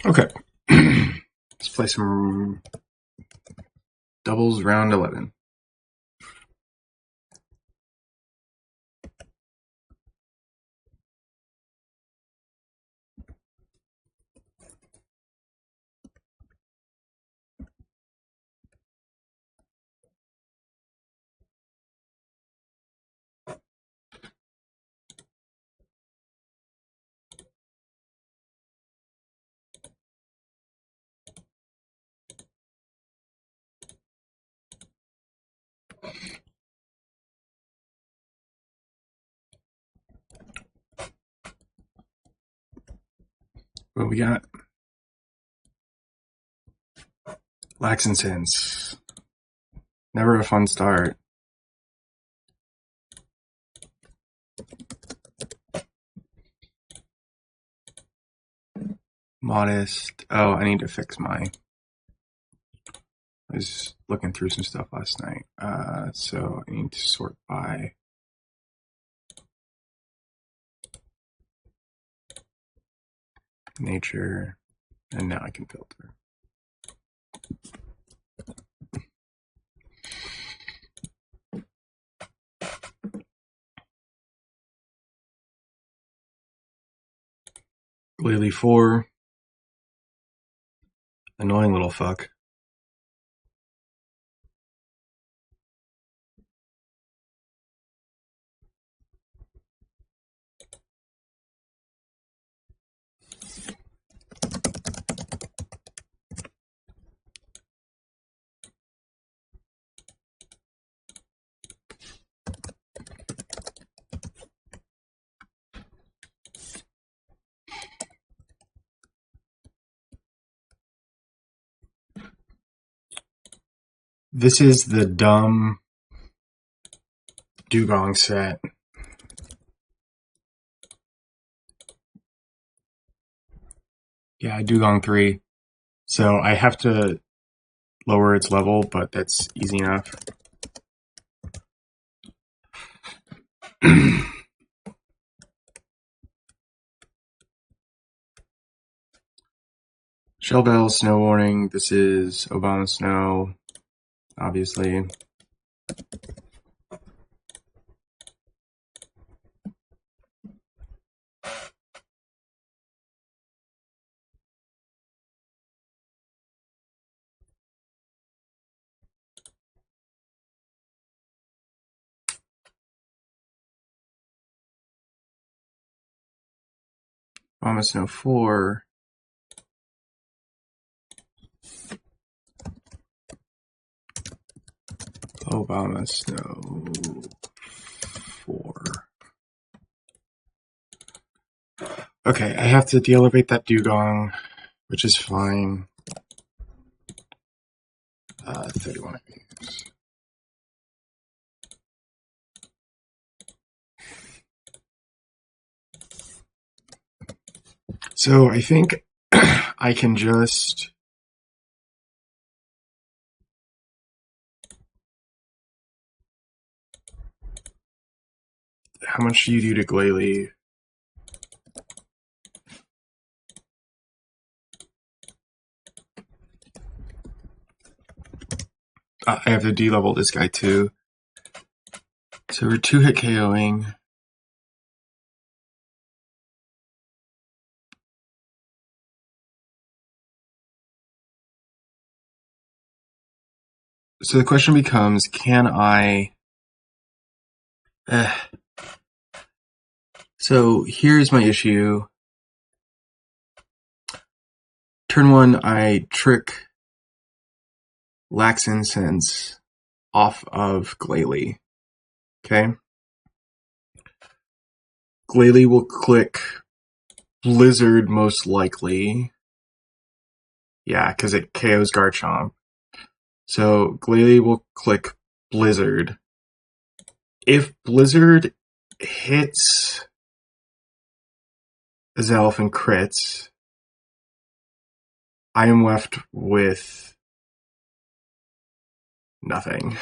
Okay. Let's play some doubles round 11. What we got? Lax and Sense. Never a fun start. Modest. Oh, I need to fix my... I was looking through some stuff last night. So I need to sort by... nature. And now I can filter. Glalie 4. Annoying little fuck. This is the dumb dugong set. Yeah, dugong 3. So I have to lower its level, but that's easy enough. Shell Bell, Snow Warning. This is Obama Snow, obviously. Obama Snow 4. Obama Snow 4. Okay, I have to de-elevate that dugong, which is fine. 31 views. So I think I can just... How much do you do to Glalie? I have to de-level this guy too. So we're 2-hit KOing. So the question becomes, can I... So here's my issue. Turn 1, I trick Lax Incense off of Glalie. Okay? Glalie will click Blizzard most likely. Yeah, because it KOs Garchomp. So Glalie will click Blizzard. If Blizzard hits Azelf and crits, I am left with nothing.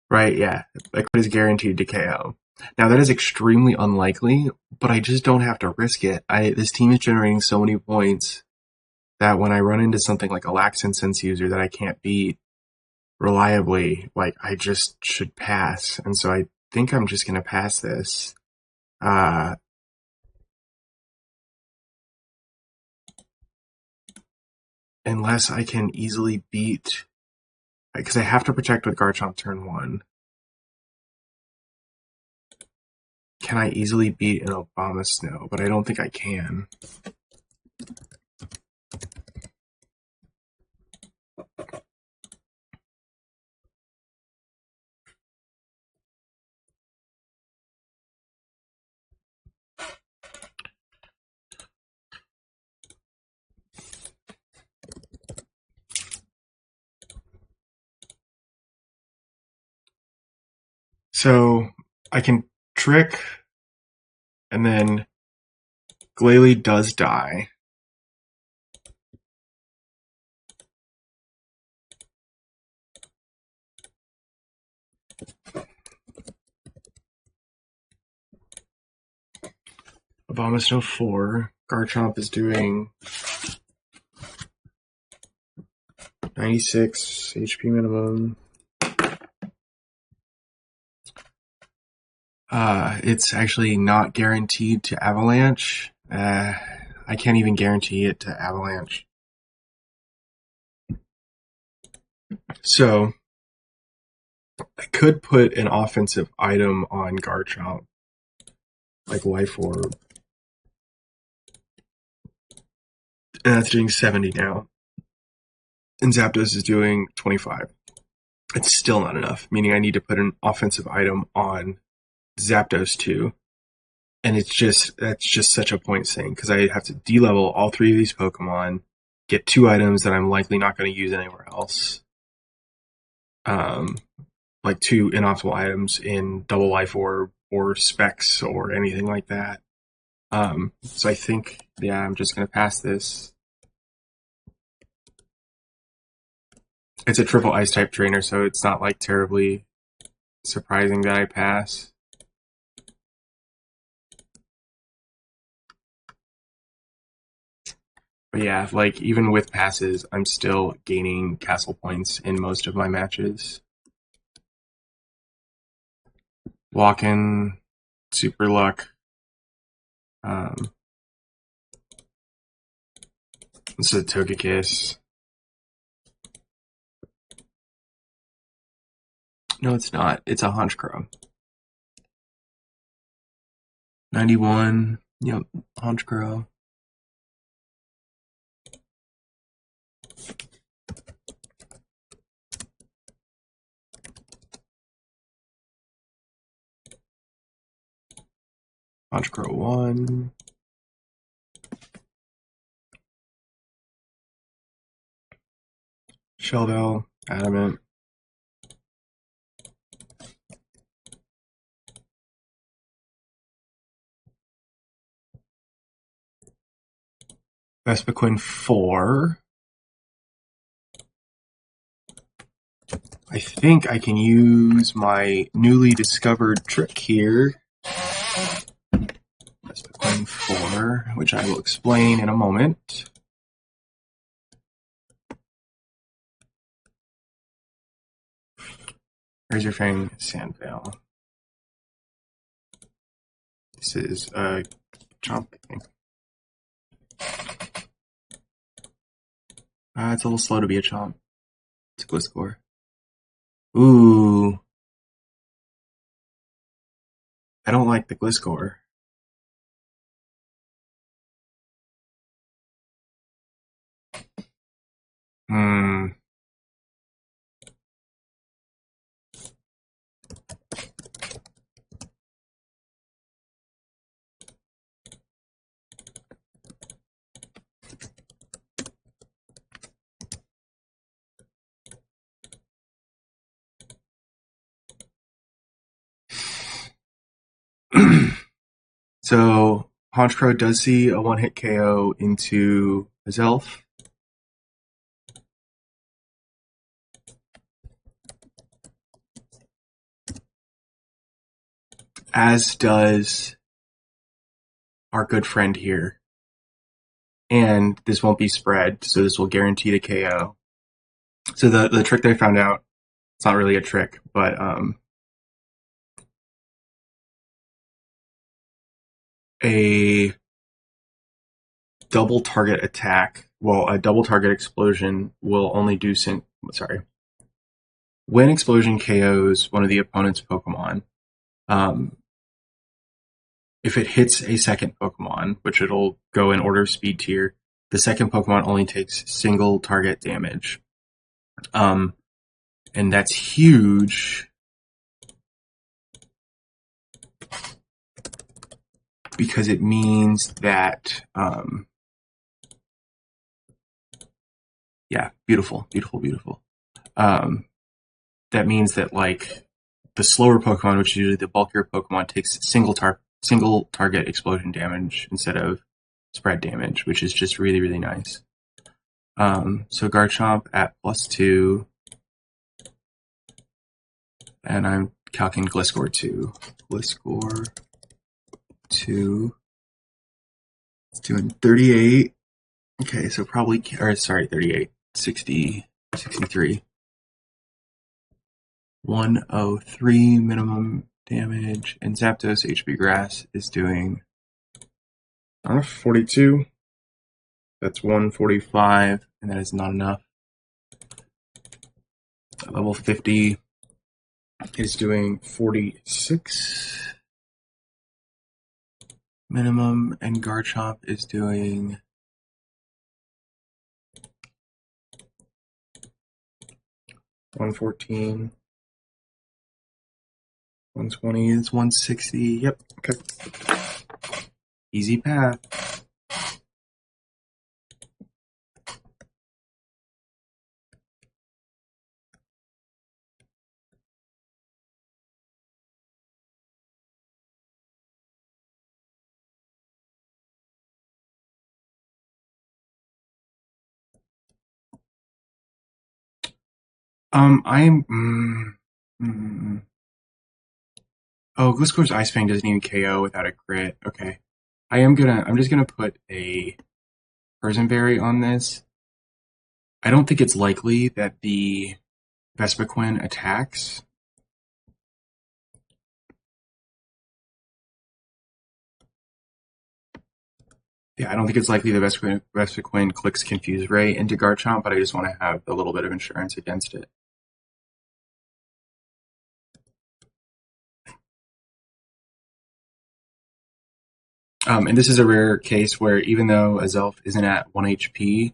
Right, yeah. A crit is guaranteed to KO. Now that is extremely unlikely, but I just don't have to risk it. This team is generating so many points that when I run into something like a Lax Incense user that I can't beat reliably, like I just should pass. And so I think I'm just gonna pass this. Unless I can easily beat, because I have to protect with Garchomp turn 1. Can I easily beat an Obama Snow? But I don't think I can. So I can trick, and then Glalie does die. Obama Snow 4. Garchomp is doing 96 HP minimum. It's actually not guaranteed to Avalanche. I can't even guarantee it to Avalanche. So I could put an offensive item on Garchomp, like Life Orb. And that's doing 70 now. And Zapdos is doing 25. It's still not enough, meaning I need to put an offensive item on Zapdos too. And that's just such a point thing, because I have to de-level all 3 of these Pokemon, get 2 items that I'm likely not going to use anywhere else. Like 2 inoptimal items in Double Life Orb or Specs or anything like that. So I think, yeah, I'm just going to pass this. It's a triple ice type trainer, so it's not like terribly surprising that I pass. But yeah, like even with passes, I'm still gaining castle points in most of my matches. Walk-in, super luck. This is a Togekiss. No, it's not. It's a Honchkrow. 91. Yep, Honchkrow. Honchkrow 1. Shellbell, Adamant. Vespiquen 4. I think I can use my newly discovered trick here. Vespiquen 4, which I will explain in a moment. Razor Fang, Sandvale. This is a Chomp, I think. It's a little slow to be a Chomp. It's a Gliscor. Ooh. I don't like the Gliscor. So Honchkrow does see a one-hit KO into Azelf. as does our good friend here. And this won't be spread, so this will guarantee the KO. So the trick that I found out, it's not really a trick, but a double target attack, well, a double target explosion will only do when explosion KOs one of the opponent's Pokemon, if it hits a second Pokemon, which it'll go in order of speed tier, the second Pokemon only takes single target damage. And that's huge because it means that, yeah, beautiful. That means that, like, the slower Pokemon, which is usually the bulkier Pokemon, takes single target explosion damage instead of spread damage, which is just really, really nice. So Garchomp at +2, and I'm calculating Gliscor 2. Gliscor 2. It's doing 38. Okay, so probably, 38. 60, 63. 103 minimum damage, and Zapdos HB Grass is doing 42. That's 145, and that is not enough. At level 50 is doing 46 minimum, and Garchomp is doing 114. 120 is 160. Yep. Okay. Easy path. Oh, Gliscor's Ice Fang doesn't even KO without a crit. Okay. I'm just gonna put a Persianberry on this. I don't think it's likely that the Vespiquen attacks. Yeah, I don't think it's likely the Vespiquen clicks Confuse Ray into Garchomp, but I just want to have a little bit of insurance against it. And this is a rare case where even though Azelf isn't at 1 HP,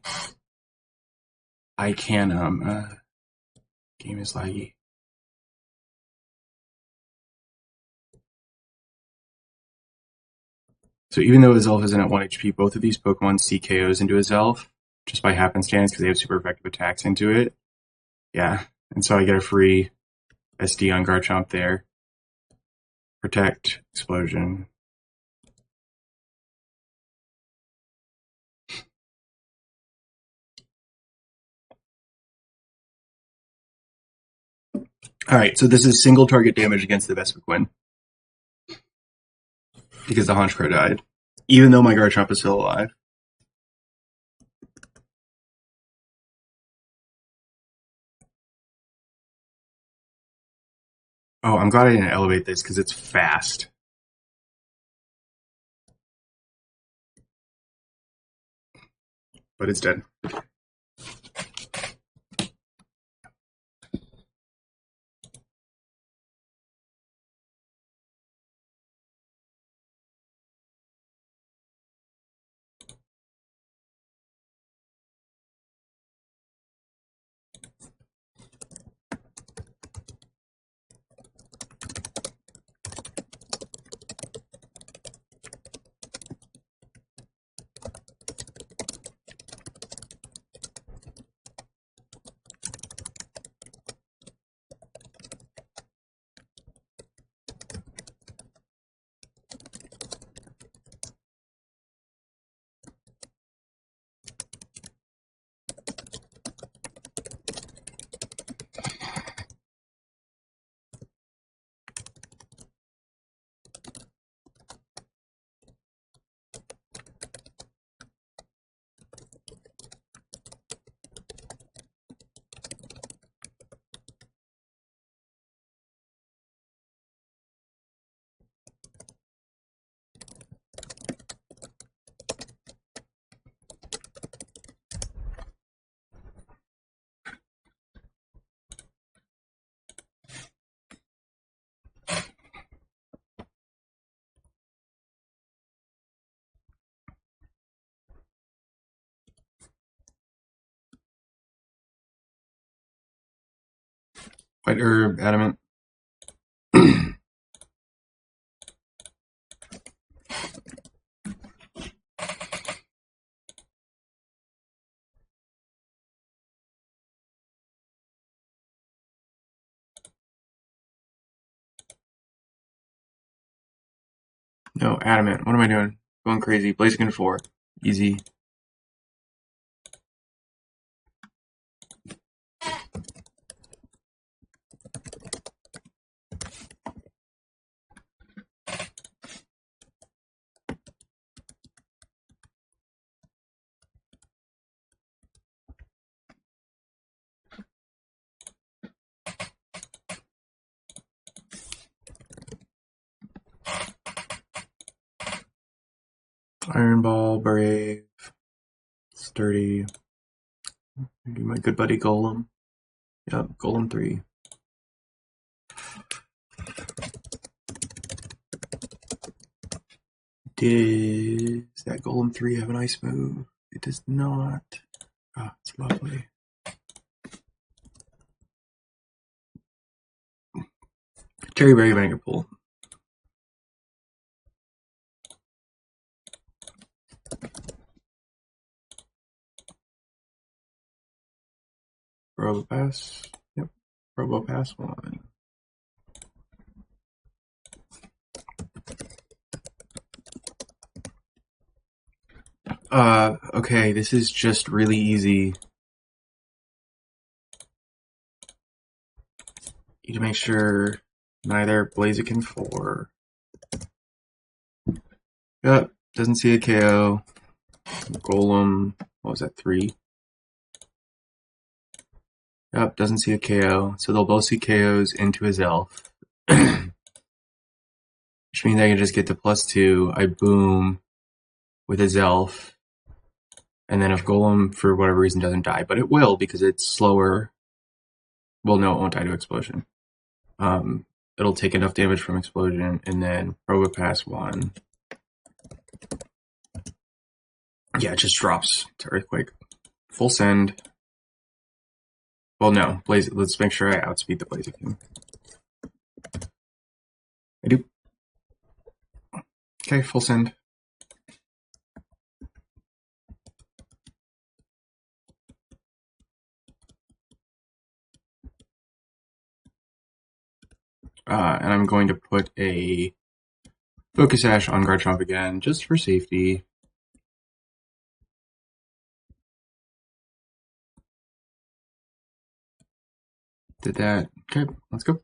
I can, game is laggy. So even though Azelf isn't at 1 HP, both of these Pokemon see KOs into Azelf just by happenstance because they have super effective attacks into it. Yeah, and so I get a free SD on Garchomp there. Protect, Explosion. Alright, so this is single target damage against the Vespiquen. Because the Honchkrow died. Even though my Garchomp is still alive. Oh, I'm glad I didn't elevate this because it's fast. But it's dead. White herb, adamant. No, adamant. What am I doing? Going crazy. Blaziken 4. Easy. Iron Ball, Brave, Sturdy. Do my good buddy Golem. Yep, Golem 3. Does that Golem 3 have an ice move? It does not. Ah, it's lovely. Cherry Berry Vanderpool. Robopass. Yep. Robopass 1. Okay, this is just really easy. Need to make sure neither Blaziken 4. Yep, doesn't see a KO. Golem, what was that, 3? Yep, doesn't see a KO. So they'll both see KOs into his elf. Which means I can just get to +2. I boom with his elf. And then if Golem, for whatever reason, doesn't die, but it will because it's slower. Well, no, it won't die to explosion. It'll take enough damage from explosion, and then Probopass 1. Yeah, it just drops to Earthquake. Full send. Well, no, let's make sure I outspeed the Blaziken. I do. Okay, full send. And I'm going to put a Focus Ash on Garchomp again, just for safety. Did that. Okay, let's go.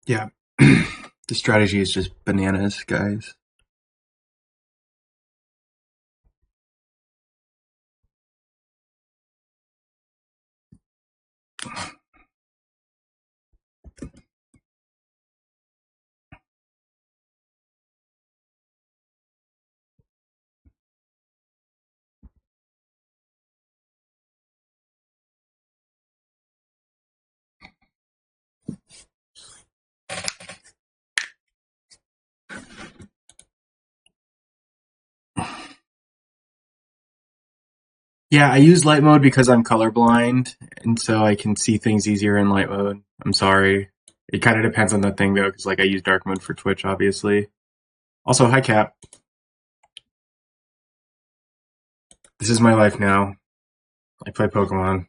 Yeah, the strategy is just bananas, guys. Yeah, I use light mode because I'm colorblind, and so I can see things easier in light mode. I'm sorry. It kind of depends on the thing, though, because like I use dark mode for Twitch, obviously. Also, hi, Cap. This is my life now. I play Pokemon.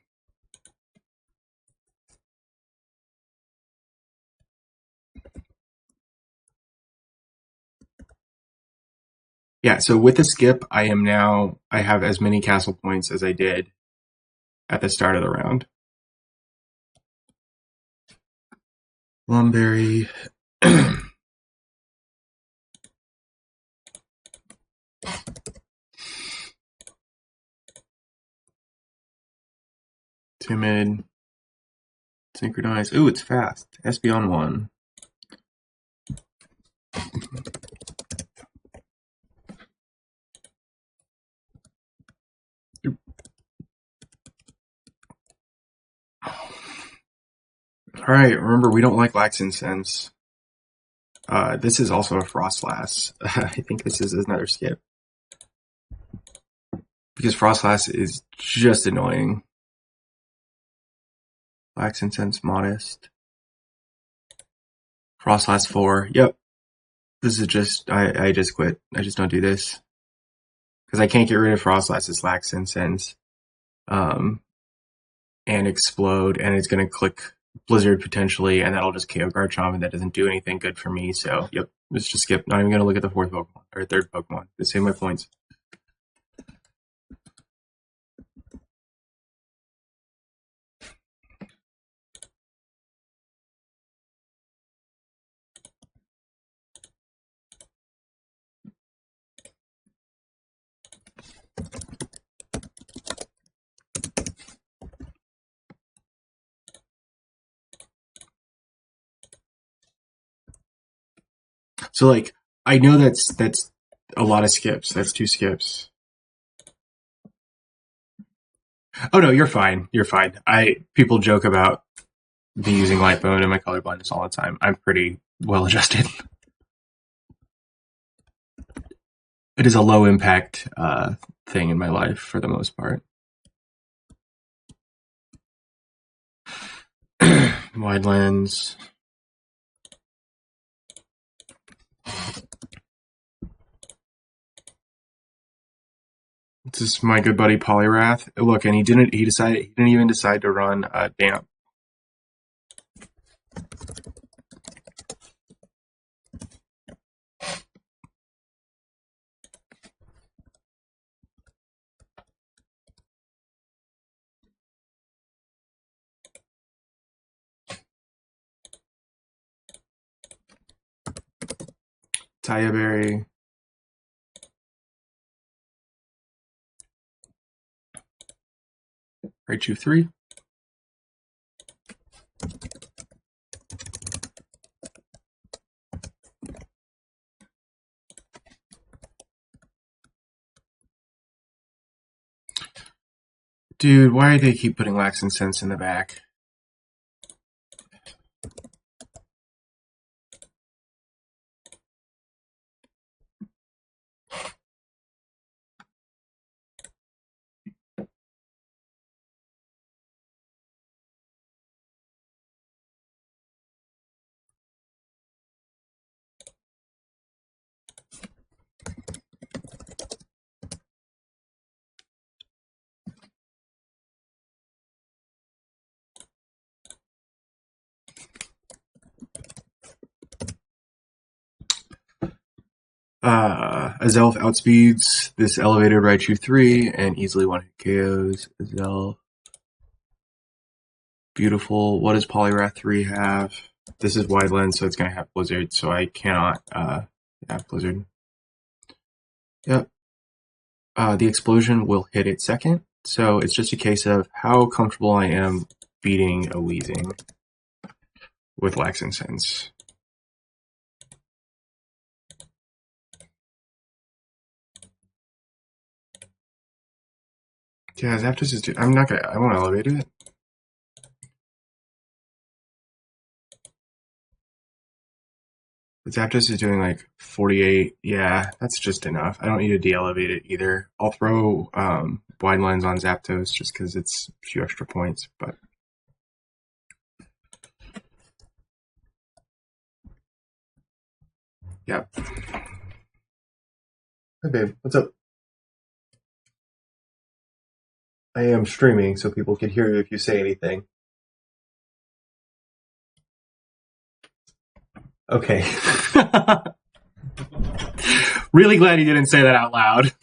Yeah, so with the skip, I have as many castle points as I did at the start of the round. Lumberry. Timid. Synchronize. Ooh, it's fast. SB on 1. Alright, remember, we don't like lax incense. This is also a Frostlass. I think this is another skip. Because Frostlass is just annoying. Lax incense, modest. Frostlass 4. Yep. This is just, I just quit. I just don't do this. Because I can't get rid of Frostlass's lax incense. And explode, and it's going to click Blizzard potentially, and that'll just KO Garchomp, and that doesn't do anything good for me. So, yep, let's just skip. Not even going to look at the fourth Pokemon, or third Pokemon. To save my points. So, like, I know that's a lot of skips. That's 2 skips. Oh no, you're fine. You're fine. People joke about me using light bone and my color blindness all the time. I'm pretty well adjusted. It is a low impact thing in my life for the most part. Wide lens. This is my good buddy Polyrath. Look, and he didn't even decide to run damp. Taya Berry. Raichu 3. Dude, why do they keep putting Lax and Sense in the back? Azelf outspeeds this elevated Raichu 3 and easily one-hit KOs Azelf. Beautiful. What does Polyrath 3 have? This is wide lens, so it's going to have Blizzard, so I cannot have Blizzard. Yep. The explosion will hit it second, so it's just a case of how comfortable I am beating a Weezing with Lax and Sense. Yeah, Zapdos is. I won't elevate it. Zapdos is doing like 48. Yeah, that's just enough. I don't need to de-elevate it either. I'll throw wide lens on Zapdos just because it's a few extra points, but. Yeah. Hi, babe. What's up? I am streaming so people can hear you if you say anything. Okay. Really glad you didn't say that out loud.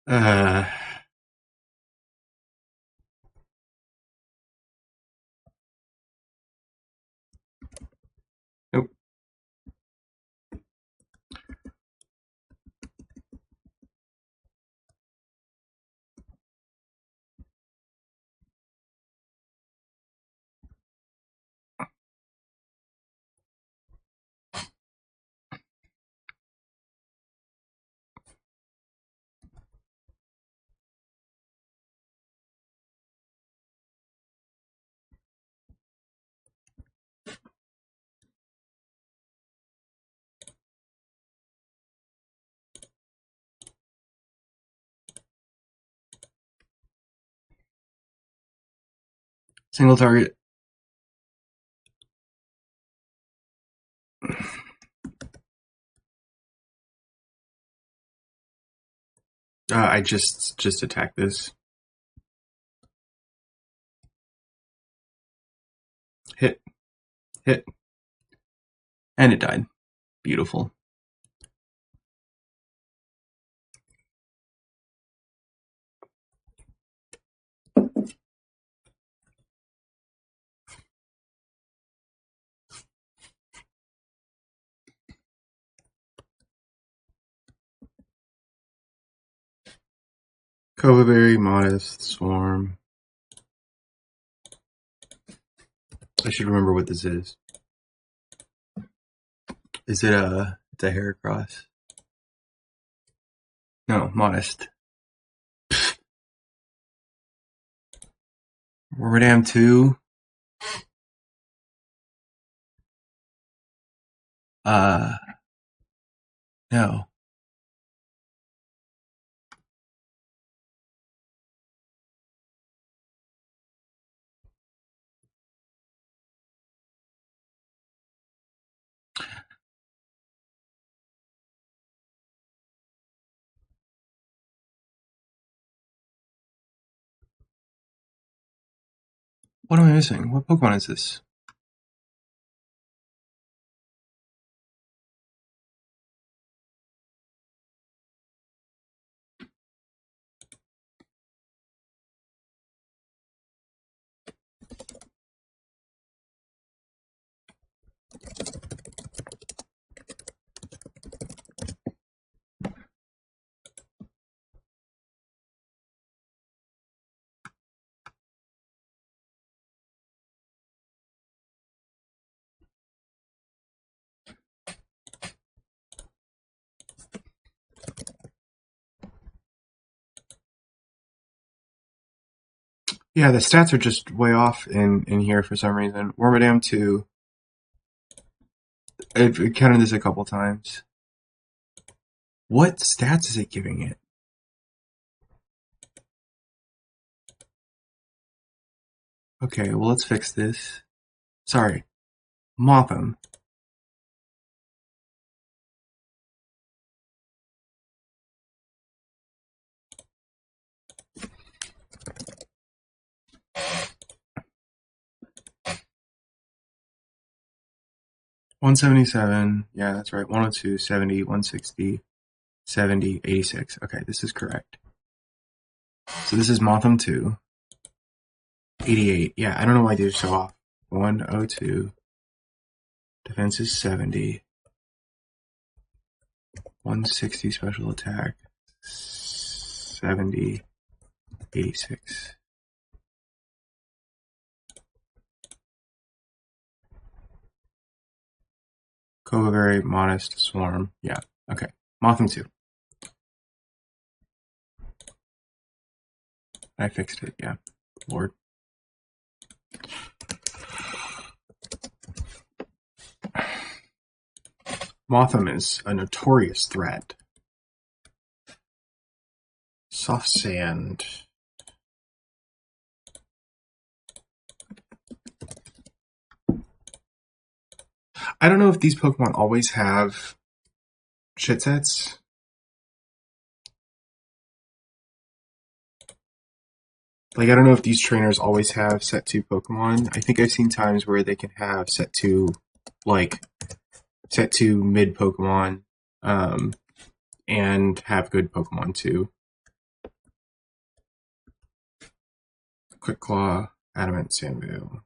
uh, nope. Single target. I just attacked this. Hit. Hit. And it died. Beautiful. Covaberry, Modest, Swarm. I should remember what this is. Is it it's a Heracross? No, Modest. Wormadam 2. No. What am I missing? What Pokemon is this? Yeah, the stats are just way off in here for some reason. Wormadam 2. I've counted this a couple times. What stats is it giving it? Okay, well, let's fix this. Sorry. Motham. $177. Yeah, that's right. 102, 70, 160, 70, 86. Okay, this is correct. So this is Motham 2. 88. Yeah, I don't know why these are so off. 102. Defense is 70. 160 special attack. 70. 86. Covaberry, Modest, Swarm. Yeah, okay. Motham 2. I fixed it, yeah. Lord. Motham is a notorious threat. Soft Sand. I don't know if these Pokemon always have shit sets. Like, I don't know if these trainers always have set 2 Pokemon. I think I've seen times where they can have set 2, like, set 2 mid Pokemon, and have good Pokemon too. Quick Claw, Adamant Sandvale.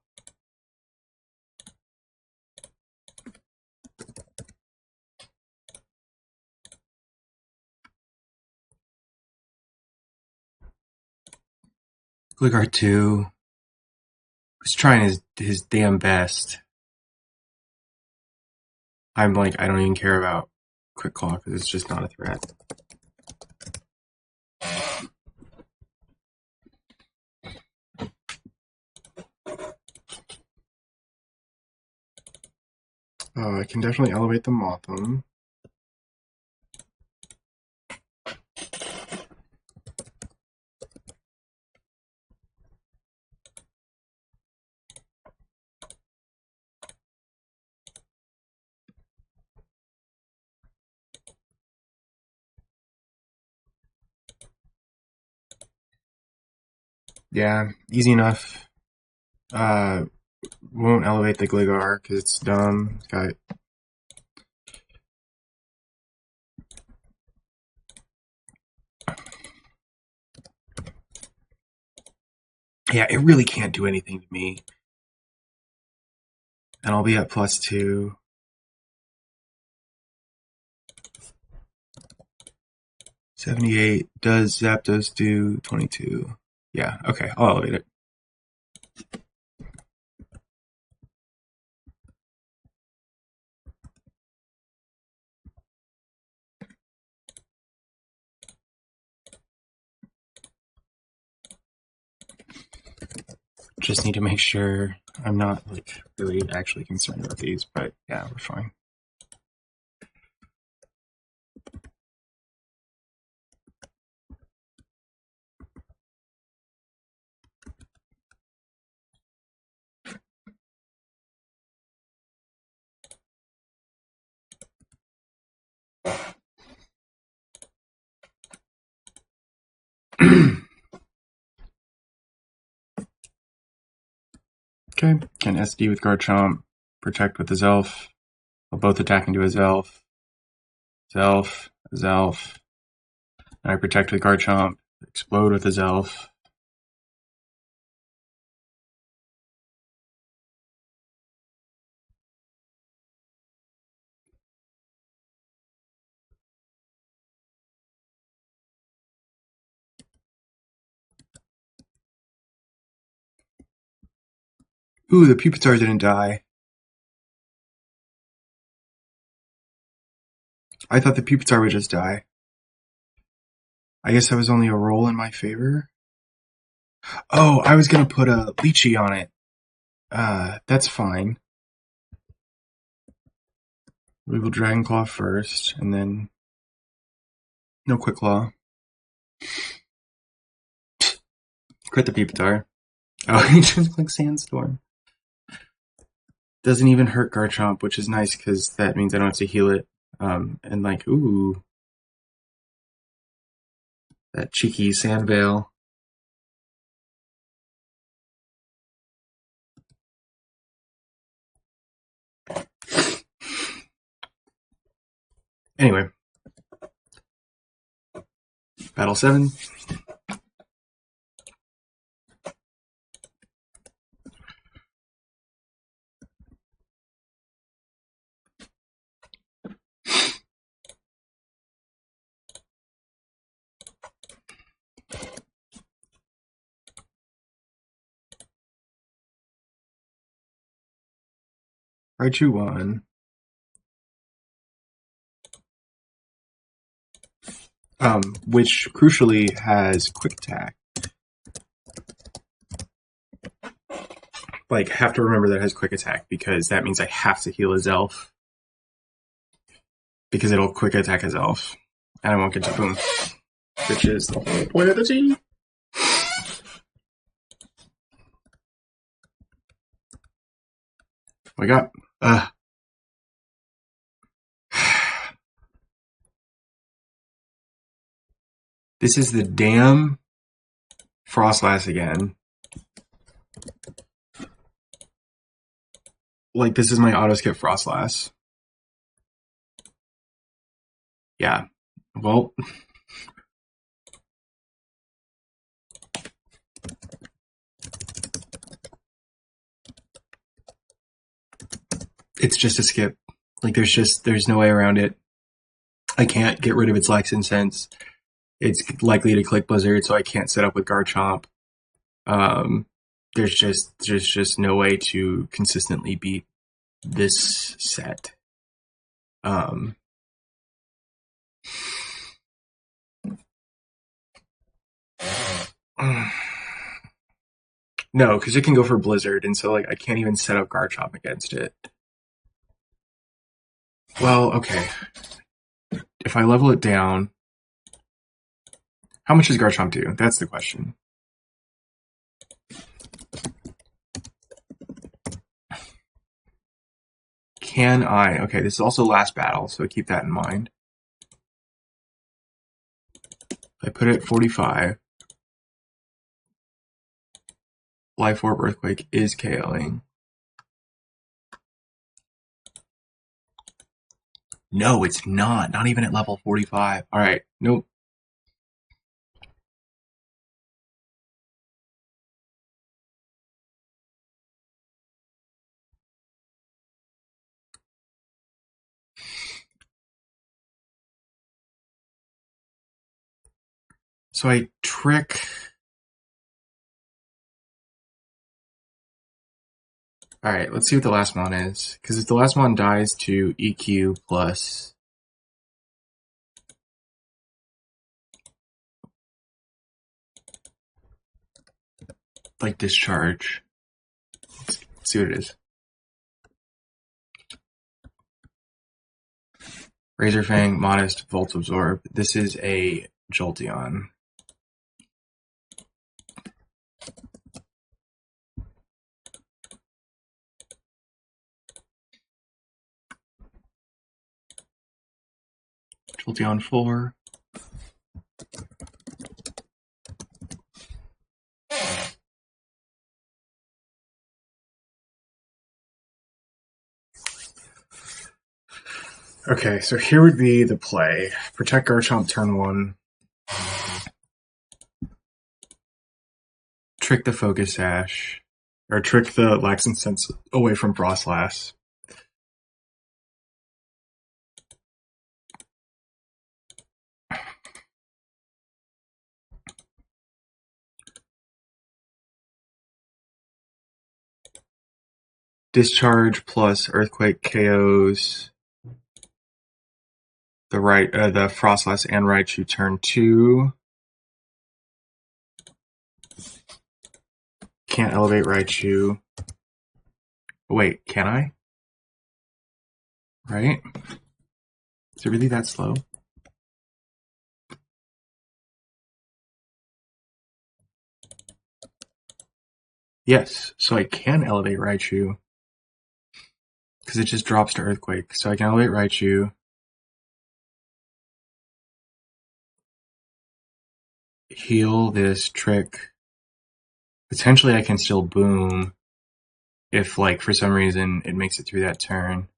Gligar 2. He's trying his damn best. I'm like, I don't even care about Quick Claw because it's just not a threat. I can definitely elevate the Motham. Yeah, easy enough. Uh, won't elevate the Gligar because it's dumb. It's got yeah, it really can't do anything to me. And I'll be at +2. $78. Does Zapdos do 22? Yeah, okay, I'll elevate it. Just need to make sure I'm not like really actually concerned about these, but yeah, we're fine. Okay, can SD with Garchomp, protect with his elf. They'll both attack into his elf. His elf, his elf. And I protect with Garchomp, explode with his elf. Ooh, the Pupitar didn't die. I thought the Pupitar would just die. I guess that was only a roll in my favor. Oh, I was gonna put a Lychee on it. That's fine. We will Dragon Claw first, and then no Quick Claw. Crit the Pupitar. Oh, he just clicked Sandstorm. Doesn't even hurt Garchomp, which is nice because that means I don't have to heal it. And like, ooh, that cheeky Sand Veil. Anyway, Battle 7. Raichu 1. Which crucially has Quick Attack. Like, have to remember that it has Quick Attack because that means I have to heal his elf. Because it'll Quick Attack his elf. And I won't get to boom. Which is the whole point of the team. We got, this is the damn Frostlass again. Like, this is my auto-skip Frostlass. Yeah. Well, it's just a skip. Like, there's no way around it. I can't get rid of its Lex Incense. It's likely to click Blizzard, so I can't set up with Garchomp. There's just no way to consistently beat this set. No, because it can go for Blizzard, and so like I can't even set up Garchomp against it. Well, okay. If I level it down, how much does Garchomp do? That's the question. Can I? Okay, this is also last battle, so keep that in mind. I put it at 45. Life Orb Earthquake is KOing. No, it's not. Not even at level 45. Alright, nope. So I trick... Alright, let's see what the last mon is. Because if the last mon dies to EQ plus... like discharge. Let's see what it is. Razor Fang, Modest, Volt Absorb. This is a Jolteon. Jolteon 4. Okay, so here would be the play. Protect Garchomp turn 1. Trick the Focus Sash. Or trick the Laxing Sense away from Frostlass. Discharge plus Earthquake KOs the Frostlass and Raichu turn 2. Can't elevate Raichu. Wait, can I? Right? Is it really that slow? Yes, so I can elevate Raichu. Because it just drops to Earthquake. So I can elevate Raichu. Heal this, trick. Potentially I can still boom if, like, for some reason it makes it through that turn.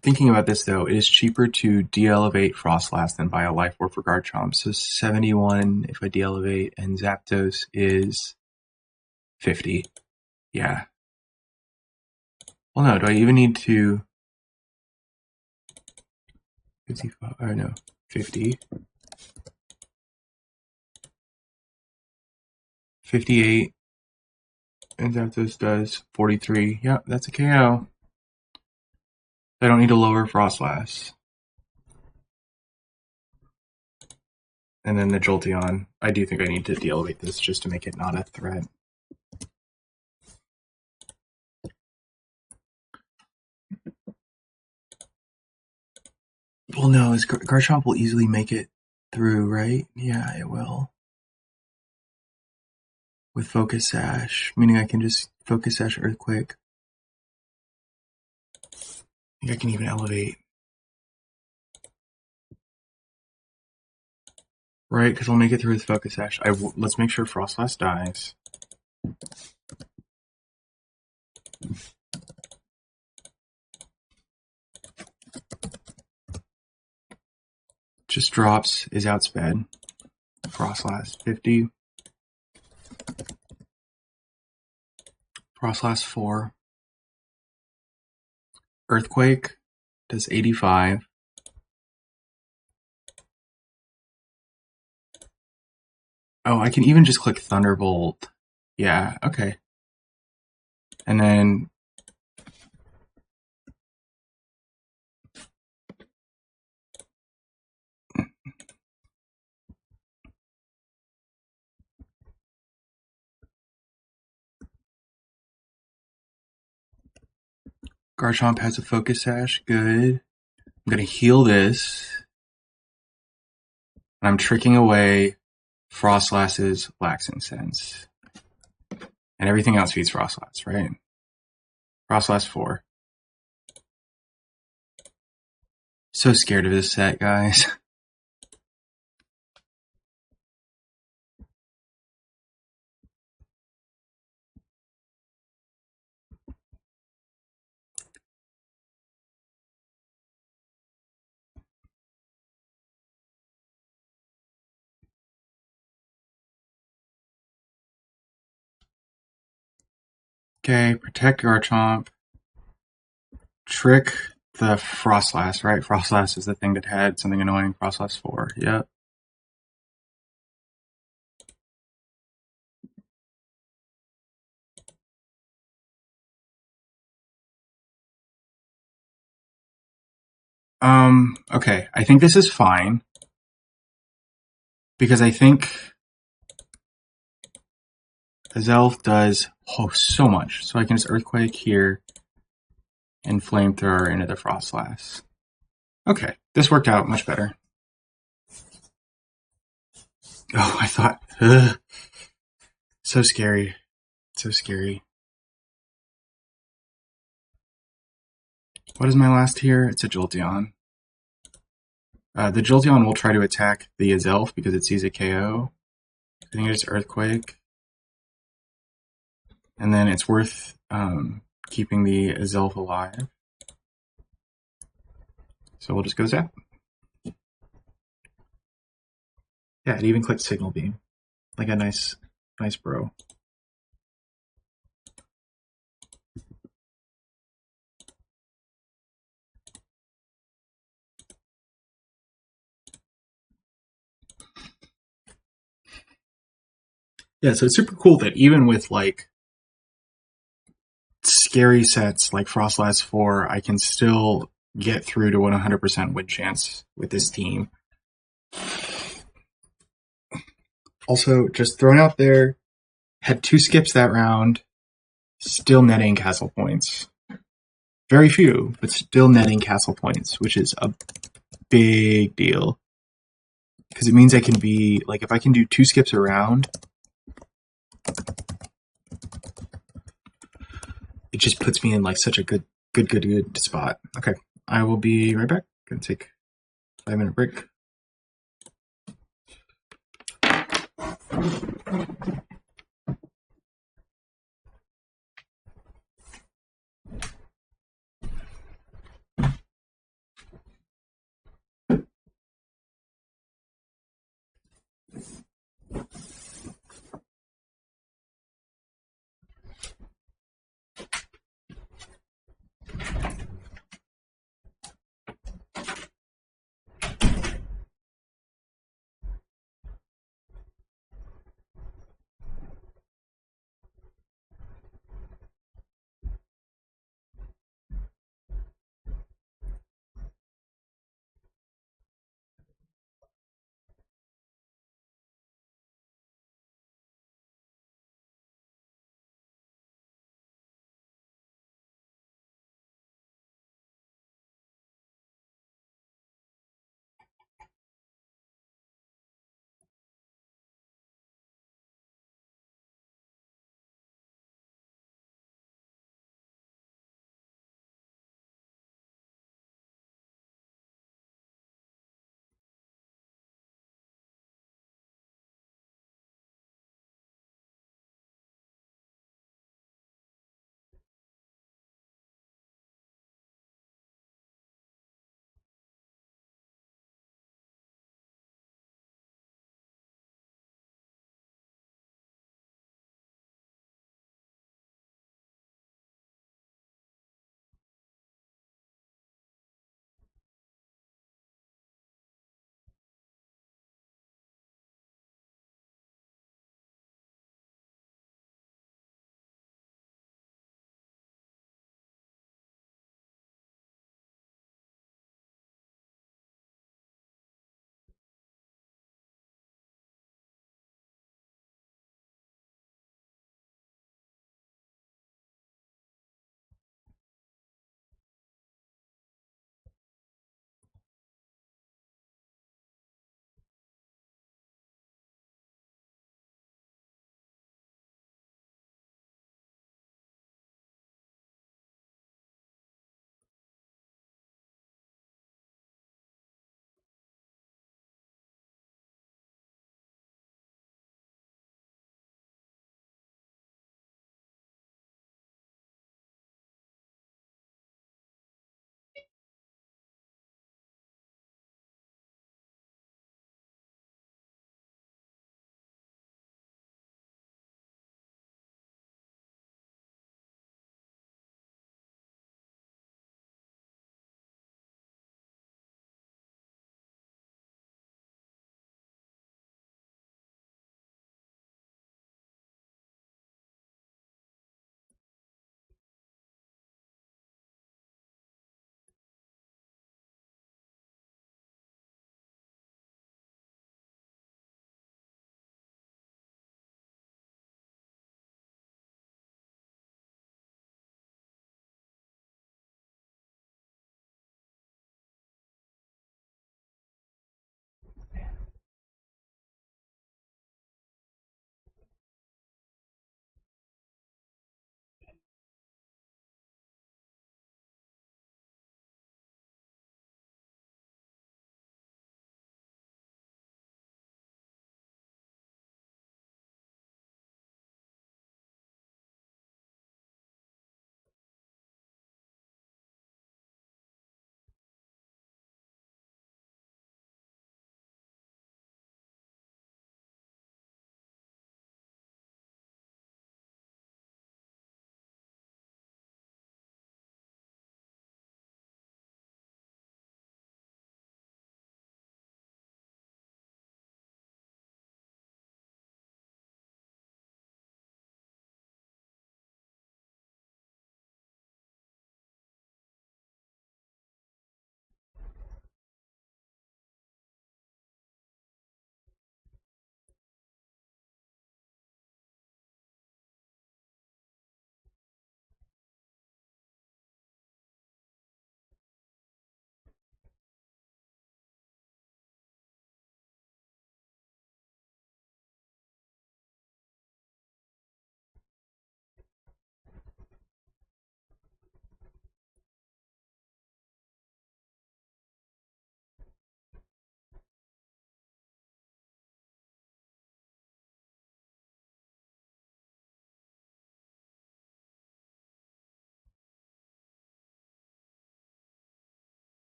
Thinking about this though, it is cheaper to de-elevate Frostlass than buy a Life Orb for Garchomp. So 71 if I de-elevate, and Zapdos is 50. Yeah. Well, no, do I even need to... 55, or no, 50. 58, and Zapdos does 43. Yep, that's a KO. I don't need to lower Frostlass. And then the Jolteon, I do think I need to de-elevate this just to make it not a threat. Well, no, Garchomp will easily make it through, right? Yeah, it will. With Focus Sash, meaning I can just Focus Sash Earthquake. I think I can even elevate. Right, because I'll make it through with Focus Sash. Let's make sure Frostlass dies. Just drops, is outsped. Frostlass 50. Frostlass 4. Earthquake does 85. Oh, I can even just click Thunderbolt. Yeah, okay. And then Garchomp has a Focus Sash, good. I'm gonna heal this. And I'm tricking away Frostlass's Laxing Sense. And everything else feeds Frostlass, right? Frostlass 4. So scared of this set, guys. Okay, protect Garchomp. Trick the Frostlass, right? Frostlass is the thing that had something annoying. Frostlass 4, yep. Okay, I think this is fine. Because I think Azelf does so much. So I can just Earthquake here and Flamethrower into the Frostlass. Okay, this worked out much better. Oh, I thought, ugh. So scary. So scary. What is my last here? It's a Jolteon. The Jolteon will try to attack the Azelf because it sees a KO. I think it's Earthquake. And then it's worth keeping the Azelf alive. So we'll just go Zap. Yeah, it even clicked Signal Beam. Like a nice bro. Yeah, so it's super cool that even with like scary sets like Frostlass 4, I can still get through to 100% win chance with this team. Also, just thrown out there, had 2 skips that round, still netting castle points. Very few, but still netting castle points, which is a big deal. Because it means I can be, like, if I can do 2 skips around, it just puts me in, like, such a good spot. Okay, I will be right back. Gonna take a 5-minute break.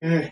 Eh.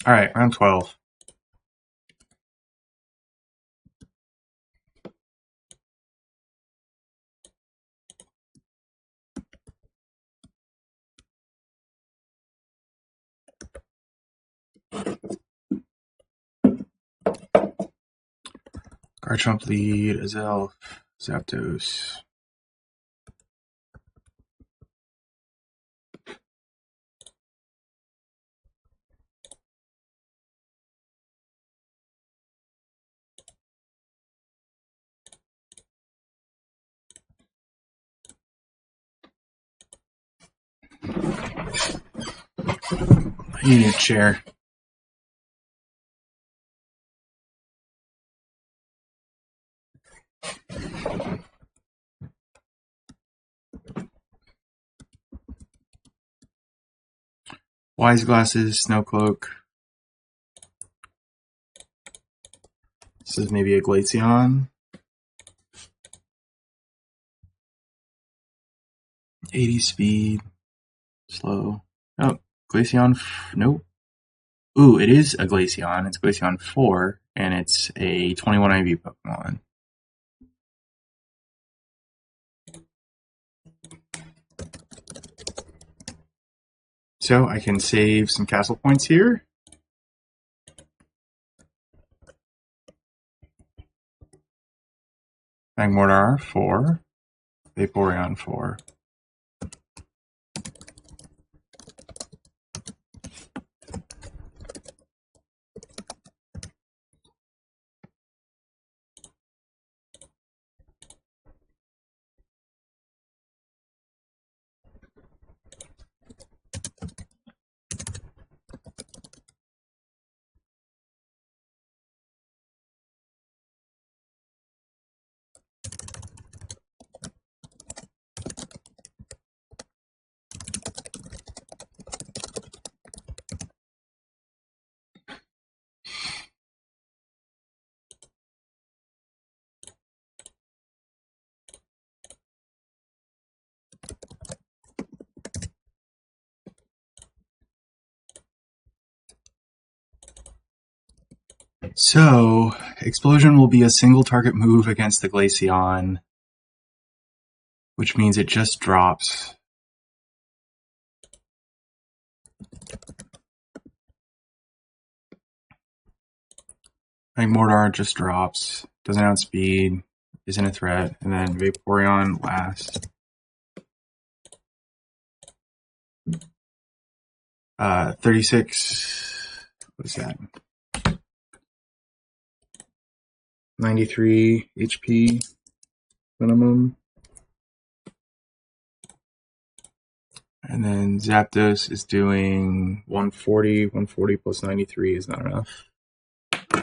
All right, round 12. Garchomp lead, Azelf, Zapdos. You need a chair. Wise Glasses, Snowcloak. This is maybe a Glaceon. 80 speed. Slow. Oh, Glaceon. Nope. Ooh, it is a Glaceon. It's Glaceon 4, and it's a 21 IV Pokemon. So I can save some castle points here. Magmortar 4. Vaporeon 4. So, Explosion will be a single target move against the Glaceon, which means it just drops. Magmortar just drops, doesn't outspeed, isn't a threat, and then Vaporeon last. 36, what is that? 93 HP minimum. And then Zapdos is doing 140. 140 plus 93 is not enough.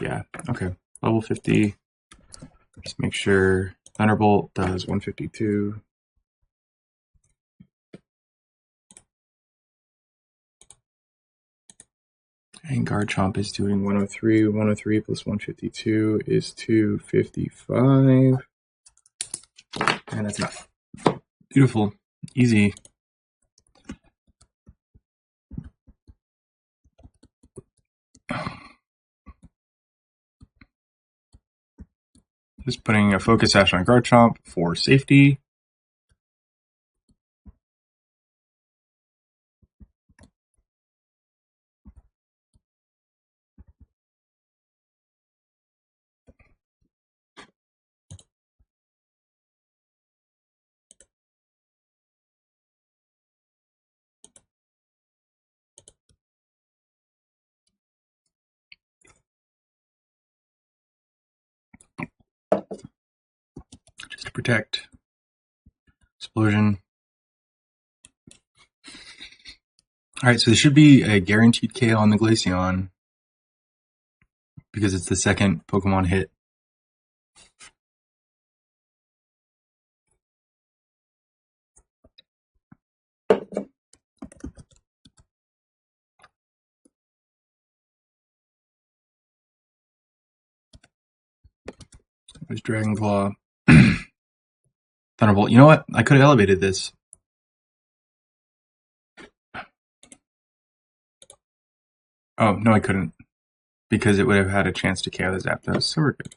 Yeah, okay. Level 50. Just make sure Thunderbolt does 152. And Garchomp is doing 103. 103 plus 152 is 255. And that's enough. Beautiful. Easy. Just putting a Focus Sash on Garchomp for safety. Just to protect. Explosion. Alright, so there should be a guaranteed KO on the Glaceon because it's the second Pokemon hit. There's Dragon Claw. Thunderbolt. You know what? I could have elevated this. Oh, no, I couldn't. Because it would have had a chance to KO the Zapdos, so we're good.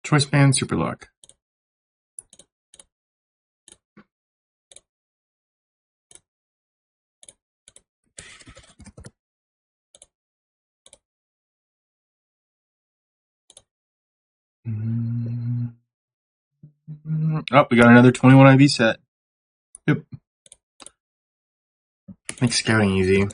Choice band, super lock. Oh, we got another 21 IV set. Yep. Makes scouting easy.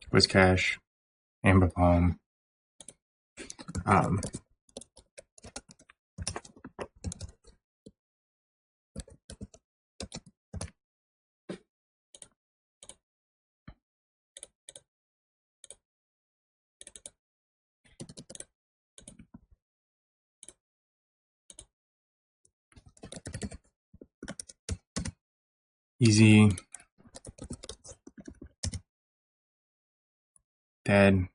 Quiz Cache, Amber Palm. Easy. Dead.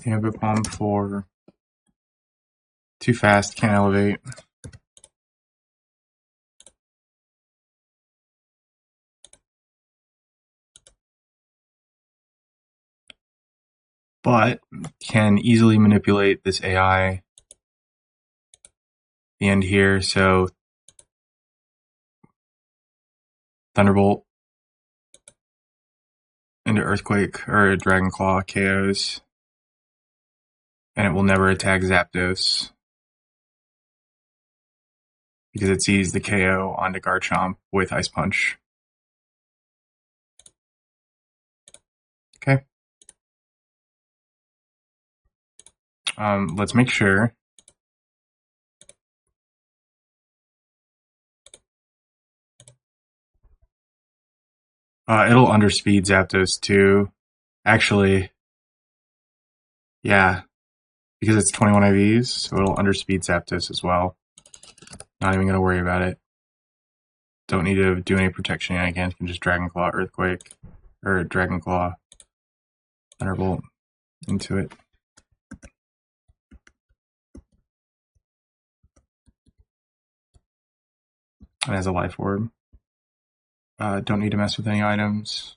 Amber Palm 4. Too fast, can't elevate. But can easily manipulate this AI. The end here, so Thunderbolt into Earthquake or Dragon Claw KOs. And it will never attack Zapdos because it sees the KO onto Garchomp with Ice Punch. Okay. Let's make sure. It'll underspeed Zapdos too. Actually, yeah, because it's 21 IVs, so it'll underspeed Zapdos as well. Not even gonna worry about it. Don't need to do any protection again. Can just Dragon Claw Earthquake or Dragon Claw Thunderbolt into it. And as a life orb. Don't need to mess with any items.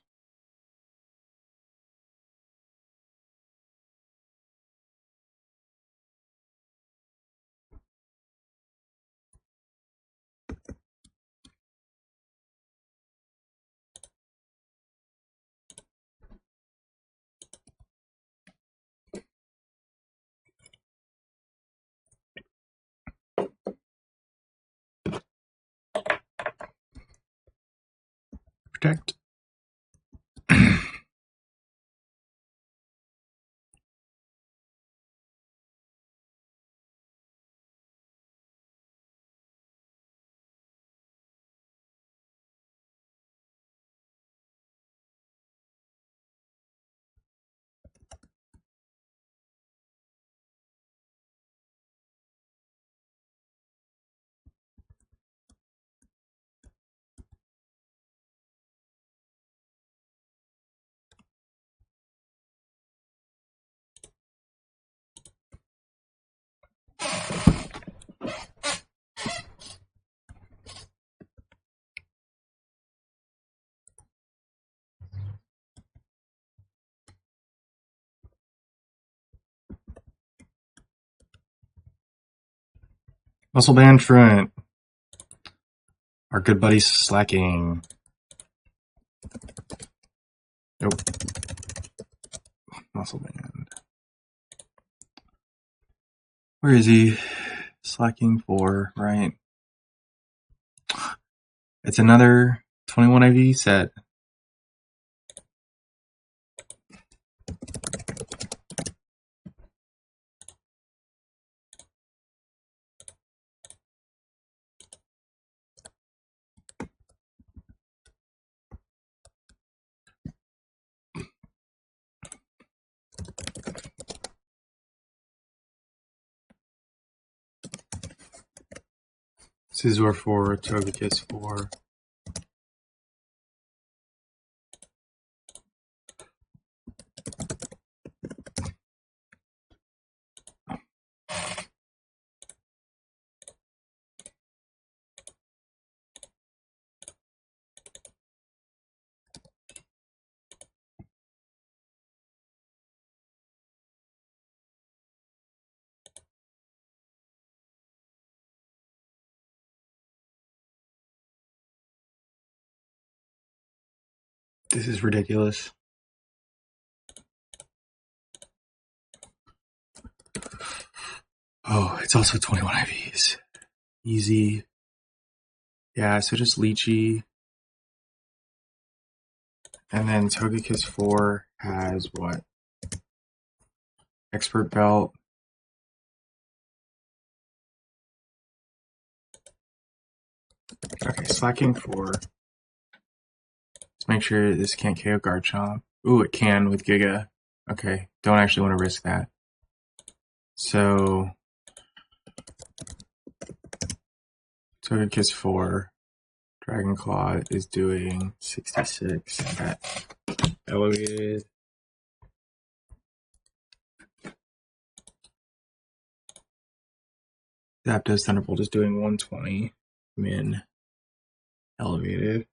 Protect. Muscle Band Truant. Our good buddy slacking. Nope. Muscle Band. Where is he? Slacking 4, right? It's another 21 IV set. Scizor 4, Togekiss 4. This is ridiculous. Oh, it's also 21 IVs. Easy. Yeah, so just Lychee. And then Togekiss 4 has what? Expert Belt. Okay, Slacking 4. Let's make sure this can't KO Garchomp. Ooh, it can with Giga. Okay, don't actually want to risk that. So, Togekiss 4. Dragon Claw is doing 66. That elevated. Zapdos Thunderbolt is doing 120. Min. Elevated.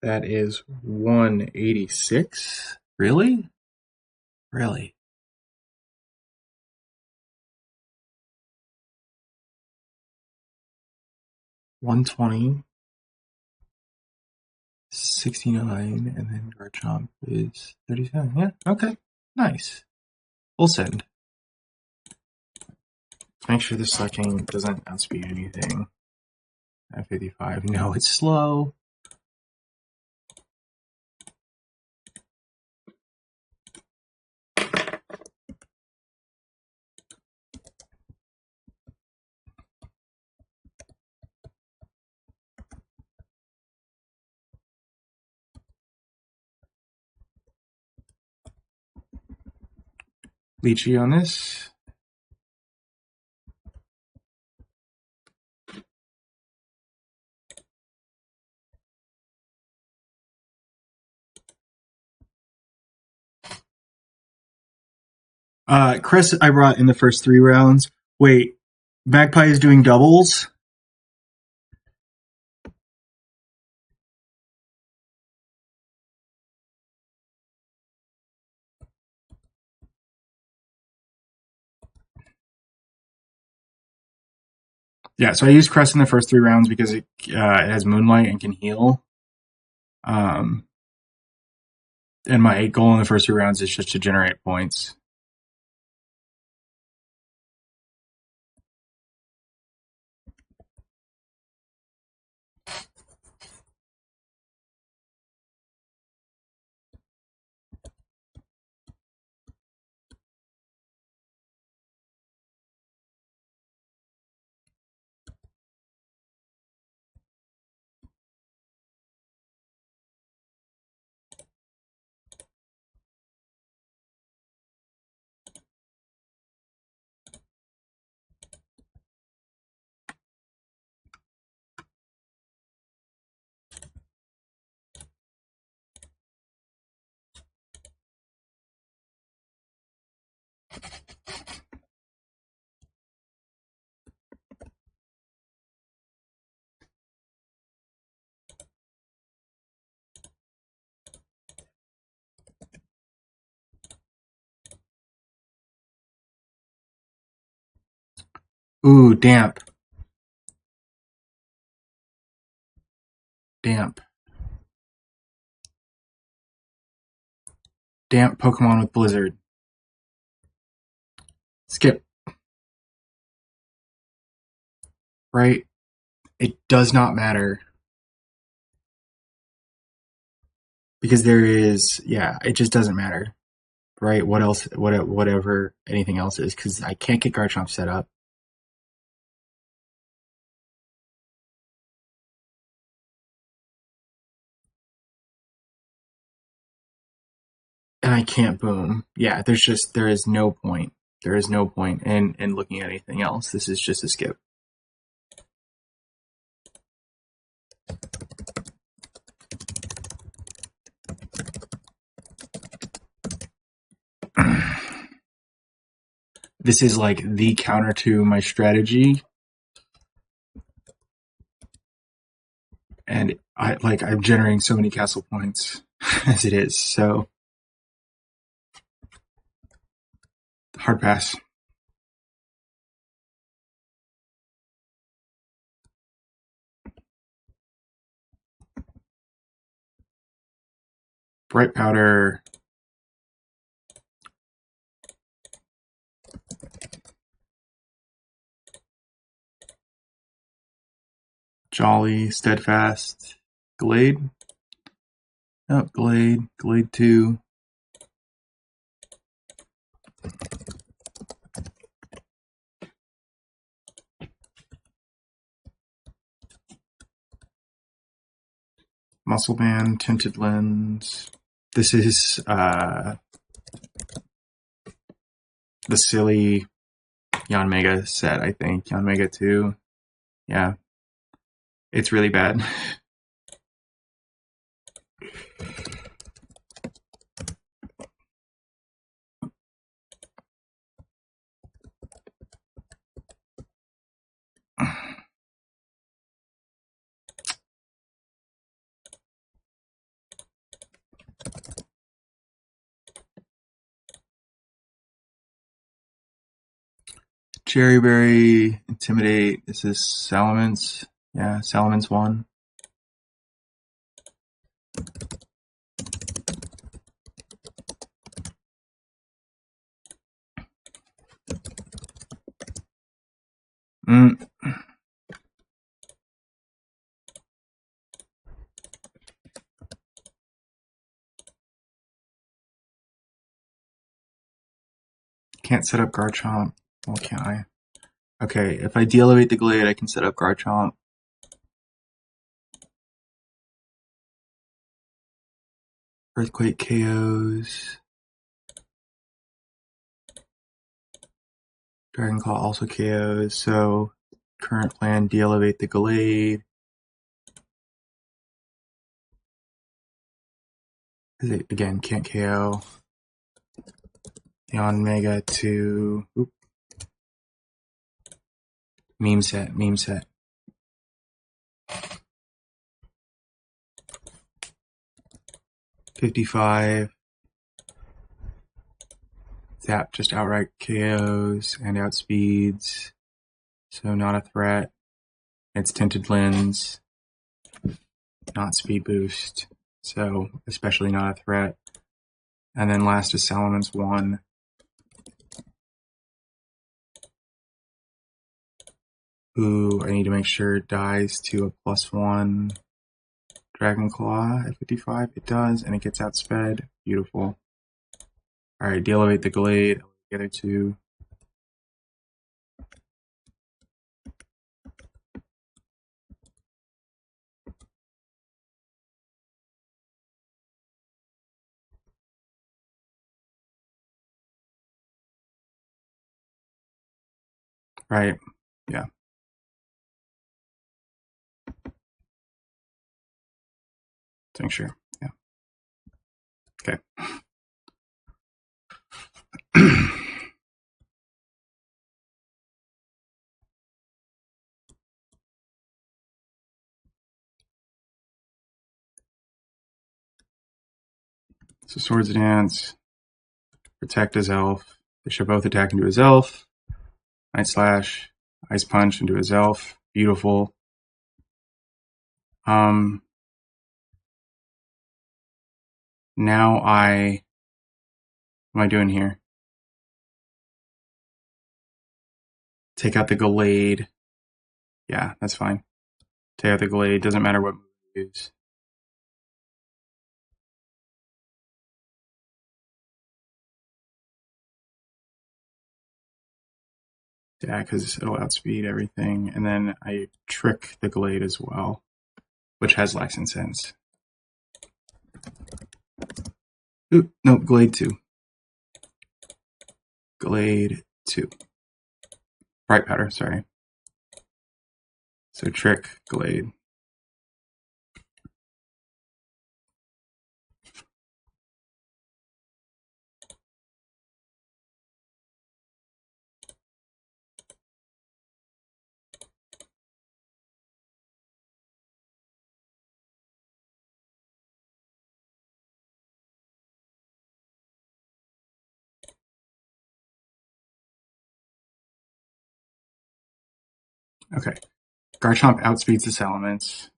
That is 186? Really? Really? $120, 69, and then Garchomp is 37. Yeah, okay. Nice. We'll send. Let's make sure the Slacking doesn't outspeed anything. At 55. No, it's slow. Lychee on this. Chris, I brought in the first 3 rounds. Wait, Magpie is doing doubles? Yeah, so I used Crest in the first 3 rounds because it has Moonlight and can heal. And my goal in the first 3 rounds is just to generate points. Ooh, damp. Damp. Damp Pokemon with Blizzard. Skip. Right? It does not matter. Because there is, yeah, it just doesn't matter. Right? What else, whatever anything else is, because I can't get Garchomp set up. And I can't boom. Yeah, there is no point. There is no point in looking at anything else. This is just a skip. This is like the counter to my strategy. And I'm generating so many castle points as it is, so hard pass. Bright powder. Jolly, Steadfast, Glade. Oh, Glade, Glade 2. Muscle Band, Tinted Lens. This is the silly Yanmega set, I think. Yanmega 2. Yeah. It's really bad. Cherryberry, Intimidate. This is Salamence. Yeah, Salamence 1. Can't set up Garchomp. Well, can I? Okay, if I de-elevate the Glade, I can set up Garchomp. Earthquake KOs. Dragon Claw also KOs, so current plan, de-elevate the Glade. It, again, can't KO. Yanmega to... Oop. Meme set, meme set. $55. Zap just outright KOs and outspeeds. So not a threat. It's Tinted Lens, not speed boost. So especially not a threat. And then last is Salamence 1. Ooh, I need to make sure it dies to a +1 Dragon Claw at 55. It does, and it gets outsped. Beautiful. Alright, de-elevate the Glade. The other two. Right, yeah. Tincture, yeah. Okay. So Swords Dance, Protect his elf. They should both attack into his elf. Night Slash, Ice Punch into his elf. Beautiful. Now what am I doing here? Take out the Glade. Yeah, that's fine. Take out the Glade, doesn't matter what move you use. Yeah, because it'll outspeed everything. And then I trick the Glade as well, which has License Sense. Ooh, no, Glade 2. Glade 2. Bright Powder, sorry. So trick, Glade. Okay. Garchomp outspeeds the Salamence.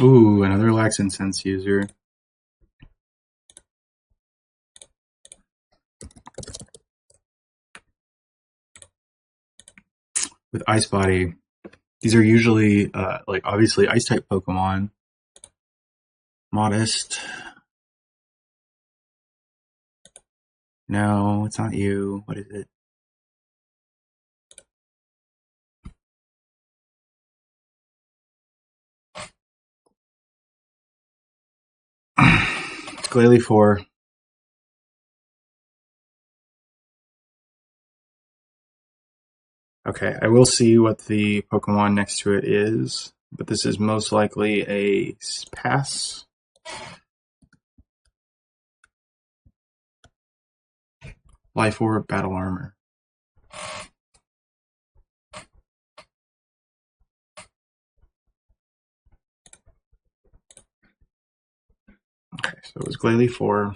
Ooh, another Lax Incense user. With Ice Body. These are usually, like, obviously Ice-type Pokemon. Modest. No, it's not you. What is it? It's Glalie 4. Okay, I will see what the Pokemon next to it is, but this is most likely a pass. Life Orb, Battle Armor. Okay, so it was Glalie 4.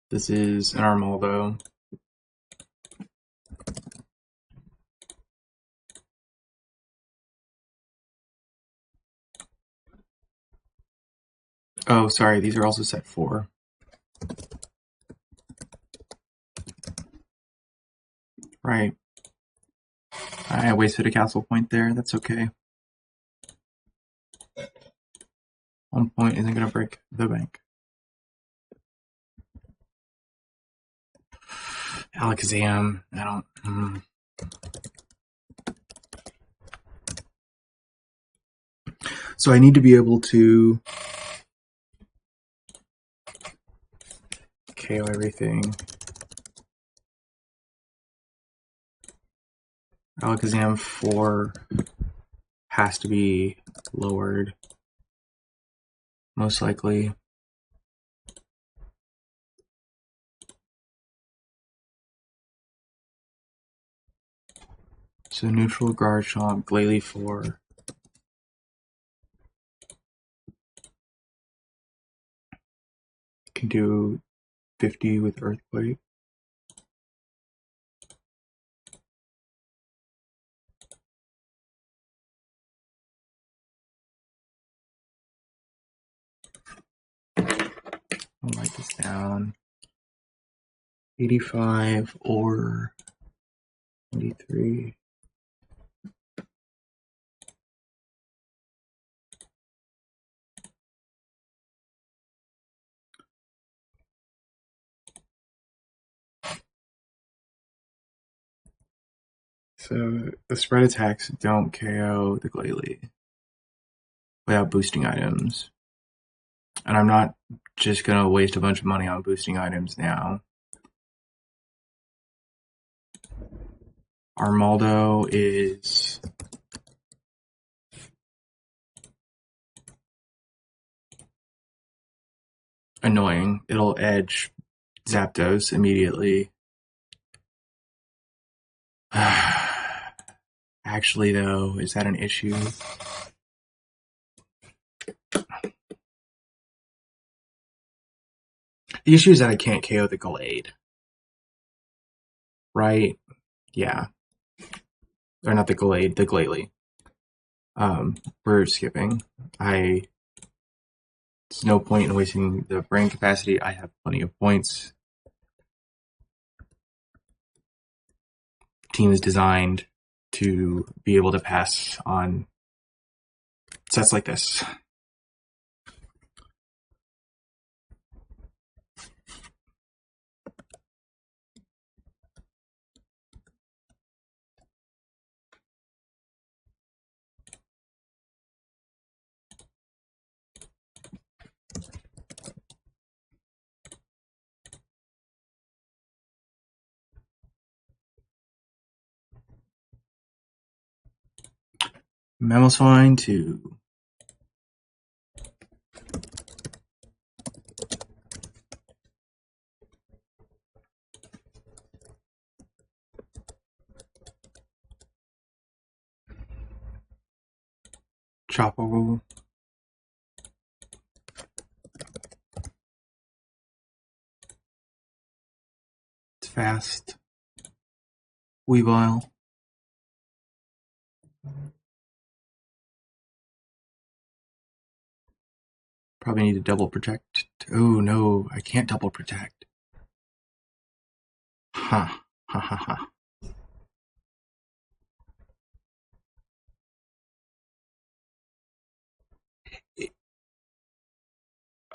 This is an Armaldo. Oh, sorry, these are also set 4. Right. I wasted a castle point there. That's okay. 1 point isn't going to break the bank. Alakazam. I don't. So I need to be able to KO everything. Alakazam 4 has to be lowered. Most likely. So neutral Garchomp, Glalie 4. Can do 50 with Earthquake. I'll write this down. 85 or 93. So the spread attacks don't KO the Glalie without boosting items. And I'm not just going to waste a bunch of money on boosting items now. Armaldo is annoying. It'll edge Zapdos immediately. Actually, though, is that an issue? The issue is that I can't KO the Glade. Right? Yeah. Or not the Glade, the Glalie. We're skipping. There's no point in wasting the brain capacity. I have plenty of points. Team is designed to be able to pass on sets like this. Mamoswine to Chopo. It's fast. Weavile. Probably need to double protect. Oh no, I can't double protect. Ha ha ha ha.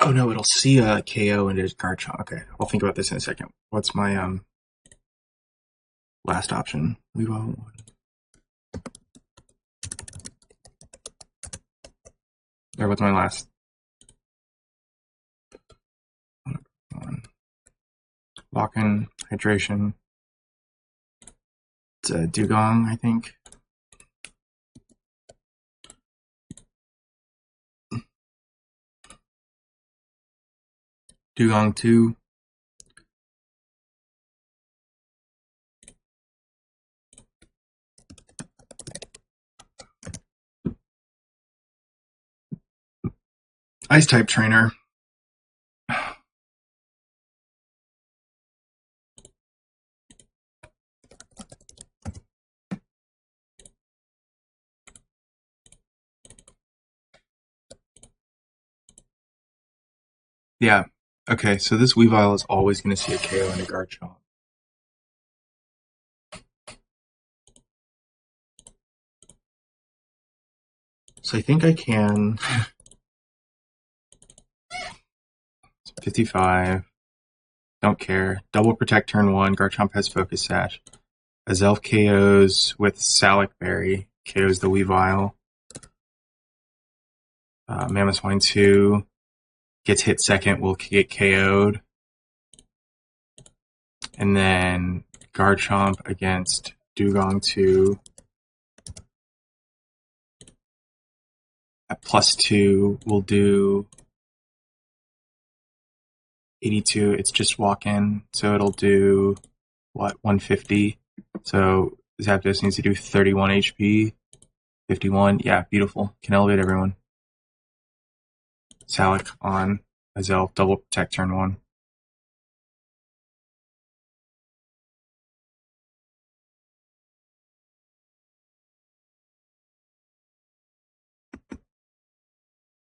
Oh no, it'll see a KO and it's Garchomp. Okay, I'll think about this in a second. What's my last option? Weavile. There, what's my last one? Lock-in, hydration. It's a Dugong, I think. Dugong 2. Ice type trainer. Yeah. Okay, so this Weavile is always going to see a KO and a Garchomp. So I think I can. 55. Don't care. Double protect turn 1. Garchomp has Focus Sash. Azelf KOs with Salic Berry. KOs the Weavile. Mamoswine 2 gets hit second, will get KO'd. And then Garchomp against Dugong 2 at +2 will do 82. It's just walk in, so it'll do what, 150. So Zapdos needs to do 31 HP. 51. Yeah, beautiful. Can elevate everyone. Salic on Azelf, double protect turn 1.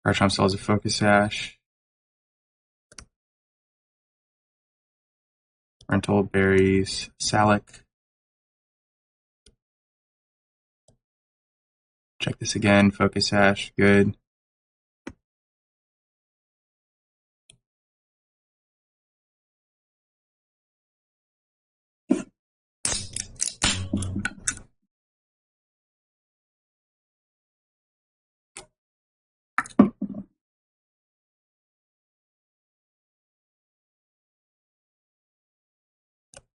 Garchomp still has a Focus Sash. Rental Berries, Salic. Check this again, Focus Sash, good.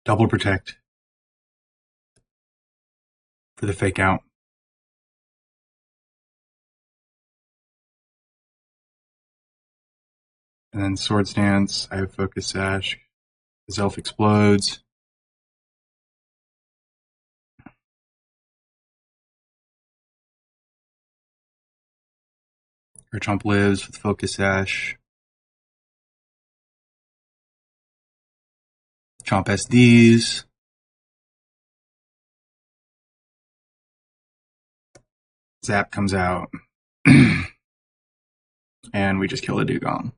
Double protect for the fake out. And then Swords Dance, I have Focus Sash. Zelf explodes. Garchomp lives with Focus Sash. Chomp SDs. Zap comes out. And we just kill a Dugong.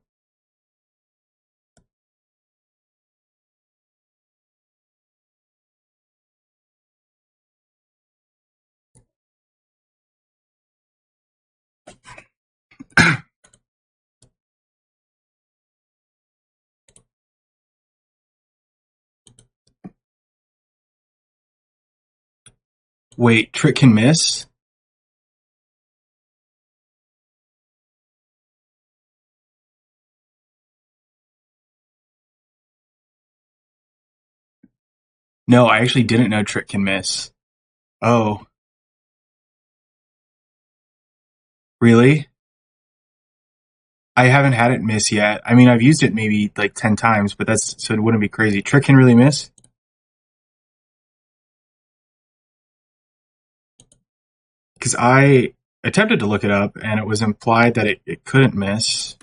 Wait, Trick can miss? No, I actually didn't know Trick can miss. Oh. Really? I haven't had it miss yet. I mean, I've used it maybe like 10 times, but that's so it wouldn't be crazy. Trick can really miss? Because I attempted to look it up and it was implied that it couldn't miss.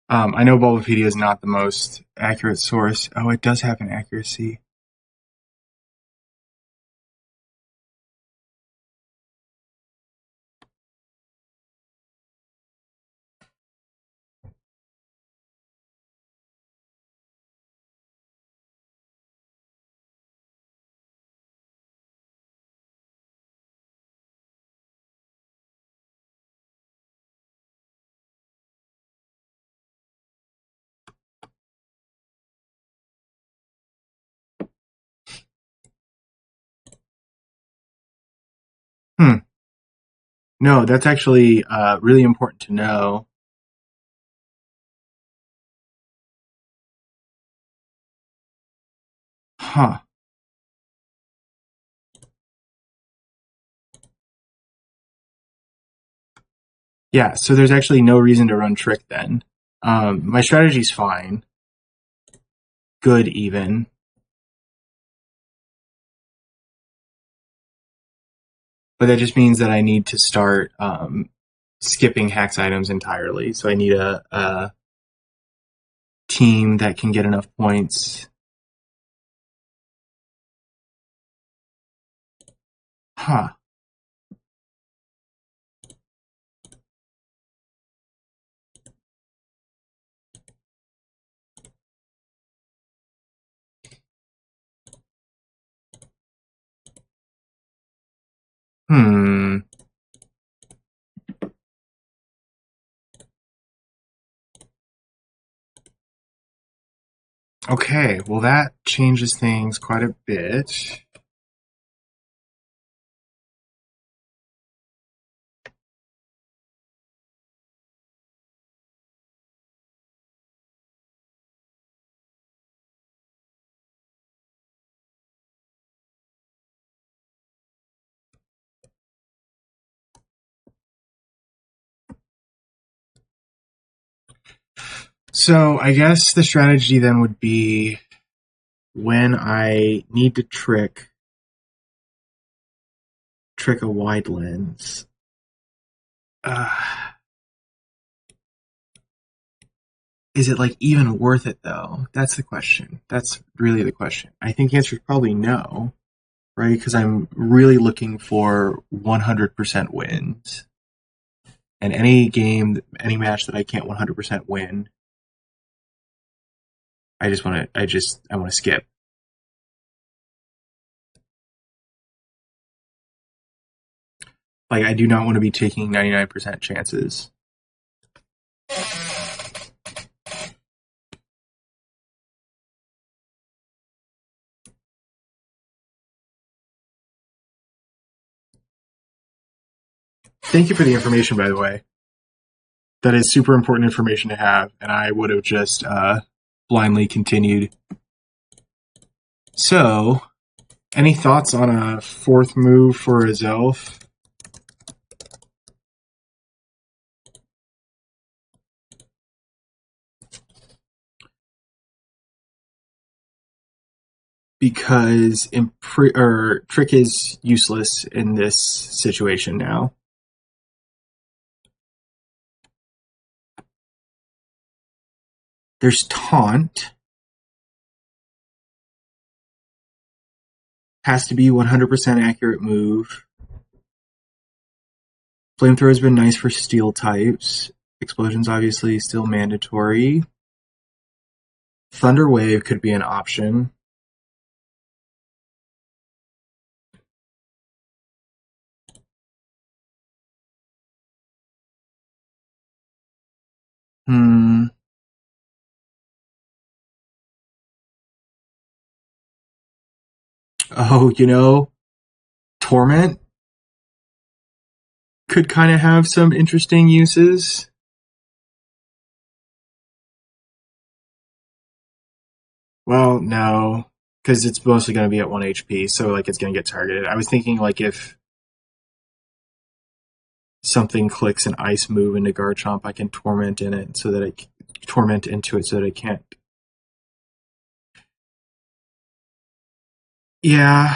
I know Bulbapedia is not the most accurate source. Oh, it does have an accuracy. Hmm. No, that's actually really important to know. Huh. Yeah, so there's actually no reason to run Trick then. My strategy's fine. Good, even. But that just means that I need to start skipping Hax items entirely. So I need a team that can get enough points. Huh. Hmm. Okay, well, that changes things quite a bit. So I guess the strategy then would be when I need to trick a wide lens. Uh, is it like even worth it though? That's the question. That's really the question. I think the answer is probably no, right? Because I'm really looking for 100% wins. And any game, any match that I can't 100% win, I want to skip. Like, I do not want to be taking 99% chances. Thank you for the information, by the way. That is super important information to have, and I would have just blindly continued. So, any thoughts on a fourth move for a Zelf? Because Trick is useless in this situation now. There's Taunt. Has to be 100% accurate move. Flamethrower has been nice for steel types. Explosion's obviously still mandatory. Thunder Wave could be an option. Hmm. Oh, Torment could kind of have some interesting uses. Well, no, because it's mostly going to be at 1 HP, so like it's going to get targeted. I was thinking like if something clicks an ice move into Garchomp, I can torment in it so that I torment into it so that I can't. Yeah.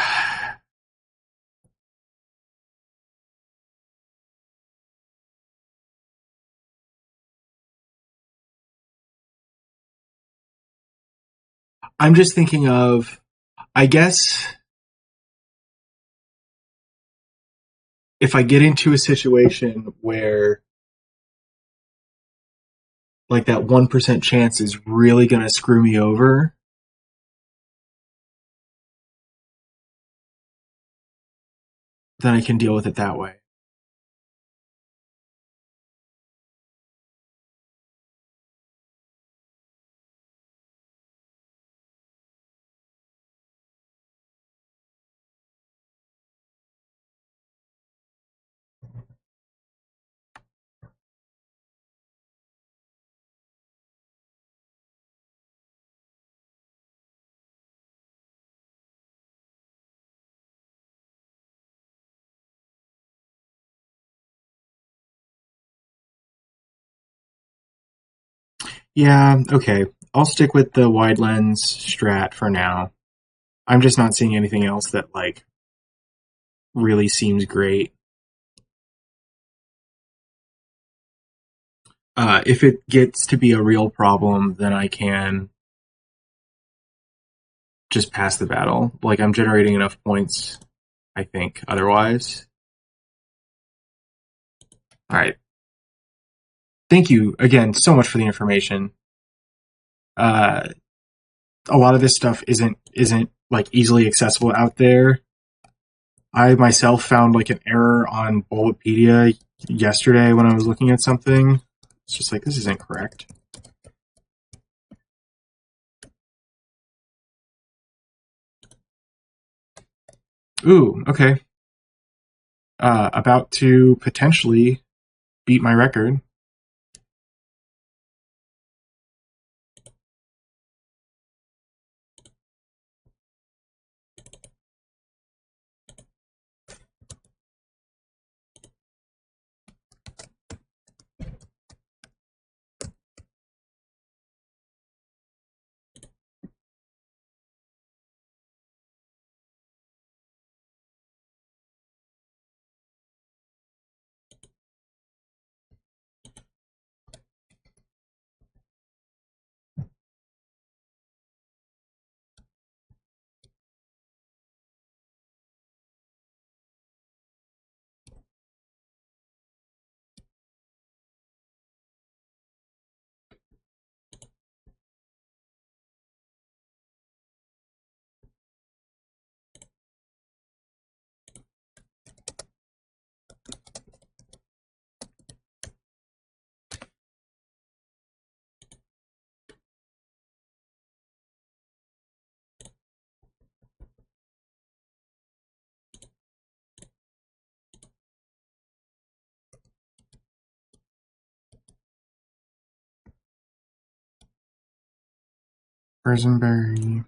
I'm just thinking of, I guess, if I get into a situation where like that 1% chance is really going to screw me over, then I can deal with it that way. Yeah, okay. I'll stick with the wide lens strat for now. I'm just not seeing anything else that like really seems great. If it gets to be a real problem, then I can just pass the battle. Like I'm generating enough points, I think, otherwise. All right. Thank you again so much for the information. Uh, a lot of this stuff isn't like easily accessible out there. I myself found like an error on Bulletpedia yesterday when I was looking at something. It's just like this isn't correct. Ooh, okay. About to potentially beat my record. Bersenberry.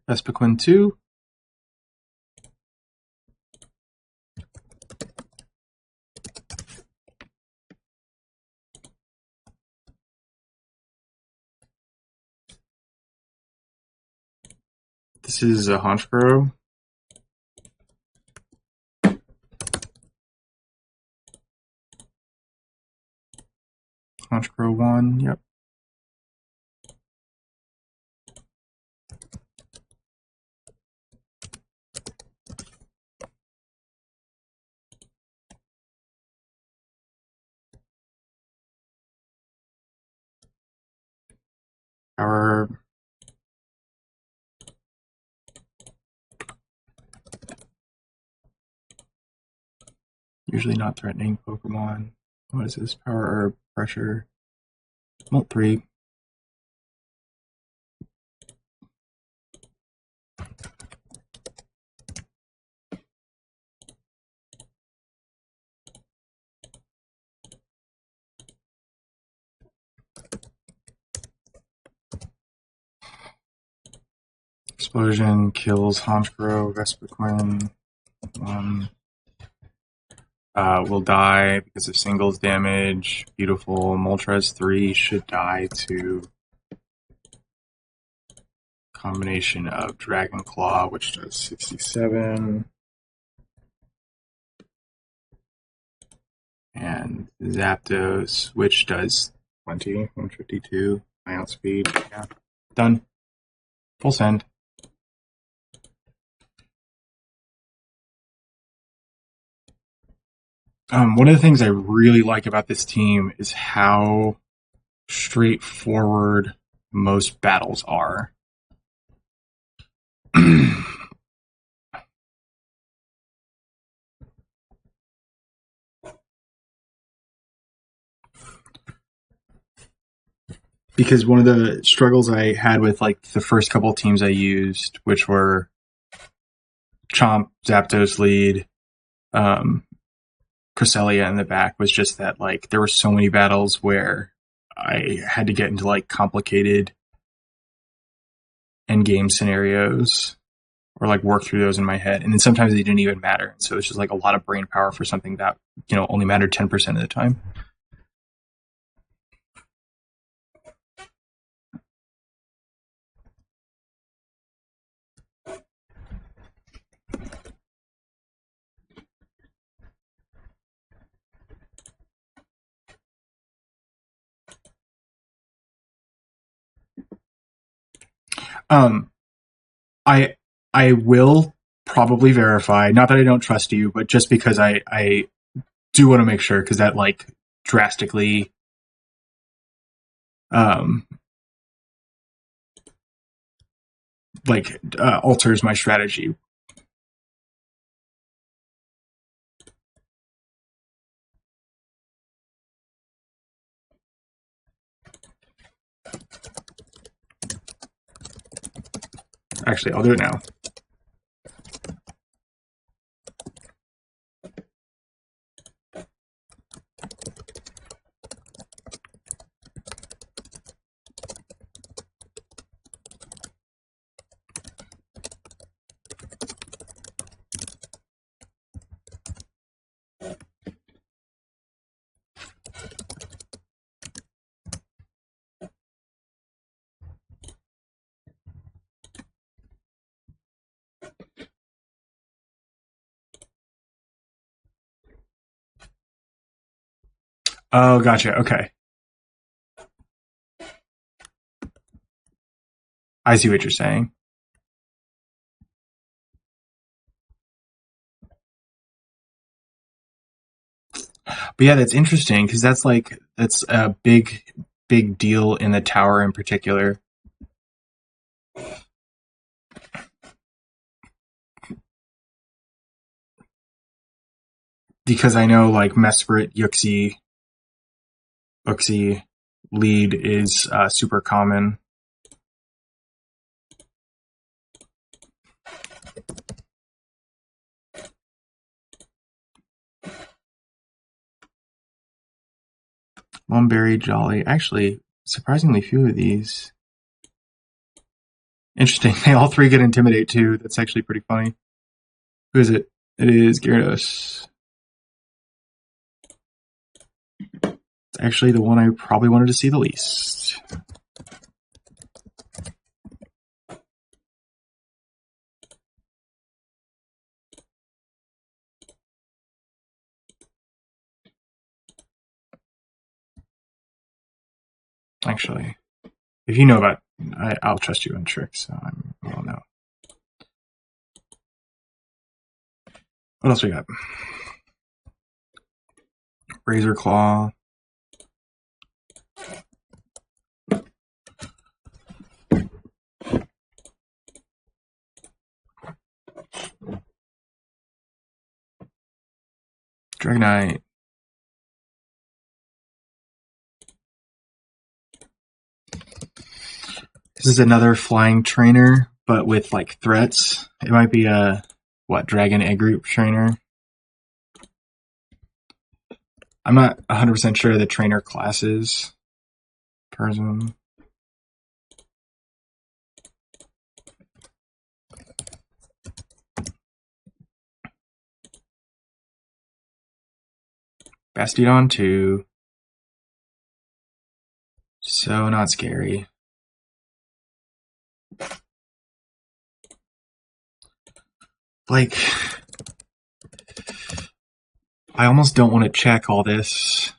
Vespiquen 2. This is a Honchkrow. Honchkrow 1, yep. Power. Usually not threatening Pokemon. What is this? Power Herb, Pressure. Molt 3. Explosion kills Honchkrow, Vespiquen 1. Will die because of singles damage. Beautiful. Moltres 3 should die to combination of Dragon Claw, which does 67. and Zapdos, which does 20, 152, high outspeed. Yeah. Done. Full send. One of the things I really like about this team is how straightforward most battles are. Because one of the struggles I had with like the first couple of teams I used, which were Chomp, Zapdos lead, Cresselia in the back, was just that like there were so many battles where I had to get into like complicated end game scenarios or like work through those in my head, and then sometimes they didn't even matter. So it's just like a lot of brain power for something that only mattered 10% of the time. Um, I I will probably verify. Not that I don't trust you, but just because I do want to make sure, because that like drastically um alters my strategy. Actually, I'll do it now. Oh, gotcha. Okay. I see what you're saying. But yeah, that's interesting because that's a big deal in the tower in particular. Because I know like Mesprit, Uxie lead is super common. Lumberry, Jolly. Actually, surprisingly few of these. Interesting. They all three get Intimidate too. That's actually pretty funny. Who is it? It is Gyarados. It's actually the one I probably wanted to see the least. Actually, if you know about, I'll trust you on tricks. So I don't know. What else we got? Razor Claw. Dragonite. This is another flying trainer, but with like threats. It might be a Dragon Egg Group trainer. I'm not 100% sure of the trainer classes. Person. Bastiodon 2. So not scary. Like, I almost don't want to check all this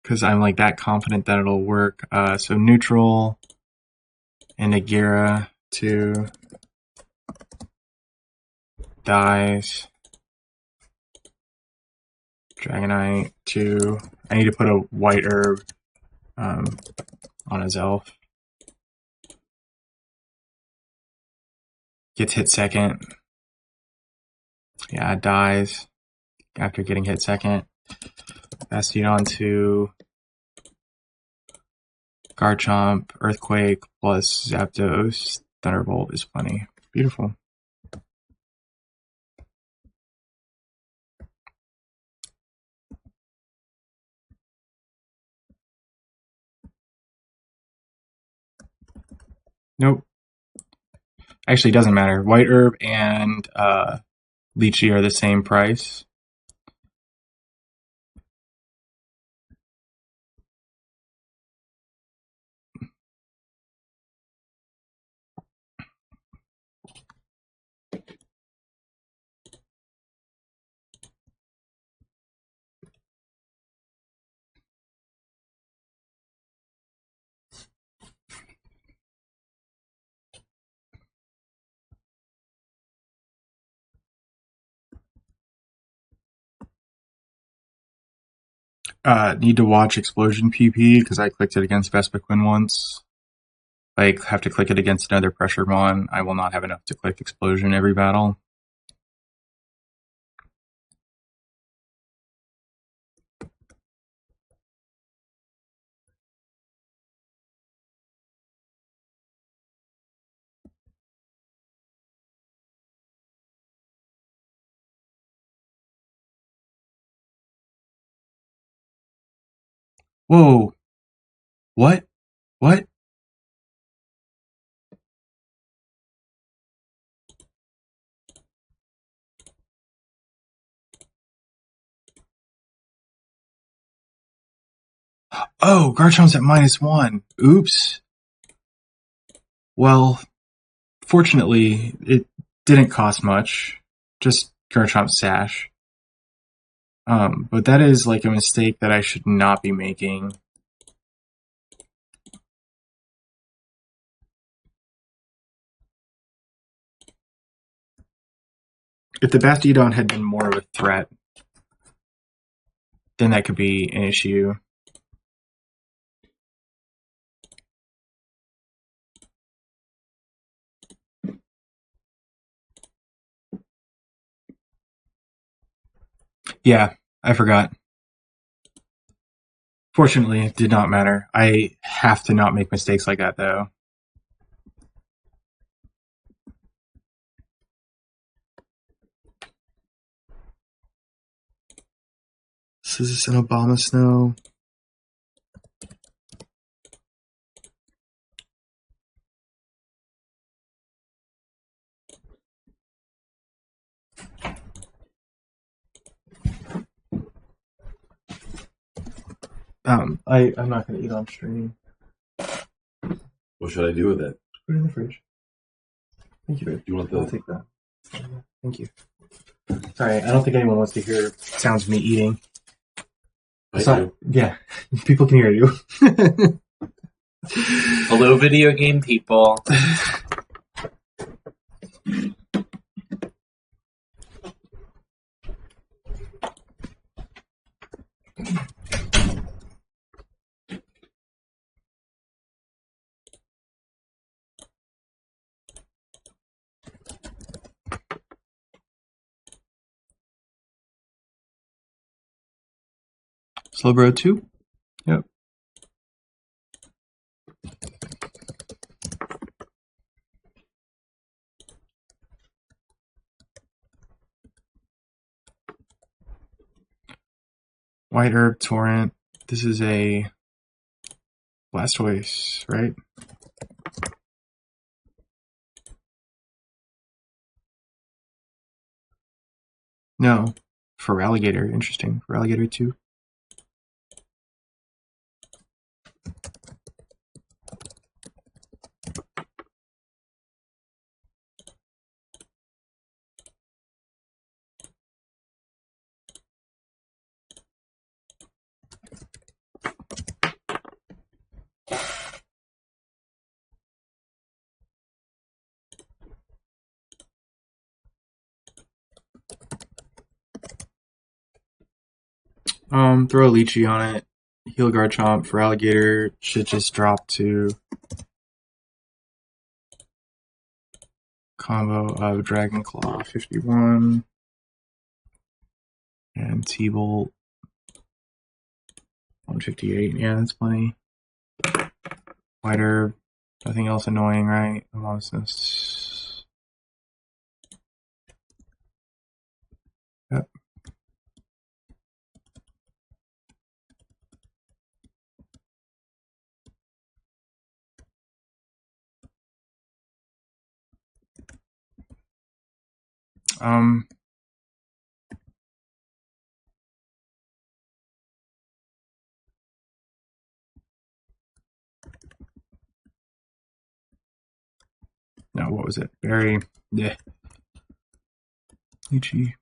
because I'm like that confident that it'll work. So neutral and Agira 2 dies. Dragonite 2. I need to put a white herb on his elf. Gets hit second. Yeah, dies after getting hit second. Bastion to Garchomp, Earthquake plus Zapdos. Thunderbolt is plenty. Beautiful. Nope. Actually, it doesn't matter. White Herb and Lychee are the same price. Need to watch Explosion PP because I clicked it against Vespiquen once. I have to click it against another Pressure Mon. I will not have enough to click Explosion every battle. Whoa! What? What? Oh, Garchomp's at -1. Oops. Well, fortunately, it didn't cost much. Just Garchomp's Sash. But that is like a mistake that I should not be making. If the Bastiodon had been more of a threat, then that could be an issue. Yeah, I forgot. Fortunately, it did not matter. I have to not make mistakes like that, though. So is this an Obama Snow? I'm not gonna eat on stream. What should I do with it? Put it in the fridge. Thank you, babe. Do you want I'll the? take that. Thank you. Sorry, I don't think anyone wants to hear sounds of me eating. Yeah, people can hear you. Hello, video game people. Slowbro 2? Yep. White Herb Torrent. This is a Blastoise, right? No. For Alligator. Interesting. For Alligator 2. Throw a lychee on it. Heal Garchomp for alligator should just drop to combo of Dragon Claw 51 and T-Bolt 158. Yeah, that's plenty. White Herb. Nothing else annoying, right? Homogeneous. Yep. Um, no, what was it? Berry. Yeah. Lychee.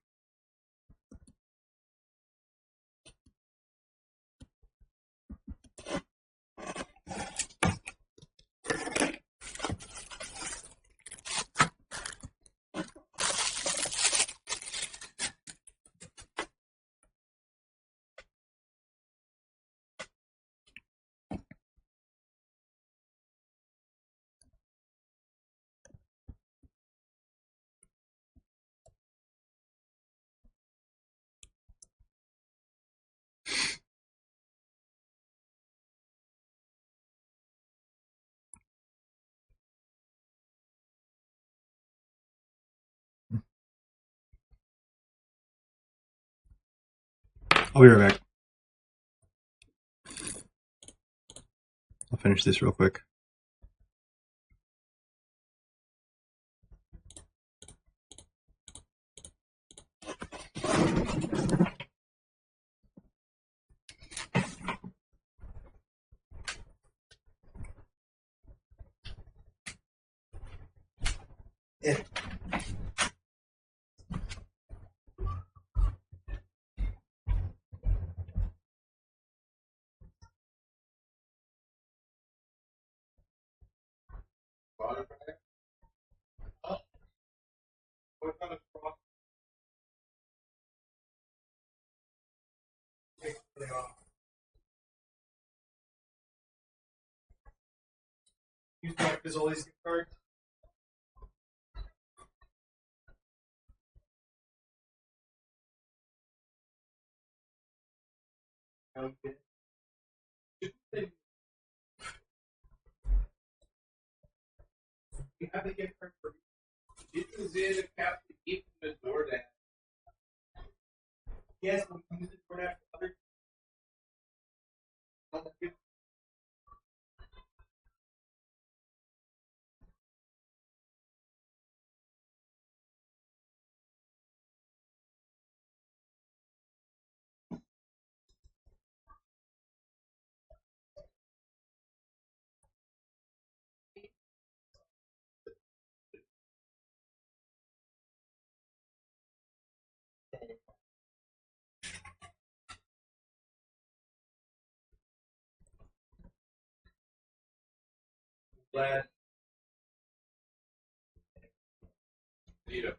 I'll be right back. I'll finish this real quick. Use my Fizoli's gift card. Okay. You have the gift card for you. Use the cap to keep the door down. Yes, we use the door down for other. Glad. Vito.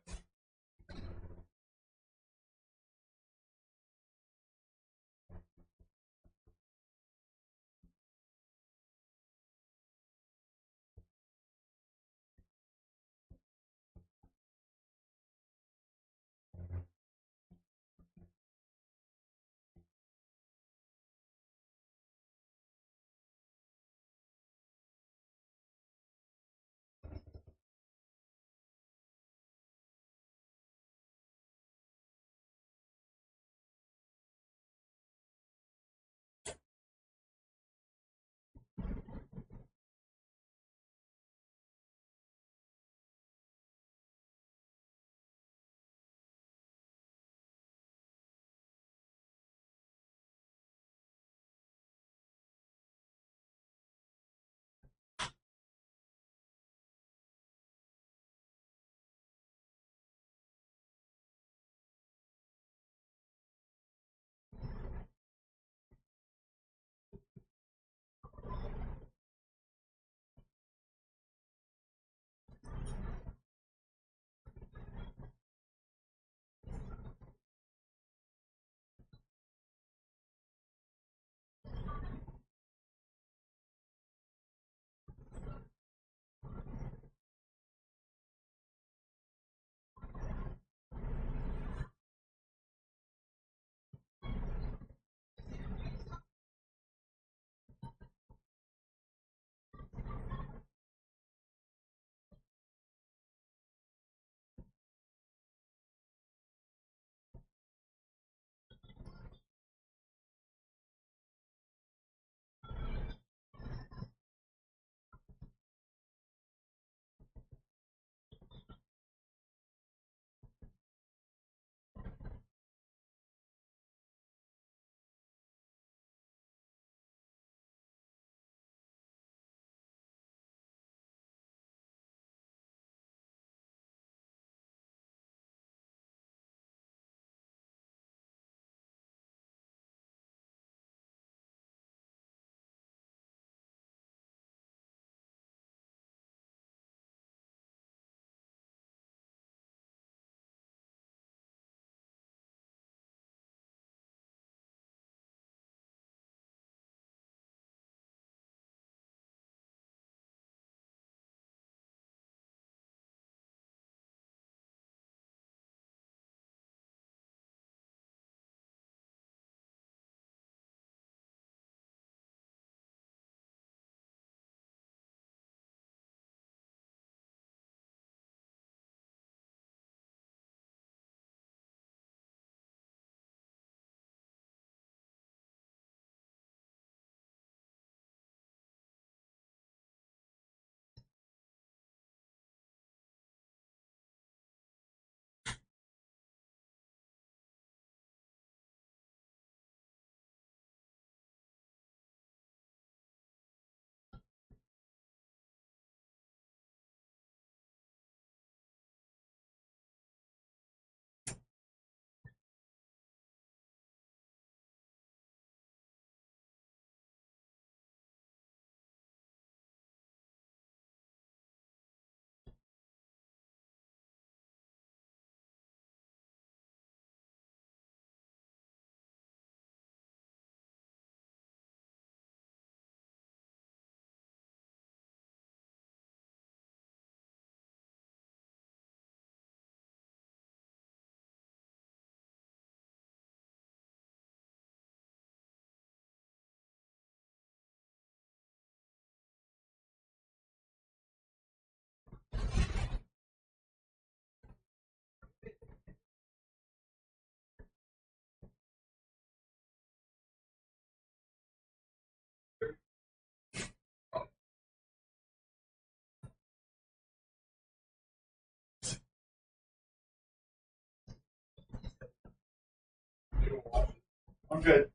I'm good.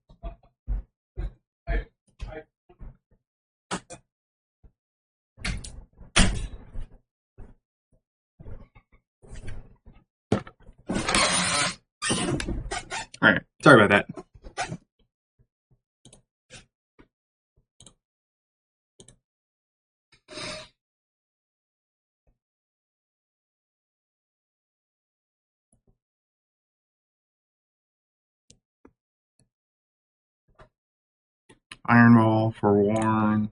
All right. Sorry about that. Iron Ball for Warren.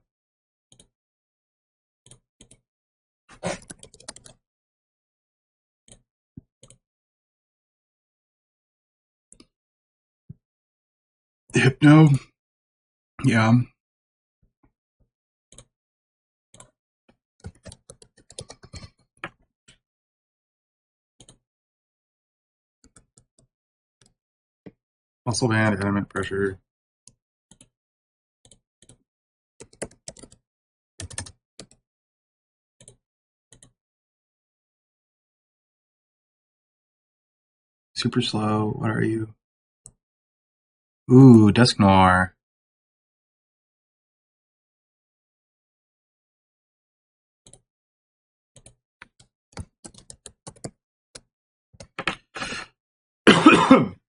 Hypno. Yeah. Muscle Band, Adamant Pressure. Super Slow. What are you? Ooh, Dusk Noir.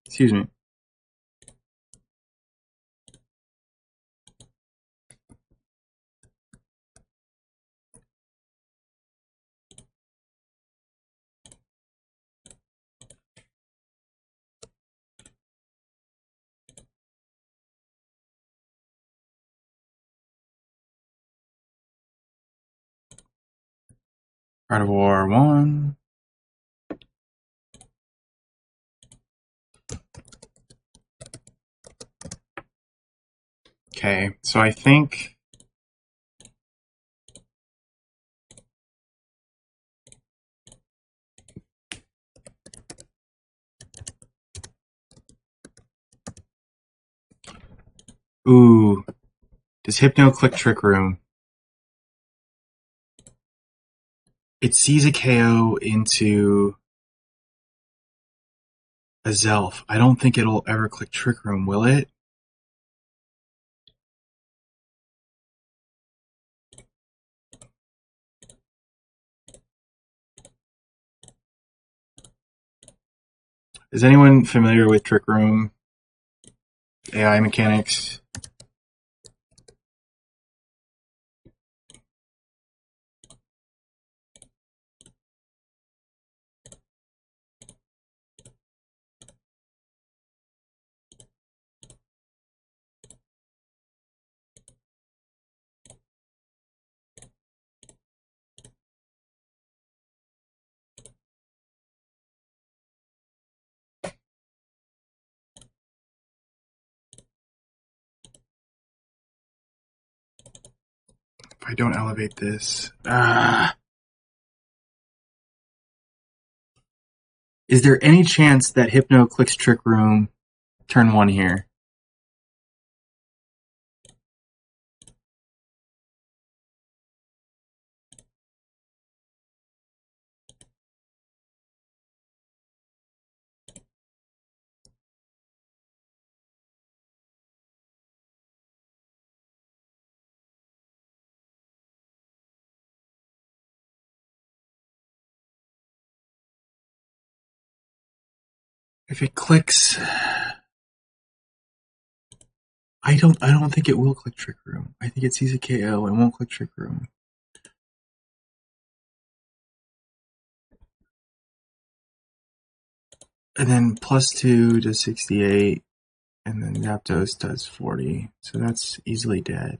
Excuse me. Art of War 1. Okay, so I think ooh, does Hypno click Trick Room? It sees a KO into a Zelf. I don't think it'll ever click Trick Room, will it? Is anyone familiar with Trick Room? AI mechanics? If I don't elevate this. Is there any chance that Hypno clicks Trick Room turn 1 here? If it clicks, I don't think it will click Trick Room. I think it sees a KO and won't click Trick Room. And then +2 does 68, and then Zapdos does 40. So that's easily dead.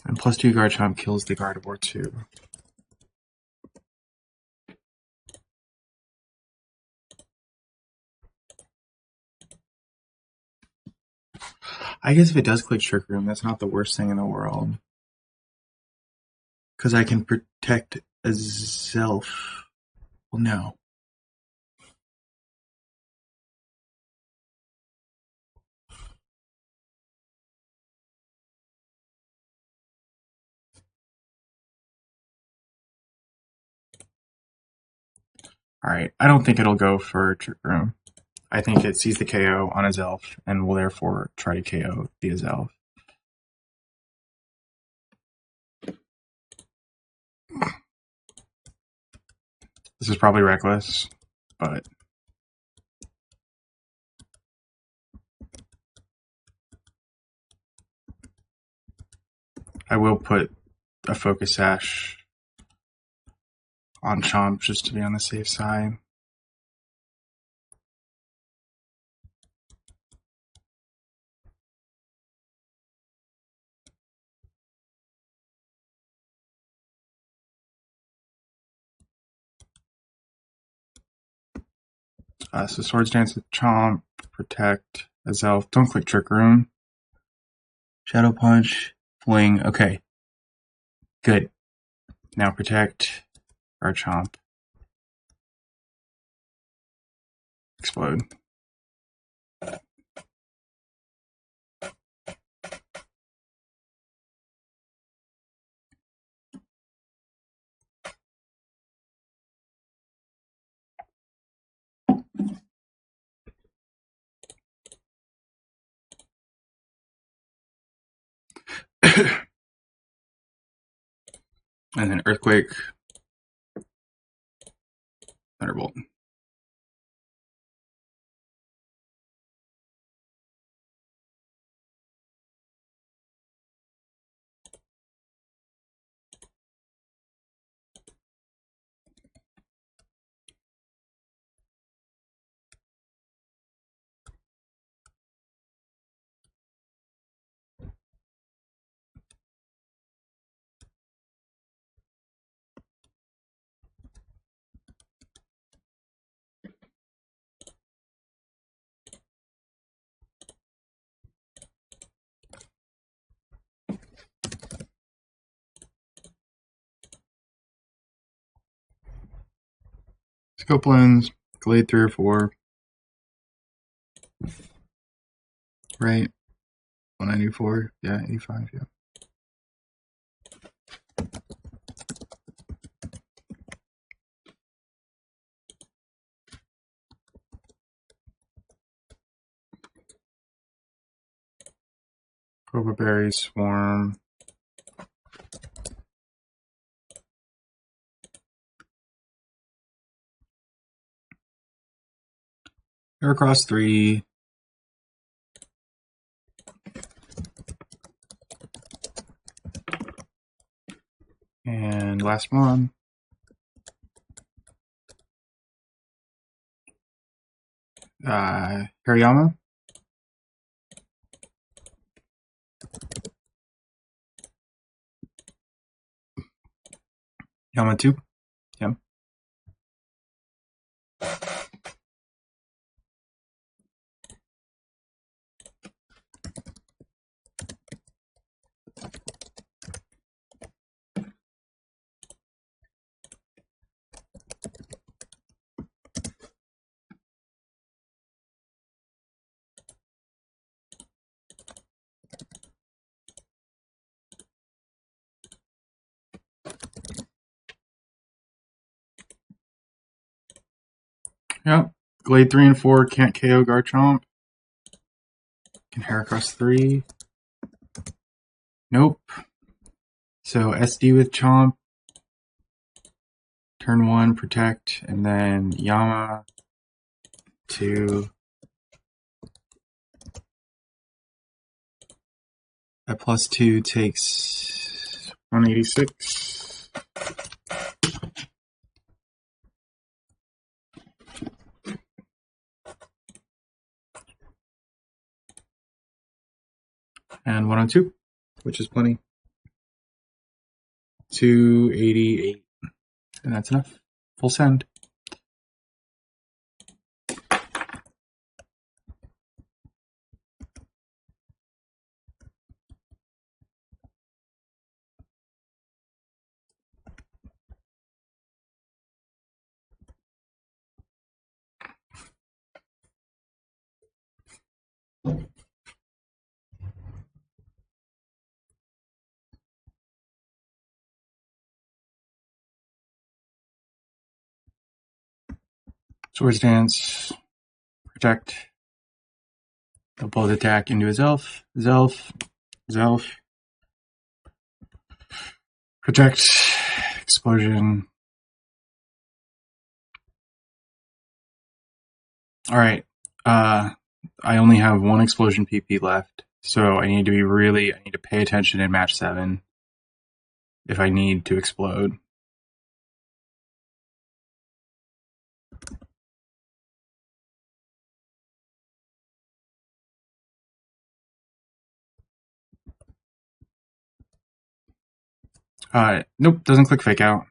And +2 Garchomp kills the Gardevoir too. I guess if it does click Trick Room, that's not the worst thing in the world. Because I can protect a Zelf. Well, no. Alright, I don't think it'll go for Trick Room. I think it sees the KO on his elf and will therefore try to KO the elf. This is probably reckless, but I will put a focus sash on Chomp just to be on the safe side. So Swords Dance with Chomp, Protect, Azelf. Don't click Trick Room. Shadow Punch, Fling. Okay. Good. Now Protect our Chomp. Explode. And then Earthquake, Thunderbolt. Scope Lens, Glade 3 or 4. Right? 194. Yeah, 85. Yeah. Cobra Berry, Swarm. Heracross 3. And last one. Hariyama. Yama 2. Yeah. Yep. Glade 3 and 4 can't KO Garchomp. Can Heracross 3. Nope. So SD with Chomp. Turn 1, Protect, and then Yama 2. At +2 takes 186. And 102, which is plenty. 288. And that's enough. Full send. Swords Dance, protect. They'll both attack into his elf. Zelf. Protect. Explosion. Alright. I only have one explosion PP left, so I need to pay attention in match 7 if I need to explode. Nope, doesn't click fake out.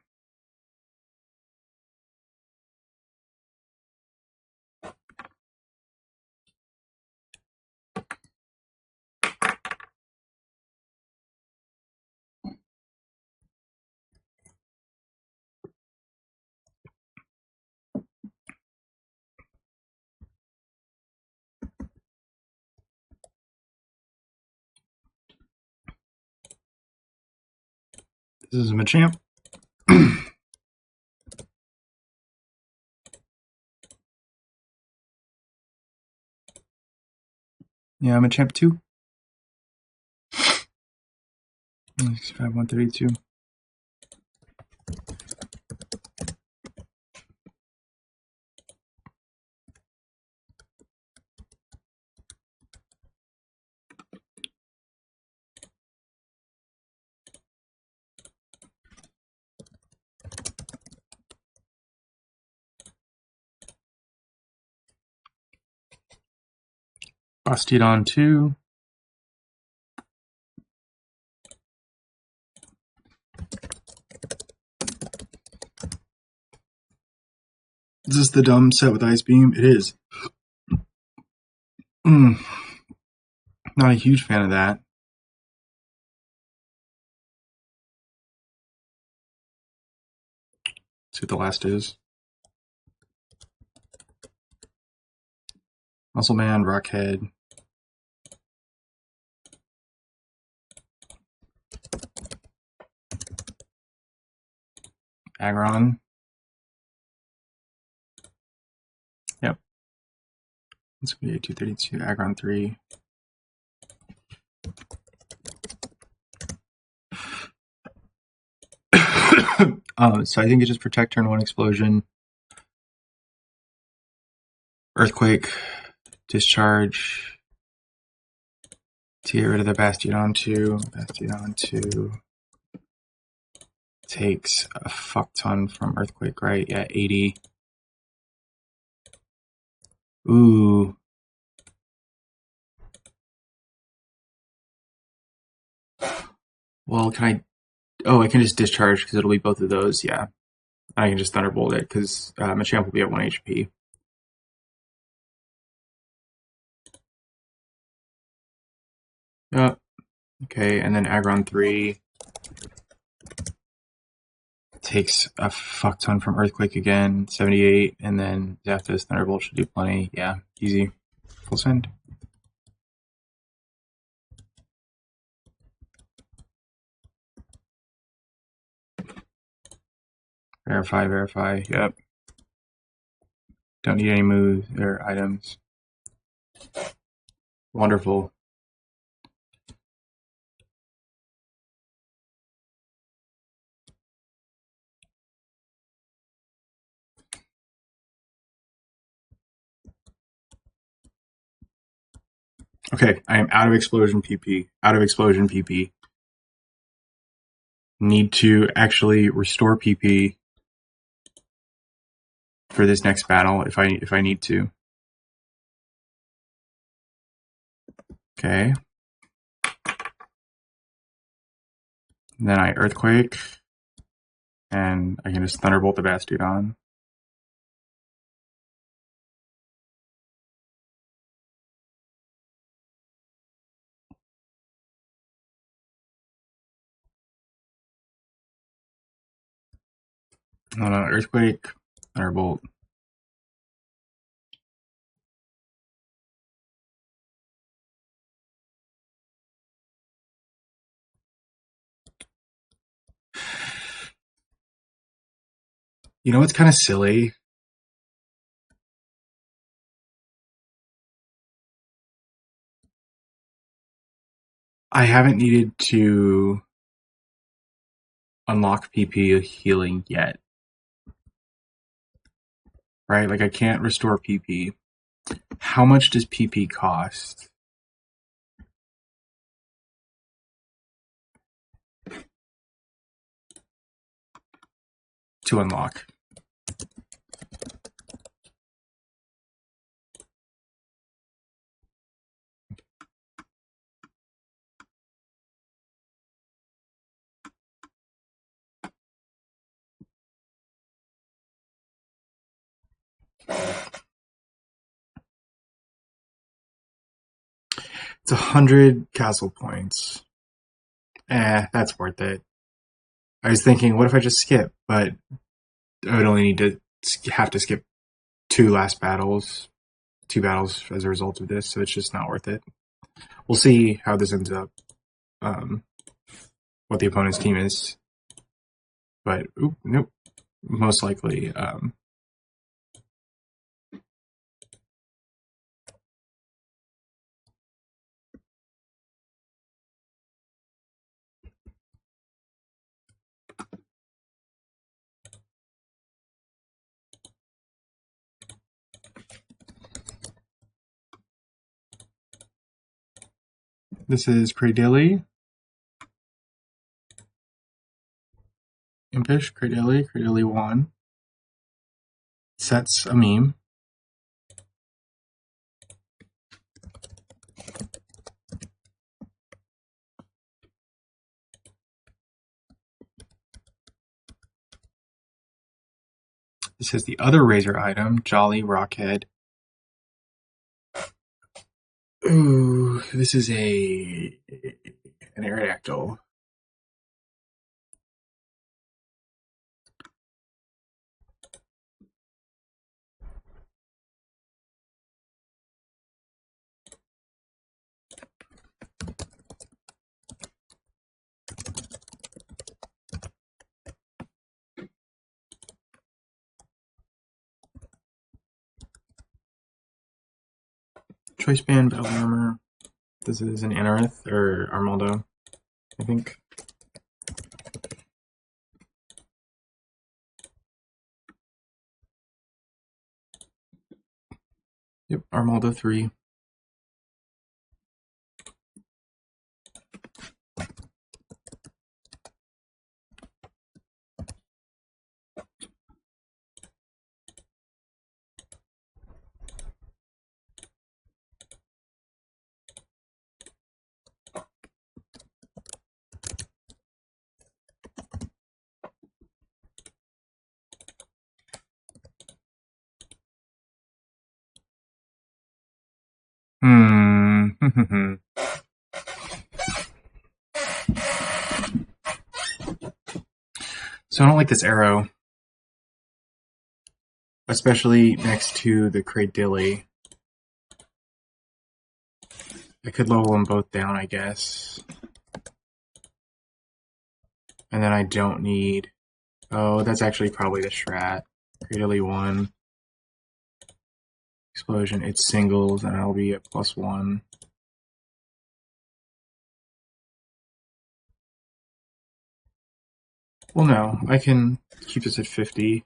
This is Machamp. Yeah, Machamp 2. 5132. Bastiodon 2. Is this the dumb set with Ice Beam? It is. Not a huge fan of that. Let's see what the last is. Muscle Man, Rockhead. Aggron. Yep. This will be 232. Aggron 3. So I think it's just protect turn 1 explosion. Earthquake. Discharge. To get rid of the Bastiodon 2. Bastiodon 2 takes a fuck ton from Earthquake, right? Yeah, 80. Ooh. Well, can I... Oh, I can just discharge because it'll be both of those, yeah. I can just Thunderbolt it because Machamp will be at 1 HP. Yep. Okay, and then Aggron 3 takes a fuck ton from Earthquake again, 78, and then Zapdos Thunderbolt should do plenty. Yeah, easy. Full send. Verify. Yep. Don't need any moves or items. Wonderful. Okay, I am out of Explosion PP. Need to actually restore PP for this next battle if I need to. Okay. And then I Earthquake, and I can just Thunderbolt the Bastiodon. Earthquake, Thunderbolt. You know what's kind of silly? I haven't needed to unlock PP healing yet. Right? Like I can't restore PP. How much does PP cost? To unlock? It's 100 castle points. That's worth it. I was thinking, what if I just skip? But I would only need to have to skip two battles as a result of this, so it's just not worth it. We'll see how this ends up, what the opponent's team is. But, nope. Most likely, this is Cradilly. Impish, Cradilly 1. Sets a meme. This is the other Razor item, Jolly Rockhead. Ooh, this is an Aerodactyl. Choice Band, Battle Armor. This is an Anorith, or Armaldo, I think. Yep, Armaldo 3. So I don't like this arrow. Especially next to the Cradilly. I could level them both down, I guess. And then I don't need... Oh, that's actually probably the Shrat. Cradilly 1. Explosion, it's singles, and I'll be at +1. Well, no, I can keep this at 50.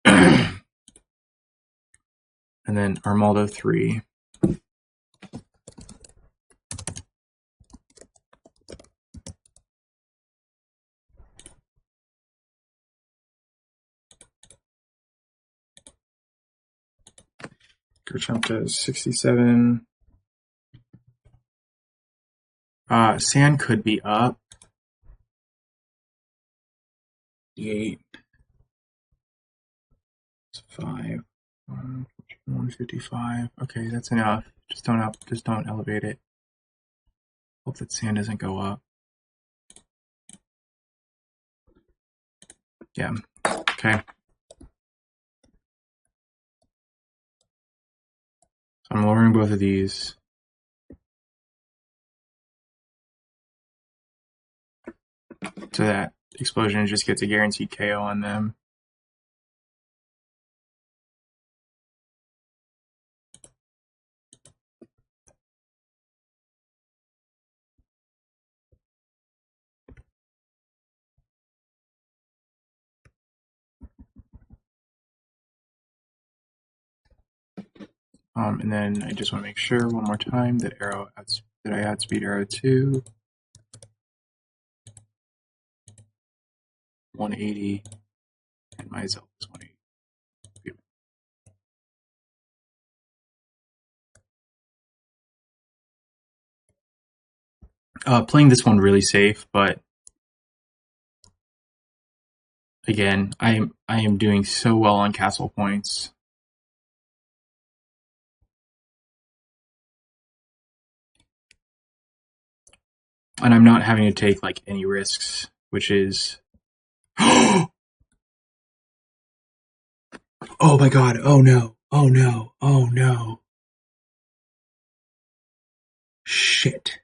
And then Armaldo 3. Garchomp does 67. Sand could be up. 8. 5. 155. Okay, that's enough. Just don't elevate it. Hope that sand doesn't go up. Yeah. Okay. So I'm lowering both of these. So that explosion just gets a guaranteed KO on them. And then I just want to make sure one more time that I add speed arrow to 180 and my Zelda is 180. Playing this one really safe, but again, I am doing so well on castle points. And I'm not having to take like any risks, which is oh my god, oh no, oh no, oh no. Shit.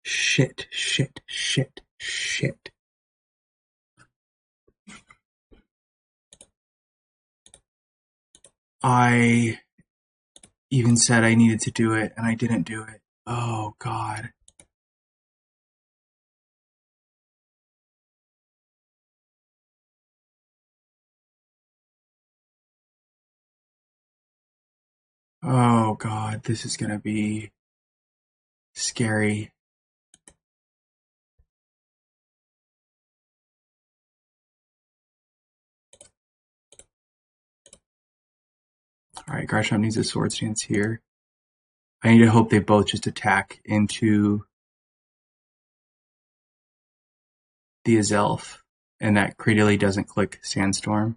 Shit, shit, shit, shit. I even said I needed to do it, and I didn't do it. Oh, God. Oh, God, this is gonna be scary. Alright, Garchomp needs a Sword Stance here. I need to hope they both just attack into the Azelf, and that Cradily doesn't click Sandstorm.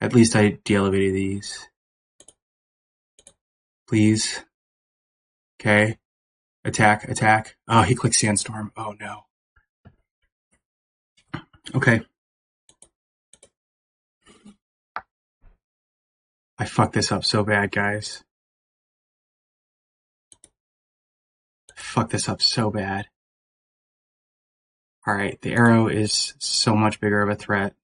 At least I de-elevated these. Please. Okay. Attack, attack. Oh, he clicked Sandstorm. Oh, no. Okay. I fucked this up so bad, guys. Fuck this up so bad. Alright, the arrow is so much bigger of a threat.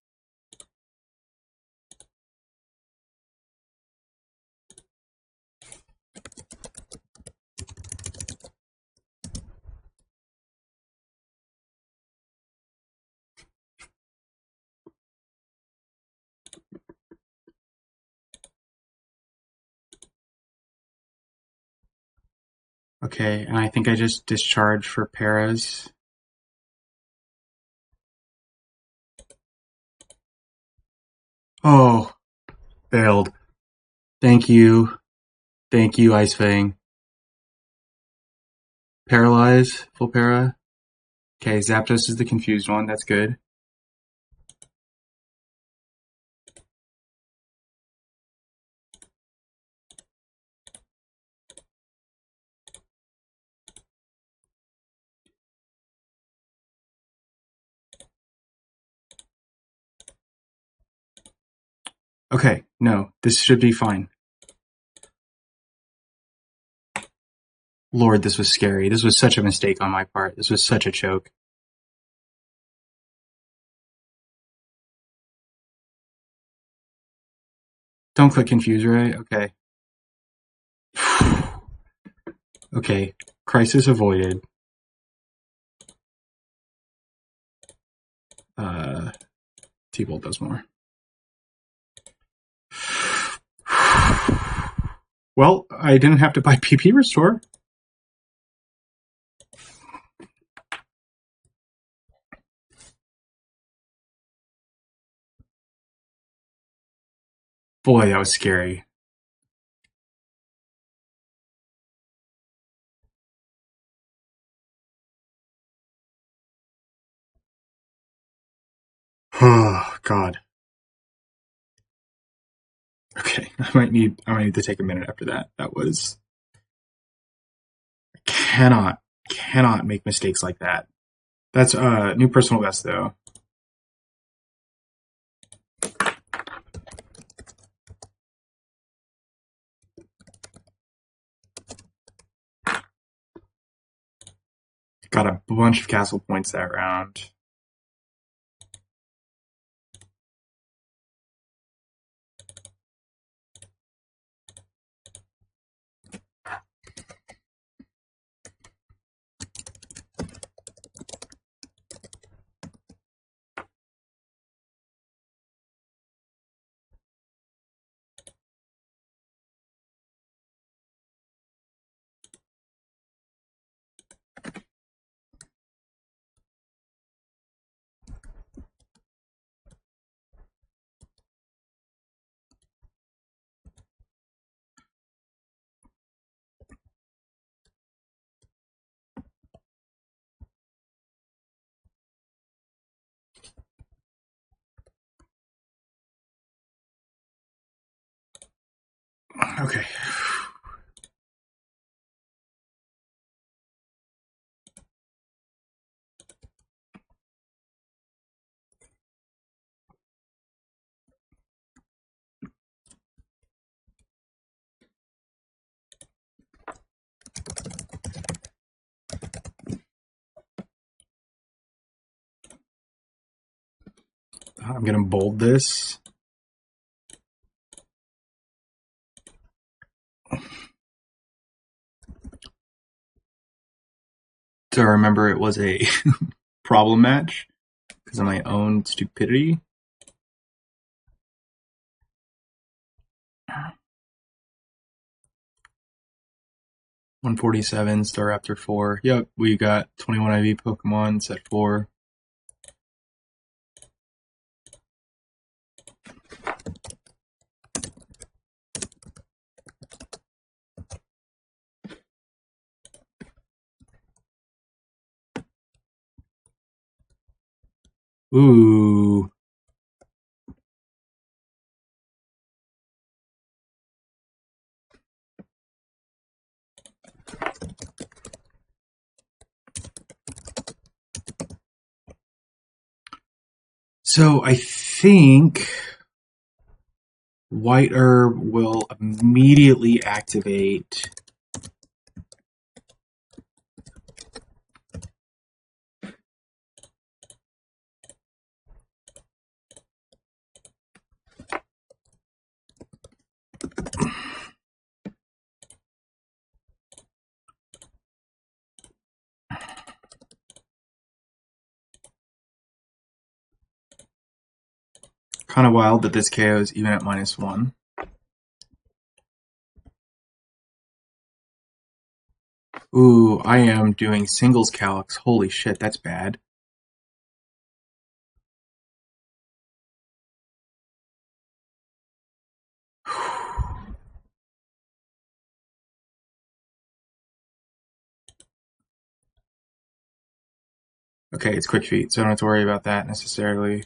Okay, and I think I just discharged for Perez. Oh, failed. Thank you. Thank you, Ice Fang. Paralyze, full para. Okay, Zapdos is the confused one, that's good. Okay, no, this should be fine. Lord, this was scary. This was such a mistake on my part. This was such a choke. Don't click confuse, right? Okay. Okay, crisis avoided. T-Bolt does more. Well, I didn't have to buy PP Restore. Boy, that was scary. Oh, God. Okay, I might need to take a minute after that. That was cannot make mistakes like that. That's new personal best though. Got a bunch of castle points that round. Okay. I'm going to bold this. So remember it was a problem match because of my own stupidity. $147, Staraptor 4. Yep, we got 21 IV Pokemon, set 4. Ooh. So I think White Herb will immediately activate kind of wild that this KOs even at -1. Ooh, I am doing singles calyx. Holy shit, that's bad. Okay, it's quick feet, so I don't have to worry about that necessarily.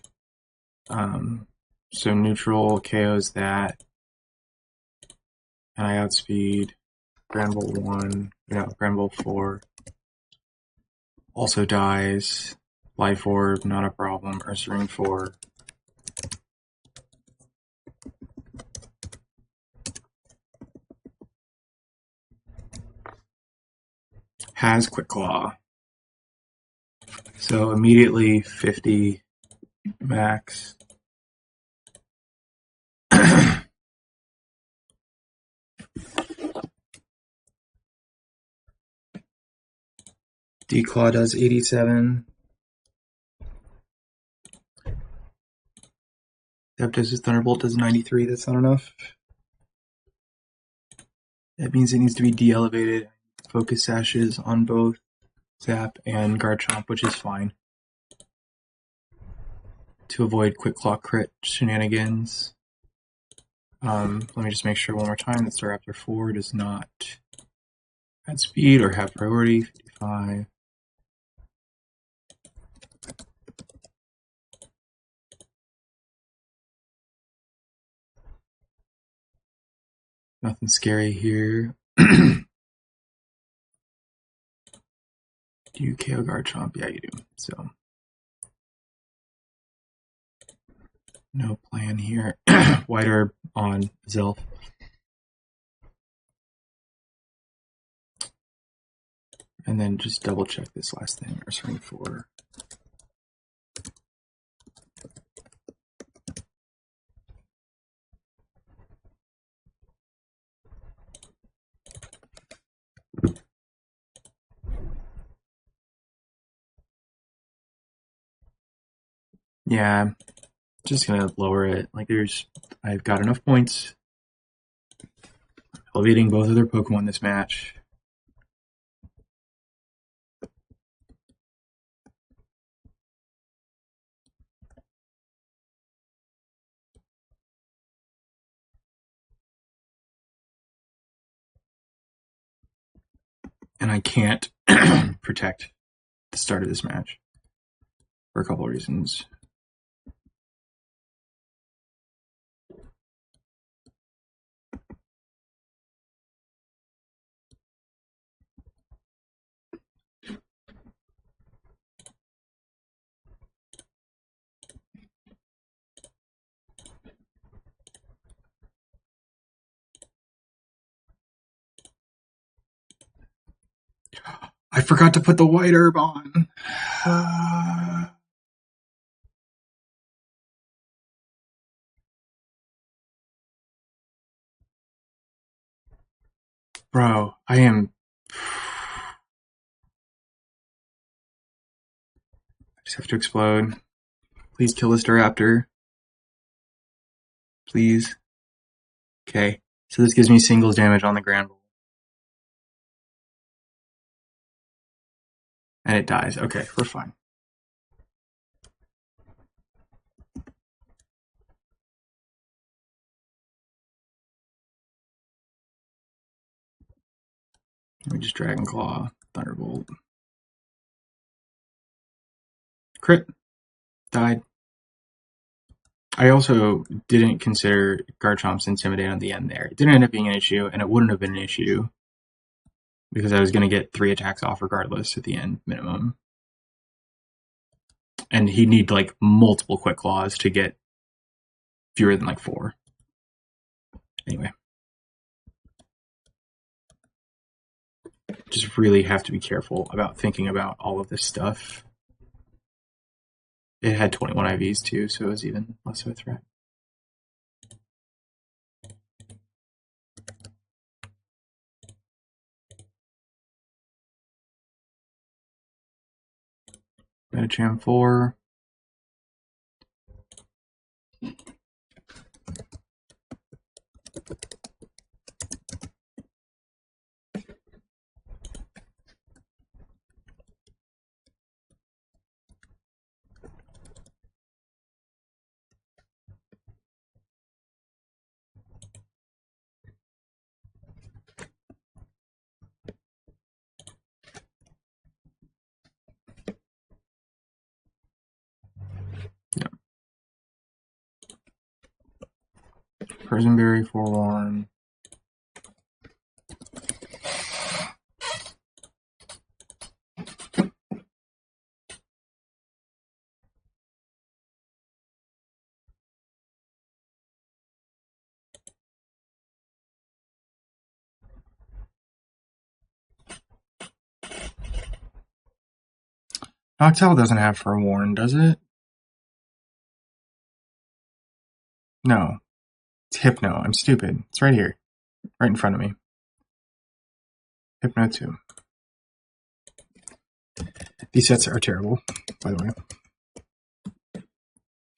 So neutral KOs that, and I outspeed Granville 1, Granville 4. Also dies. Life Orb, not a problem. Ursaring 4. Has Quick Claw. So immediately 50 max. D-Claw does 87. Zapdos' Thunderbolt does 93. That's not enough. That means it needs to be de-elevated. Focus Sashes on both Zap and Garchomp, which is fine. To avoid Quick Claw crit shenanigans. Let me just make sure one more time that Staraptor 4 does not add speed or have priority. 55. Nothing scary here. Do you KO Garchomp? Yeah, you do. So, no plan here. White Herb on Zelf. And then just double check this last thing. Ursaring 4. Yeah, just gonna lower it. Like I've got enough points. Elevating both of their Pokemon this match. And I can't protect the start of this match for a couple of reasons. I forgot to put the white herb on. Bro, I am... I just have to explode. Please kill this Staraptor. Please. Okay, so this gives me singles damage on the Granbull. And it dies. Okay, we're fine. Let me just Dragon Claw, Thunderbolt. Crit. Died. I also didn't consider Garchomp's Intimidate on the end there. It didn't end up being an issue, and it wouldn't have been an issue because I was going to get 3 attacks off regardless at the end, minimum. And he'd need like multiple Quick Claws to get fewer than like 4. Anyway. Just really have to be careful about thinking about all of this stuff. It had 21 IVs too, so it was even less of a threat. Metacham 4. Yep. Prisonberry, Forewarn. Noctowl doesn't have Forewarn, does it? No. It's Hypno. I'm stupid. It's right here. Right in front of me. Hypno 2. These sets are terrible, by the way.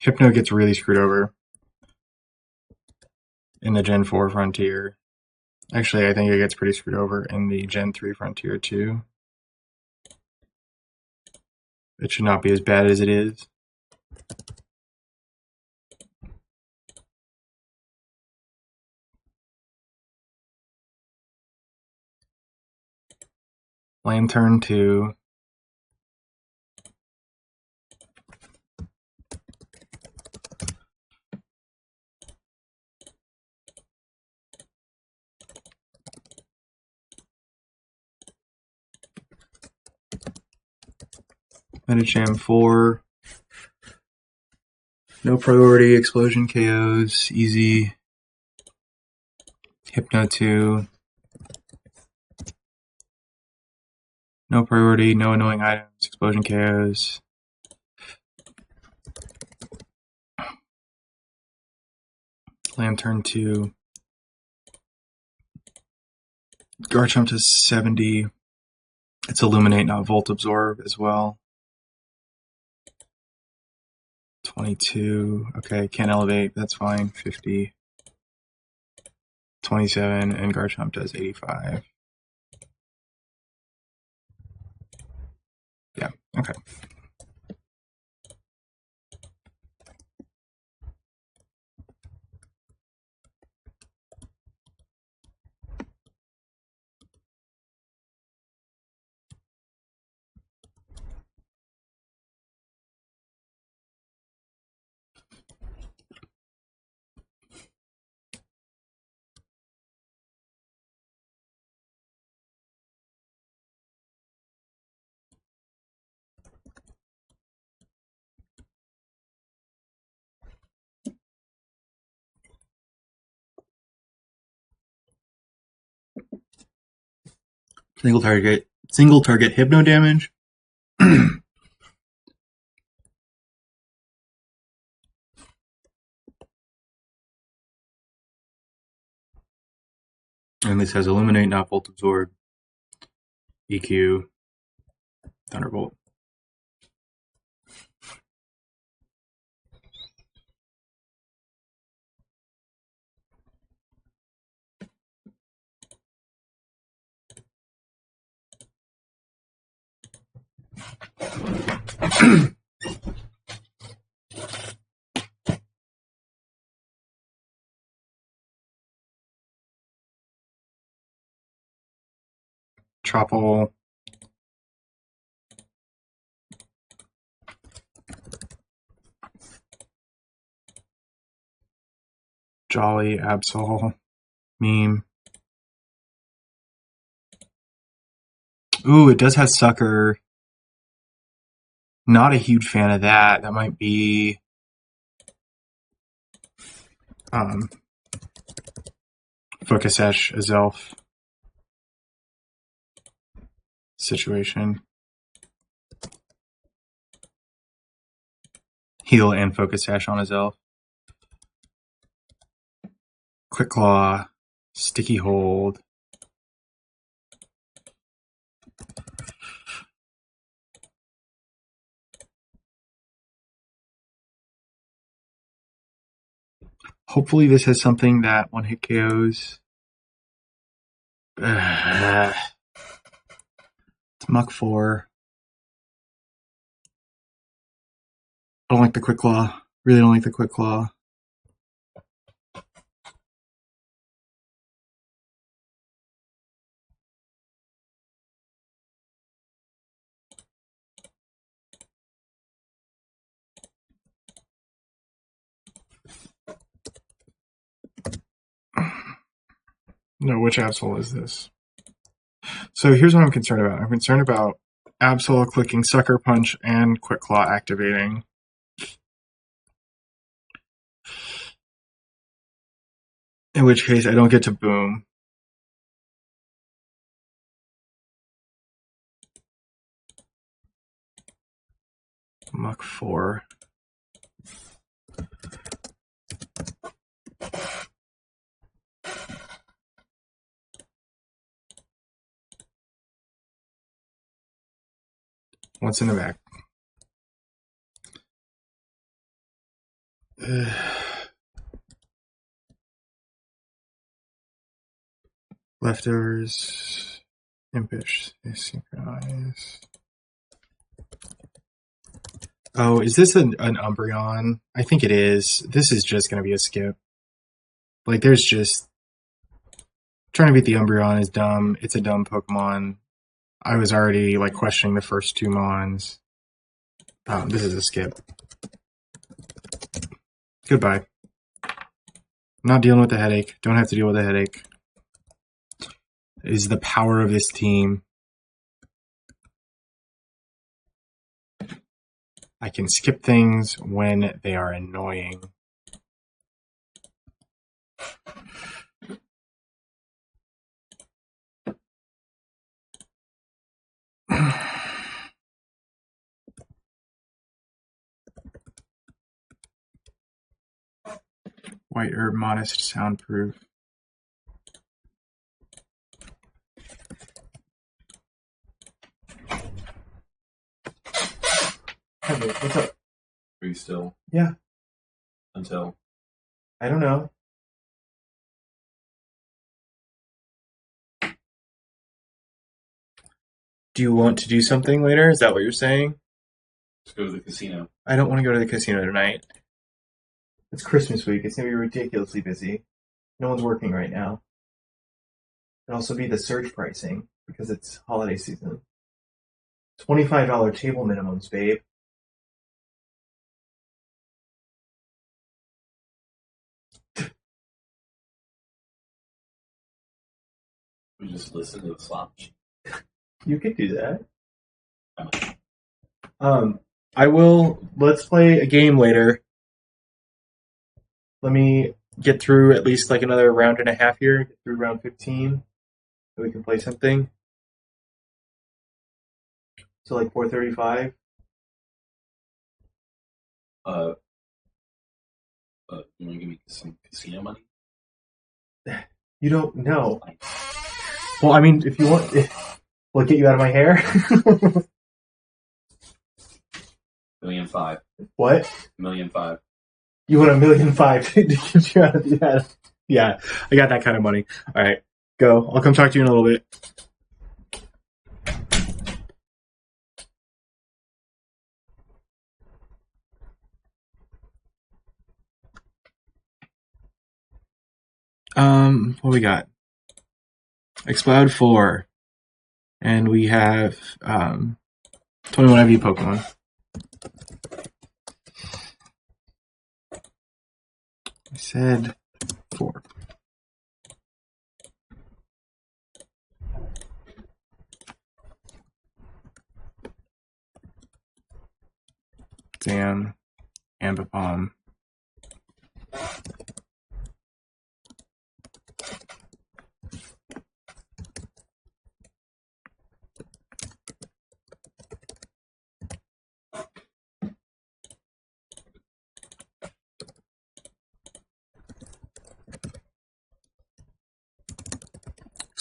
Hypno gets really screwed over in the Gen 4 Frontier. Actually, I think it gets pretty screwed over in the Gen 3 Frontier too. It should not be as bad as it is. Lantern 2. Metacham 4. No priority, explosion KOs, easy. Hypno 2. No priority, no annoying items, explosion KOs. Lantern 2. Garchomp to 70. It's Illuminate, not Volt Absorb as well. 22. Okay, can't elevate. That's fine. 50. 27. And Garchomp does 85. Yeah, okay. Single target Single target hypno damage. And this has Illuminate, not Volt Absorb. EQ. Thunderbolt. Tropple. Jolly, Absol, Meme. Ooh, it does have Sucker. Not a huge fan of that. That might be Focus Ash, Azelf situation. Heal and Focus Ash on Azelf. Quick Claw, Sticky Hold. Hopefully this has something that one hit KOs. It's Muck 4. I don't like the Quick Claw. Really don't like the Quick Claw. No, which Absol is this? So here's what I'm concerned about. I'm concerned about Absol clicking Sucker Punch and Quick Claw activating. In which case I don't get to boom. Muck 4. What's in the back? Leftovers. Impish. Synchronize. Oh, is this an Umbreon? I think it is. This is just going to be a skip. Like, there's just... Trying to beat the Umbreon is dumb. It's a dumb Pokemon. I was already, like, questioning the first two Mons. This is a skip. Goodbye. Not dealing with the headache. Don't have to deal with the headache. It is the power of this team. I can skip things when they are annoying. White Herb, Modest, Soundproof. Hey, what's up? Are you still? Yeah. Until? I don't know. Do you want to do something later? Is that what you're saying? Let's go to the casino. I don't want to go to the casino tonight. It's Christmas week. It's going to be ridiculously busy. No one's working right now. It'll also be the surge pricing because it's holiday season. $25 table minimums, babe. We just listen to the slot machine. You could do that. I will. Let's play a game later. Let me get through at least like another round and a half here. Get through round 15. So we can play something. So like 435. You want to give me some casino money? You don't know. Well, I mean, if you want, will it get you out of my hair? $1,500,000. What? $1,500,000. You want $1,500,000 to get you out of the head? Yeah, I got that kind of money. All right, go. I'll come talk to you in a little bit. What we got? Explode 4. And we have 21 IV Pokemon. I said 4. Zam, Ambipom.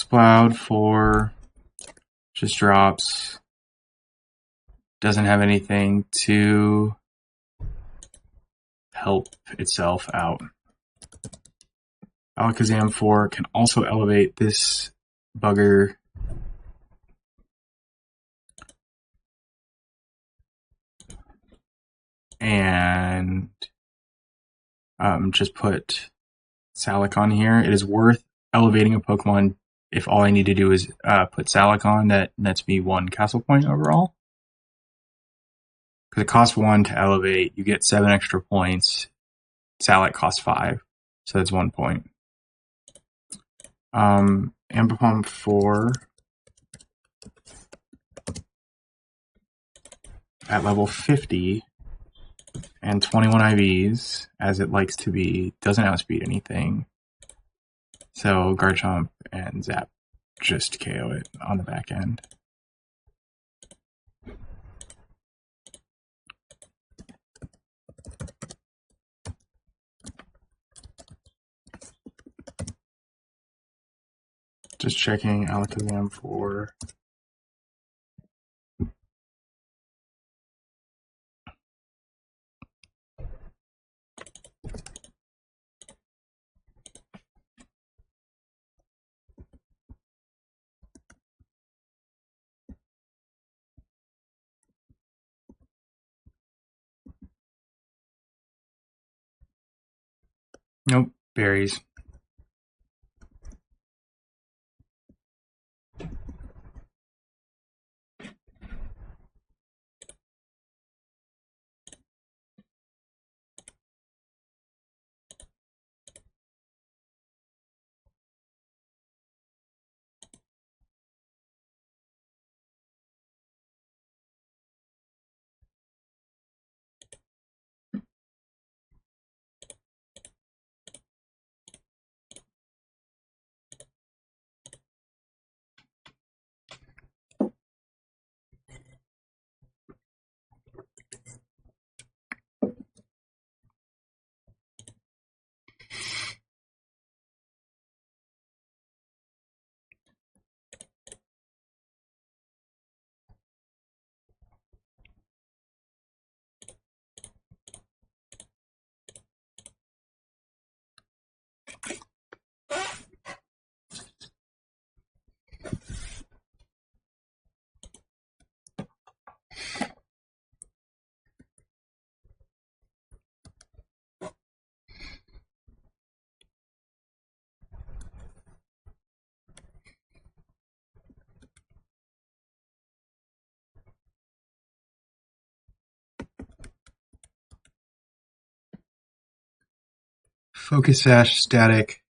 Cloud 4 just drops. Doesn't have anything to help itself out. Alakazam 4 can also elevate this bugger. And just put Salic on here. It is worth elevating a Pokemon if all I need to do is put Salic on. That nets me 1 castle point overall. Because it costs 1 to elevate. You get 7 extra points. Salic costs 5. So that's 1 point. Ambipom 4 at level 50 and 21 IVs, as it likes to be, doesn't outspeed anything. So Garchomp and Zap just KO it on the back end. Just checking Alakazam 4. Nope, berries. Focus Sash, Static.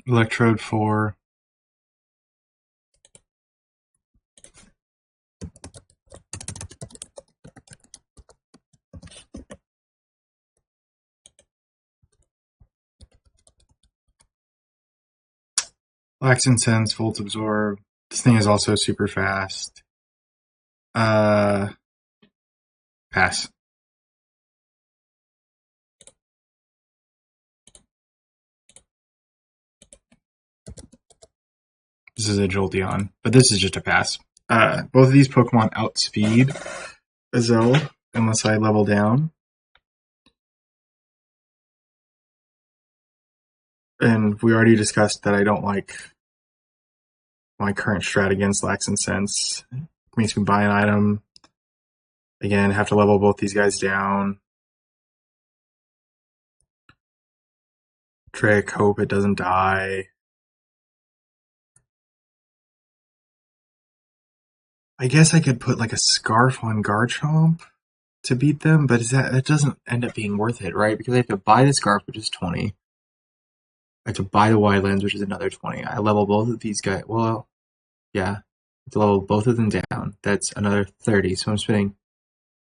Electrode 4. Lax Incense, Volt Absorb. This thing is also super fast. Pass. This is a Jolteon, but this is just a pass. Both of these Pokemon outspeed Azel unless I level down. And we already discussed that I don't like my current strat against Lax Incense. It means we buy an item. Again, have to level both these guys down. Trick, hope it doesn't die. I guess I could put like a Scarf on Garchomp to beat them, but that doesn't end up being worth it, right? Because I have to buy the Scarf, which is 20. I have to buy the Wide Lens, which is another 20. I level both of these guys. Well, yeah. I have to level both of them down. That's another 30. So I'm spending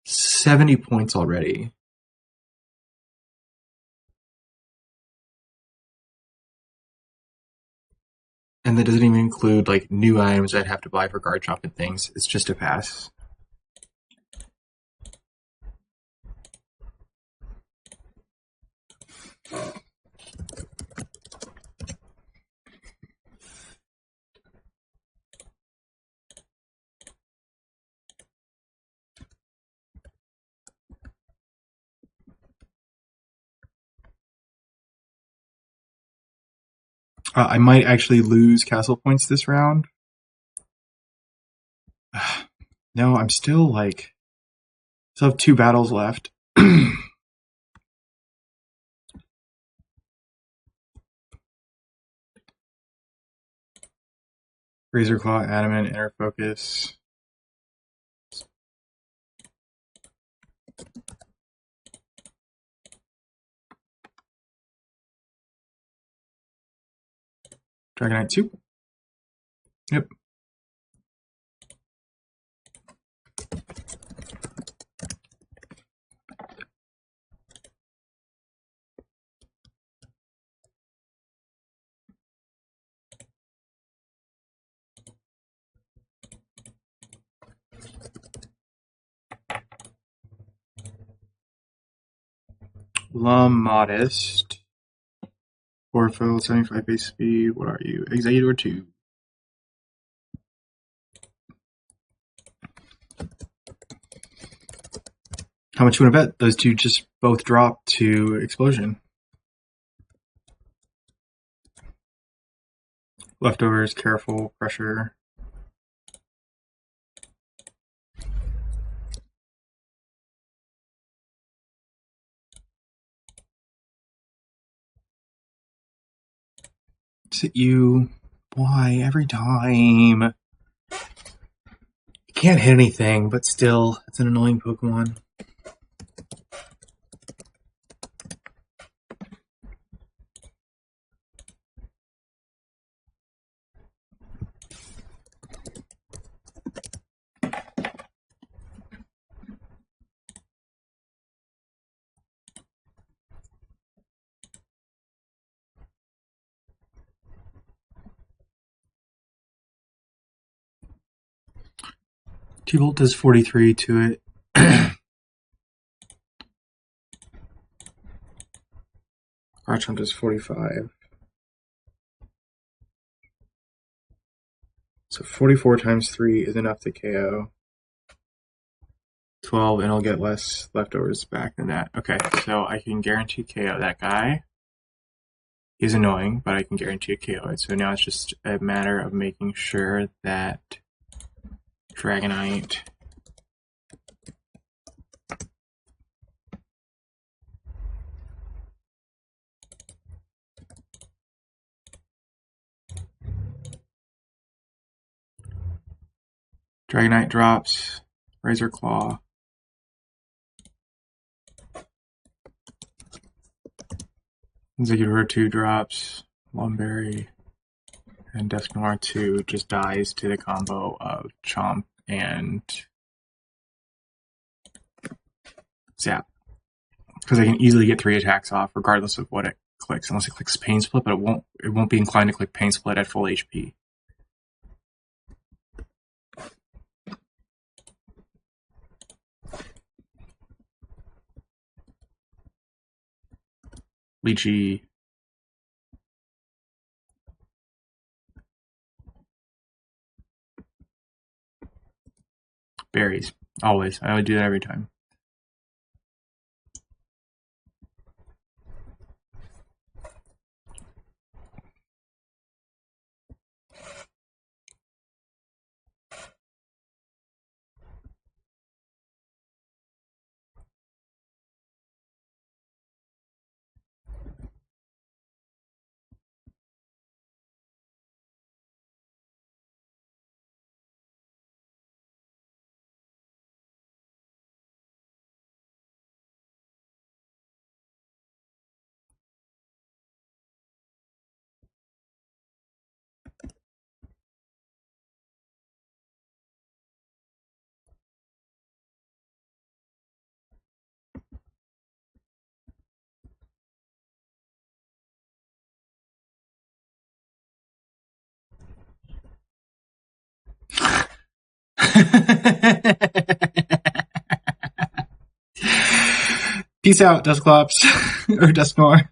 70 points already. And that doesn't even include like new items I'd have to buy for Garchomp and things. It's just a pass. I might actually lose castle points this round. No, I'm still have 2 battles left. Razor Claw, Adamant, Inner Focus. Dragonite 2. Yep. Modest. 4 fill, 75 base speed. What are you? Executor 2. How much you want to bet? Those two just both drop to Explosion. Leftovers, Careful, Pressure. Is it you? Why? Every time. You can't hit anything, but still, it's an annoying Pokemon. T-Bolt does 43 to it. Garchomp does 45. So 44 times 3 is enough to KO. 12, and I'll get less leftovers back than that. Okay, so I can guarantee KO that guy. He's annoying, but I can guarantee a KO it. So now it's just a matter of making sure that Dragonite drops, Razor Claw. Executor 2 drops, Lumberry, and Dusknoir 2 just dies to the combo of Chomp and Zap. Because I can easily get 3 attacks off regardless of what it clicks unless it clicks pain split, but it won't be inclined to click pain split at full HP. Lychee. Berries. Always. I would do that every time. Peace out, Dusclops. Or Duskmore.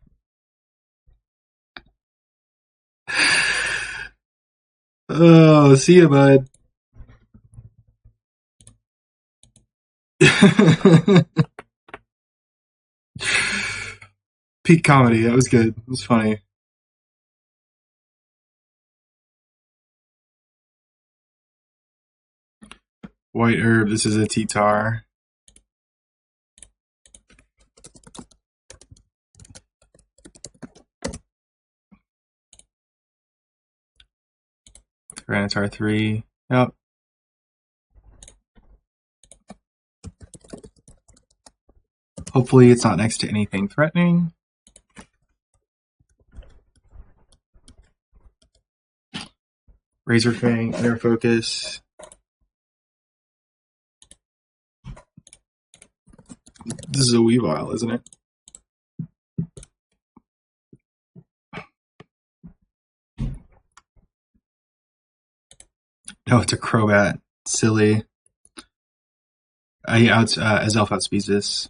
Oh, see ya, bud. Peak comedy. That was good. It was funny. White herb. This is a T-tar. Granitar 3. Yep. Hopefully it's not next to anything threatening. Razor Fang, Inner Focus. This is a Weavile, isn't it? No, it's a Crobat. Silly. Azelf outspeeds this.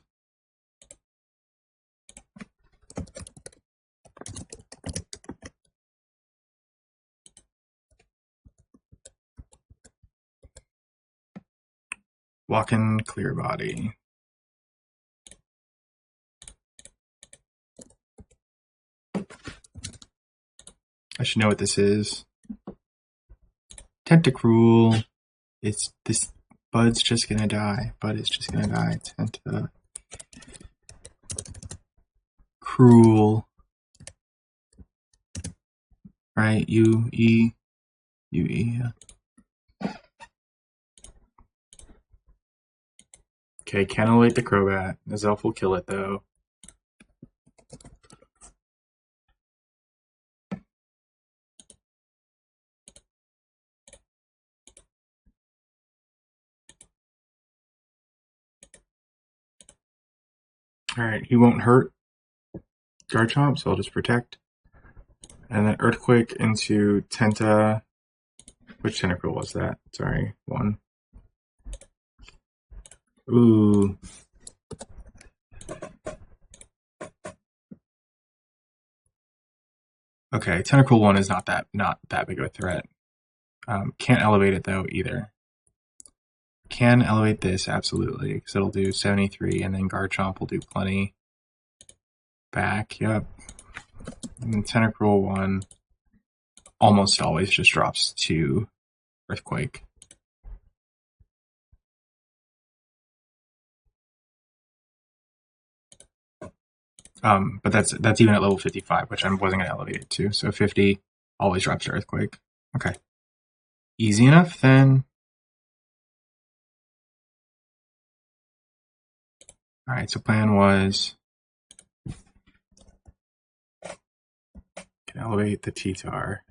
Walking Clear Body. I should know what this is. Tentacruel. It's this. Bud's just gonna die. Bud is just gonna die. Cruel. Right? U-E. U-E, yeah. Okay, can't elevate the Crobat. Azelf will kill it, though. Alright, he won't hurt Garchomp, so I'll just protect. And then Earthquake into Tenta. Which Tentacruel was that? Sorry, 1. Ooh. Okay, Tentacruel 1 is not that big of a threat. Can't elevate it though either. Can elevate this absolutely because it'll do 73, and then Garchomp will do plenty. Back, yep. And Tentacruel 1 almost always just drops to Earthquake. But that's even at level 55, which I wasn't going to elevate it to. So 50 always drops to Earthquake. Okay. Easy enough then. Alright, so plan was can elevate the T-tar.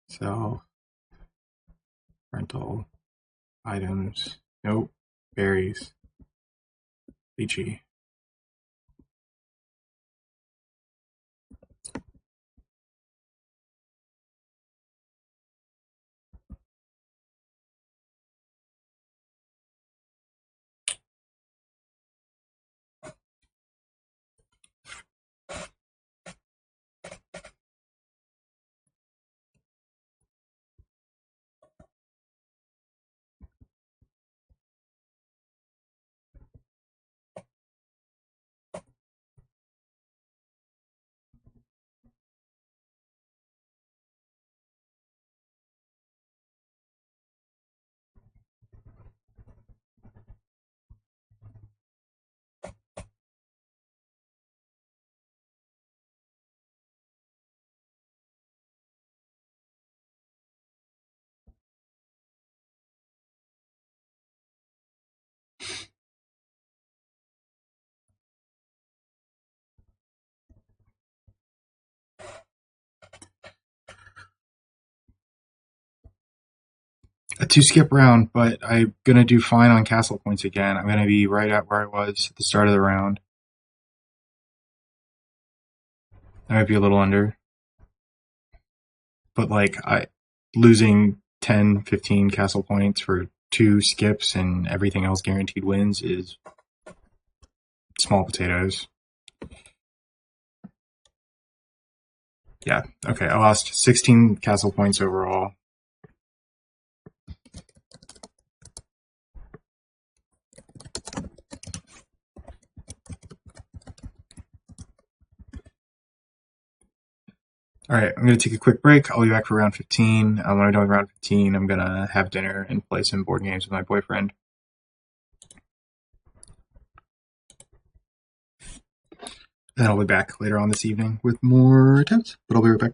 So rental items. Nope. Berries. Lychee. a 2-skip round, but I'm going to do fine on castle points again. I'm going to be right at where I was at the start of the round. I might be a little under. But like losing 10, 15 castle points for 2 skips and everything else guaranteed wins is small potatoes. Yeah, okay, I lost 16 castle points overall. Alright, I'm going to take a quick break. I'll be back for round 15. When I'm done with round 15, I'm going to have dinner and play some board games with my boyfriend. Then I'll be back later on this evening with more attempts, but I'll be right back.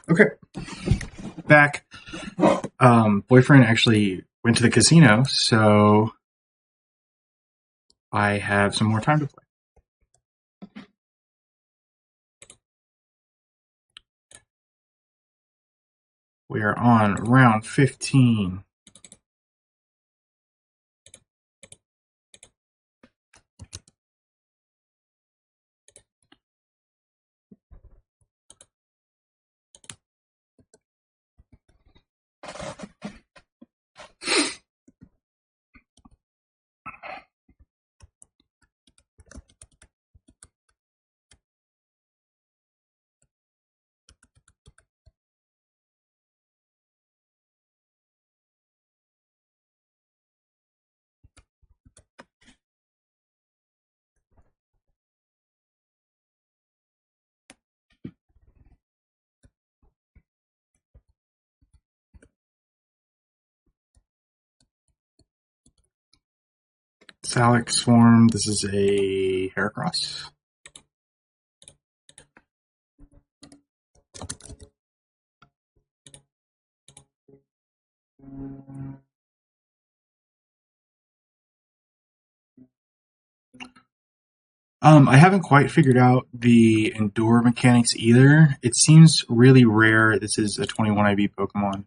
Okay. Back. Boyfriend actually went to the casino, so I have some more time to play. We are on round 15. Salic Swarm, this is a Heracross. I haven't quite figured out the Endure mechanics either. It seems really rare. This is a 21 IB Pokemon.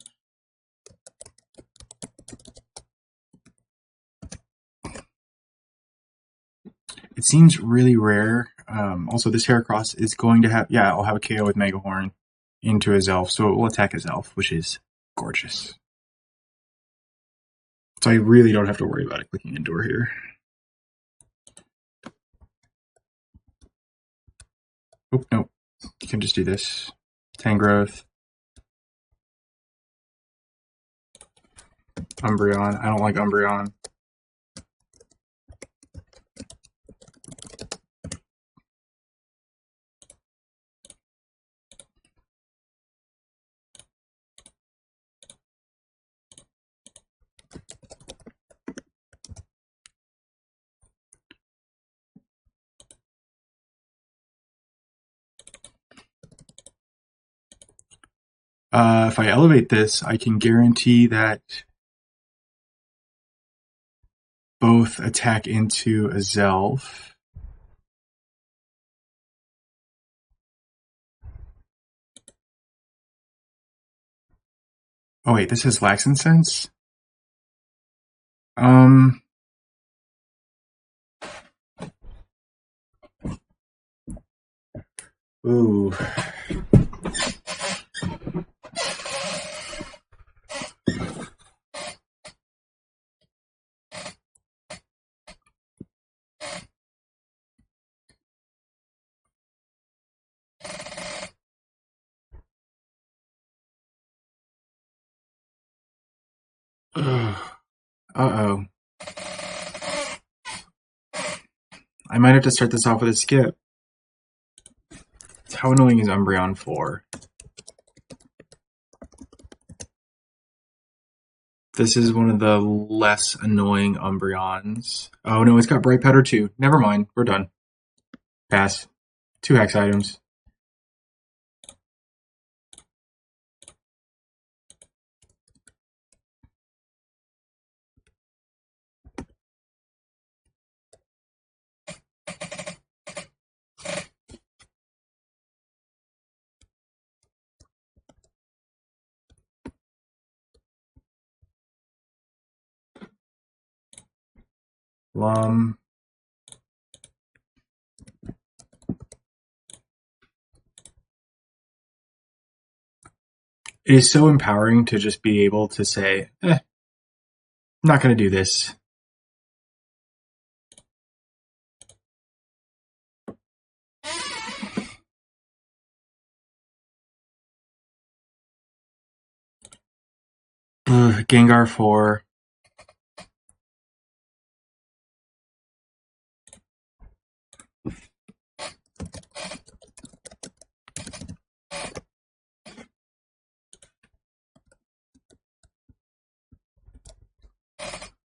It seems really rare. Also, this Heracross is going to have, I'll have a KO with Mega Horn into his Elf, so it will attack his Elf, which is gorgeous. So I really don't have to worry about it clicking Endure here. Oh, no. You can just do this. Tangrowth. Umbreon. I don't like Umbreon. If I elevate this, I can guarantee that both attack into a Zelf. Oh wait, this is Lax Incense? Ooh. Uh-oh. I might have to start this off with a skip. How annoying is Umbreon 4? This is one of the less annoying Umbreons. Oh no, it's got Bright Powder too. Never mind, we're done. Pass. 2 Hex items. It is so empowering to just be able to say, I'm not going to do this. Gengar 4.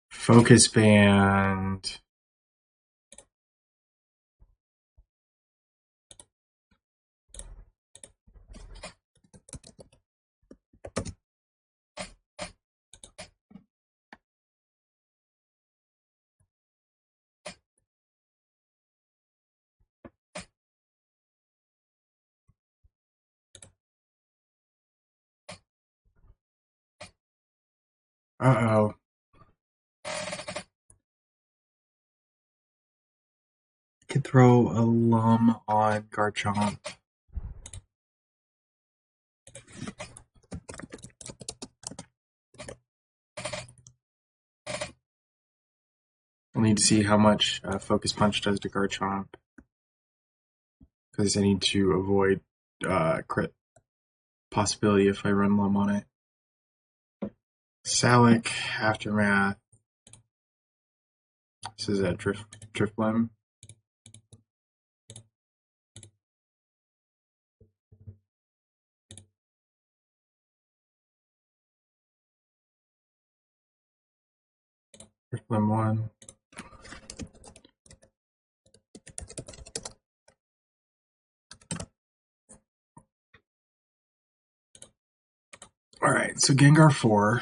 Focus Band. Uh-oh. Could throw a Lum on Garchomp. We'll need to see how much Focus Punch does to Garchomp, because I need to avoid crit possibility if I run Lum on it. Salic, Aftermath. This is a Drifblim. Drifblim 1. Alright, so Gengar 4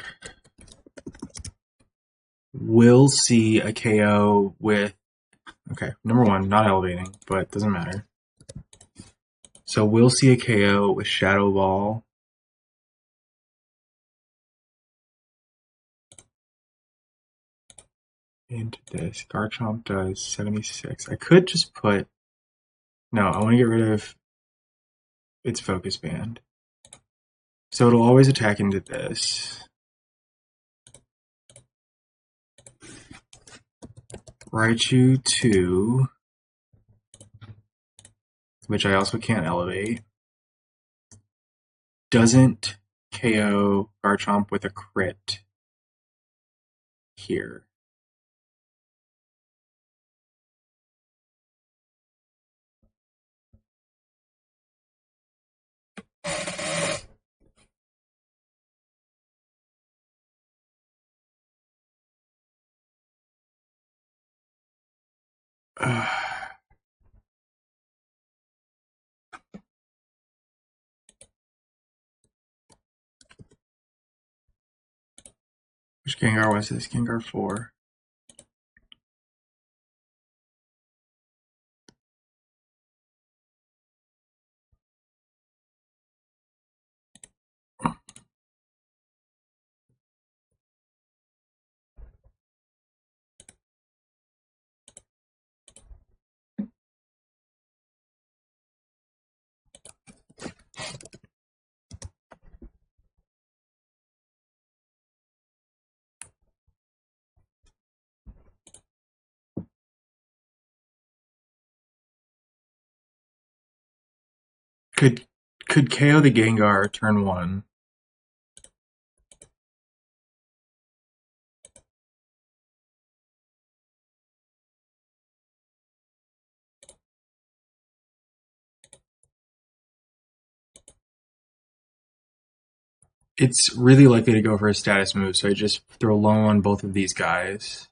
will see a KO with, okay, number 1, not elevating, but doesn't matter. So we'll see a KO with Shadow Ball. Into this. Garchomp does 76. I could just put, no, I want to get rid of its Focus Band. So it'll always attack into this. Raichu 2, which I also can't elevate, doesn't KO Garchomp with a crit here. Which Gengar was this? Gengar 4. Could KO the Gengar turn 1. It's really likely to go for a status move, so I just throw low on both of these guys.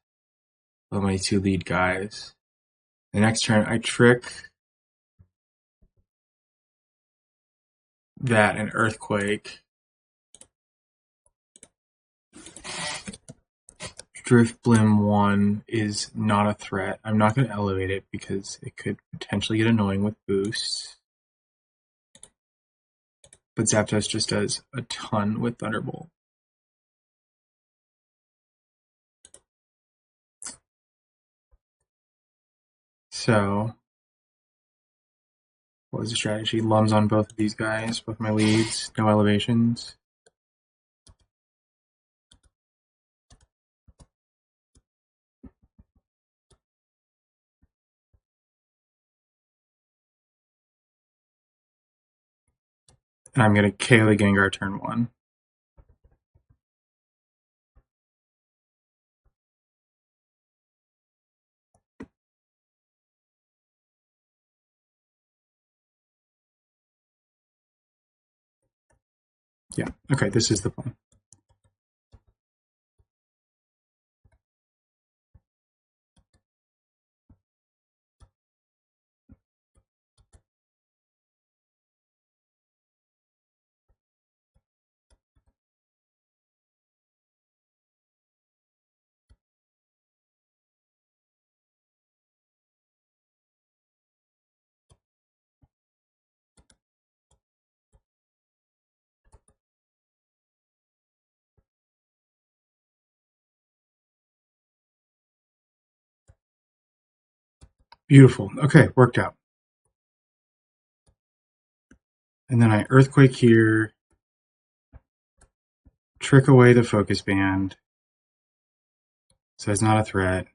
Well, my 2 lead guys. The next turn, I trick that and Earthquake. Drifblim 1 is not a threat. I'm not going to elevate it because it could potentially get annoying with boosts. But Zapdos just does a ton with Thunderbolt. So, what was the strategy? Lums on both of these guys, both my leads, no elevations. And I'm going to KO the Gengar turn 1. Yeah, okay, this is the plan. Beautiful. Okay, worked out. And then I Earthquake here, trick away the focus band, so it's not a threat.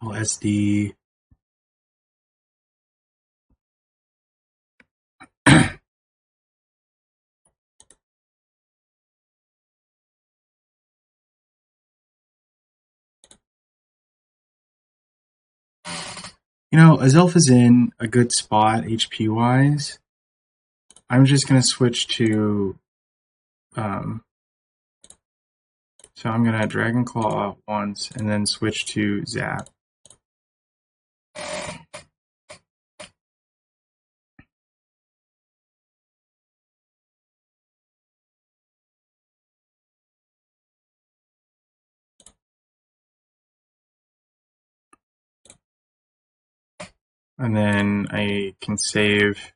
I'll SD. You know, Azelpha's in a good spot HP-wise. I'm just going to switch to... so I'm going to Dragon Claw once and then switch to Zap. And then I can save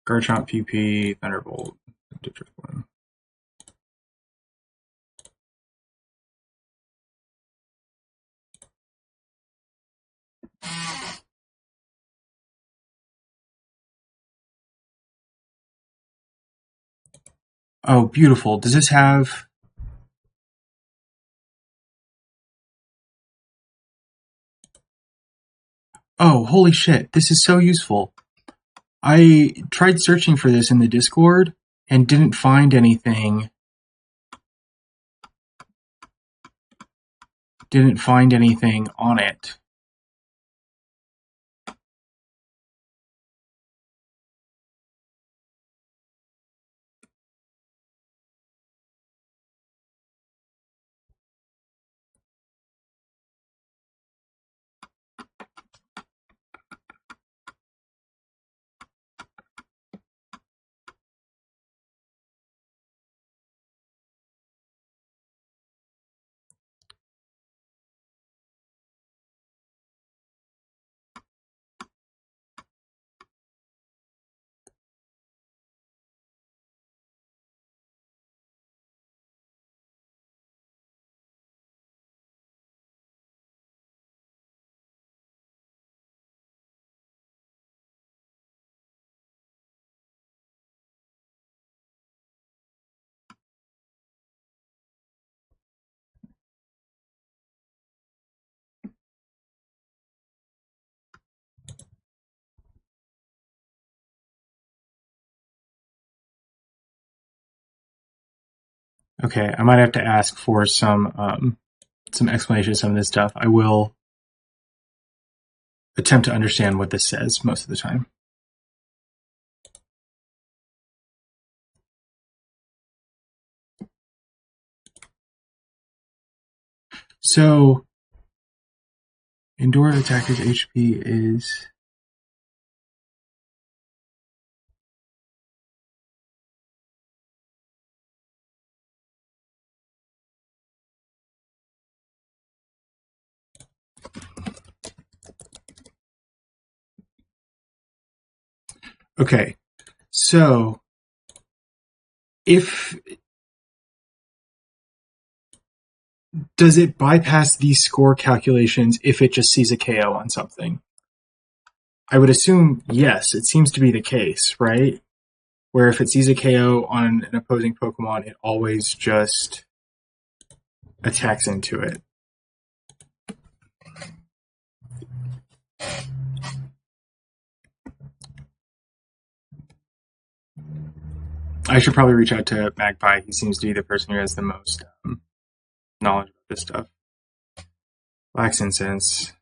Garchomp PP, Thunderbolt, District 1. Oh, beautiful. Does this have... Oh, holy shit. This is so useful. I tried searching for this in the Discord and didn't find anything. Didn't find anything on it. Okay, I might have to ask for some explanation of some of this stuff. I will attempt to understand what this says most of the time. So, Endure attacker's HP is... Okay, so if... Does it bypass these score calculations if it just sees a KO on something? I would assume yes, it seems to be the case, right? Where if it sees a KO on an opposing Pokemon, it always just attacks into it. I should probably reach out to Magpie. He seems to be the person who has the most knowledge about this stuff. Wax Incense.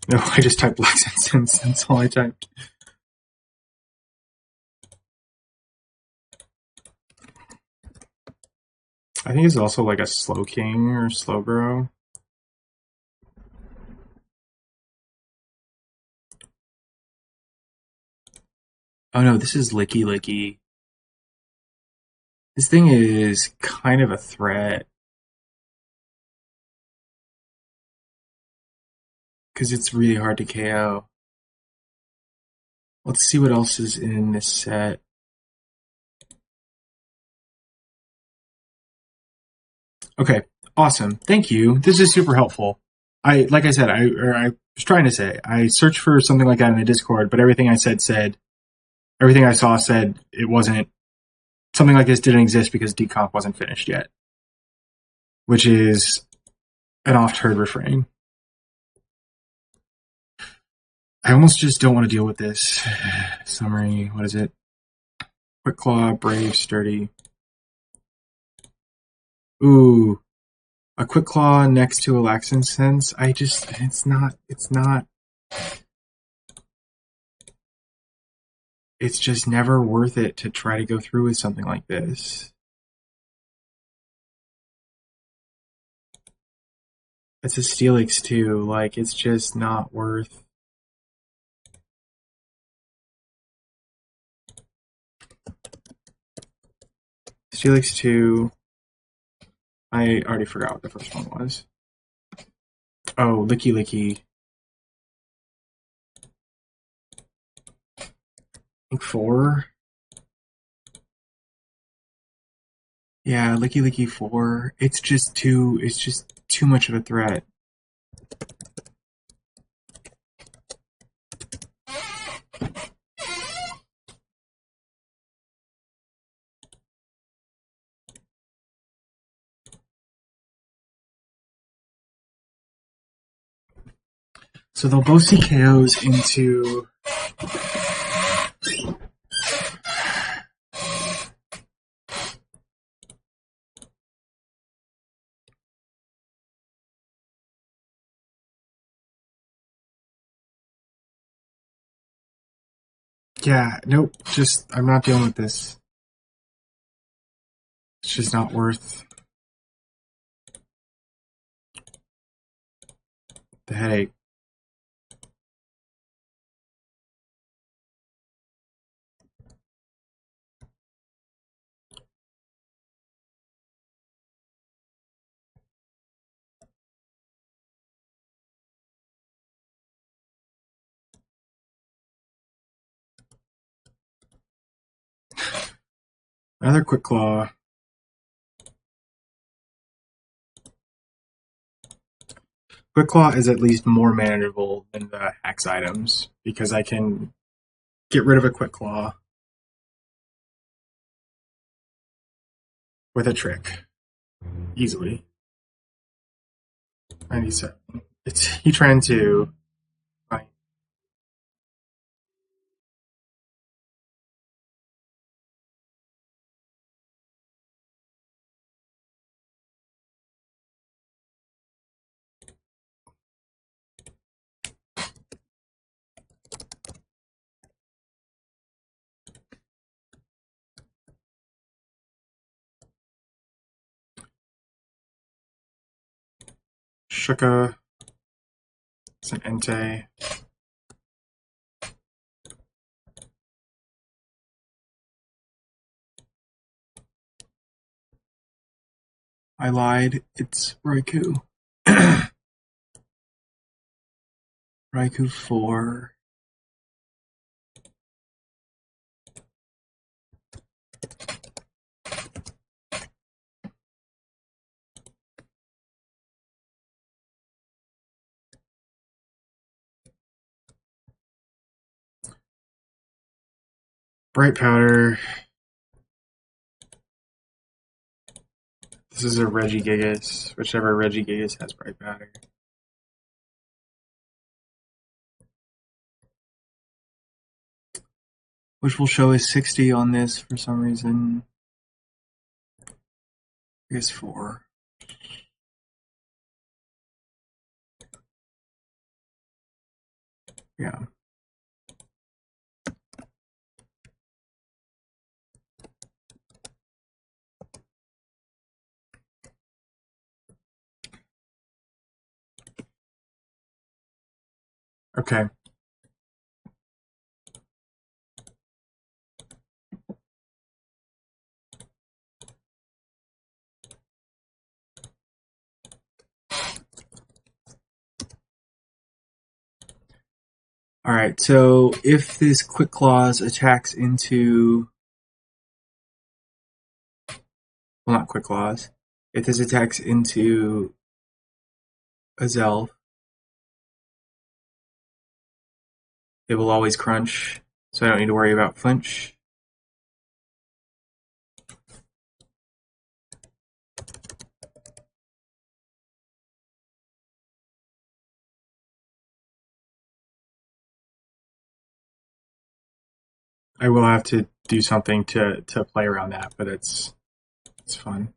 No, I just typed Wax Incense. That's all I typed. I think it's also like a Slow King or Slowbro. Oh no, this is Licky Licky. This thing is kind of a threat. because it's really hard to KO. Let's see what else is in this set. Okay, awesome. Thank you. This is super helpful. Like I said, I was trying to say, I searched for something like that in the Discord, but everything I said everything I saw said it wasn't, something like this didn't exist because decomp wasn't finished yet, which is an oft-heard refrain. I almost just don't want to deal with this. Summary, what is it? Quick Claw, Brave, Sturdy. Ooh, a Quick Claw next to a Laxin Sense. It's just never worth it to try to go through with something like this. It's a Steelix too, like, it's just not worth. Steelix 2. I already forgot what the first one was. Oh, Licky Licky. I think 4. Yeah, Licky Licky 4. It's just too much of a threat. So they'll both see KOs into. Yeah, nope, I'm not dealing with this. It's just not worth the headache. Another Quick Claw. Quick Claw is at least more manageable than the Hex items, because I can get rid of a Quick Claw with a trick easily. 97. It's Heatran 2. Fine. Shuka. It's an Entei. I lied. It's Raikou. Raikou 4. Bright Powder. This is a Regigigas, whichever Regigigas has Bright Powder. Which will show as 60 on this for some reason. I guess 4. Yeah. Okay. Alright, so if this Quick Claws attacks into... Well, not Quick Claws. If this attacks into a Zelf, it will always crunch, so I don't need to worry about flinch. I will have to do something to play around that, but it's fun.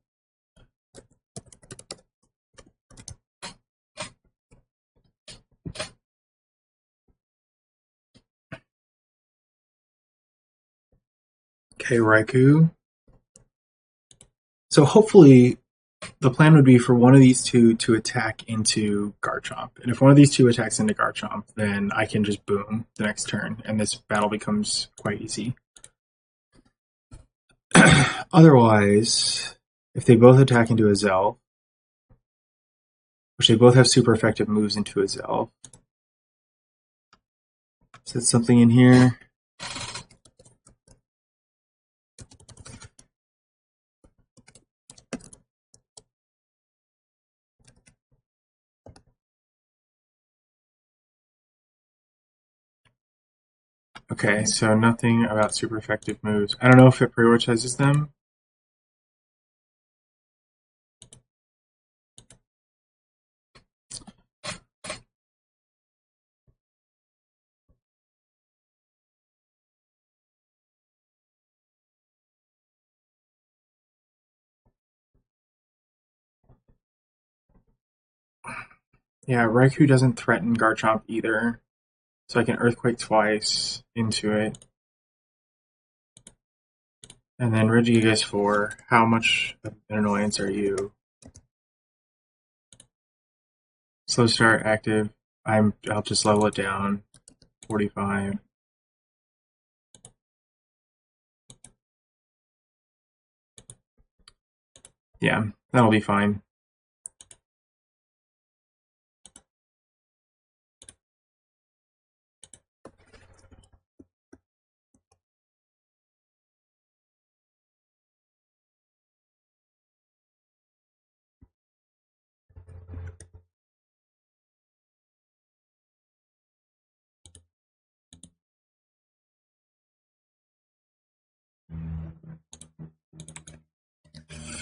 Okay, Raikou. So hopefully the plan would be for one of these two to attack into Garchomp. And if one of these two attacks into Garchomp, then I can just boom the next turn, and this battle becomes quite easy. Otherwise, if they both attack into a Zelf, which they both have super effective moves into a Zelf, set something in here. Okay, so nothing about super effective moves. I don't know if it prioritizes them. Yeah, Raikou doesn't threaten Garchomp either, so I can Earthquake twice into it. And then Regigigas 4, how much of an annoyance are you? Slow start, active. I'll just level it down. 45. Yeah, that'll be fine.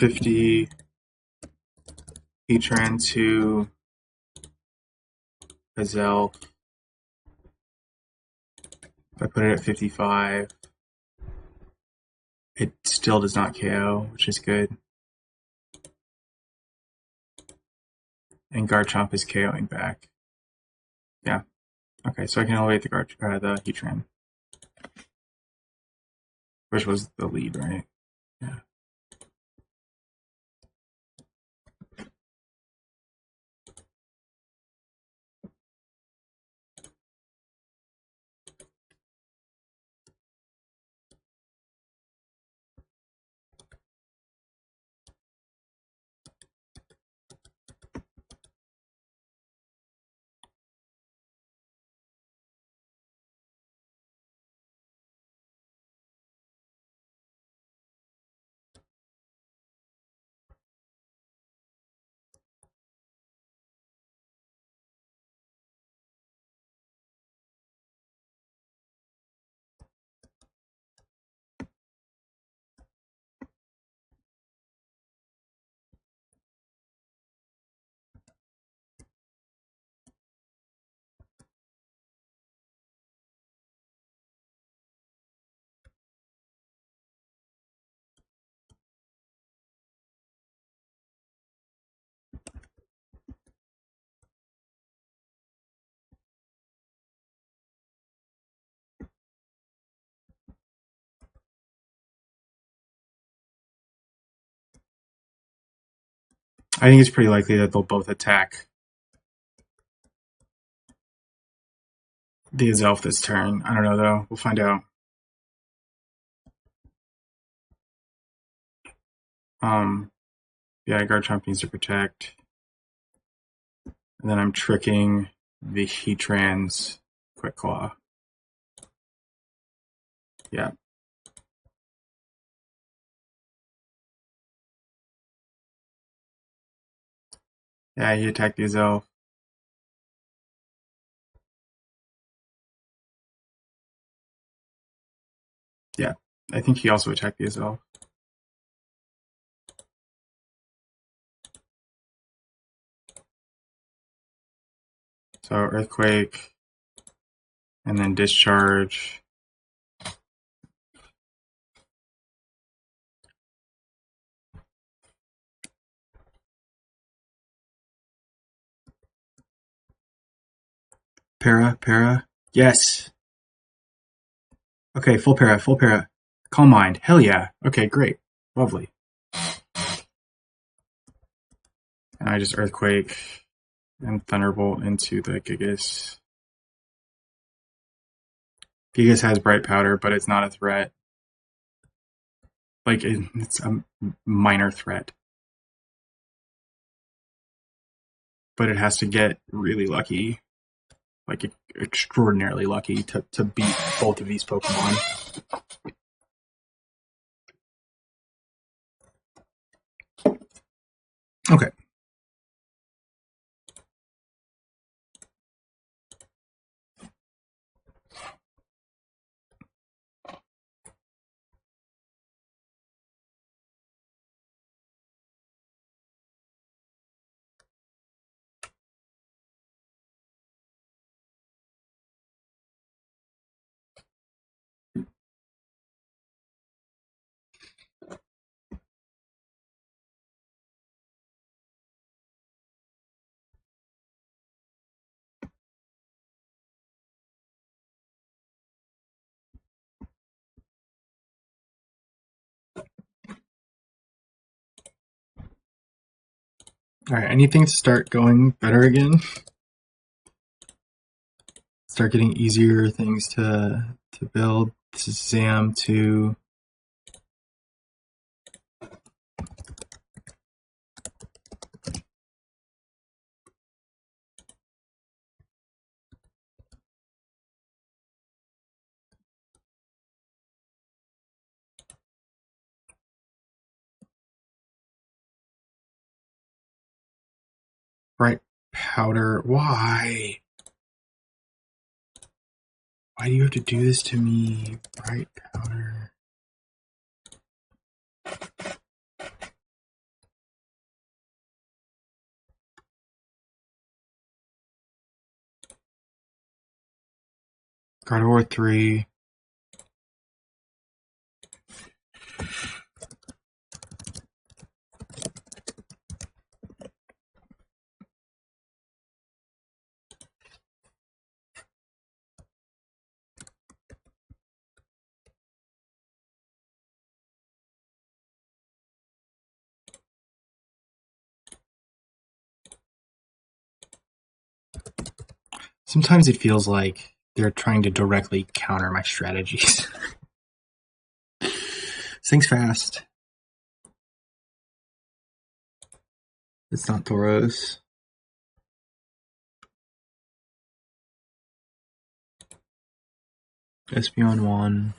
$50 Heatran to Gazelle. If I put it at 55, it still does not KO, which is good. And Garchomp is KOing back. Yeah. Okay, so I can elevate the Heatran, which was the lead, right? Yeah. I think it's pretty likely that they'll both attack the Azelf this turn. I don't know, though. We'll find out. Yeah, Garchomp needs to protect. And then I'm tricking the Heatran's quick claw. Yeah. Yeah, he attacked the elf. Yeah, I think he also attacked the elf. So earthquake, and then discharge. Para. Yes. Okay, full para. Calm mind. Hell yeah. Okay, great. Lovely. And I just earthquake and thunderbolt into the Gigas. Gigas has bright powder, but it's not a threat. Like, it's a minor threat. But it has to get really lucky. Like, extraordinarily lucky to beat both of these Pokemon. Okay. Alright, anything to start going better again? Start getting easier things to build. This is Zam to bright powder. Why? Why do you have to do this to me? Bright powder. Gardevoir 3. Sometimes it feels like they're trying to directly counter my strategies. Things fast. It's not Tauros. Espeon 1.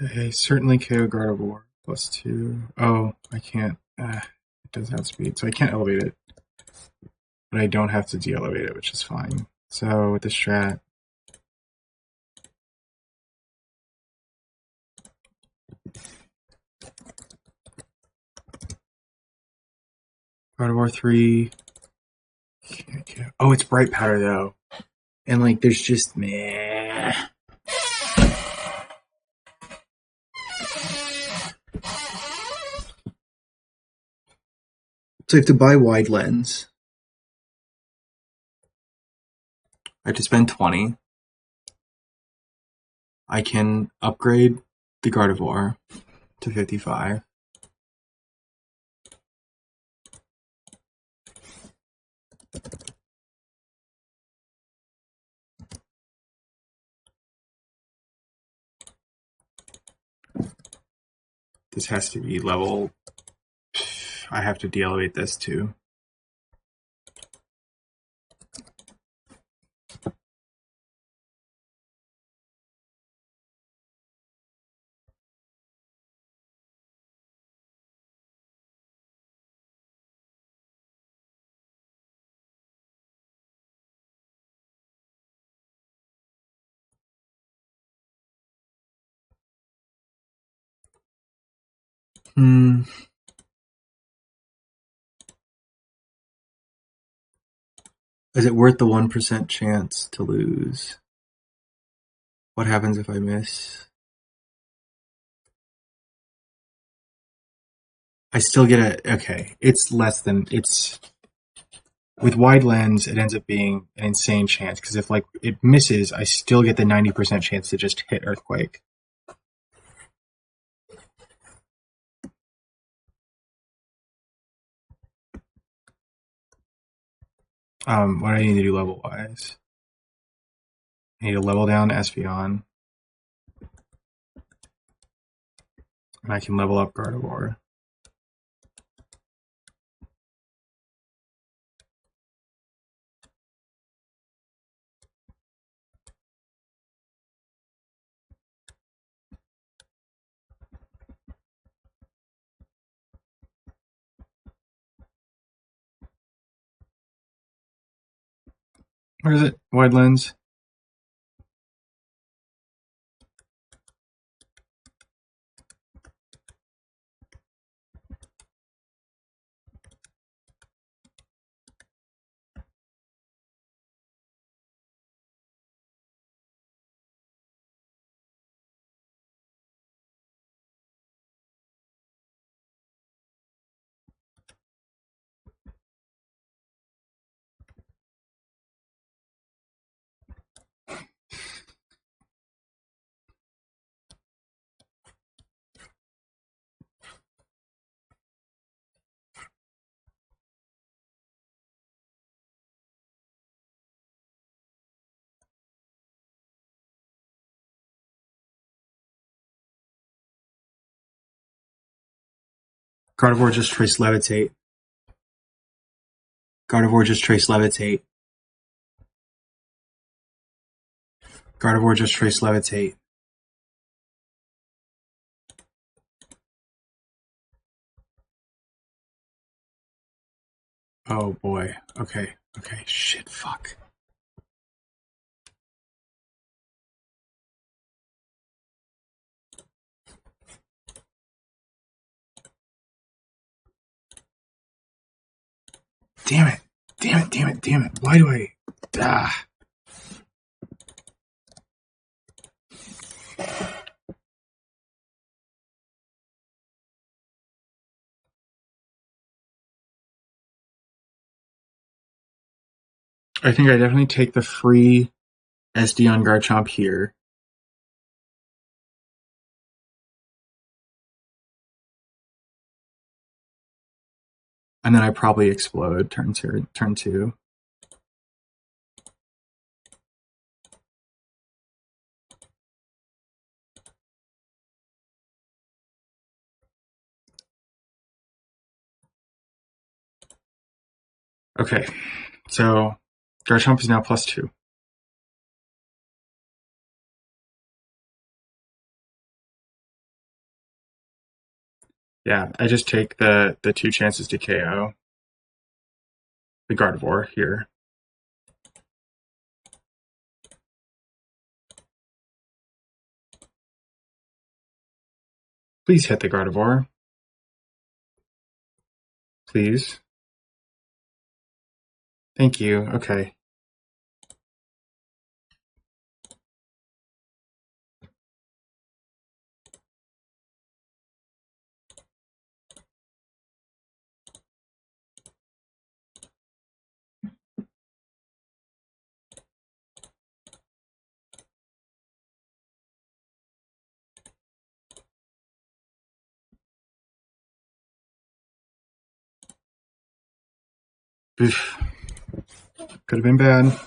Okay, certainly KO Gardevoir. +2. Oh, I can't. It does have speed, so I can't elevate it. But I don't have to de-elevate it, which is fine. So with the strat, Gardevoir 3. Oh, it's bright powder though. And like there's just meh. So I have to buy wide lens. I have to spend 20. I can upgrade the Gardevoir to 55. This has to be level. I have to de-elevate this too. Is it worth the 1% chance to lose? What happens if I miss? I still get a, okay, it's less than, it's, with wide lens, it ends up being an insane chance, because if, like, it misses, I still get the 90% chance to just hit Earthquake. What do I need to do level-wise? I need to level down Espeon. And I can level up Gardevoir. Where is it? Wide lens? Gardevoir just trace levitate. Gardevoir just trace levitate. Gardevoir just trace levitate. Oh boy. Okay. Okay. Shit. Fuck. Damn it. Damn it. Damn it. Damn it. Why do I. Ah. I think I definitely take the free SD on Garchomp here. And then I probably explode turn 2. Okay. So Garchomp is now +2. Yeah, I just take the 2 chances to KO the Gardevoir here. Please hit the Gardevoir. Please. Thank you. Okay. Oof. Could have been bad.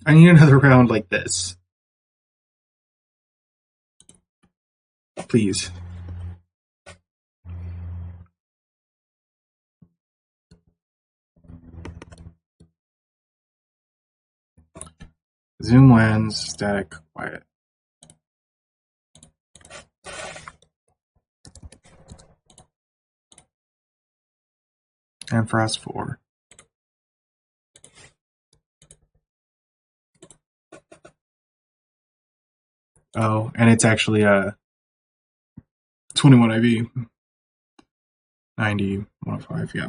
I need another round like this. Please. Zoom lens, static, quiet. And frost 4. Oh, and it's actually a 21 IV. 90, 105, yeah.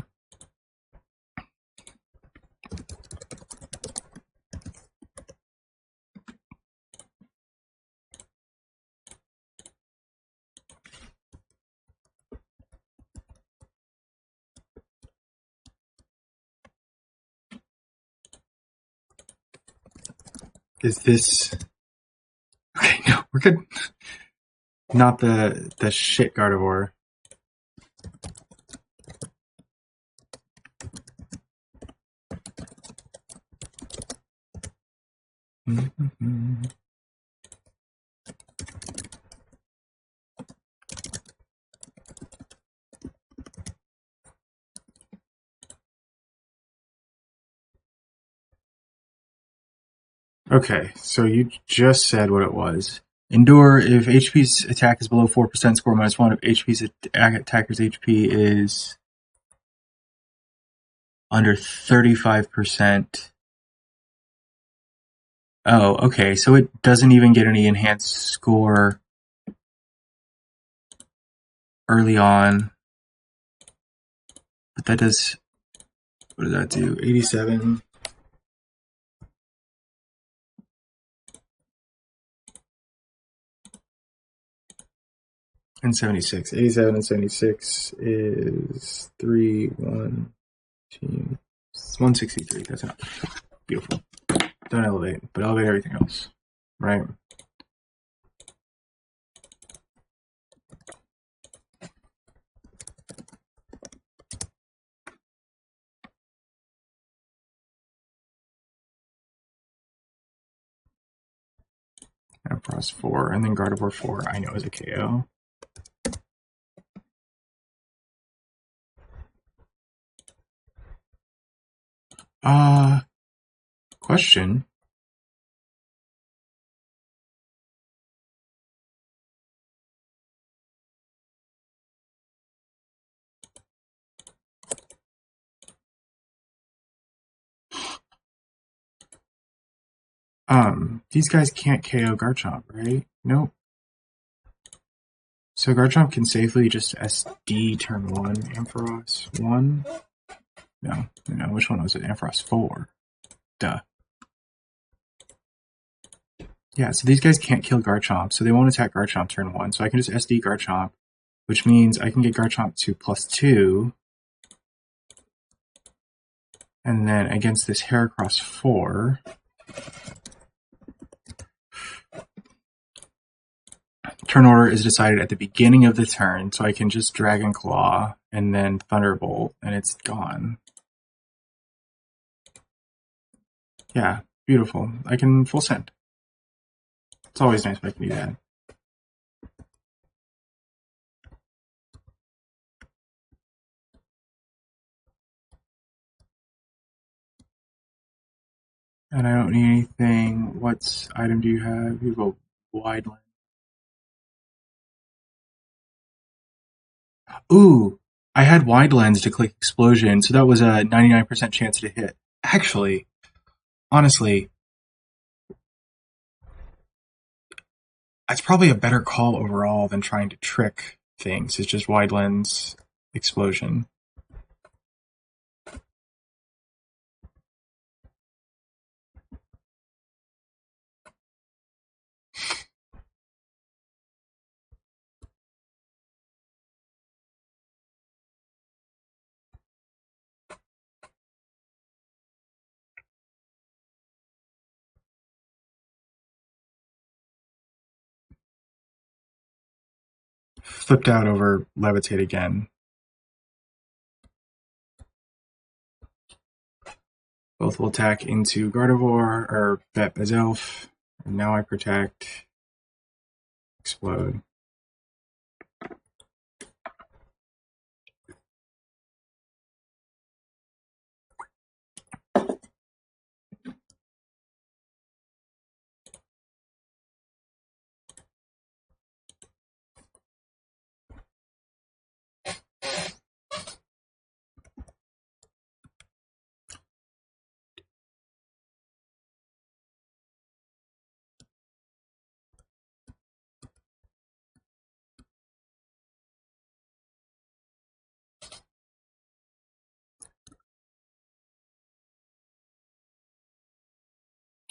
Is this... Okay, no, we're good. Not the shit Gardevoir. Mm-hmm. Okay, so you just said what it was. Endure if HP's attack is below 4%, score -1. If HP's attacker's HP is under 35%. Oh, okay, so it doesn't even get any enhanced score early on. But that does... What does that do? 87. And 76. 87 and 76 is 3, 1, 2, 163. That's enough. Beautiful. Don't elevate, but elevate everything else. Right? Ampharos 4, and then Gardevoir 4, I know is a KO. Question. These guys can't KO Garchomp, right? Nope. So Garchomp can safely just SD turn 1, Ampharos 1? No, which one was it? Ampharos 4. Duh. Yeah, so these guys can't kill Garchomp, so they won't attack Garchomp turn 1, so I can just SD Garchomp, which means I can get Garchomp to +2, and then against this Heracross 4, turn order is decided at the beginning of the turn, so I can just Dragon Claw and then Thunderbolt, and it's gone. Yeah, beautiful. I can full send. It's always nice when I can do that. And I don't need anything. What item do you have? You have a wide lens. Ooh, I had wide lens to click explosion, so that was a 99% chance to hit. Actually, honestly, that's probably a better call overall than trying to trick things. It's just wide lens explosion. flipped out over Levitate again. Both will attack into Gardevoir, or Bet Elf. And now I protect. Explode.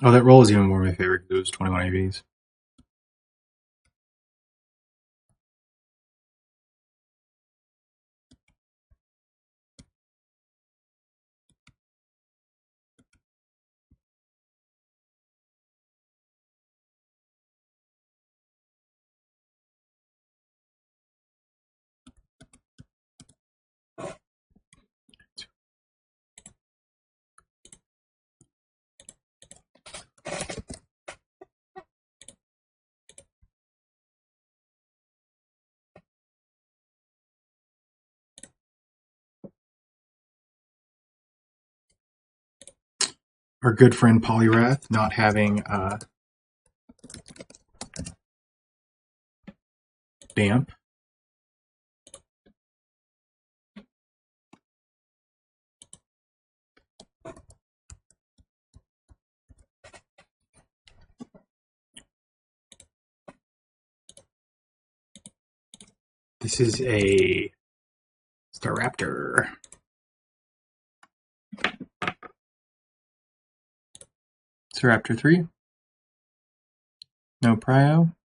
Oh, that roll is even more my favorite because it was 21 ABs. Our good friend Polyrath not having Damp. This is a Staraptor. Staraptor 3. No prio.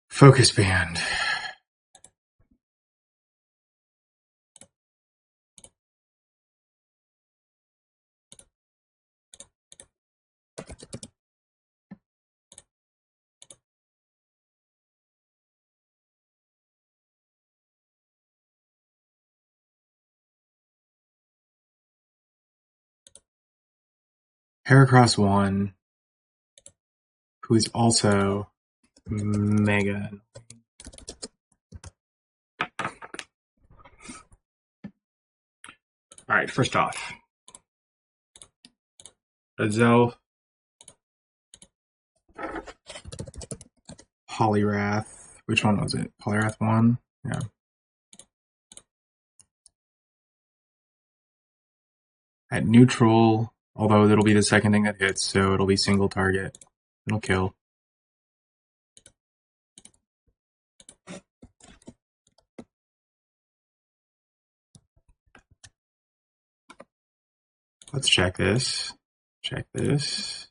Focus Band. Heracross 1, who is also mega. Alright, first off, Azel, Polyrath. Which one was it? Polyrath 1? Yeah. At neutral, although it'll be the second thing that hits, so it'll be single target. It'll kill. Let's check this. Check this.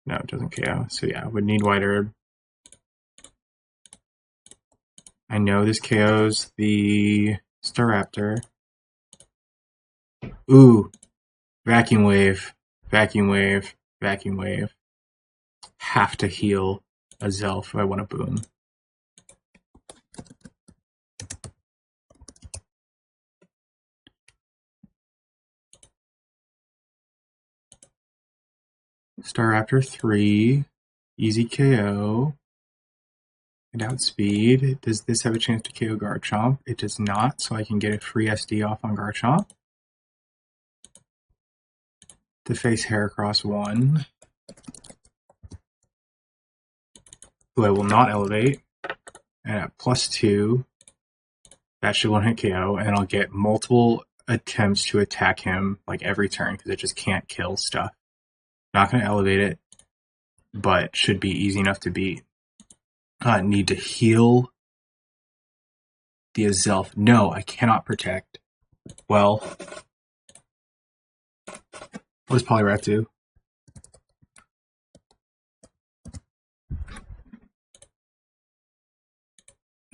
No, it doesn't KO. So yeah, would need White Herb. I know this KOs the Staraptor. Ooh. Vacuum Wave. Vacuum Wave. Vacuum Wave. Have to heal a Zelf if I want to boom. Staraptor 3. Easy KO. And outspeed. Does this have a chance to KO Garchomp? It does not, so I can get a free SD off on Garchomp. To face Heracross 1. Who I will not elevate. And at +2, that should one-hit KO, and I'll get multiple attempts to attack him like every turn because it just can't kill stuff. Not going to elevate it, but should be easy enough to beat. Need to heal the Azelf. No, I cannot protect. Well, what does Polyrath do?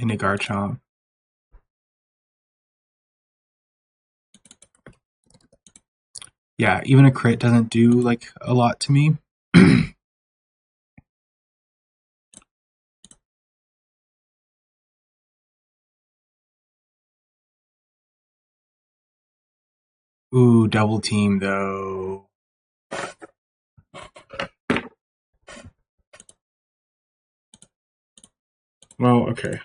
into Garchomp. Yeah, even a crit doesn't do like a lot to me. Ooh, double team though. Well, okay.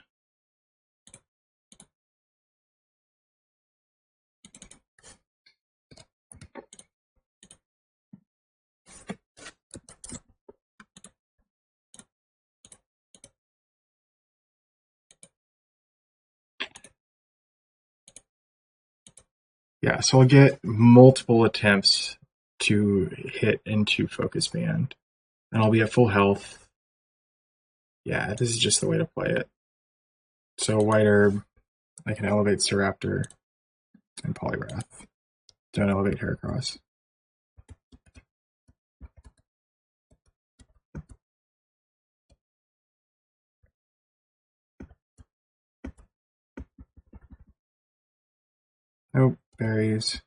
Yeah, so I'll get multiple attempts to hit into Focus Band, and I'll be at full health. Yeah, this is just the way to play it. So White Herb, I can elevate Staraptor and Poliwrath. Don't elevate Heracross. Oh, berries.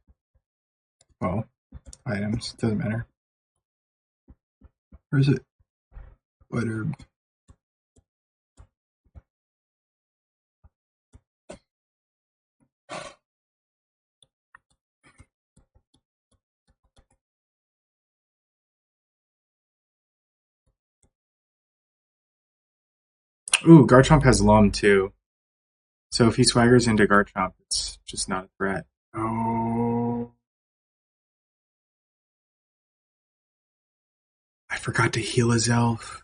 Well, items. Doesn't matter. Where is it? White Herb. Ooh, Garchomp has Lum too. So if he swaggers into Garchomp, it's just not a threat. Oh. I forgot to heal his elf.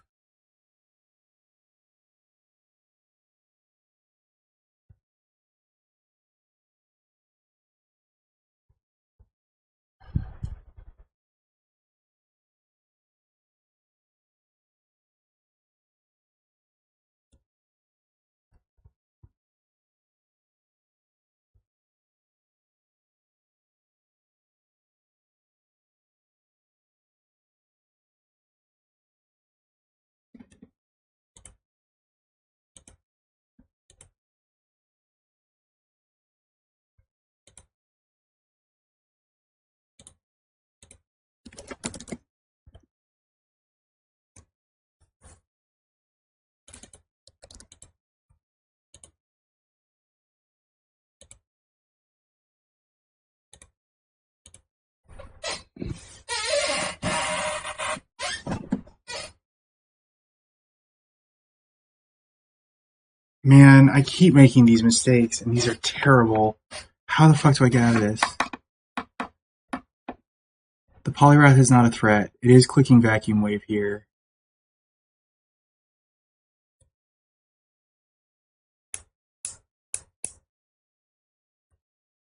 Man, I keep making these mistakes, and these are terrible. How the fuck do I get out of this? The Poliwrath is not a threat. It is clicking Vacuum Wave here.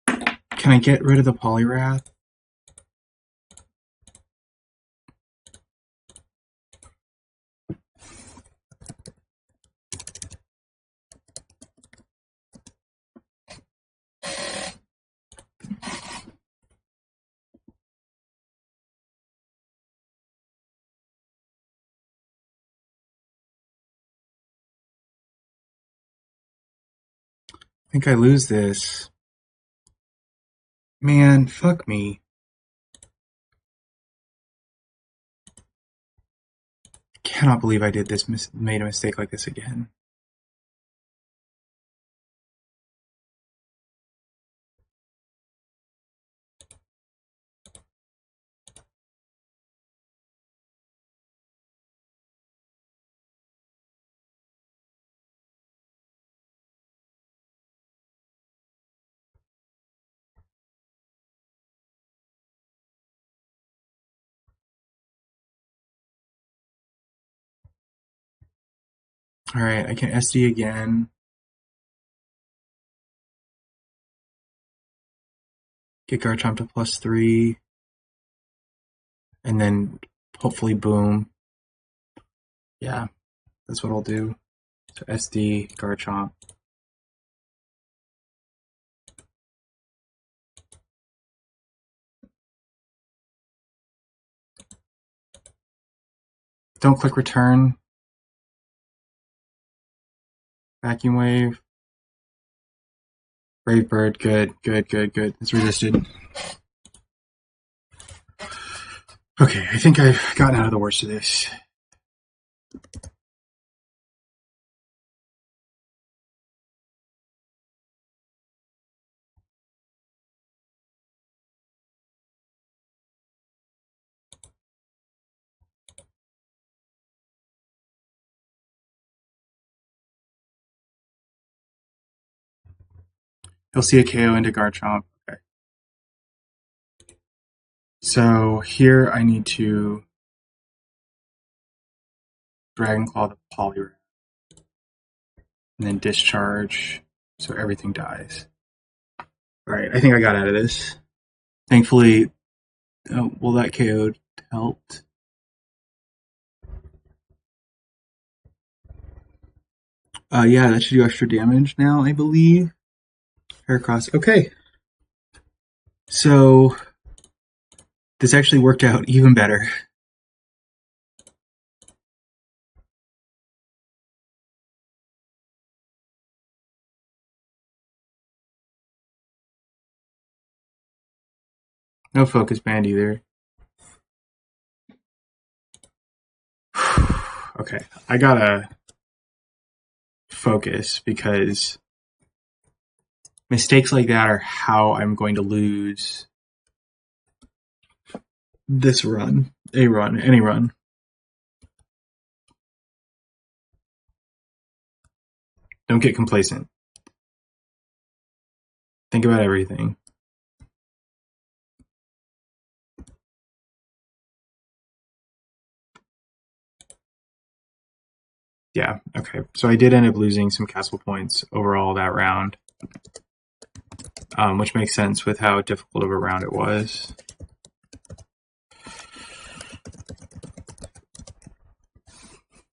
Can I get rid of the Poliwrath? I think I lose this. Man, fuck me. Cannot believe I did this, made a mistake like this again. Alright, I can SD again. Get Garchomp to +3. And then hopefully boom. Yeah, that's what I'll do. So SD, Garchomp. Don't click return. Vacuum Wave. Brave Bird, good. It's resisted. Okay, I think I've gotten out of the worst of this. He'll see a KO into Garchomp. Okay. So here I need to Dragon Claw the Poliwrath. And then discharge, so everything dies. Alright, I think I got out of this. Thankfully, well, that KO helped. Yeah, that should do extra damage now, I believe. Heracross. Okay. So, this actually worked out even better. No focus band either. Okay, I gotta focus because mistakes like that are how I'm going to lose this run, any run. Don't get complacent. Think about everything. Yeah, okay. So I did end up losing some castle points overall that round, which makes sense with how difficult of a round it was.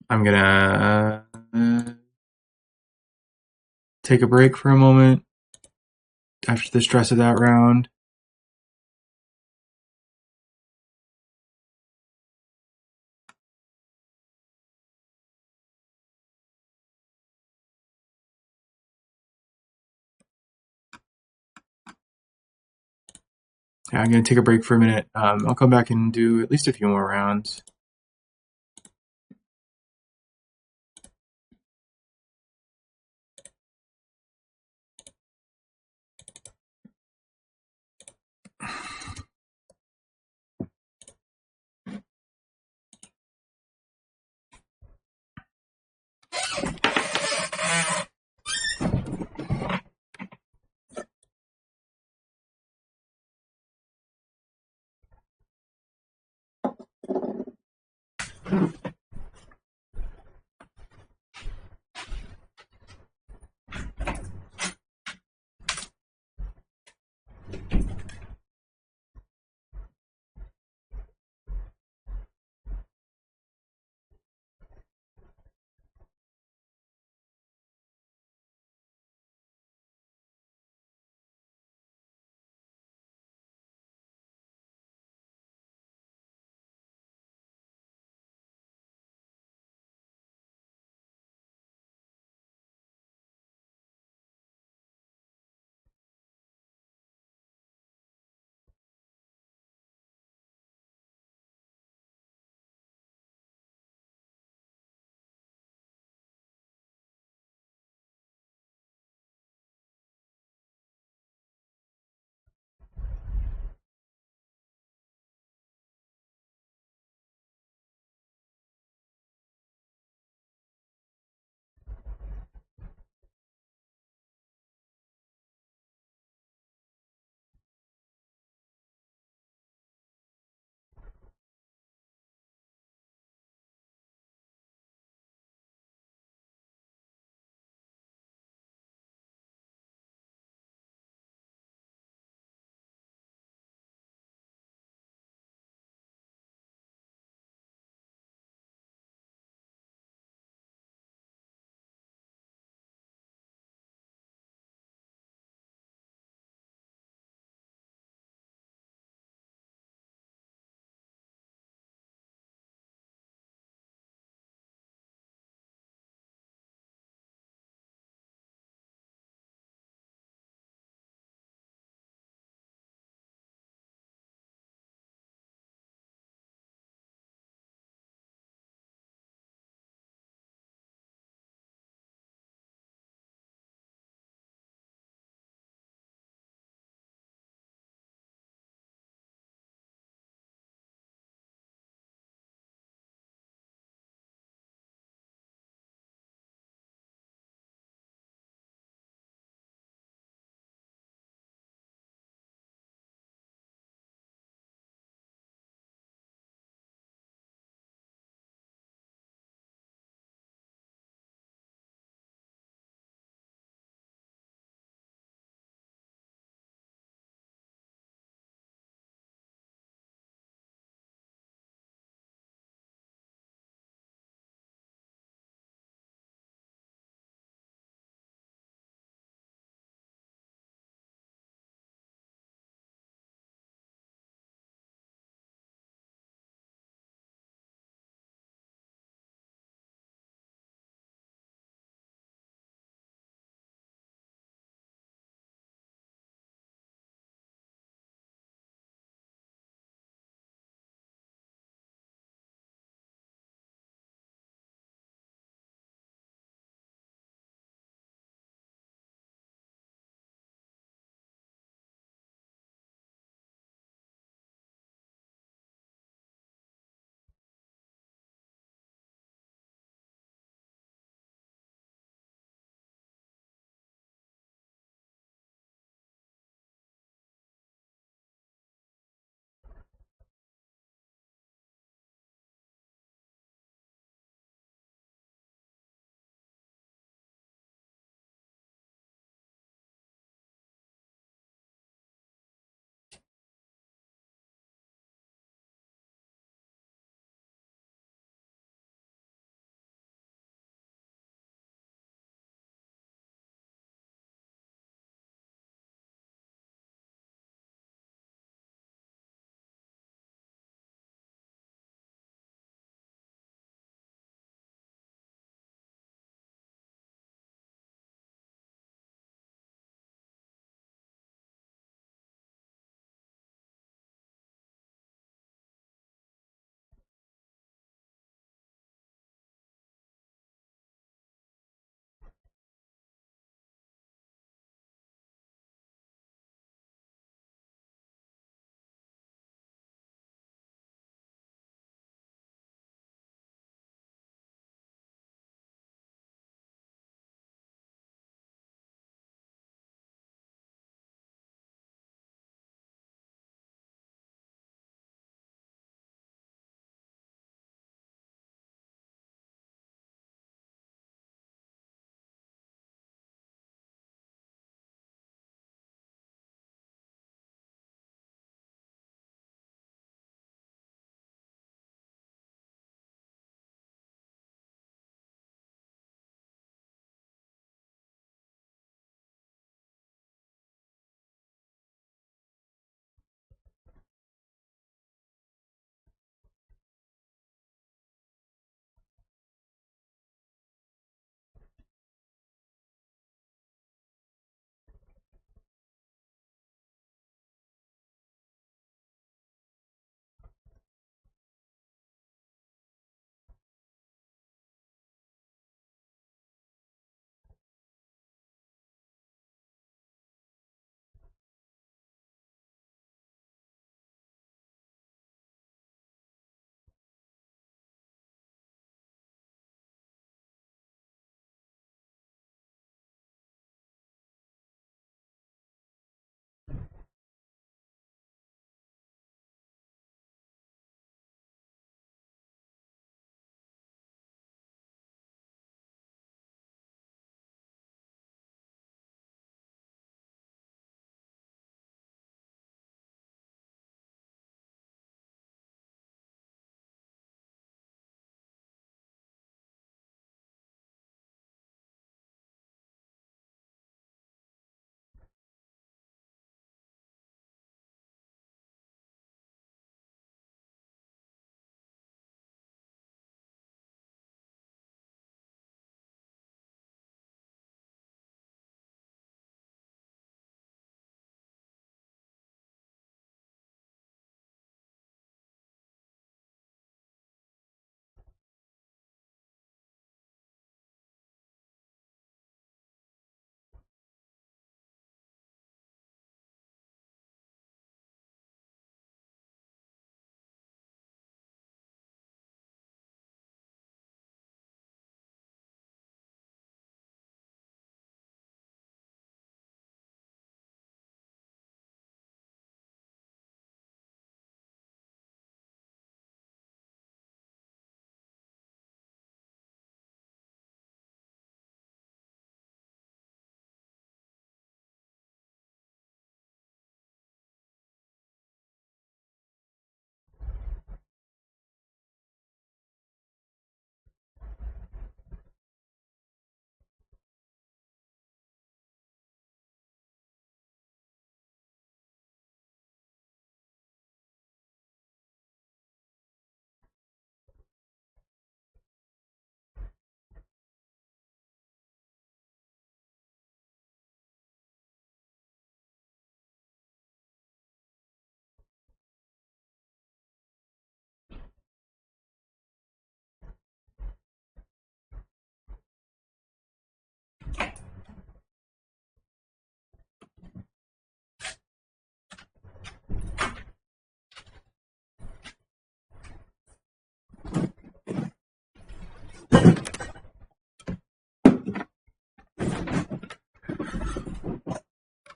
I'm gonna take a break for a moment after the stress of that round. Yeah, I'm gonna take a break for a minute. I'll come back and do at least a few more rounds.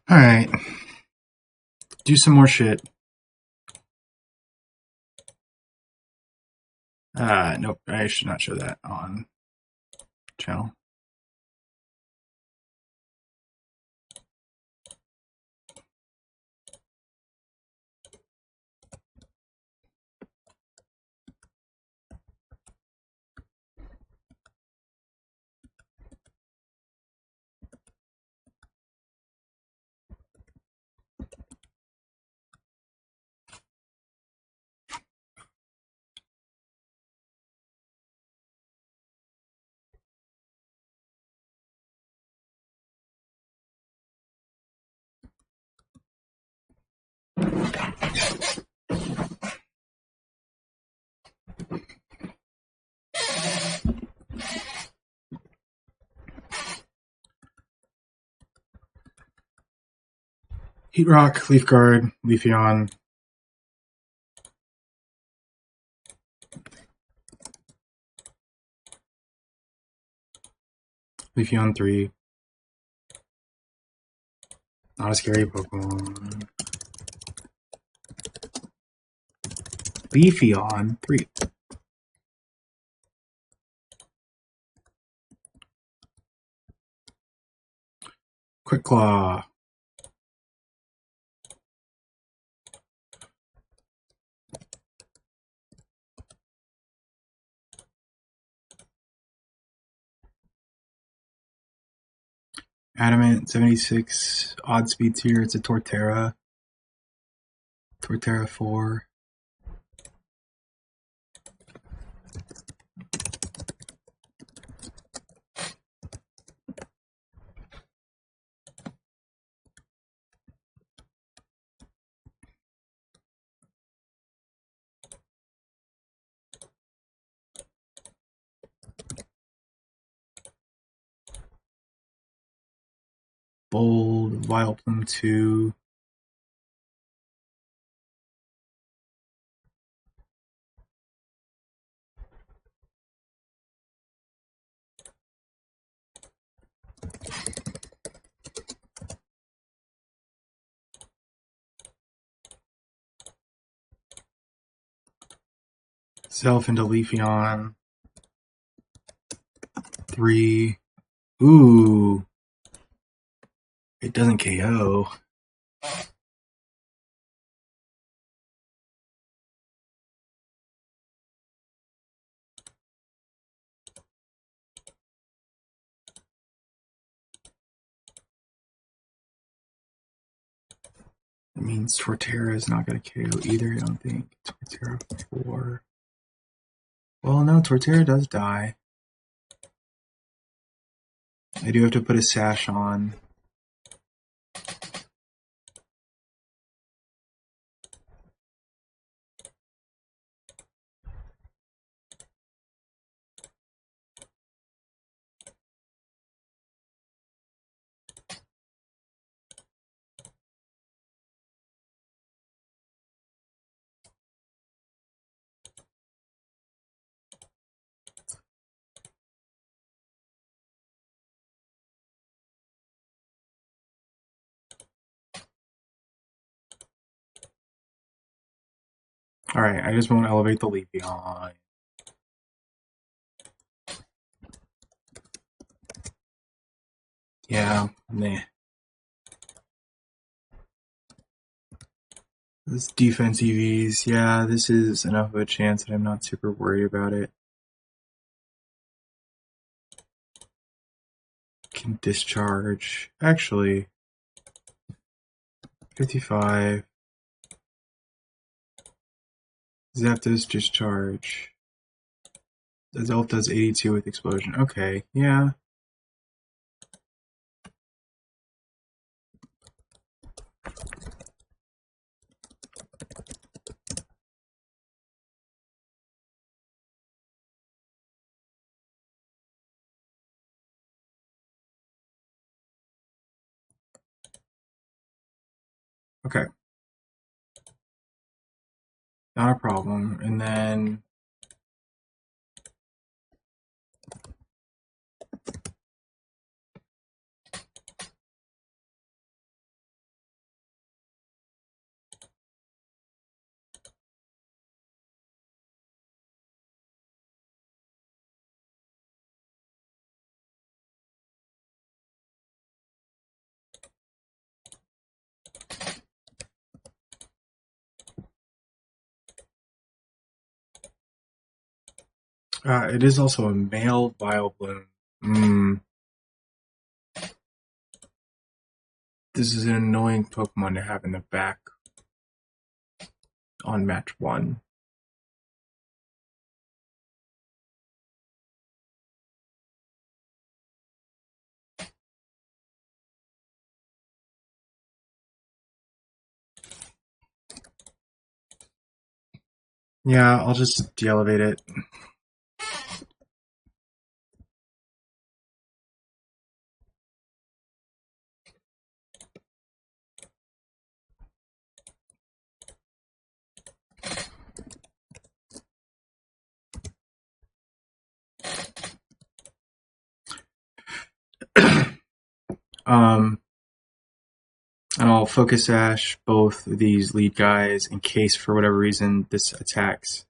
Alright. Do some more shit. Nope, I should not show that on channel. Heat Rock, Leaf Guard, Leafeon. Leafeon 3. Not a scary Pokemon. Leafeon 3. Quick Claw. Adamant 76 odd speeds here. It's a Torterra. Torterra 4. Bold, Vileplume 2. Self into Leafeon 3. Ooh. It doesn't KO. That means Torterra is not going to KO either, I don't think. Torterra 4. Well, no, Torterra does die. I do have to put a sash on. Alright, I just won't elevate the Leafeon. Yeah, meh. This defense EVs, yeah, this is enough of a chance that I'm not super worried about it. Can discharge. Actually, 55. Zapdos discharge. The Elf does 82 with explosion. Okay, yeah. Okay. Not a problem. And then It is also a male Vileplume. This is an annoying Pokemon to have in the back on match 1. Yeah, I'll just de-elevate it. And I'll Focus Sash both these lead guys in case, for whatever reason, this attacks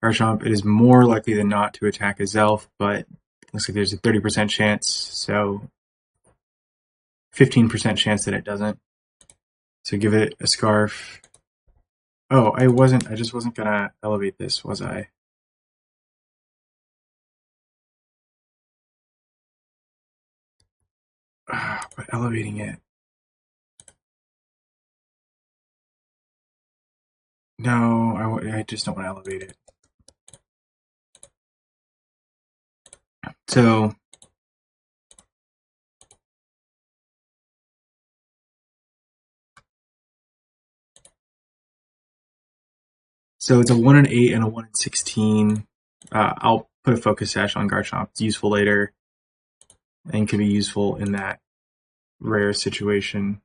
Garchomp. It is more likely than not to attack a Zelf, but looks like there's a 30% chance, so 15% chance that it doesn't. So give it a Scarf. Oh, I just wasn't gonna elevate this, was I? But elevating it. No, I just don't want to elevate it. So it's a 1 in 8 and a 1 in 16. I'll put a Focus Sash on Garchomp. It's useful later and can be useful in that rare situation.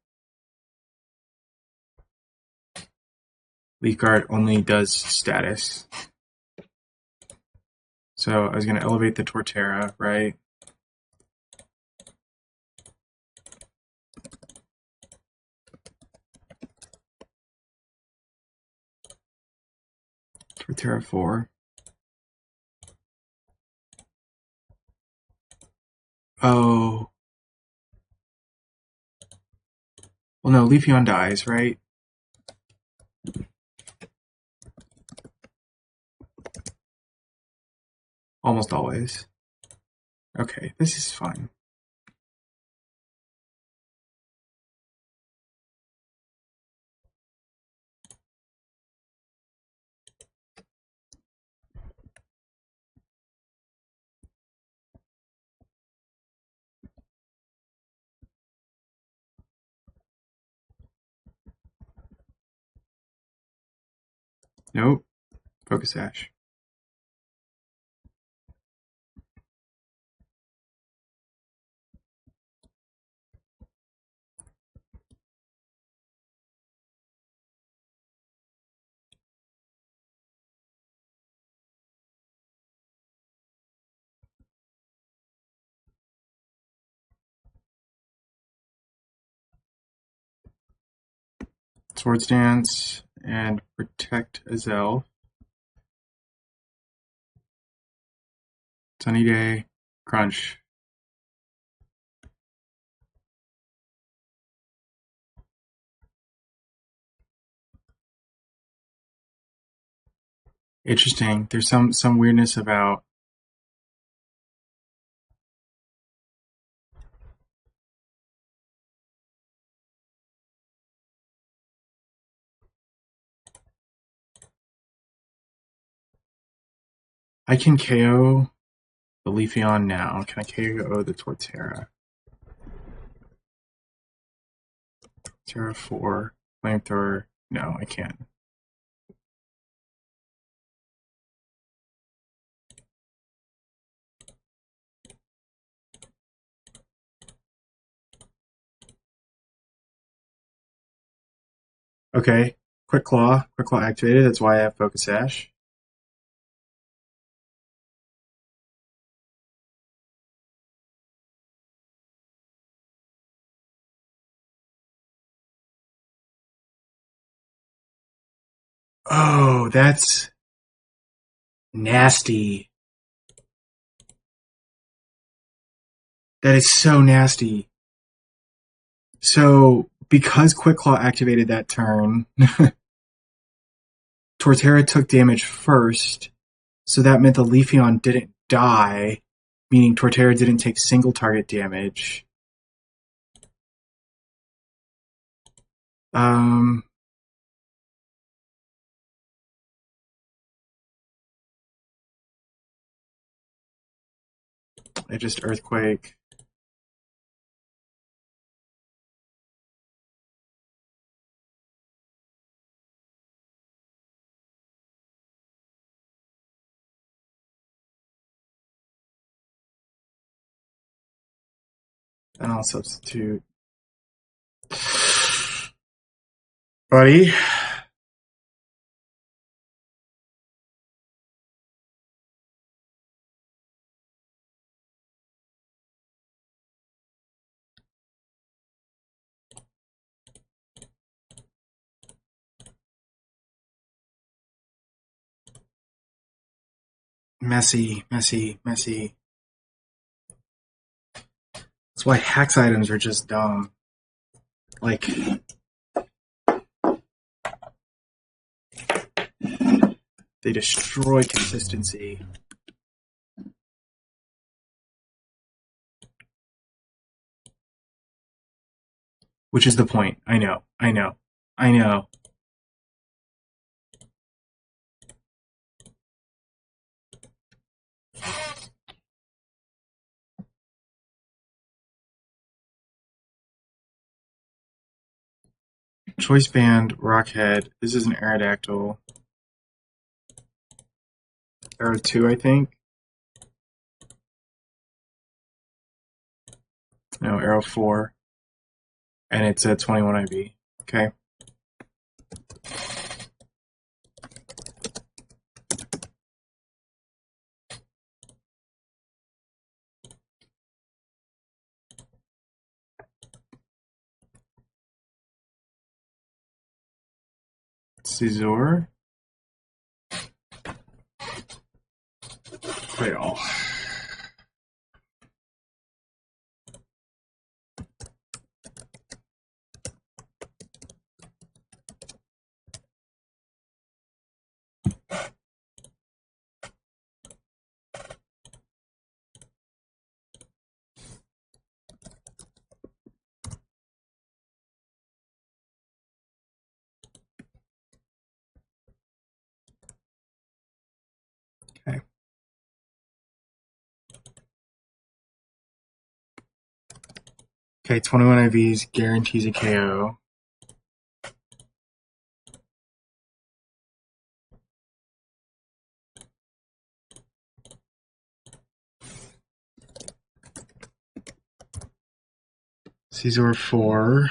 Leaf Guard only does status. So I was going to elevate the Torterra, right? Torterra 4. Oh. Well, no, Leafeon dies, right? Almost always. Okay, this is fine. Nope. Focus Sash. Swords Dance and Protect Azel. Sunny Day, Crunch. Interesting. There's some weirdness about I can KO the Leafeon now. Can I KO the Torterra? Torterra 4. Flamethrower. No, I can't. Okay. Quick Claw. Quick Claw activated. That's why I have Focus Sash. Oh, that's nasty. That is so nasty. So, because Quick Claw activated that turn, Torterra took damage first, So that meant the Leafeon didn't die, meaning Torterra didn't take single target damage. I just Earthquake. And I'll substitute. Buddy. Messy. That's why Hex items are just dumb. Like, they destroy consistency. Which is the point. I know. Choice Band, Rockhead. This is an Aerodactyl. Arrow 2, I think. No, Arrow 4. And it's a 21 IV. Okay. Caesar. Play all. Okay. Okay, 21 IVs guarantees a KO. Caesar 4.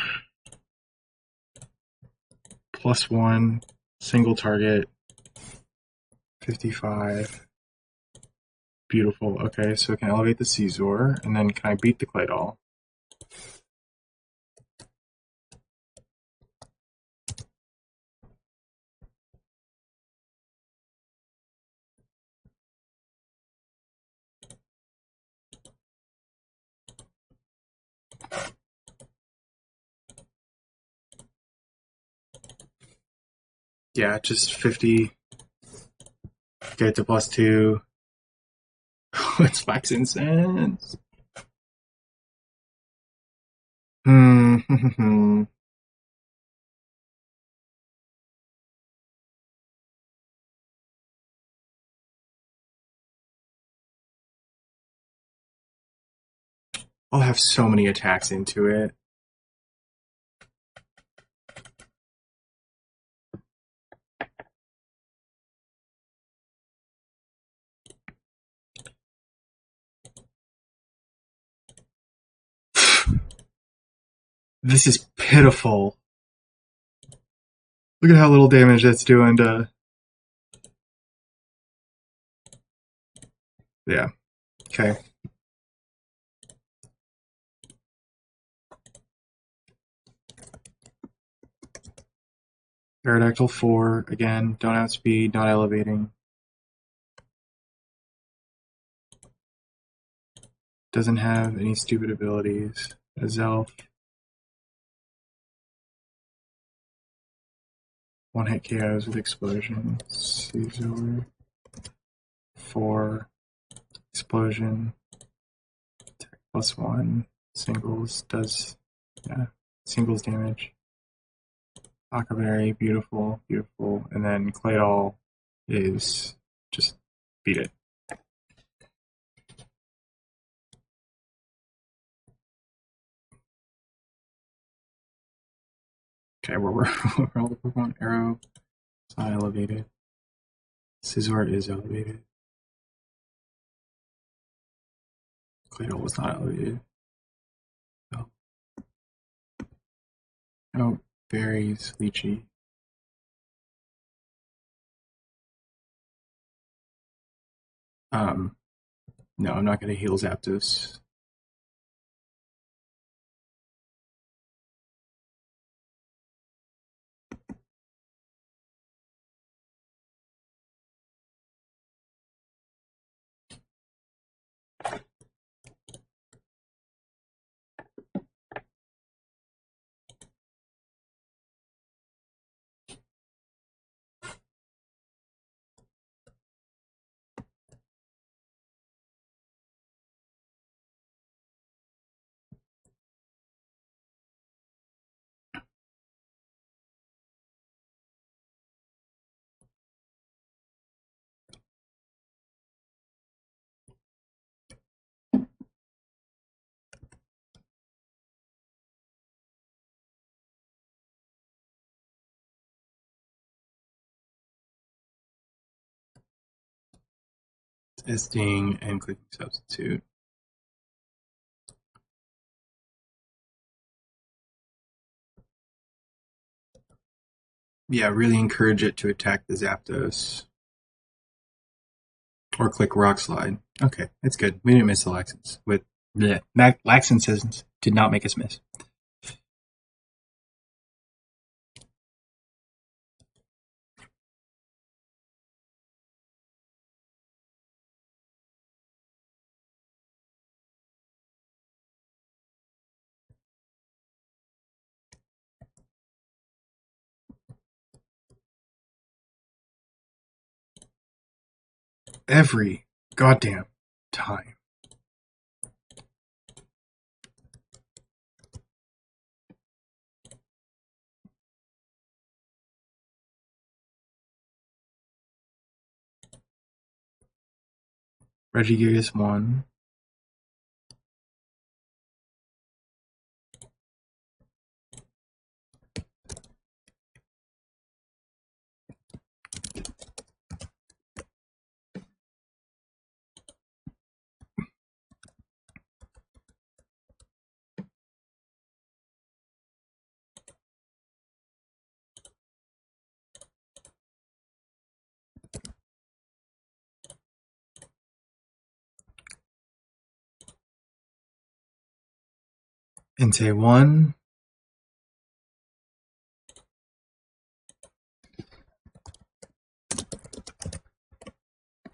+1. Single target. 55. Beautiful. Okay, so I can elevate the Caesar, and then can I beat the Claydol? Yeah, just 50. Get to +2. It's Facts and Sense. I'll have so many attacks into it. This is pitiful. Look at how little damage that's doing to... Yeah. Okay. Aerodactyl 4. Again, don't outspeed, not elevating. Doesn't have any stupid abilities. Azelf. One hit KOs with explosions. Caesar. 4 explosion, attack +1, singles does singles damage. Akaberry, beautiful, beautiful, and then Claydol is just beat it. Okay, we're all the Pokemon. Arrow is not elevated. Scizor is elevated. Claydol was not elevated. No. Oh, berries, lychee. No, I'm not going to heal Zapdos. Testing and clicking substitute. Yeah, really encourage it to attack the Zapdos. Or click Rock Slide. Okay, that's good. We didn't miss the Laxens. Laxenses did not make us miss. Every goddamn time. Regigigas 1. Entei 1.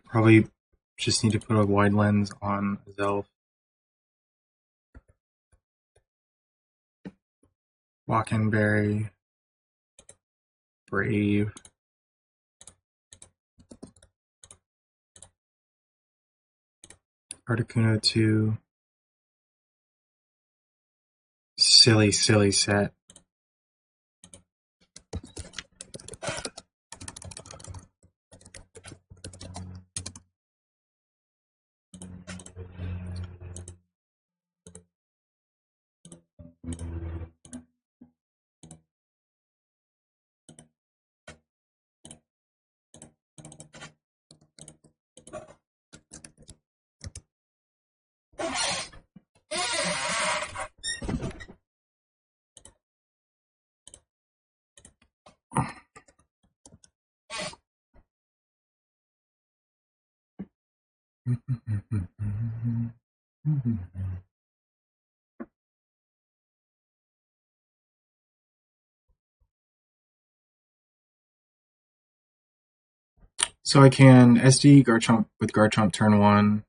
Probably just need to put a wide lens on Zelf. Walkenberry. Brave. Articuno 2. Silly set. So I can SD Garchomp with Garchomp turn 1.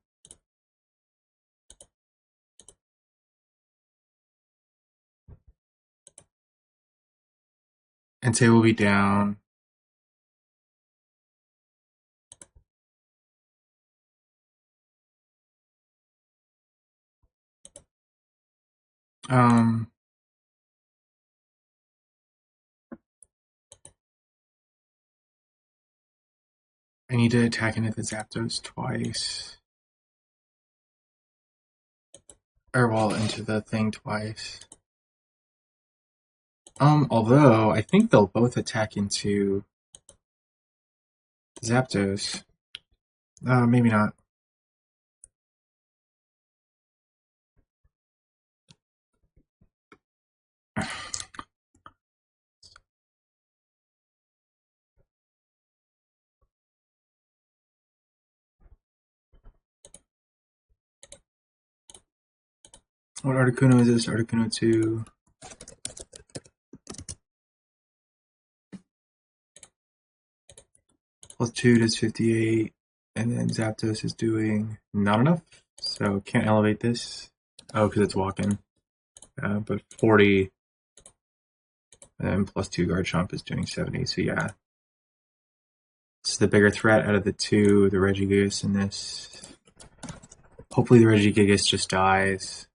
Entei will be down. Um, I need to attack into the Zapdos twice. Or, well, into the thing twice. Although, I think they'll both attack into Zapdos. Maybe not. What Articuno is this? Articuno 2. Plus 2 does 58. And then Zapdos is doing not enough. So can't elevate this. Oh, because it's walking. But 40. And then plus 2 Garchomp is doing 70. So yeah. This is the bigger threat out of the two. The Regigigas in this. Hopefully the Regigigas just dies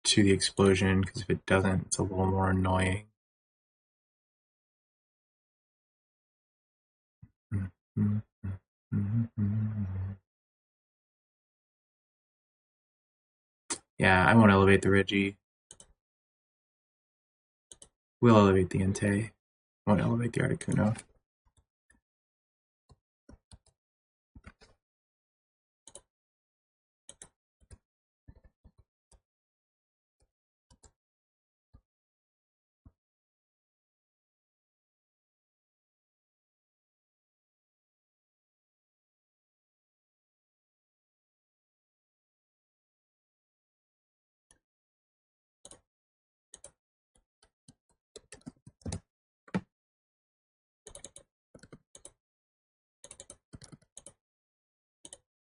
to the explosion, because if it doesn't, it's a little more annoying. Yeah, I won't elevate the Regi. We'll elevate the Entei. Won't elevate the Articuno.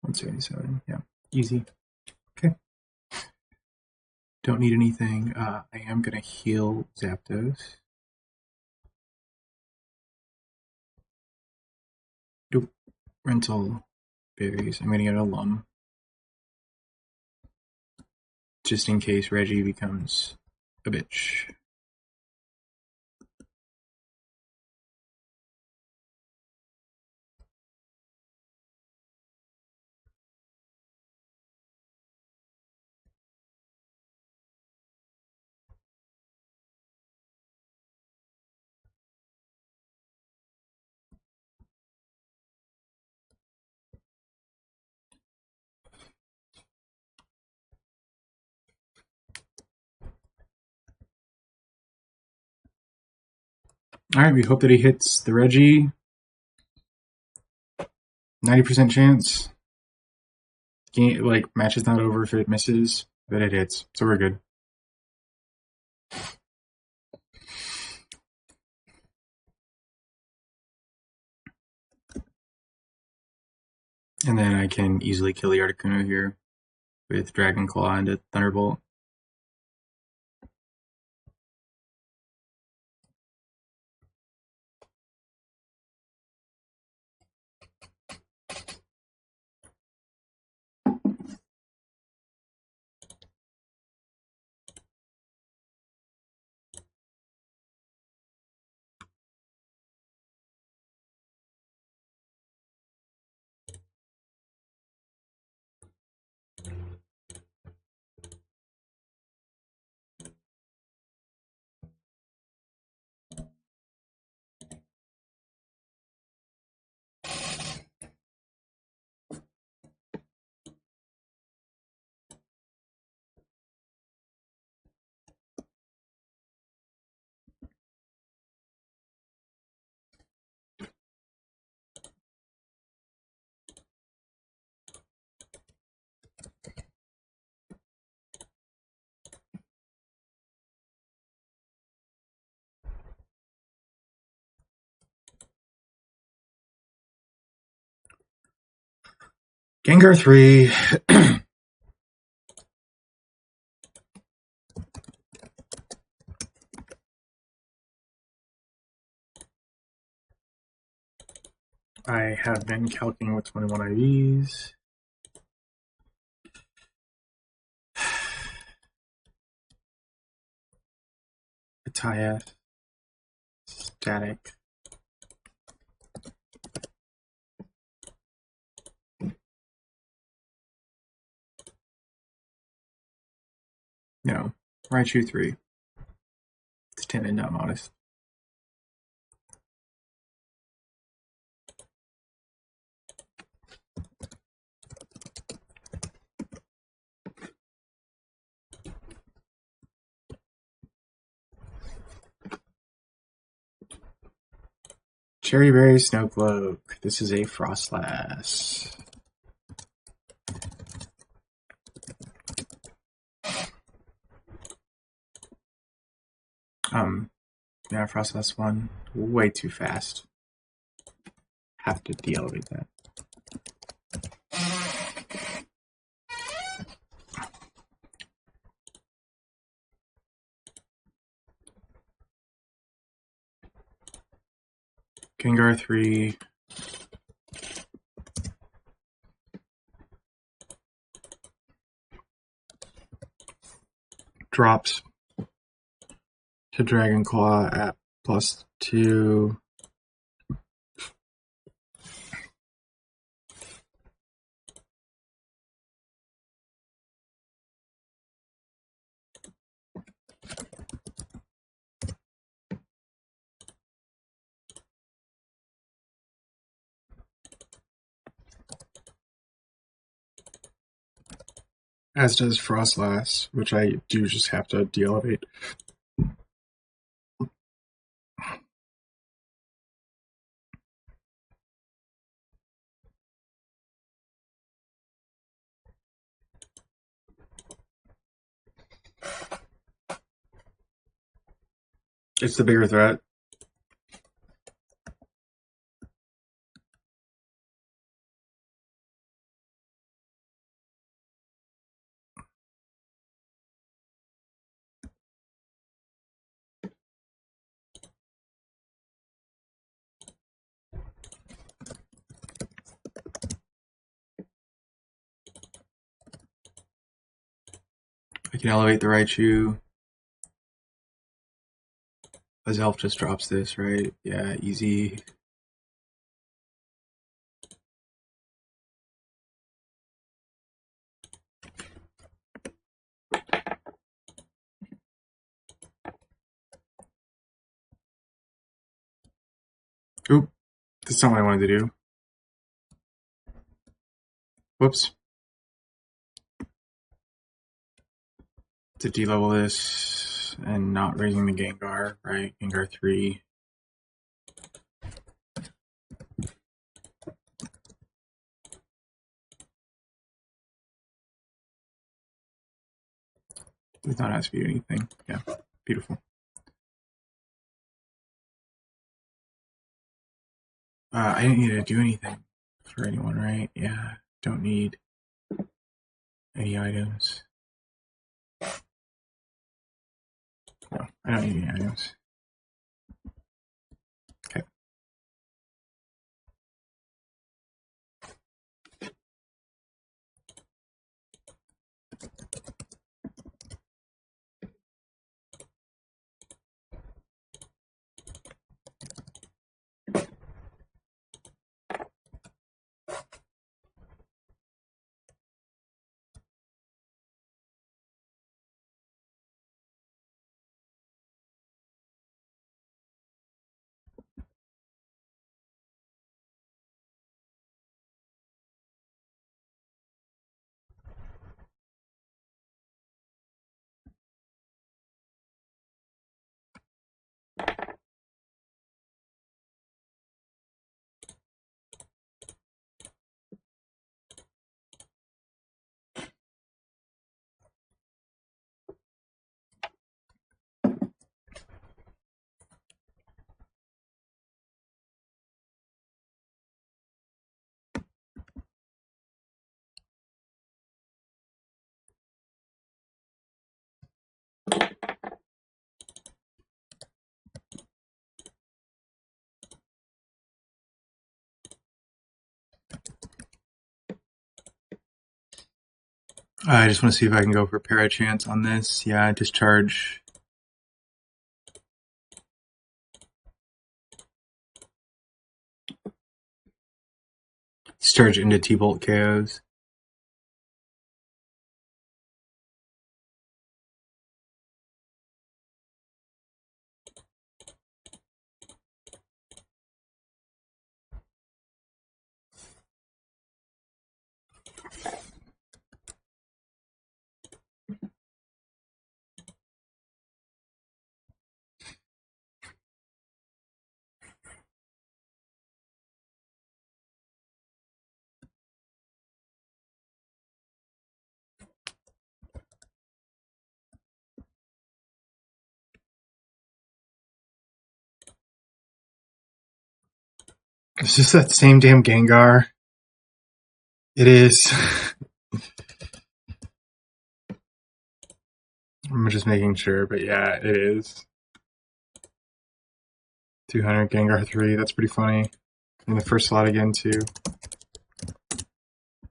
$177. Yeah, easy. Okay. Don't need anything. I am gonna heal Zapdos. Nope. Rental berries. I'm gonna get a Lum. Just in case Reggie becomes a bitch. Alright, we hope that he hits the Reggie. 90% chance. Match is not over if it misses, but it hits, so we're good. And then I can easily kill the Articuno here with Dragon Claw into Thunderbolt. Gengar 3. I have been calculating with 21 IVs. TIF static. No, Raichu 3. It's timid, not modest. Cherry Berry Snowcloak. This is a Frostlass. Yeah, Frostlass 1. Way too fast. Have to de-elevate that. Gengar 3. Drops to Dragon Claw at +2. As does Frostlass, which I do just have to de-elevate. It's the bigger threat. I can elevate the Raichu. Elf just drops this, right? Yeah, easy. Oop, that's not what I wanted to do. Whoops. To de-level this and not raising the Gengar, right? Gengar 3. Does not ask you anything. Yeah, beautiful. I didn't need to do anything for anyone, right? Yeah, don't need any items. No, I don't need any items. Okay. I just want to see if I can go for Parachance on this. Yeah, discharge Sturge into T-Bolt KOs. It's just that same damn Gengar. It is. I'm just making sure, but yeah, it is. 200 Gengar 3, that's pretty funny. In the first slot again, too.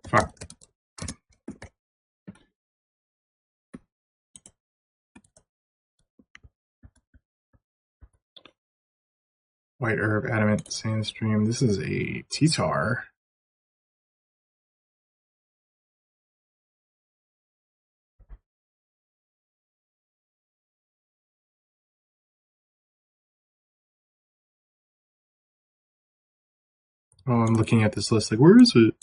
Fuck. White Herb, Adamant, Sandstream. This is a T-Tar. Oh, I'm looking at this list like, where is it?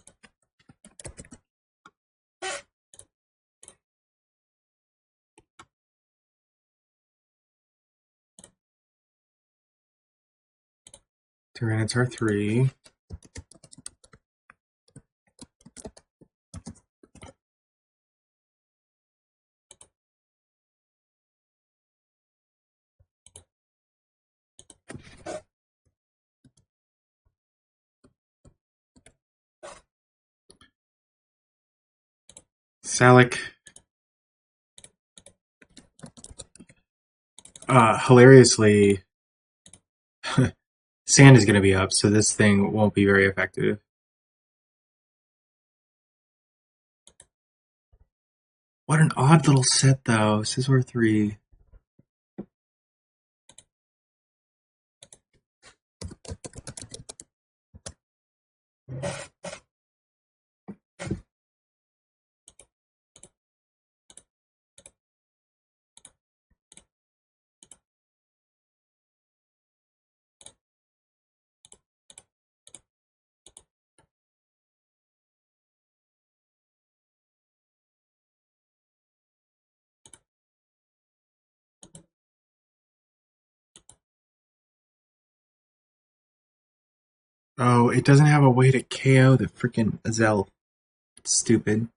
Tyranitar 3. Salic. Hilariously, sand is going to be up, so this thing won't be very effective. What an odd little set, though. Scizor 3. Oh, it doesn't have a way to KO the freaking Azel. Stupid.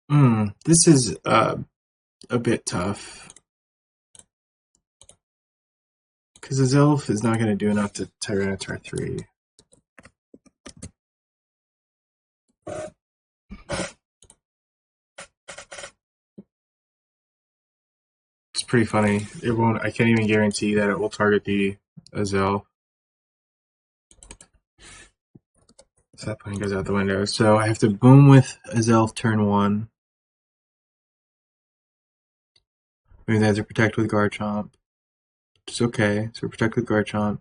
Mm. This is a bit tough. Because Azelf is not going to do enough to Tyranitar 3. It's pretty funny. It won't. I can't even guarantee that it will target the Azel. So that point goes out the window. So I have to boom with Azel turn 1. Maybe they have to protect with Garchomp. It's okay. So protect with Garchomp.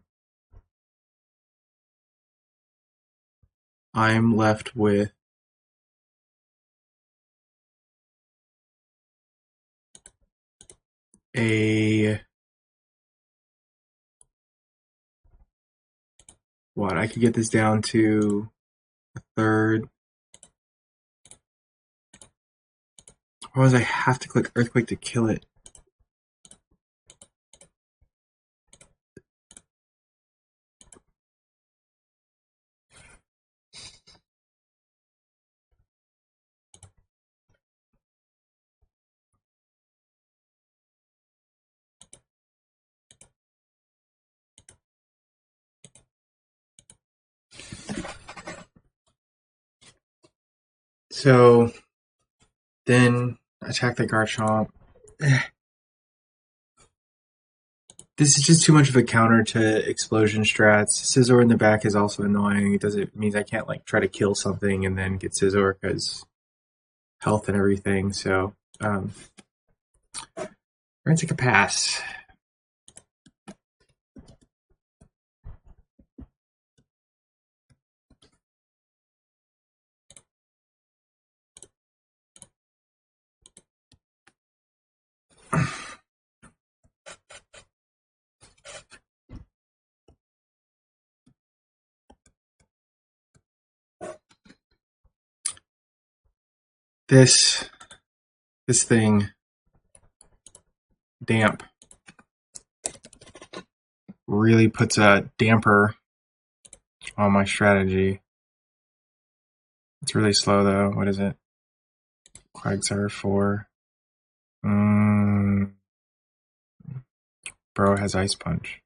I'm left with a what? I could get this down to a third. Or was I have to click Earthquake to kill it? So then attack the Garchomp. This is just too much of a counter to explosion strats. Scizor in the back is also annoying. It means I can't like try to kill something and then get Scizor because health and everything. So we're gonna take a pass. This thing, damp, really puts a damper on my strategy. It's really slow though. What is it? Quagsire 4. Bro has Ice Punch.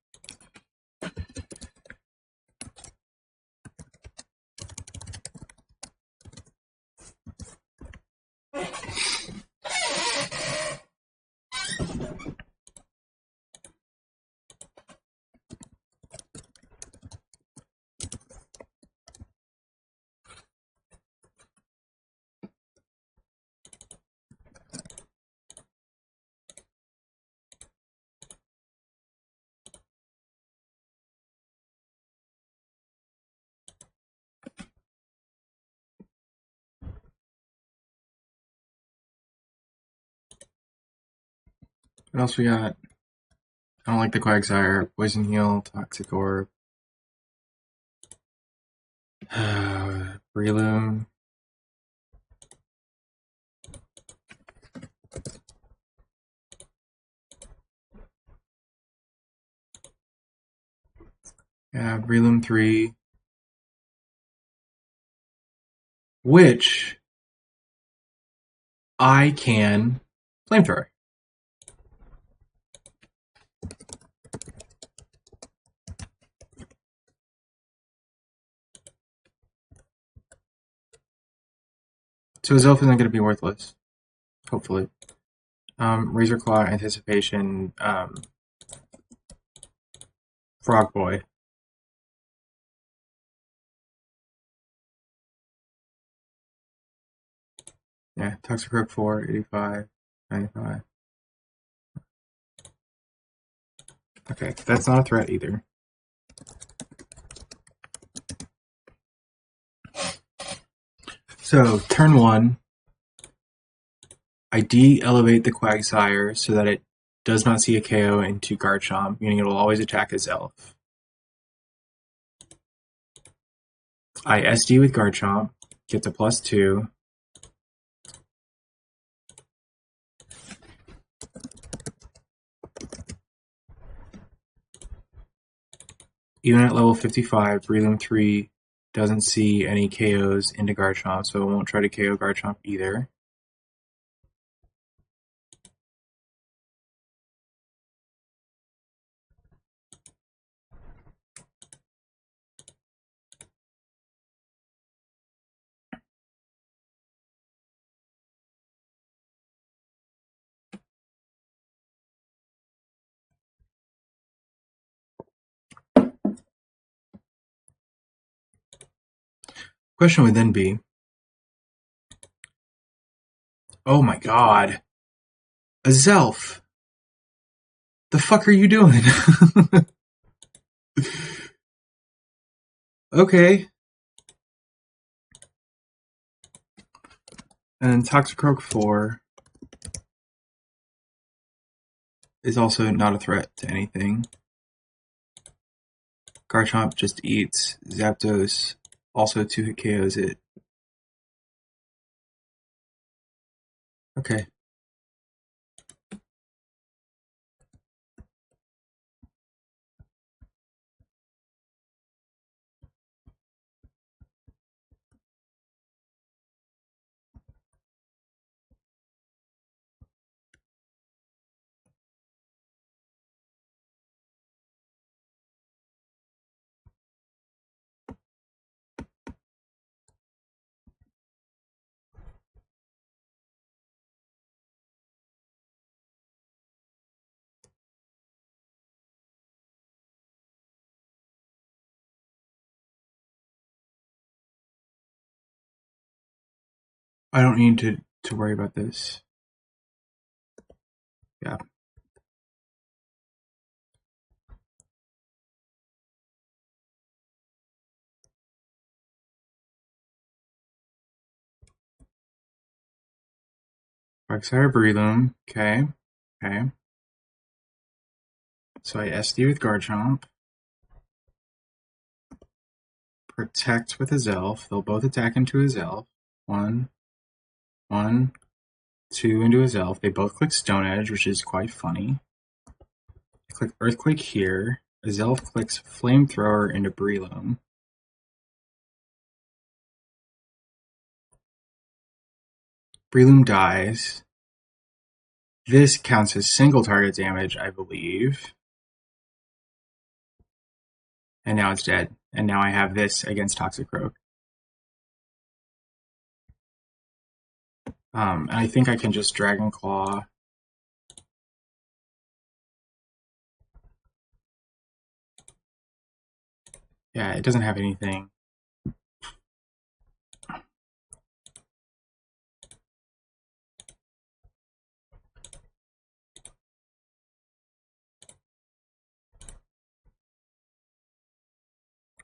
What else we got? I don't like the Quagsire. Poison Heal, Toxic Orb. Breloom. Yeah, Breloom 3. Which I can Flamethrower. So his elf isn't going to be worthless. Hopefully. Razor Claw, Anticipation, Frog Boy. Yeah, Toxicroak 4, 85, 95. Okay, that's not a threat either. So, turn 1, I de-elevate the Quagsire so that it does not see a KO into Garchomp, meaning it will always attack as Elf. I SD with Garchomp, gets a +2. Even at level 55, Breloom 3 doesn't see any KOs into Garchomp, so it won't try to KO Garchomp either. Question would then be, oh my god, a Zelf! The fuck are you doing? Okay. And Toxicroak 4 is also not a threat to anything. Garchomp just eats. Zapdos also 2-hit KOs it. Okay. I don't need to worry about this. Yeah. Darksire Breloom. Okay. Okay. So I SD with Garchomp. Protect with his elf. They'll both attack into his elf. One, 2 into his elf. They both click Stone Edge, which is quite funny. I click Earthquake here. His elf clicks Flamethrower into Breloom. Breloom dies. This counts as single target damage, I believe. And now it's dead. And now I have this against Toxicroak. And I think I can just Dragon Claw. Yeah, it doesn't have anything.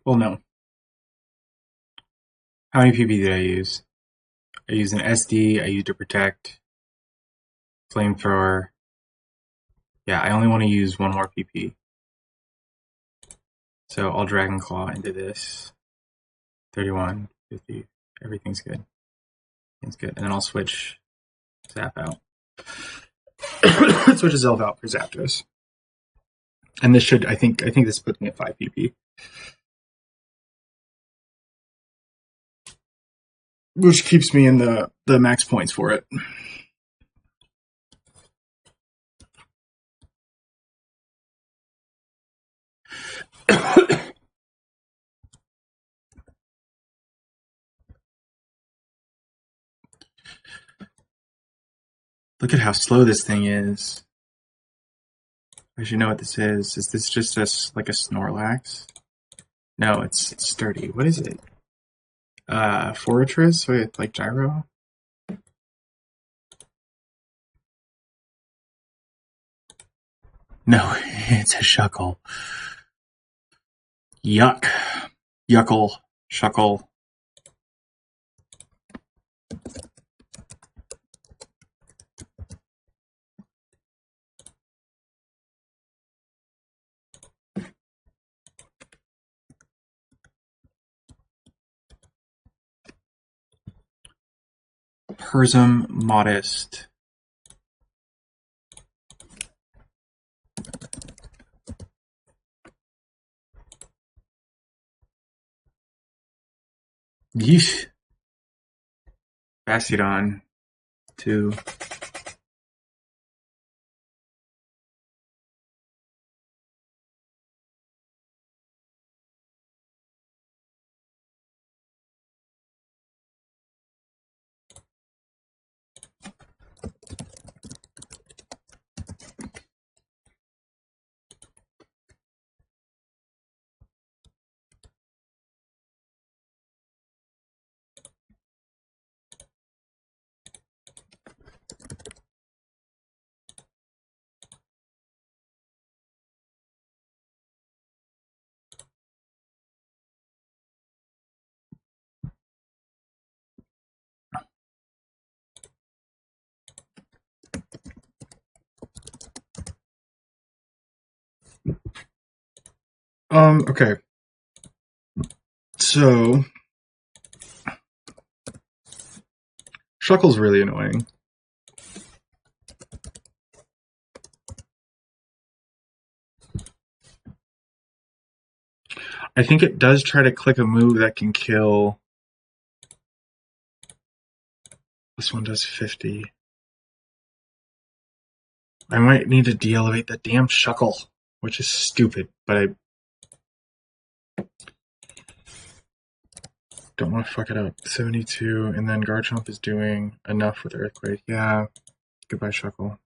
Well, no. How many PP did I use? I used an SD, I used a Protect, Flamethrower. Yeah, I only want to use one more PP. So I'll Dragon Claw into this. 31, 50, everything's good. Everything's good. And then I'll switch Zap out. Switch his elf out for Zapdos. And this should, I think this puts me at 5 PP. Which keeps me in the max points for it. Look at how slow this thing is. I should know what this is. Is this just like a Snorlax? No, it's sturdy. What is it? Fortress with like gyro? No, it's a Shuckle. Yuck. Yuckle. Shuckle. Persum Modest. Yeesh. Bastiodon. 2. Okay. So Shuckle's really annoying. I think it does try to click a move that can kill. This one does 50. I might need to de-elevate the damn Shuckle, which is stupid, but I don't want to fuck it up. 72, and then Garchomp is doing enough with Earthquake. Yeah, goodbye Shuckle.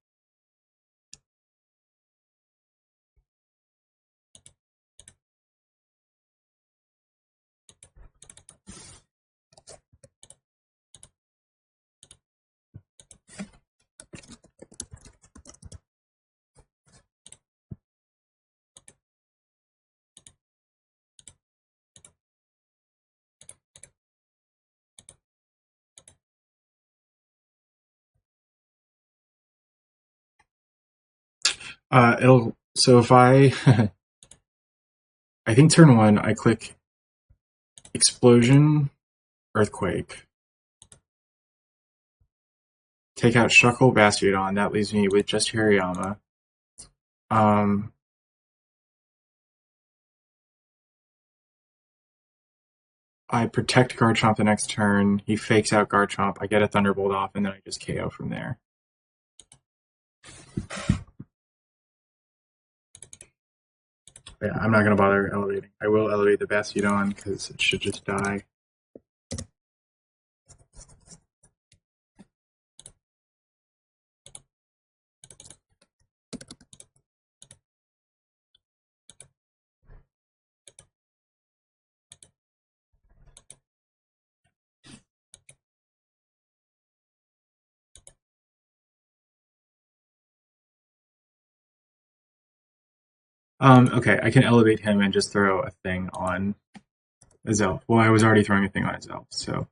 So if I I think turn 1 I click Explosion, Earthquake. Take out Shuckle, Bastiodon. That leaves me with just Hariyama. I protect Garchomp the next turn. He fakes out Garchomp. I get a Thunderbolt off, and then I just KO from there. Yeah, I'm not going to bother elevating. I will elevate the Bastiodon because it should just die. Okay, I can elevate him and just throw a thing on his elf. Well, I was already throwing a thing on his elf, so.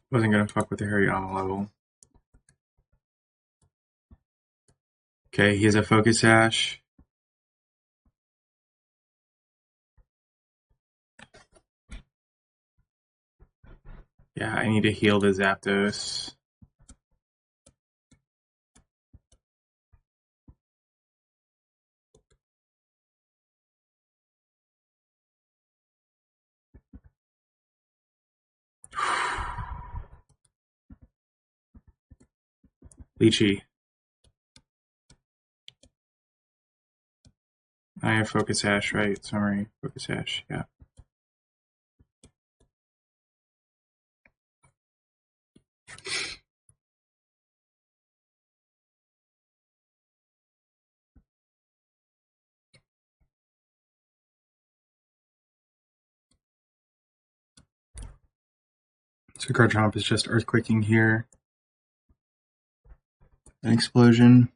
Wasn't gonna fuck with the Hariyama level. Okay, he has a Focus Sash. Yeah, I need to heal the Zapdos. Lychee. I have Focus Sash, right? Summary, Focus Sash, yeah. So Garchomp is just Earthquaking here. An Explosion.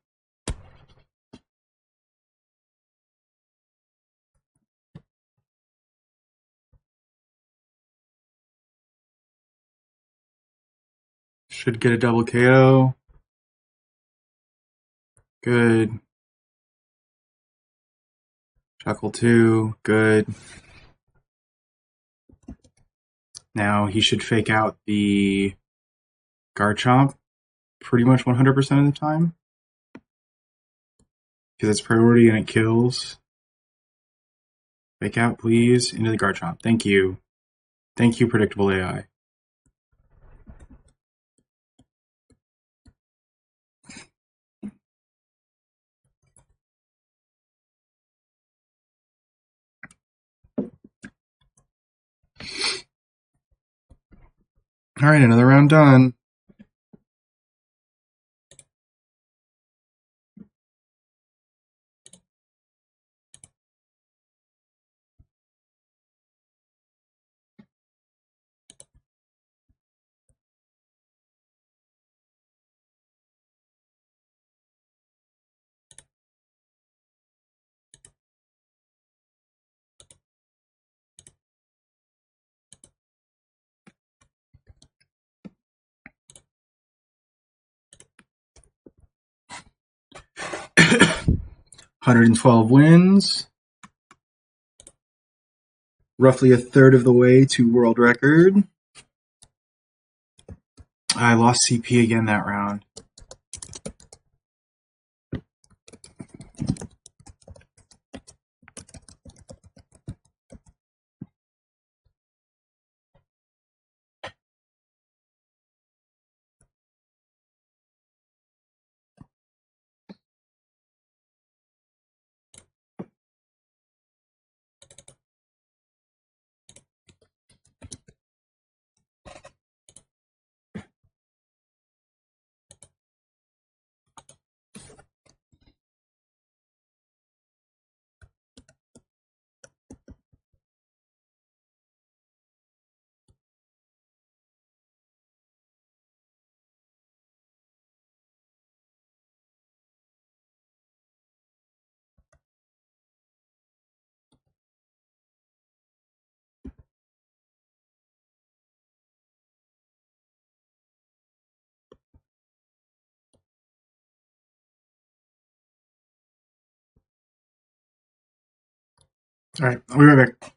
Should get a double KO. Good. Chuckle 2, good. Now he should fake out the Garchomp pretty much 100% of the time. Because it's priority and it kills. Fake out, please. Into the Garchomp. Thank you. Thank you, predictable AI. Alright, another round done. $112 wins. Roughly a third of the way to world record. I lost CP again that round. All right, I'll be right back.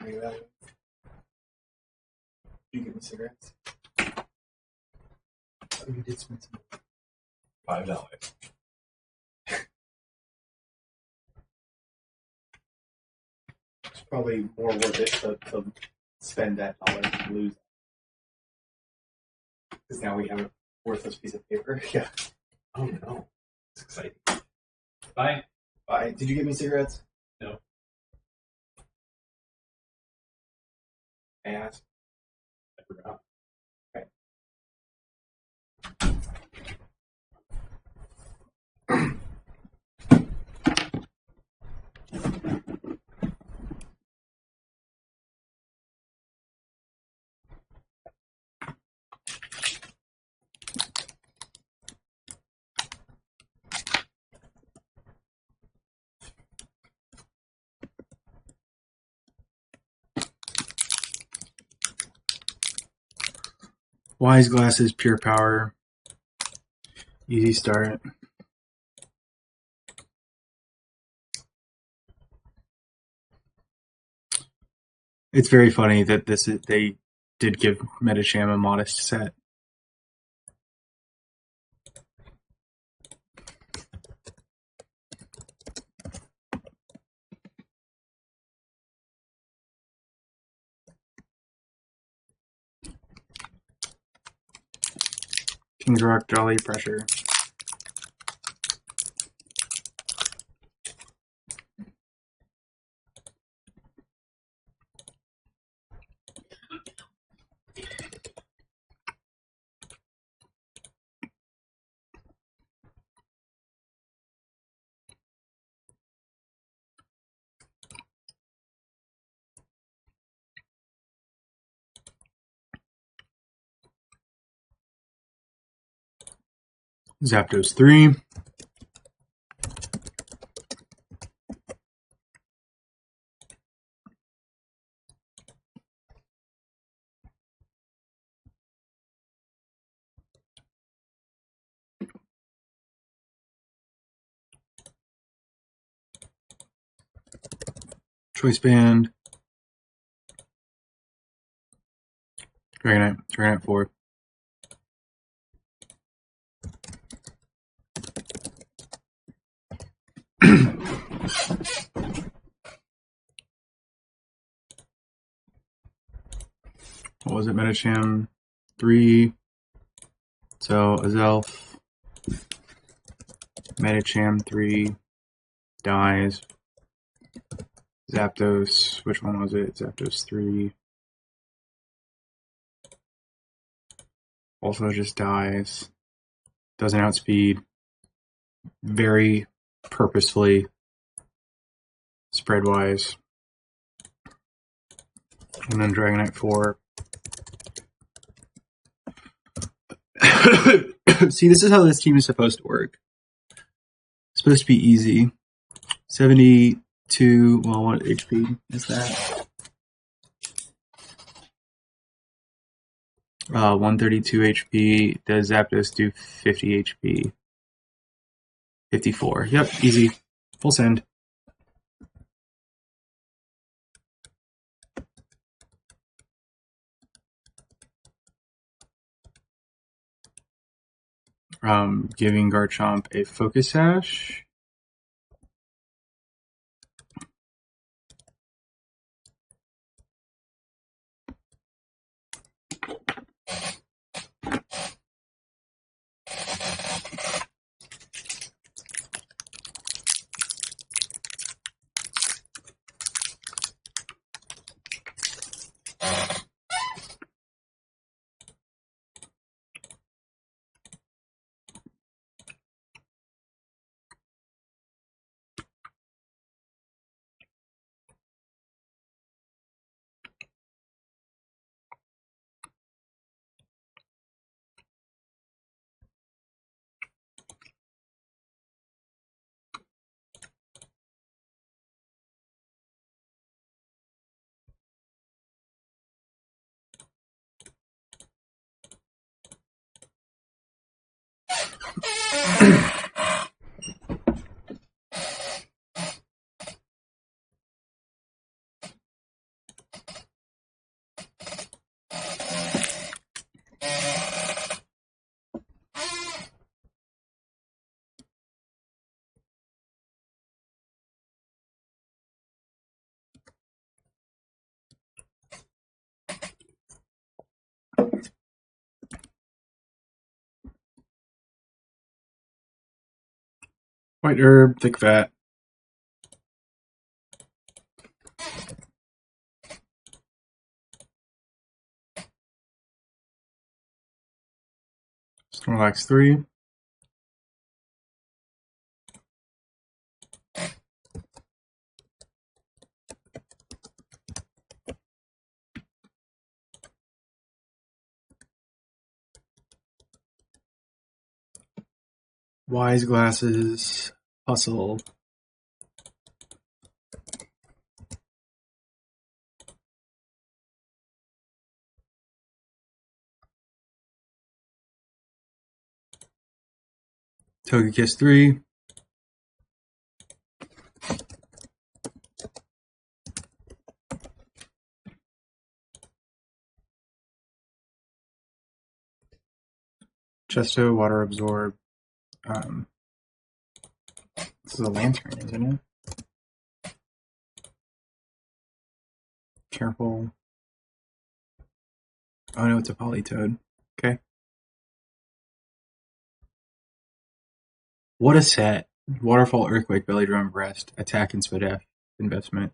money value. You give me cigarettes. Oh, you did spend some $5. It's probably more worth it to spend that dollar and lose. Because now we have a worthless piece of paper. Yeah. Oh no. It's exciting. Bye. Bye. Did you give me cigarettes? No. I asked. I forgot. Okay. Wise glasses, pure power. Easy start. It's very funny that they did give Metacham a modest set. King's Rock, Jolly, Pressure. Zapdos 3. Choice Band. Dragonite 4. What was it? Metacham 3. So Azelf. Metacham 3 dies. Zapdos, which one was it? Zapdos 3. Also just dies. Doesn't outspeed. Very purposefully. Spread-wise. And then Dragonite 4. See, this is how this team is supposed to work. It's supposed to be easy. 72, well, what HP is that? 132 HP. Does Zapdos do 50 HP? 54. Yep, easy. Full send. Giving Garchomp a Focus Sash. White herb, thick fat. Snorlax 3. Wise glasses, hustle. Togekiss 3. Chesto, water absorb. This is a lantern, isn't it? Careful. Oh no, it's a Politoed. Okay. What a set. Waterfall, Earthquake, Belly Drum, Breast, Attack, and Spadef. Investment.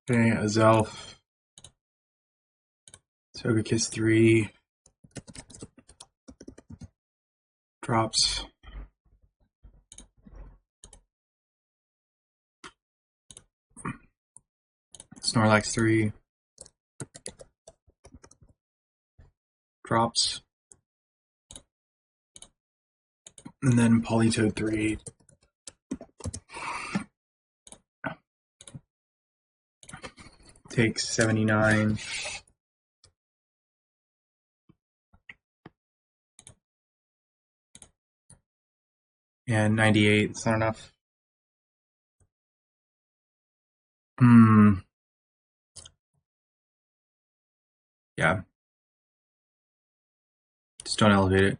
Okay, Azelf. Togekiss 3. Drops. Snorlax 3. Drops. And then Politoed 3. Takes 79. And 98. It's not enough. Yeah. Just don't elevate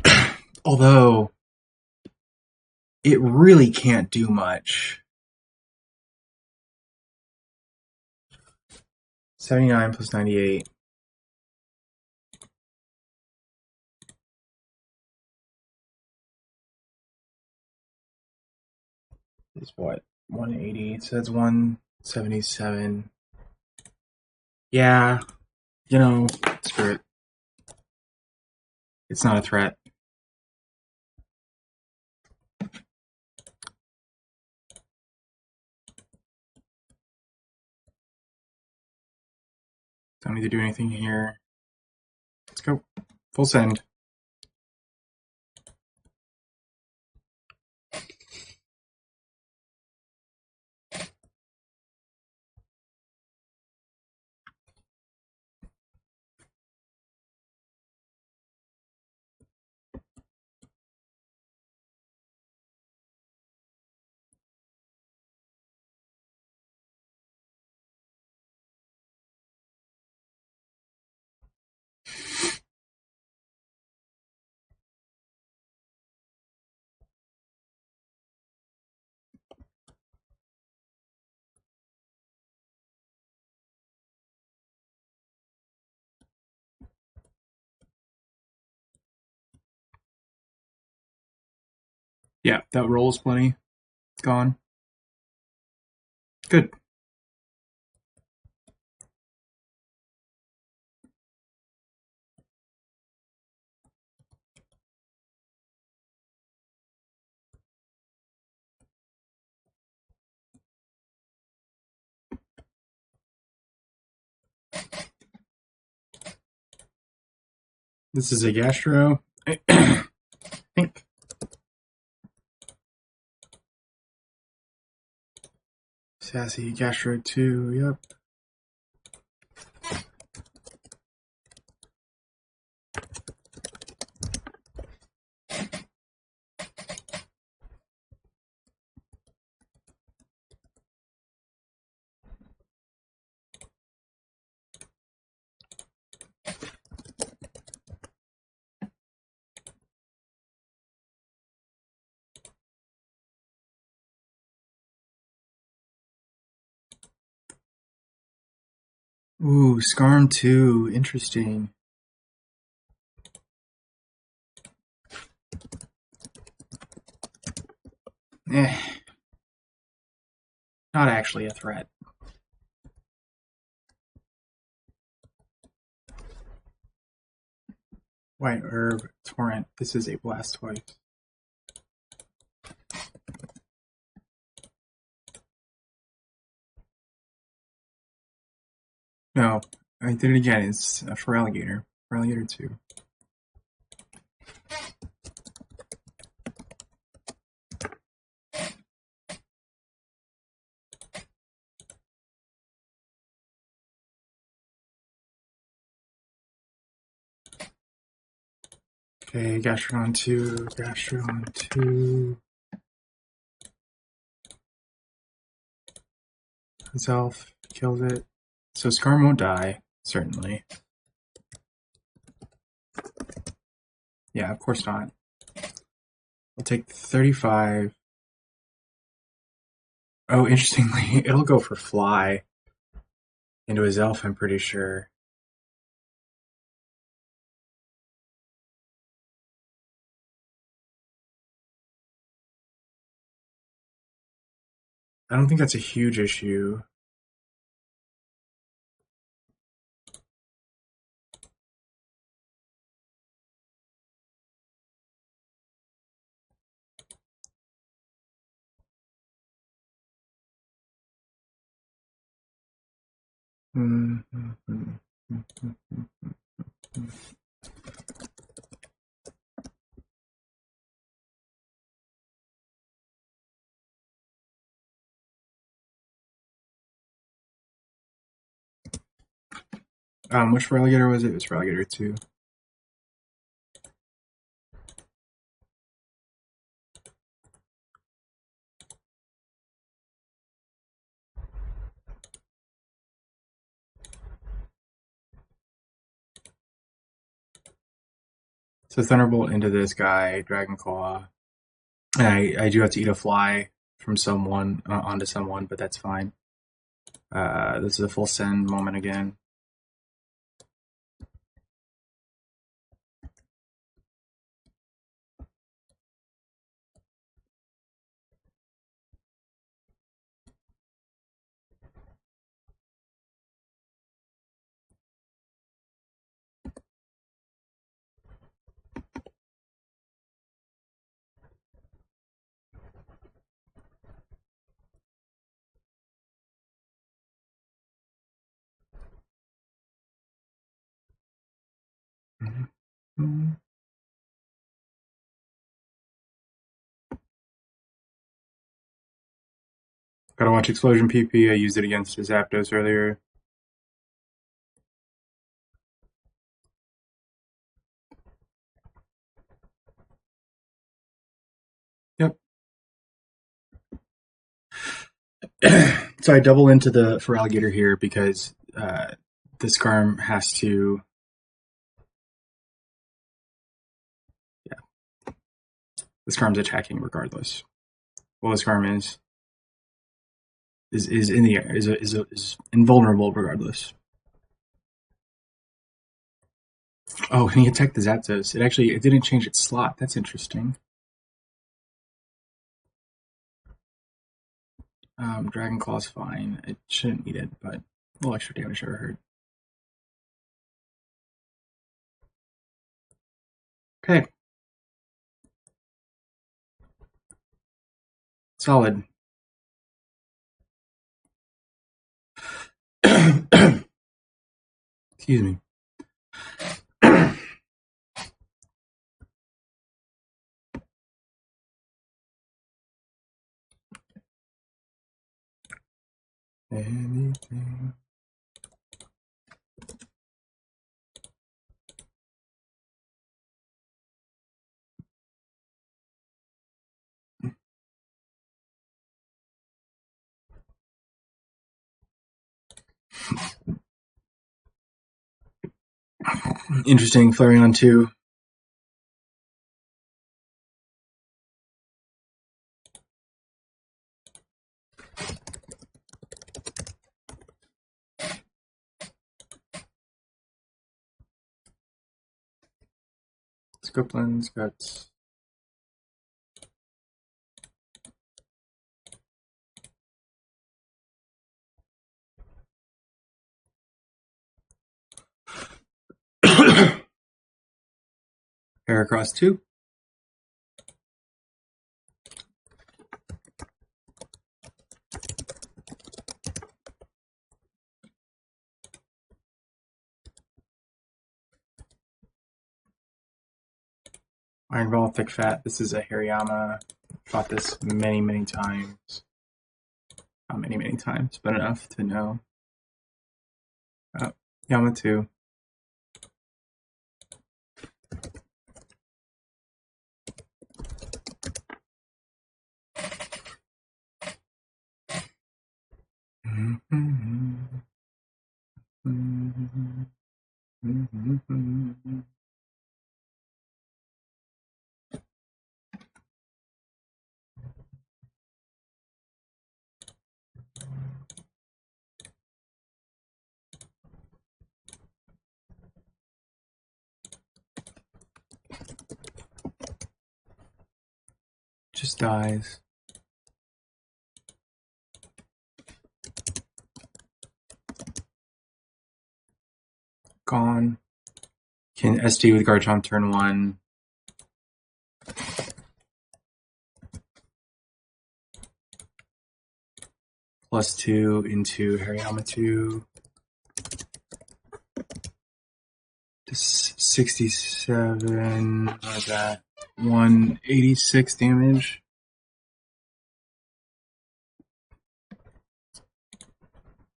it. Although, it really can't do much. 79 plus 98. Is what? 180. So that's 177. Yeah. You know, screw it. It's not a threat. Don't need to do anything here. Let's go. Full send. Yeah, that rolls plenty. It's gone. Good. This is a Gastro. I think. Sassy Gastro 2, yep. Ooh, Scarm 2. Interesting. Not actually a threat. White Herb, Torrent. This is a Blastoise. No, I did it again. It's for Alligator. For Alligator 2. Okay, Gastrodon 2, Gastrodon 2. Zelf kills it. So Scarm won't die, certainly. Yeah, of course not. I'll take 35. Oh, interestingly, it'll go for Fly into his elf, I'm pretty sure. I don't think that's a huge issue. Which Relegator was it? It was Relegator 2. So Thunderbolt into this guy, Dragon Claw. And I do have to eat a fly from someone onto someone, but that's fine. This is a full send moment again. Mm-hmm. Gotta watch Explosion PP. I used it against Zapdos earlier. Yep. So I double into the for Alligator here because the Scarm has to. Yeah. The Scarm's attacking regardless. Well, the Scarm is in the air, is invulnerable regardless. Oh, and he attacked the Zapdos. It didn't change its slot. That's interesting. Dragon Claw's fine. It shouldn't need it, but a little extra damage never hurt. Okay. Solid. Excuse me. Anything. Interesting. Flareon 2. Scopeland's got Heracross 2. Iron Ball, Thick Fat. This is a Hariyama. Fought this many, many times. Not many, many times, but enough to know. Yama 2. Just dies. Gone. Can SD with Garchomp turn 1. +2 into Hariyama 2. 67. What is that? 186 damage.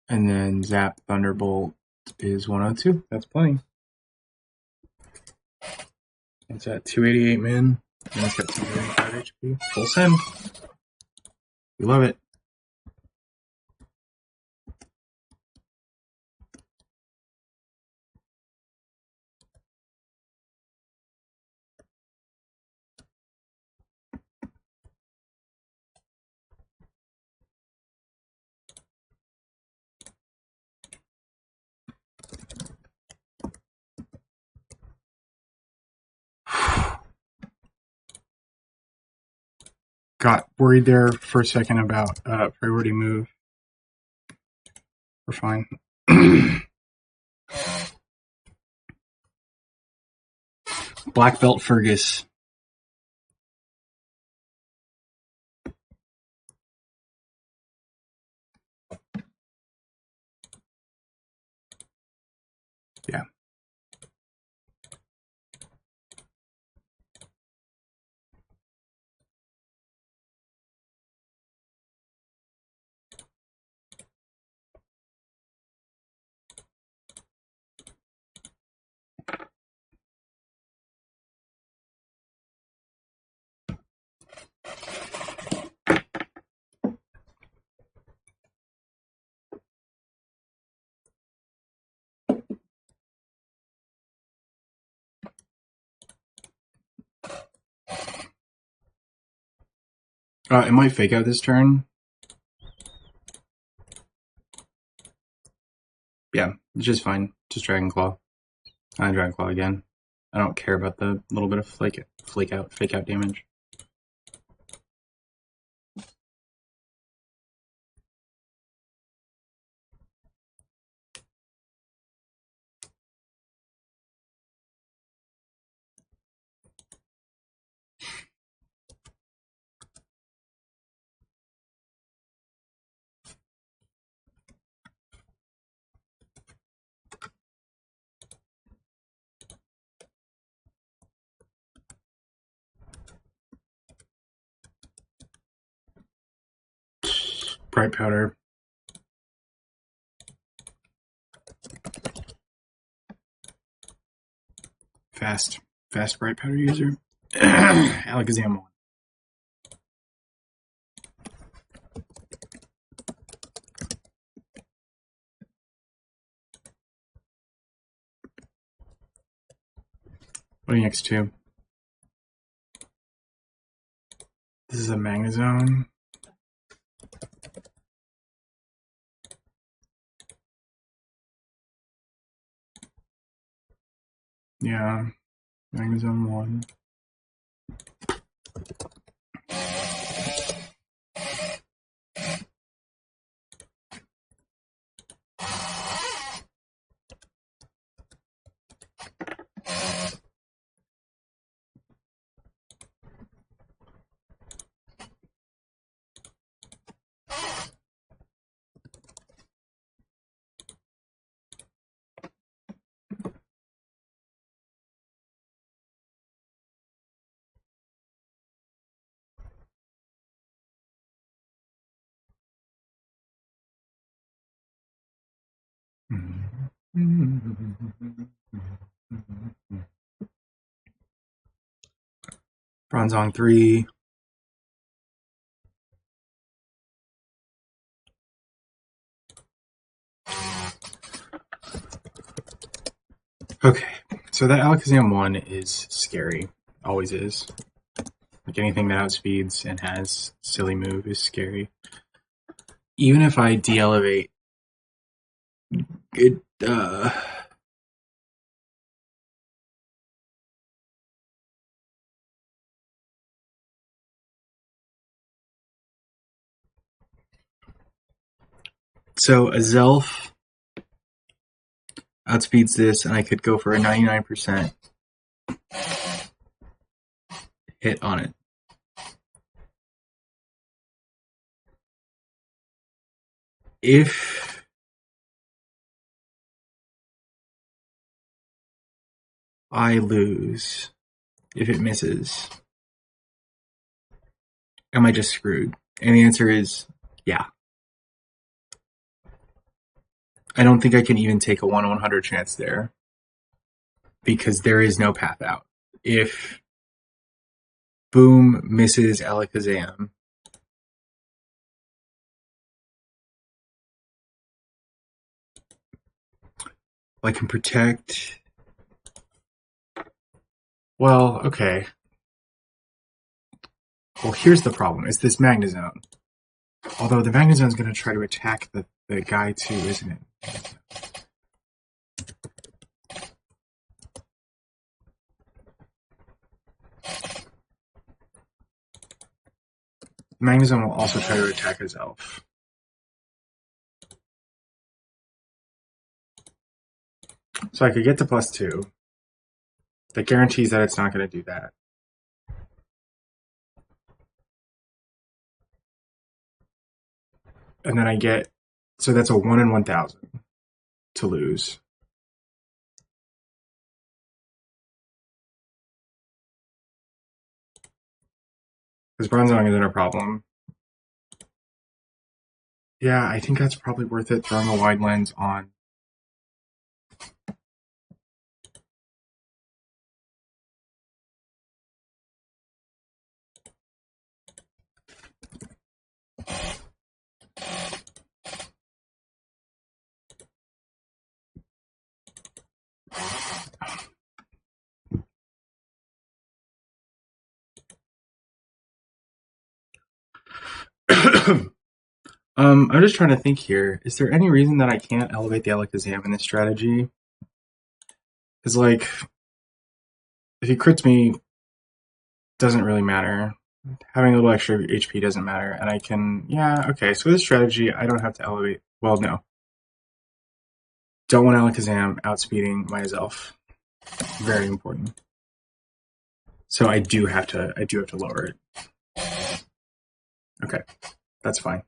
And then Zap Thunderbolt is 102. That's plenty. It's at 288 min. And it's got 285 HP. Full send. We love it. Got worried there for a second about priority move. We're fine. Black Belt Fergus. Yeah. It might fake out this turn. Yeah, it's just fine. Just Dragon Claw. Dragon Claw again. I don't care about the little bit of fake out damage. Bright Powder. Fast Bright Powder user. Alakazam 1. What are you next to? This is a Magnezone. Yeah. Magnezone 1. Bronzong 3. Okay, so that Alakazam 1 is scary. Always is. Like anything that outspeeds and has silly move is scary. Even if I de-elevate it, so a Zelf outspeeds this, and I could go for a 99% hit on it. If I lose, if it misses, am I just screwed? And the answer is yeah. I don't think I can even take a 1 in 100 chance there because there is no path out. If Boom misses Alakazam, I can protect. Well, okay. Well, here's the problem. It's this Magnezone. Although the Magnezone is going to try to attack the guy too, isn't it? Magnezone will also try to attack his elf. So I could get to +2. That guarantees that it's not going to do that. And then I get, so that's a 1 in 1,000 to lose. Because Bronzong isn't a problem. Yeah, I think that's probably worth it, throwing a wide lens on. I'm just trying to think here. Is there any reason that I can't elevate the Alakazam in this strategy? Because, like, if he crits me, doesn't really matter. Having a little extra HP doesn't matter. And I can, yeah, okay. So with this strategy, I don't have to elevate. Well, no. Don't want Alakazam outspeeding my Zelf. Very important. So I do have to lower it. Okay, that's fine.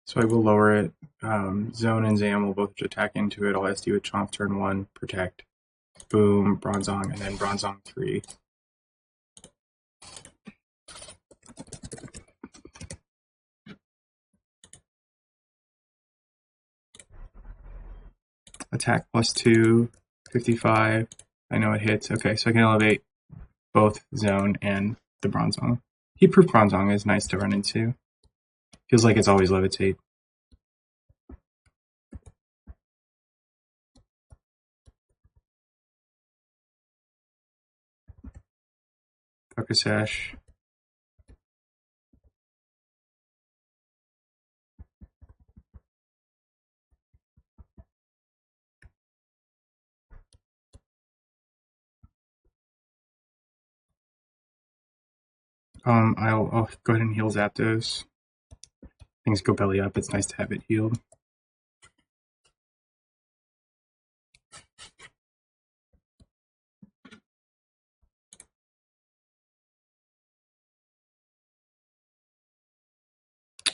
So I will lower it. Zone and Zam will both attack into it. I'll SD with Chomp turn 1, protect. Boom, Bronzong, and then Bronzong 3. Attack +2, 55. I know it hits. Okay, so I can elevate both Zone and the Bronzong. Heat-proof Bronzong is nice to run into. Feels like it's always levitate. Focus Sash. I'll go ahead and heal Zapdos. Things go belly up. It's nice to have it healed.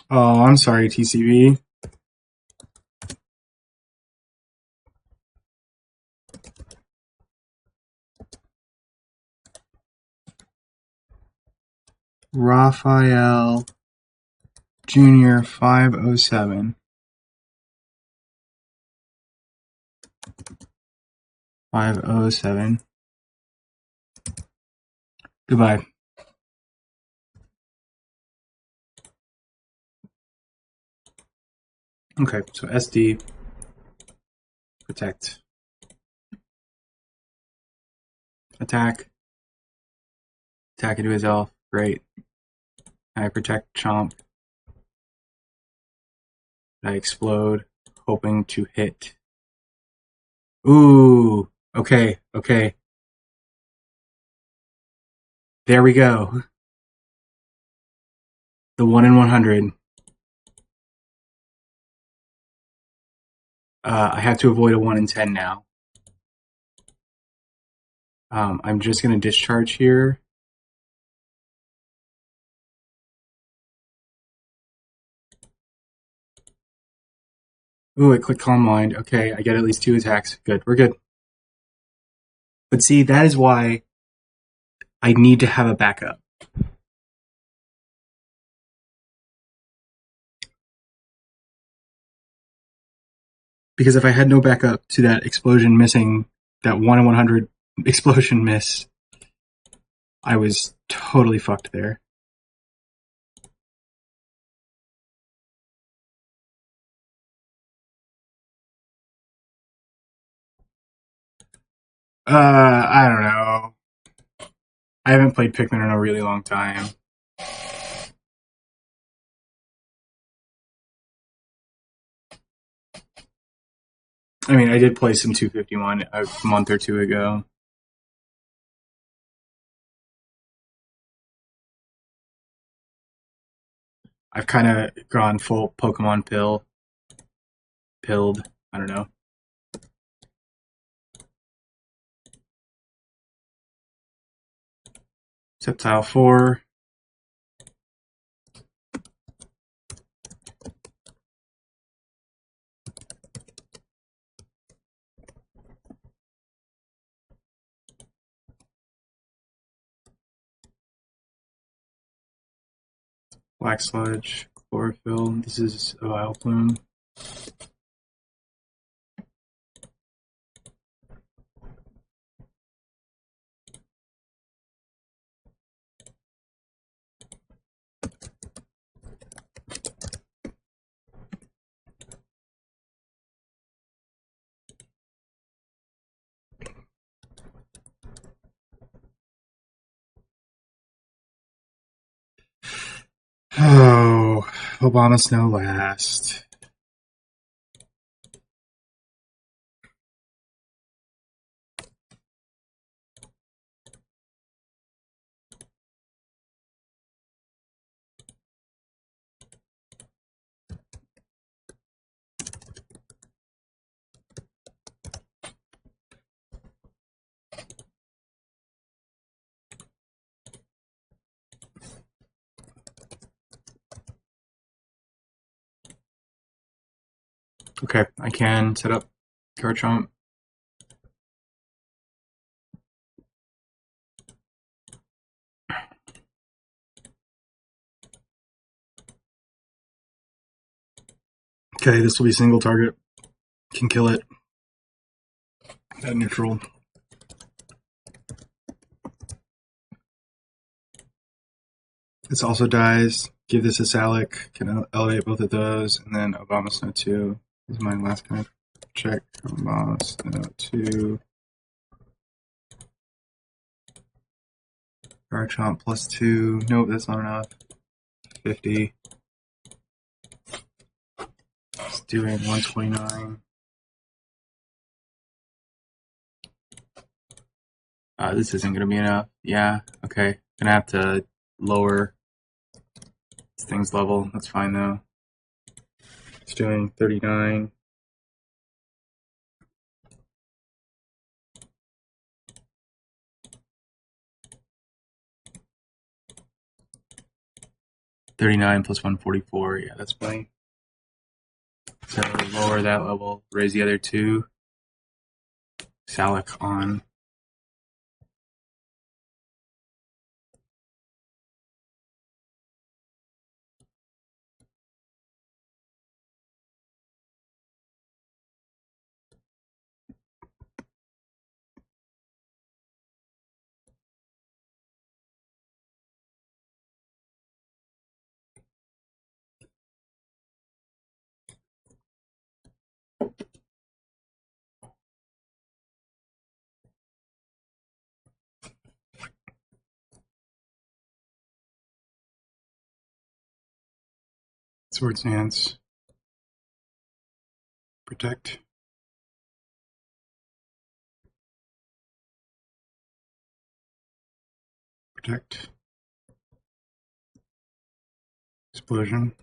Oh, I'm sorry, TCV. Raphael Jr. 507. 507. Goodbye. Okay, so SD, protect, attack into his elf, great. I protect Chomp. I explode, hoping to hit. Ooh, okay. There we go. The 1 in 100. I have to avoid a 1 in 10 now. I'm just going to discharge here. Ooh, it clicked Calm Mind. Okay, I get at least 2 attacks. Good, we're good. But see, that is why I need to have a backup. Because if I had no backup to that explosion missing, that 1 in 100 explosion miss, I was totally fucked there. I don't know. I haven't played Pikmin in a really long time. I mean, I did play some 251 a month or two ago. I've kind of gone full Pokemon pilled. I don't know. Sceptile 4. Black Sludge, Chlorophyll. This is a Vileplume. Oh, Obama Snow last. Okay, I can set up Garchomp. Okay, this will be single target. Can kill it. At neutral. This also dies. Give this a Salic. Can elevate both of those. And then Obama Snow 2 is my last kind of check. Obama Snow 2. Garchomp +2. Nope, that's not enough. 50. It's doing 129. This isn't going to be enough. Yeah, okay. Gonna have to lower things level. That's fine though. It's doing 39. $39 plus 144. Yeah, that's plenty. So lower that level, raise the other two. Salic on. Swords Enhance. Protect. Protect. Explosion.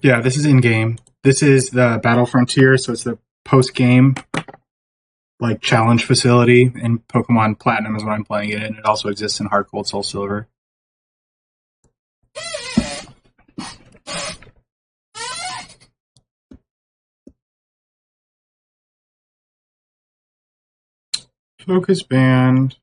Yeah, this is in-game. This is the Battle Frontier, so it's the post-game like challenge facility in Pokemon Platinum is what I'm playing it in. It also exists in Heart Gold, Soul Silver. Focus Band.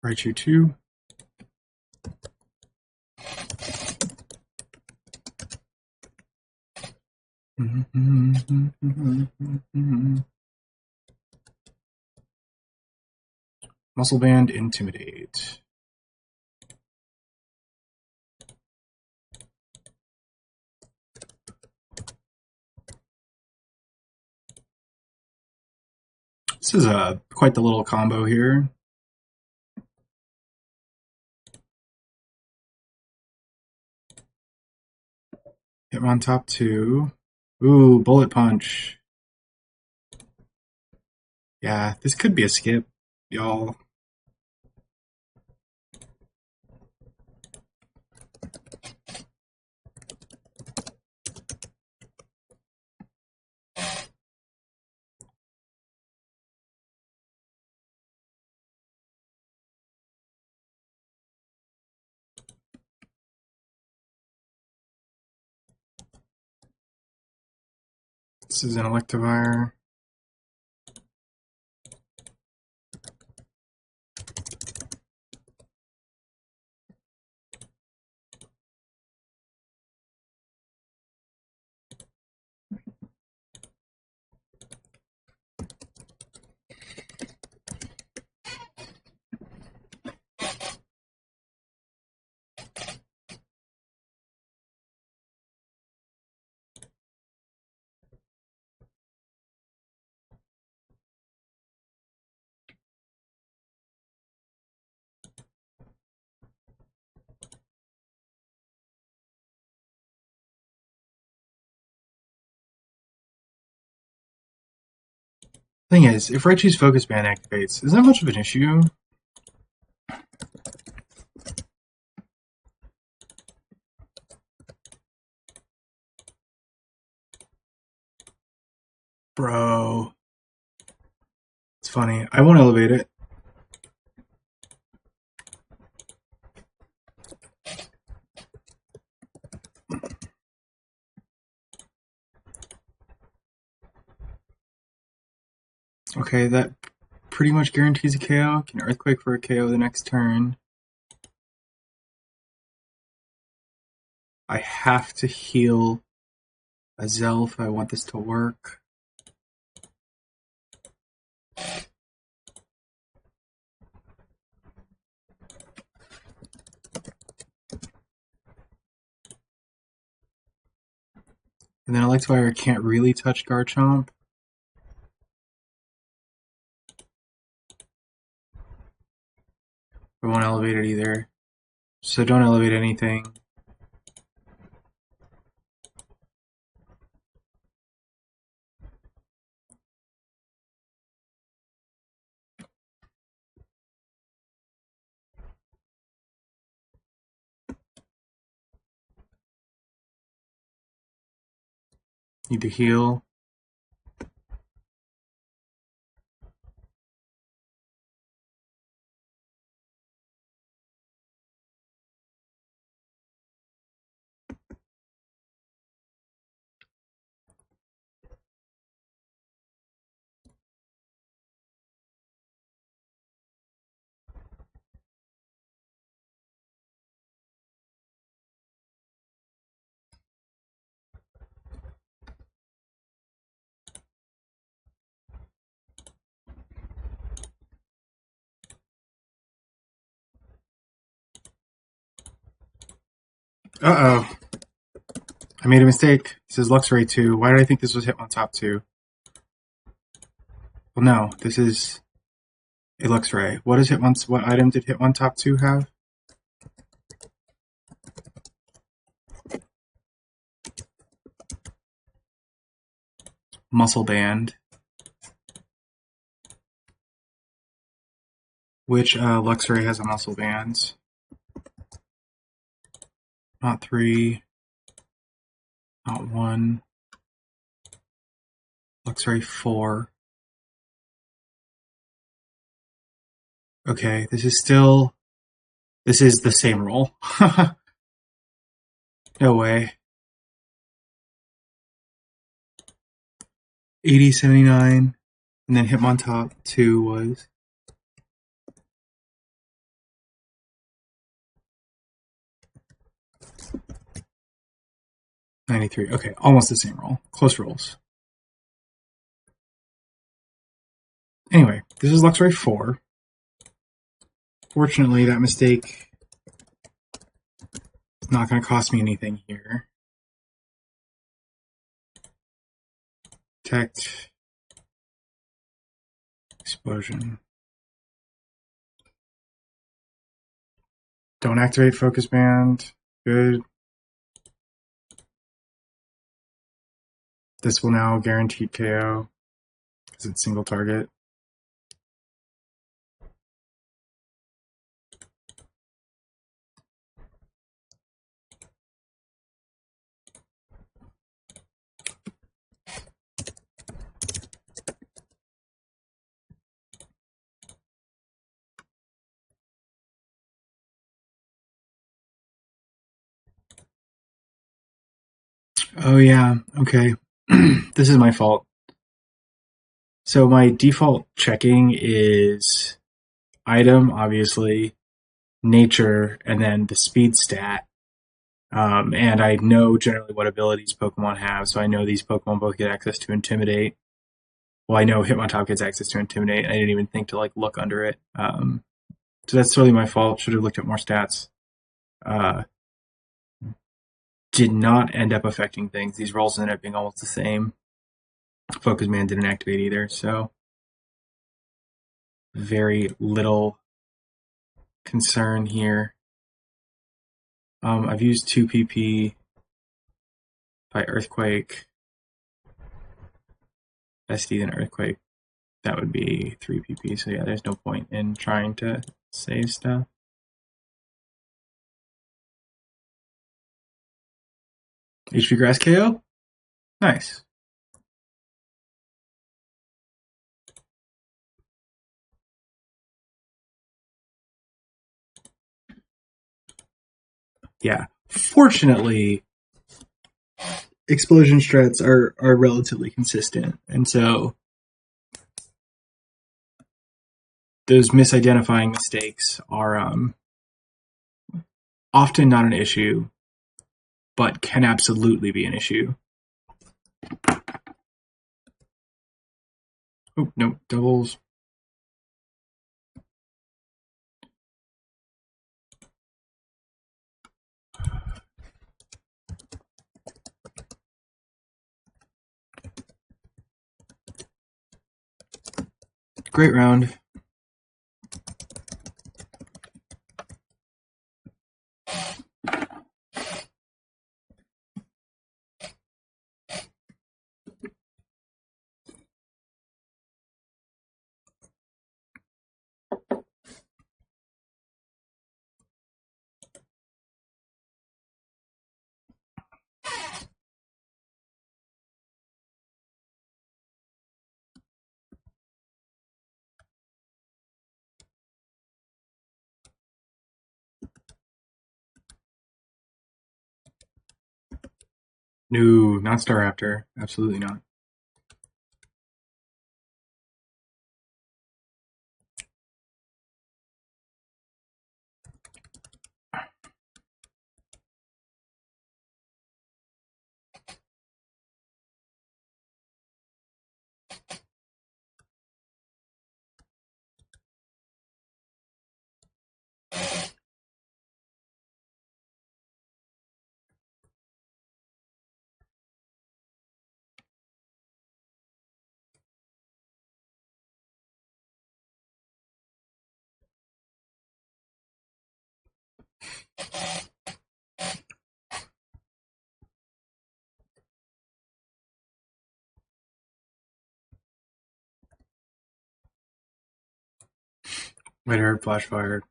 Raichu 2. Muscle Band, Intimidate. This is quite the little combo here. Hitmon top 2. Ooh, Bullet Punch. Yeah, this could be a skip, y'all. This is an Electivire. Thing is, if Raichu's Focus Band activates, is that much of an issue? Bro. It's funny. I won't elevate it. Okay, that pretty much guarantees a KO. Can Earthquake for a KO the next turn. I have to heal a Zell if I want this to work. And then I like to where I can't really touch Garchomp. I won't elevate it either. So don't elevate anything. Need to heal. Uh-oh. I made a mistake. It says Luxray 2. Why did I think this was Hitmontop 2? Well, no. This is a Luxray. What item did Hitmontop 2 have? Muscle Band. Which Luxray has a Muscle Band? Not 3. Not 1. Luxray 4. Okay, this is the same roll. No way. 80, 79, and then Hitmontop 2 was 93. Okay, almost the same roll. Close rolls. Anyway, this is Luxray 4. Fortunately, that mistake is not going to cost me anything here. Detect. Explosion. Don't activate Focus Band. Good. This will now guarantee KO because it's single target. Oh yeah, okay. This is my fault. So my default checking is item, obviously, nature, and then the speed stat. And I know generally what abilities Pokemon have, so I know these Pokemon both get access to Intimidate. Well, I know Hitmontop gets access to Intimidate, and I didn't even think to look under it. So that's totally my fault. Should have looked at more stats. Did not end up affecting things. These rolls ended up being almost the same. Focus Man didn't activate either, so very little concern here. I've used 2 PP by Earthquake. SD then Earthquake. That would be 3 PP, so yeah, there's no point in trying to save stuff. HP Grass KO? Nice. Yeah. Fortunately, explosion strats are relatively consistent, and so those misidentifying mistakes are often not an issue, but can absolutely be an issue. Oh, no, doubles. Great round. No, not Star Raptor. Absolutely not. Red Haired Flashfire.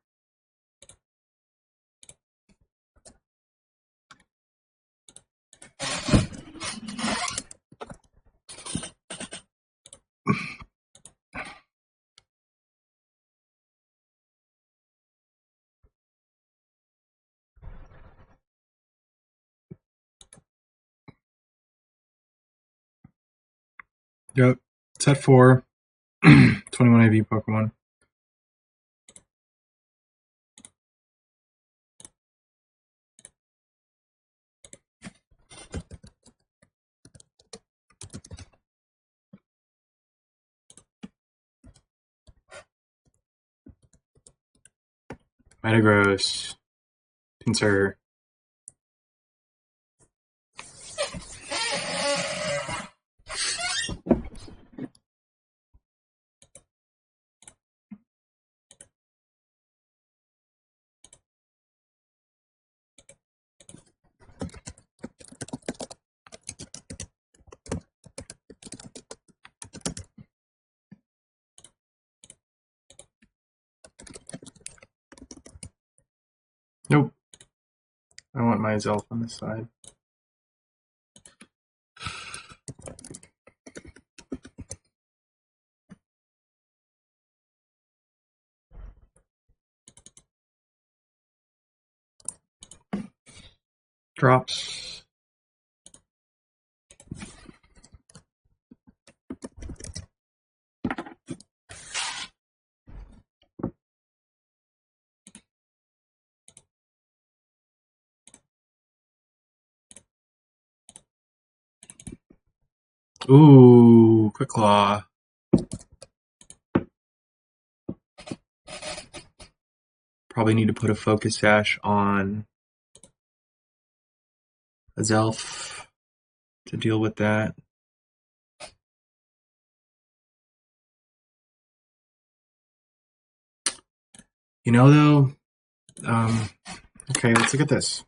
Yep. Set 4. 21 AV Pokemon. Metagross. Pinsir. Nope. I want my Zelf on this side. Drops. Ooh, Quick Claw. Probably need to put a Focus Sash on a Zelf to deal with that. You know, though, okay, let's look at this.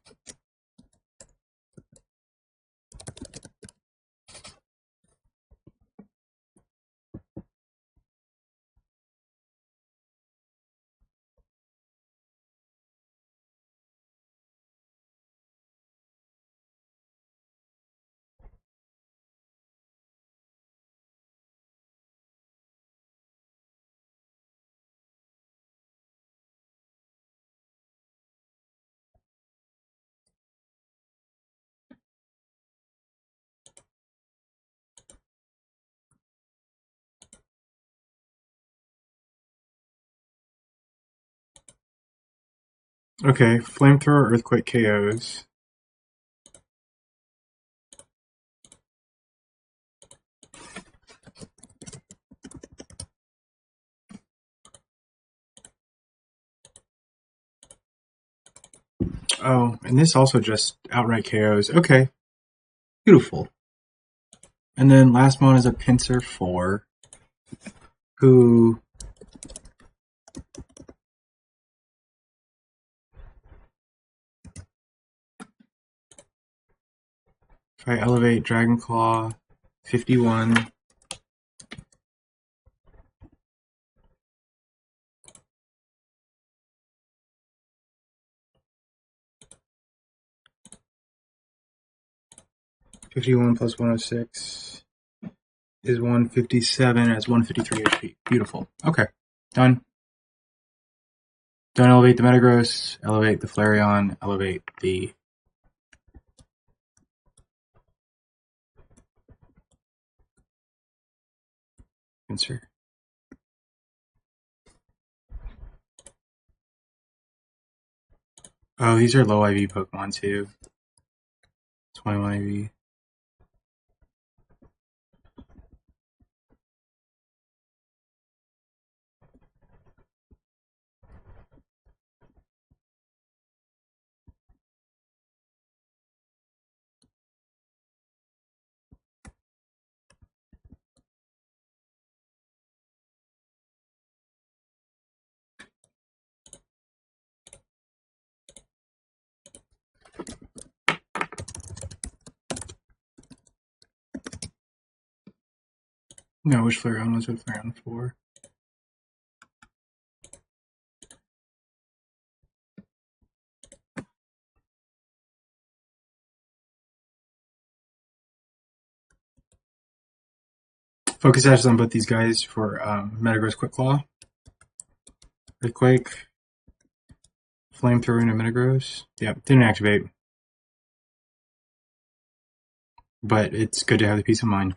Okay, flamethrower, earthquake, KOs. Oh, and this also just outright KOs. Okay, beautiful. And then last one is a pincer 4, who if I elevate Dragon Claw 51. +106 is 157 as 153 HP. Beautiful. Okay, done. Don't elevate the Metagross, elevate the Flareon, elevate the Pincer. Oh, these are low IV Pokemon too. 21 IV. No, which Flareon was with Flareon 4? Focus Ashes on both these guys for Metagross Quick Claw. Earthquake. Flamethrower into Metagross. Yep, didn't activate. But it's good to have the peace of mind.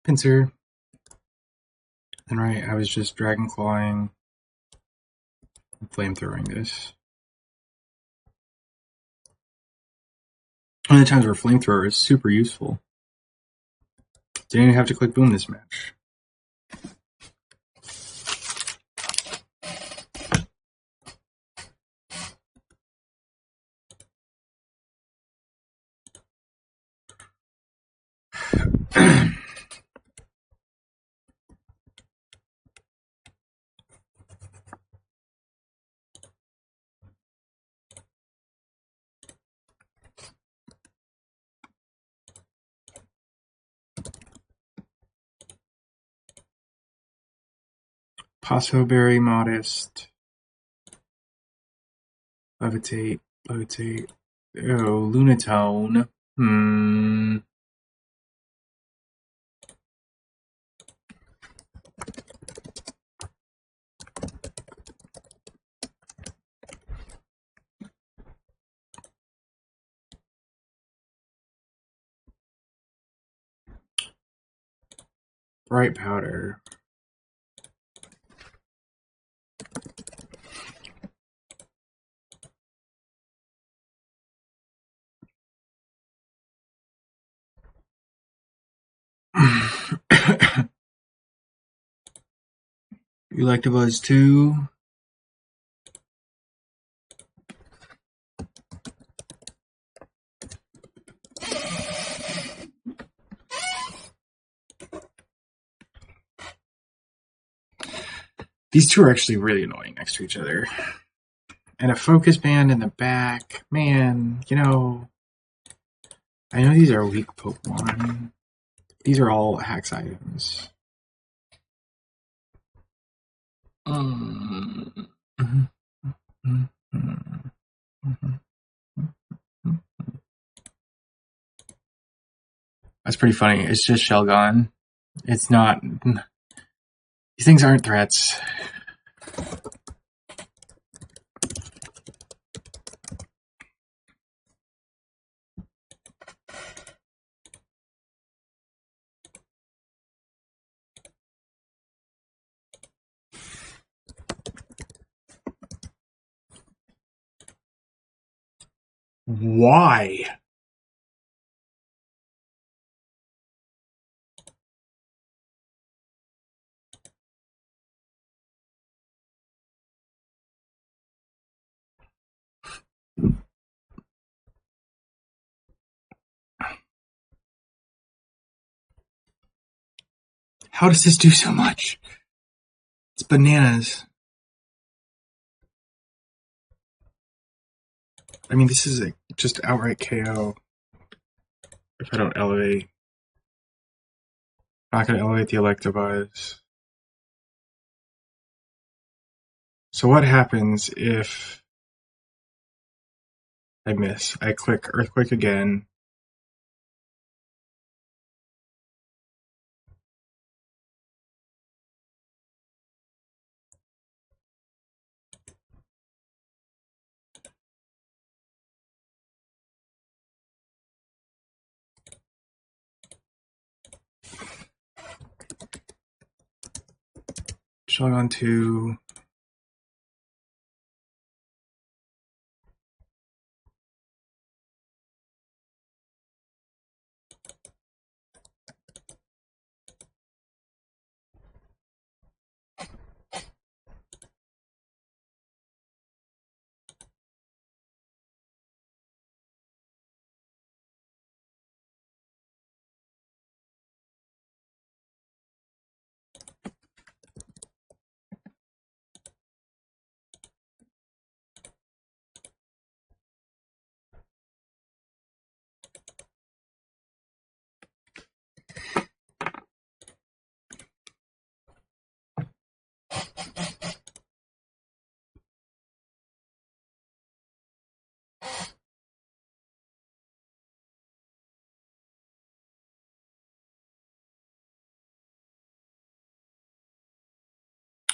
Pincer. And right, I was just Dragon Clawing and Flamethrowing this. One of the times where Flamethrower is super useful. Didn't even have to click Boom this match. Paso Berry, Modest. Levitate, Levitate. Oh, Lunatone. Bright Powder. You like the buzz too? These two are actually really annoying next to each other. And a focus band in the back. Man, you know, I know these are weak Pokemon. These are all hacks items. That's pretty funny. It's just Shelgon. It's not. These things aren't threats. Why? How does this do so much? It's bananas. I mean, this is just outright KO if I don't elevate. I'm not going to elevate the Electabuzz. So what happens if I miss? I click Earthquake again. Showing on to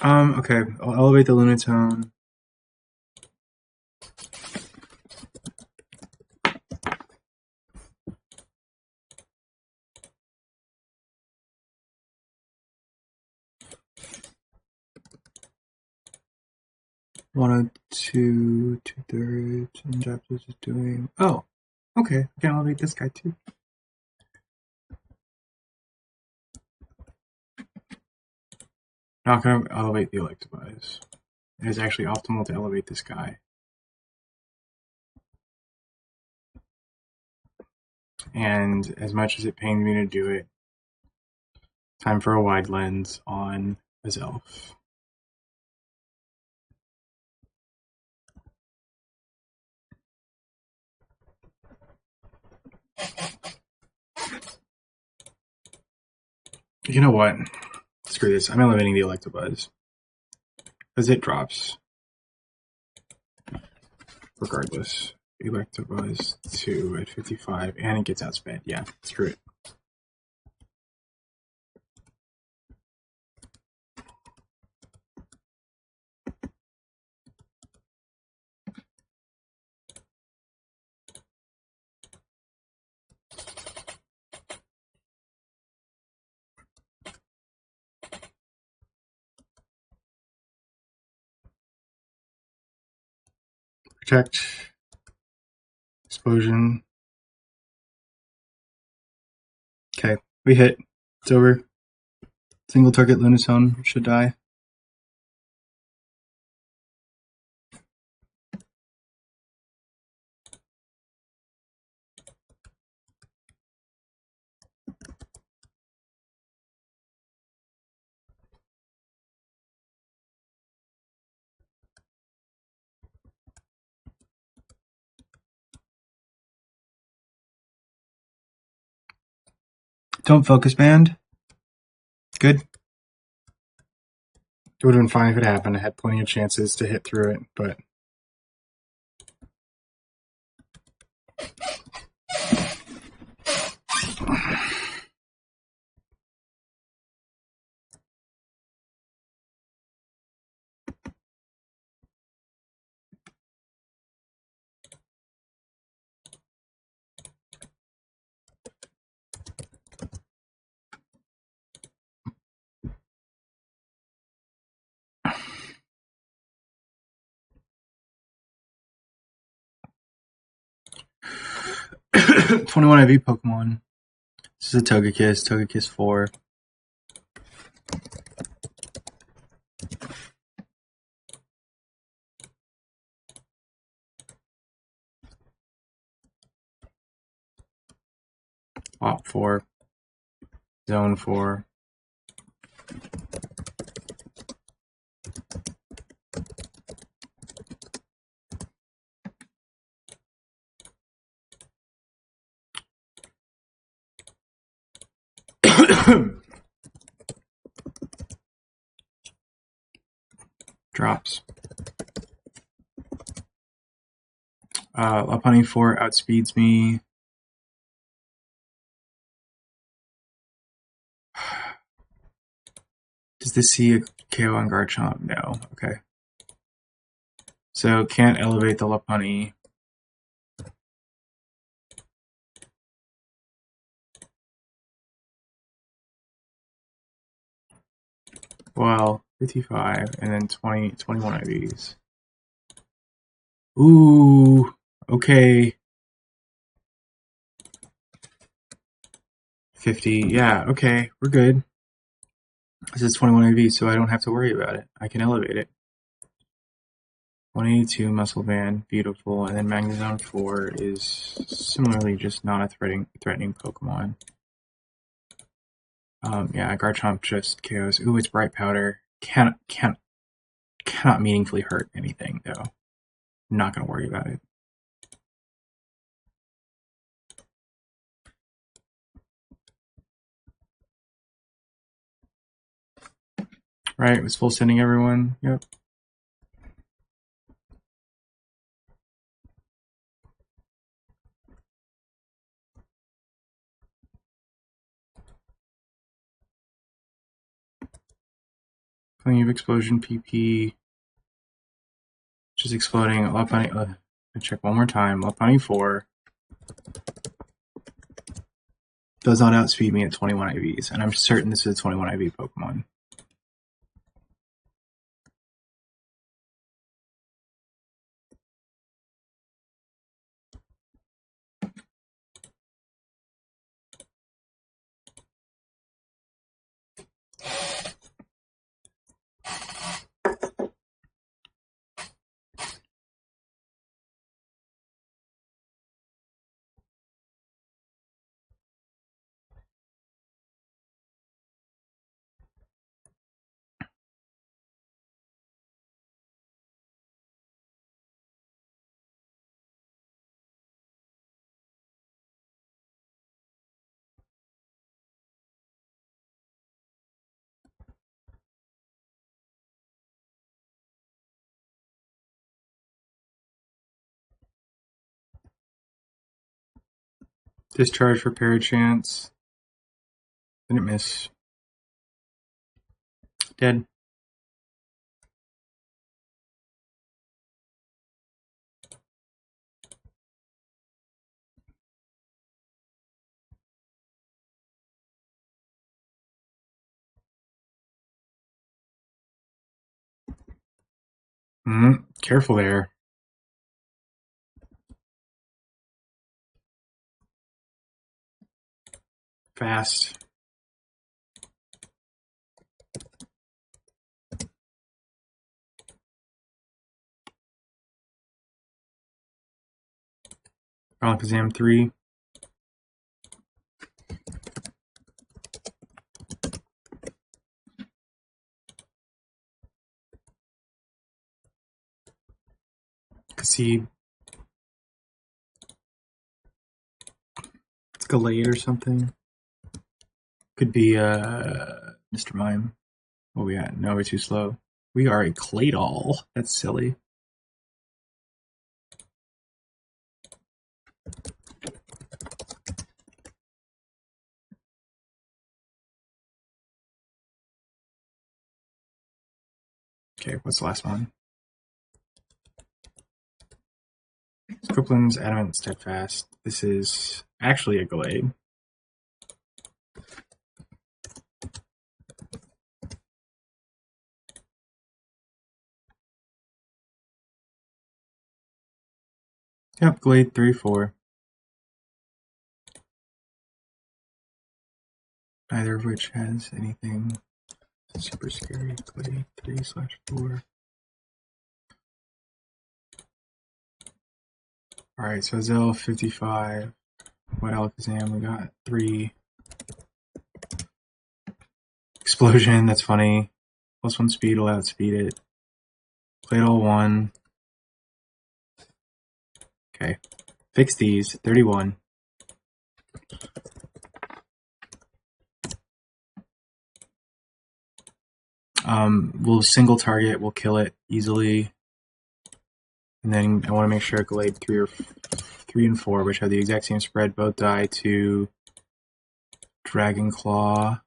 okay, I'll elevate the Lunatone. One, two, 2/3, and Japanese is doing. Oh, okay, I can elevate this guy too. Not gonna elevate the Electabuzz. It is actually optimal to elevate this guy. And as much as it pains me to do it, time for a wide lens on Azelf. You know what? Screw this. I'm elevating the Electabuzz. Because it drops. Regardless. Electabuzz 2 at 55, and it gets outsped. Yeah, screw it. Protect. Explosion. Okay, we hit. It's over. Single target Lunatone should die. Don't focus band. Good. It would have been fine if it happened. I had plenty of chances to hit through it, but 21 IV Pokemon. This is a Togekiss. Togekiss 4. Op 4. Zone 4. Drops. Lopunny 4 outspeeds me. Does this see a KO on Garchomp? No. Okay. So can't elevate the Lopunny. Well, 55 and then 21 IVs. Ooh, okay. 50, yeah, okay, we're good. This is 21 IV, so I don't have to worry about it. I can elevate it. 182 Muscle Band, beautiful, and then Magnezone 4 is similarly just not a threatening Pokemon. Yeah, Garchomp just KOs. Ooh, it's Bright Powder. Cannot meaningfully hurt anything, though. I'm not gonna worry about it. Right, it was full sending everyone. Yep. Plenty of explosion PP. Just exploding. Lopunny. Check one more time. Lopunny 4 does not outspeed me at 21 IVs, and I'm certain this is a 21 IV Pokemon. Discharge for Parachance. Didn't miss. Dead. Careful there. Fast. Alakazam 3. Cassib. It's Gallade or something. Could be Mr. Mime. What we at? No, we're too slow. We are a Claydol. That's silly. Okay, what's the last one? Scriplin's Adamant Steadfast. This is actually a Gallade. Yep, Glade 3-4. neither of which has anything super scary. Glade 3/4. Alright, so Zell 55. What Alakazam? We got 3. Explosion, that's funny. +1 speed will outspeed it. Played all 1. Okay. Fix these. 31. We'll single target, we'll kill it easily. And then I want to make sure Glade 3 and 4, which have the exact same spread, both die to Dragon Claw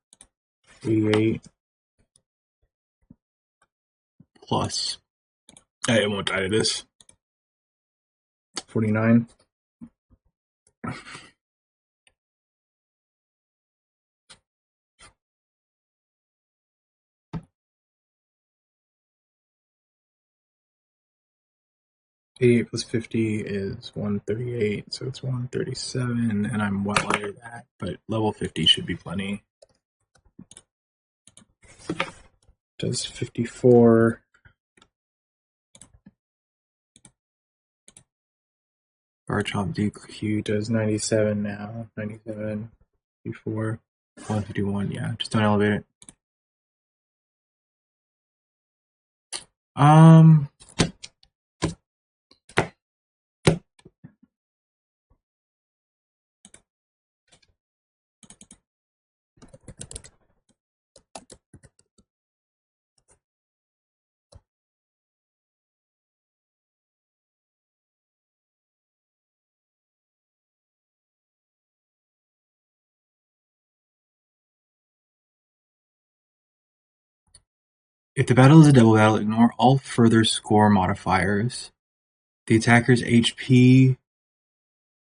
88 plus. It won't die to this. 49. +8 plus 50 is 138, so it's 137, and I'm well under that, but level 50 should be plenty. Does 54. Garchomp DQ does 97 now. 97, 54, 151, yeah, just don't elevate it. If the battle is a double battle, ignore all further score modifiers. The attacker's HP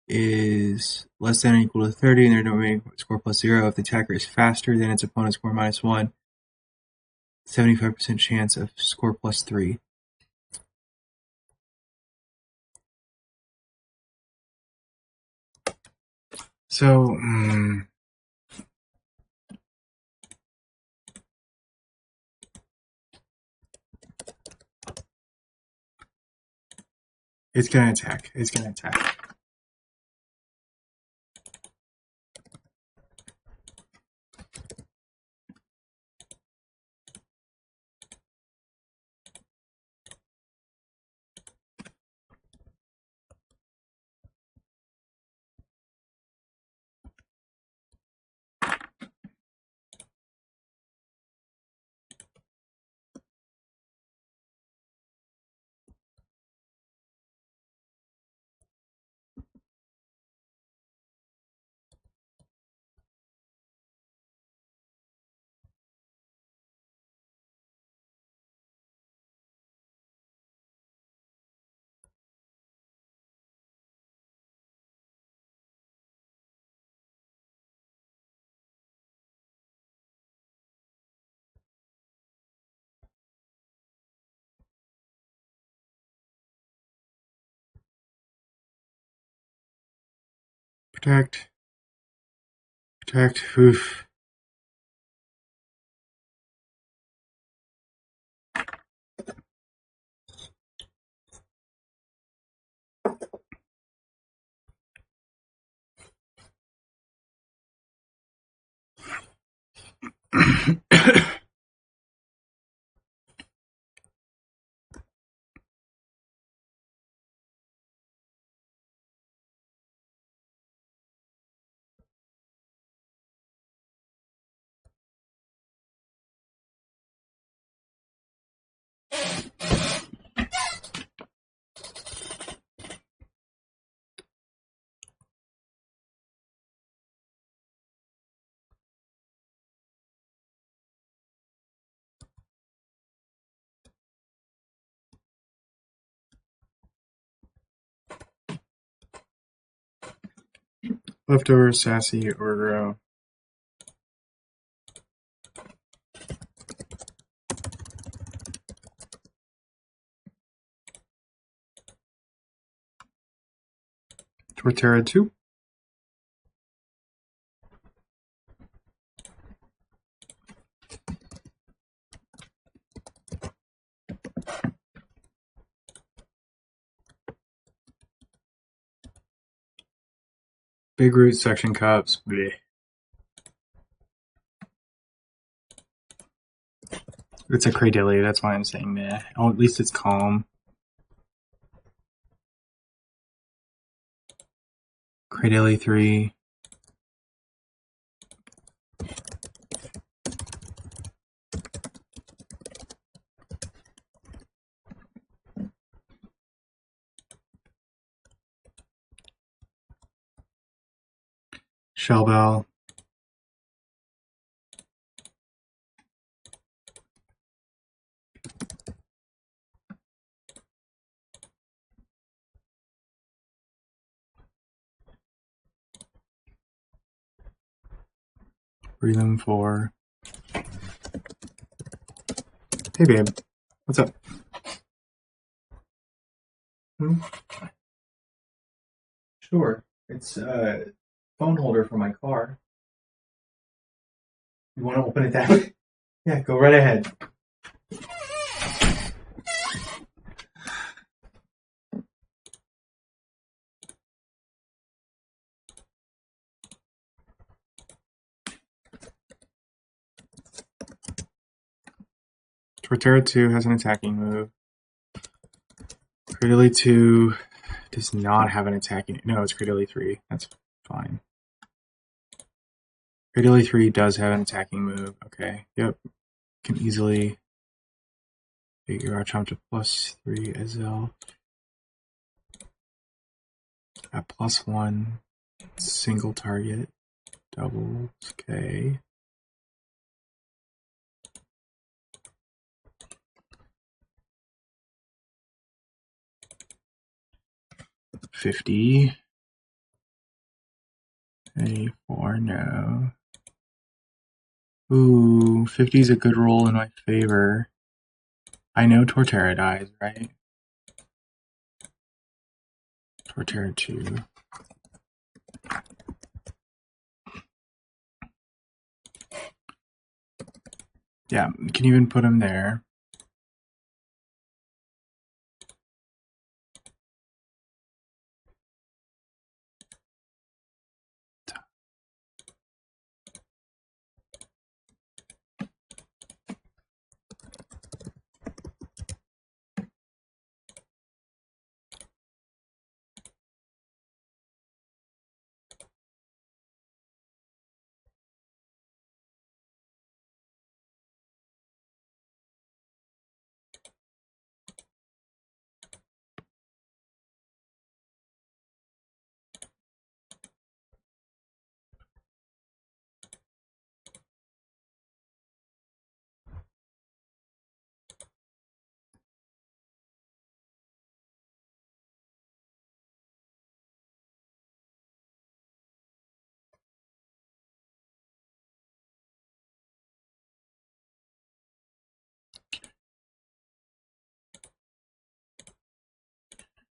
is less than or equal to 30, and their remaining score +0. If the attacker is faster than its opponent's score -1, 75% chance of score +3. So, it's gonna attack. It's gonna attack. Protect. Protect. Oof. Leftover Sassy Orgro. Torterra 2. Big root suction cups. Bleh. It's a Cradilly, that's why I'm saying meh. Oh, at least it's calm. Cradilly 3. Shell Bell. Breathing 4. Hey babe, what's up? Sure, it's a phone holder for my car. You want to open it that way? Yeah, go right ahead. Torterra 2 has an attacking move. Cradilly 2 does not have an attacking. No, it's Cradilly 3. That's fine. Cradilly 3 does have an attacking move. Okay, yep. Can easily get your Archon to +3 Ezel. At +1, single target, doubles, okay. $50. 84, no. Ooh, 50 is a good roll in my favor. I know Torterra dies, right? Torterra 2. Yeah, can even put him there.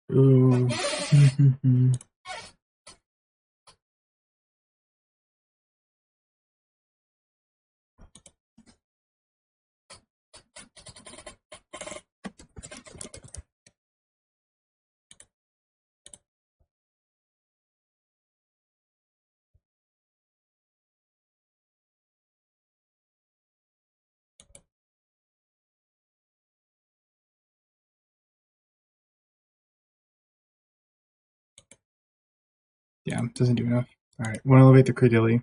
Ooh. Yeah, doesn't do enough. Alright, want to elevate the Cradilly.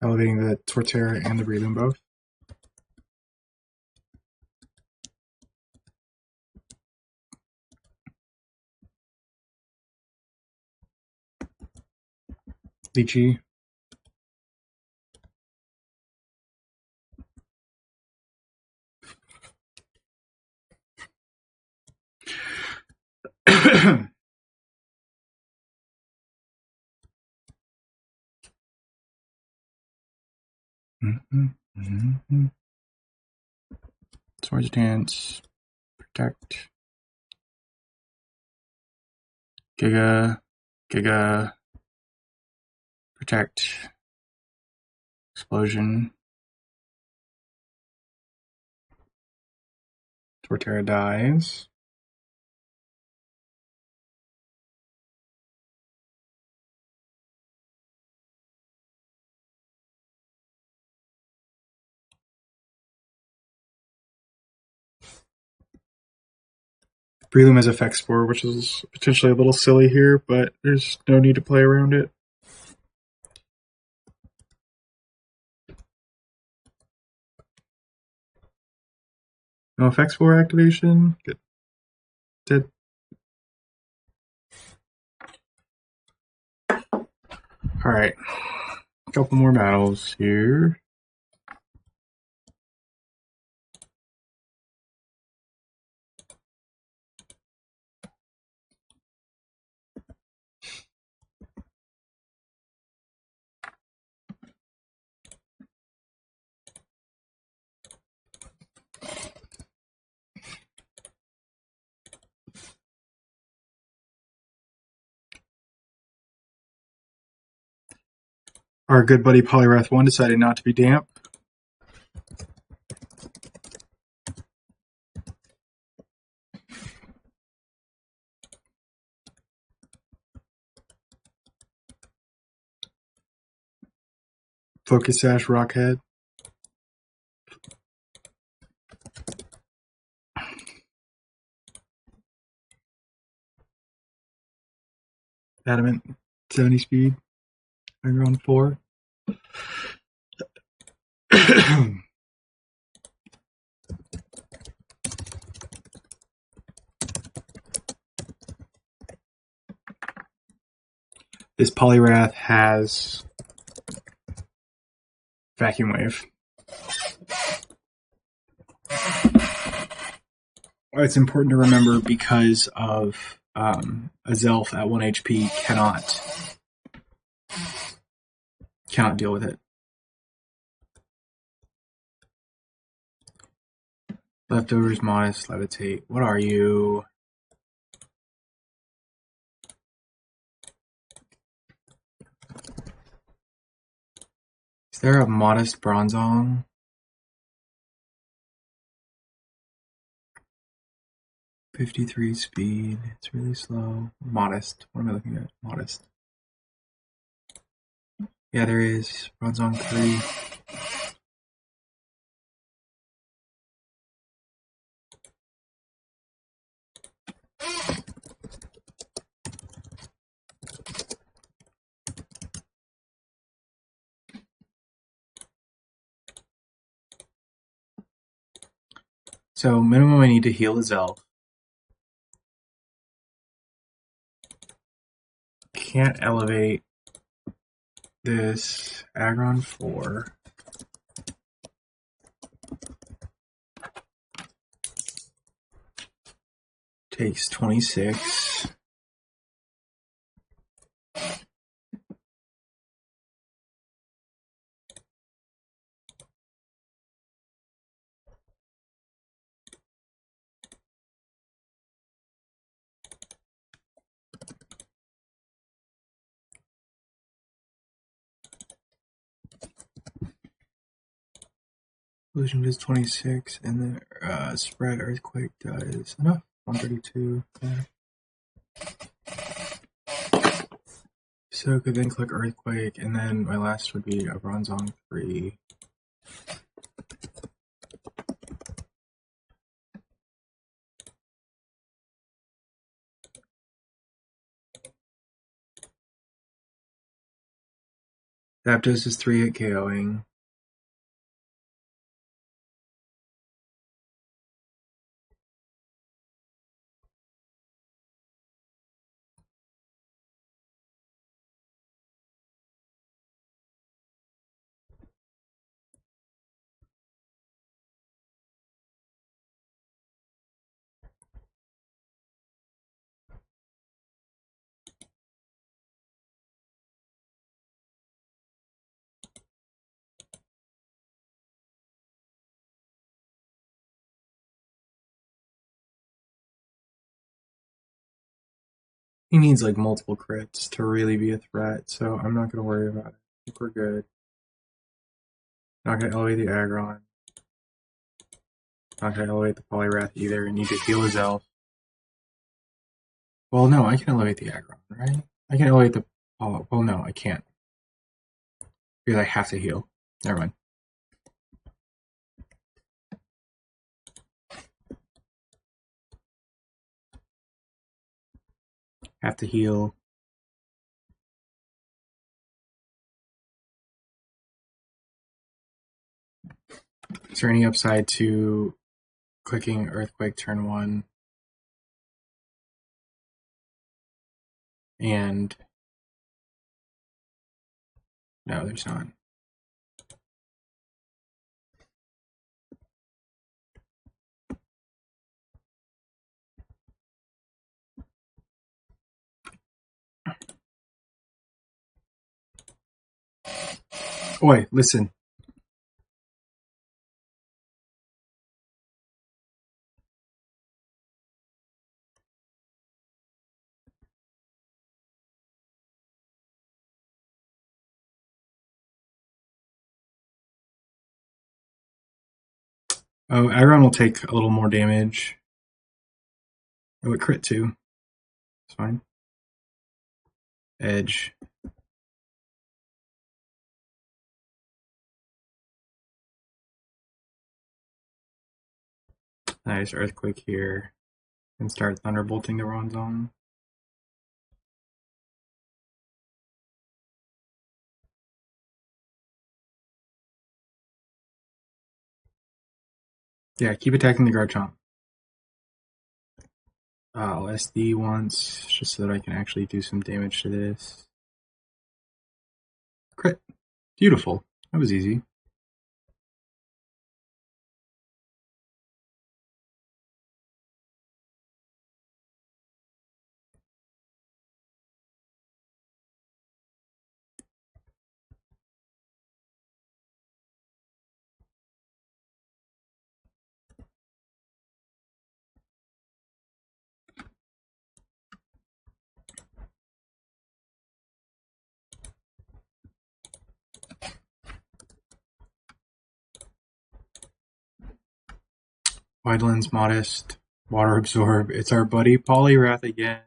Elevating the Torterra and the Breathing both. Lychee. Swords Dance. Protect. Giga. Protect. Explosion. Torterra dies. Breloom has Effect Spore, which is potentially a little silly here, but there's no need to play around it. No Effect Spore activation. Good. Dead. Alright. A couple more battles here. Our good buddy Poliwrath 1 decided not to be damp. Focus Sash, Rockhead. Adamant, 70 speed. Around 4. This Poliwrath has Vacuum Wave. It's important to remember because of a Zelf at 1 HP cannot deal with it. Leftovers, Modest, Levitate. What are you? Is there a Modest Bronzong? .53 speed. It's really slow. Modest. What am I looking at? Modest. Yeah, there is. Bronzong 3. So minimum I need to heal is Elf. Can't elevate this Aggron 4. Takes 26. Illusion does 26, and the spread Earthquake does enough. 132. Okay. So could then click Earthquake, and then my last would be a Bronzong 3. Zapdos is 3 hit KOing. He needs like multiple crits to really be a threat, so I'm not going to worry about it. I think we're good. Not going to elevate the Aggron. Not going to elevate the Poliwrath either. I need to heal his Elf. Well, no, I can elevate the Aggron, right? I can elevate the... Oh, well, no, I can't. Because I have to heal. Never mind. Have to heal. Is there any upside to clicking Earthquake turn 1? And no, there's not. Oi, listen. Oh, Aggron will take a little more damage. Oh, it crit too. It's fine. Edge. Nice Earthquake here. And start Thunderbolting the wrong zone. Yeah, keep attacking the Garchomp. I'll SD once, just so that I can actually do some damage to this. Crit. Beautiful. That was easy. Wide Lens, Modest, Water Absorb. It's our buddy Poliwrath again.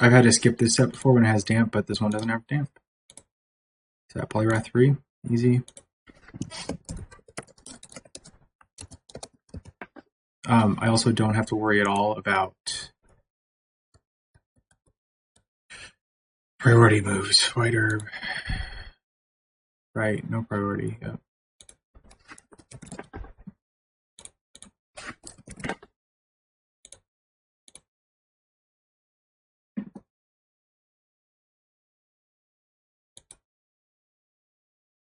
I've had to skip this set before when it has damp, but this one doesn't have damp. Is that Poliwrath 3? Easy. I also don't have to worry at all about priority moves. White Herb. Right, no priority. Yep.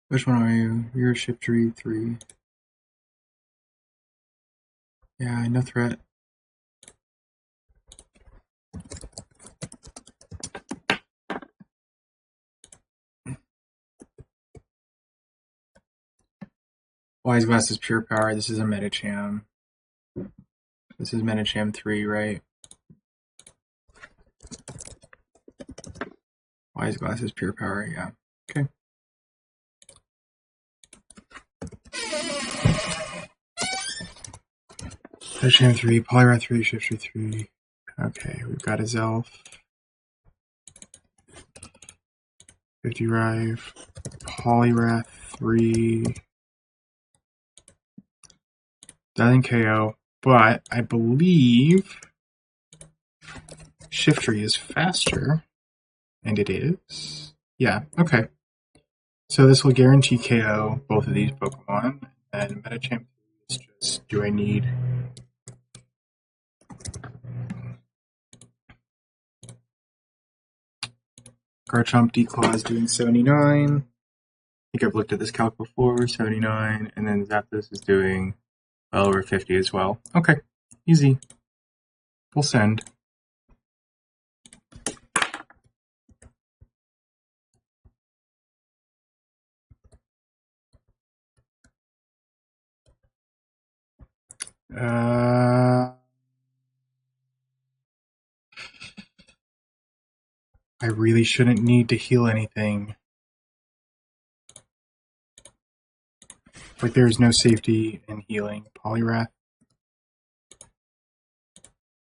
Which one are you? You're Shiftry 3. Yeah, no threat. Wise Glass is pure power. This is a Metacham. This is Metacham 3, right? Wise Glass is pure power, yeah. Okay. Metacham 3, Poliwrath 3, Shifter 3. Okay, we've got a Zelf. 50 Rive. Poliwrath 3. Doesn't KO, but I believe Shiftry is faster. And it is. Yeah, okay. So this will guarantee KO both of these Pokemon. And Metachamp is just, do I need... Garchomp Declaw is doing 79. I think I've looked at this calc before, 79. And then Zapdos is doing well over 50 as well. Okay, easy. We'll send. I really shouldn't need to heal anything. Like there's no safety in healing. Poliwrath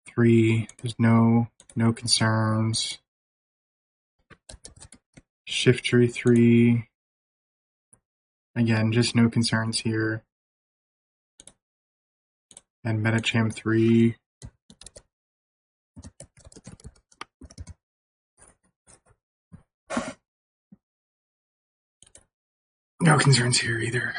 3. There's no concerns. Shiftry 3. Again, just no concerns here. and Metacham 3. No concerns here either.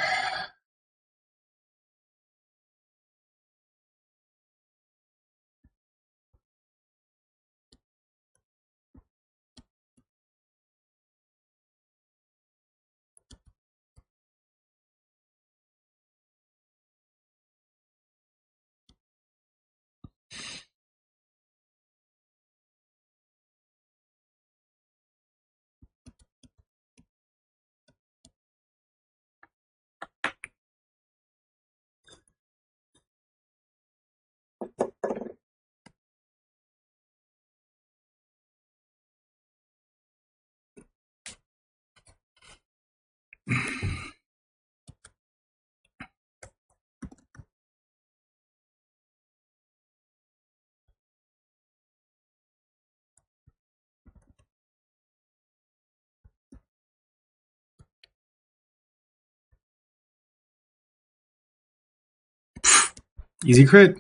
Easy crit.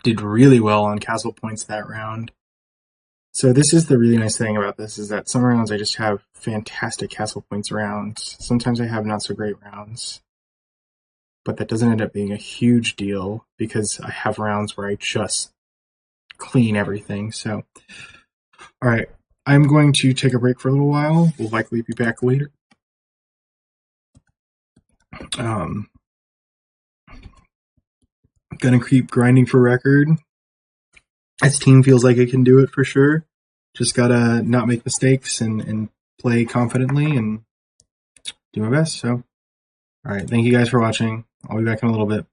Did really well on castle points that round. So this is the really nice thing about this, is that some rounds I just have fantastic castle points rounds. Sometimes I have not so great rounds. But that doesn't end up being a huge deal because I have rounds where I just clean everything. So, alright, I'm going to take a break for a little while. We'll likely be back later. Gonna keep grinding for record. This team feels like it can do it for sure. Just gotta not make mistakes and play confidently and do my best. So, alright, thank you guys for watching. I'll be back in a little bit.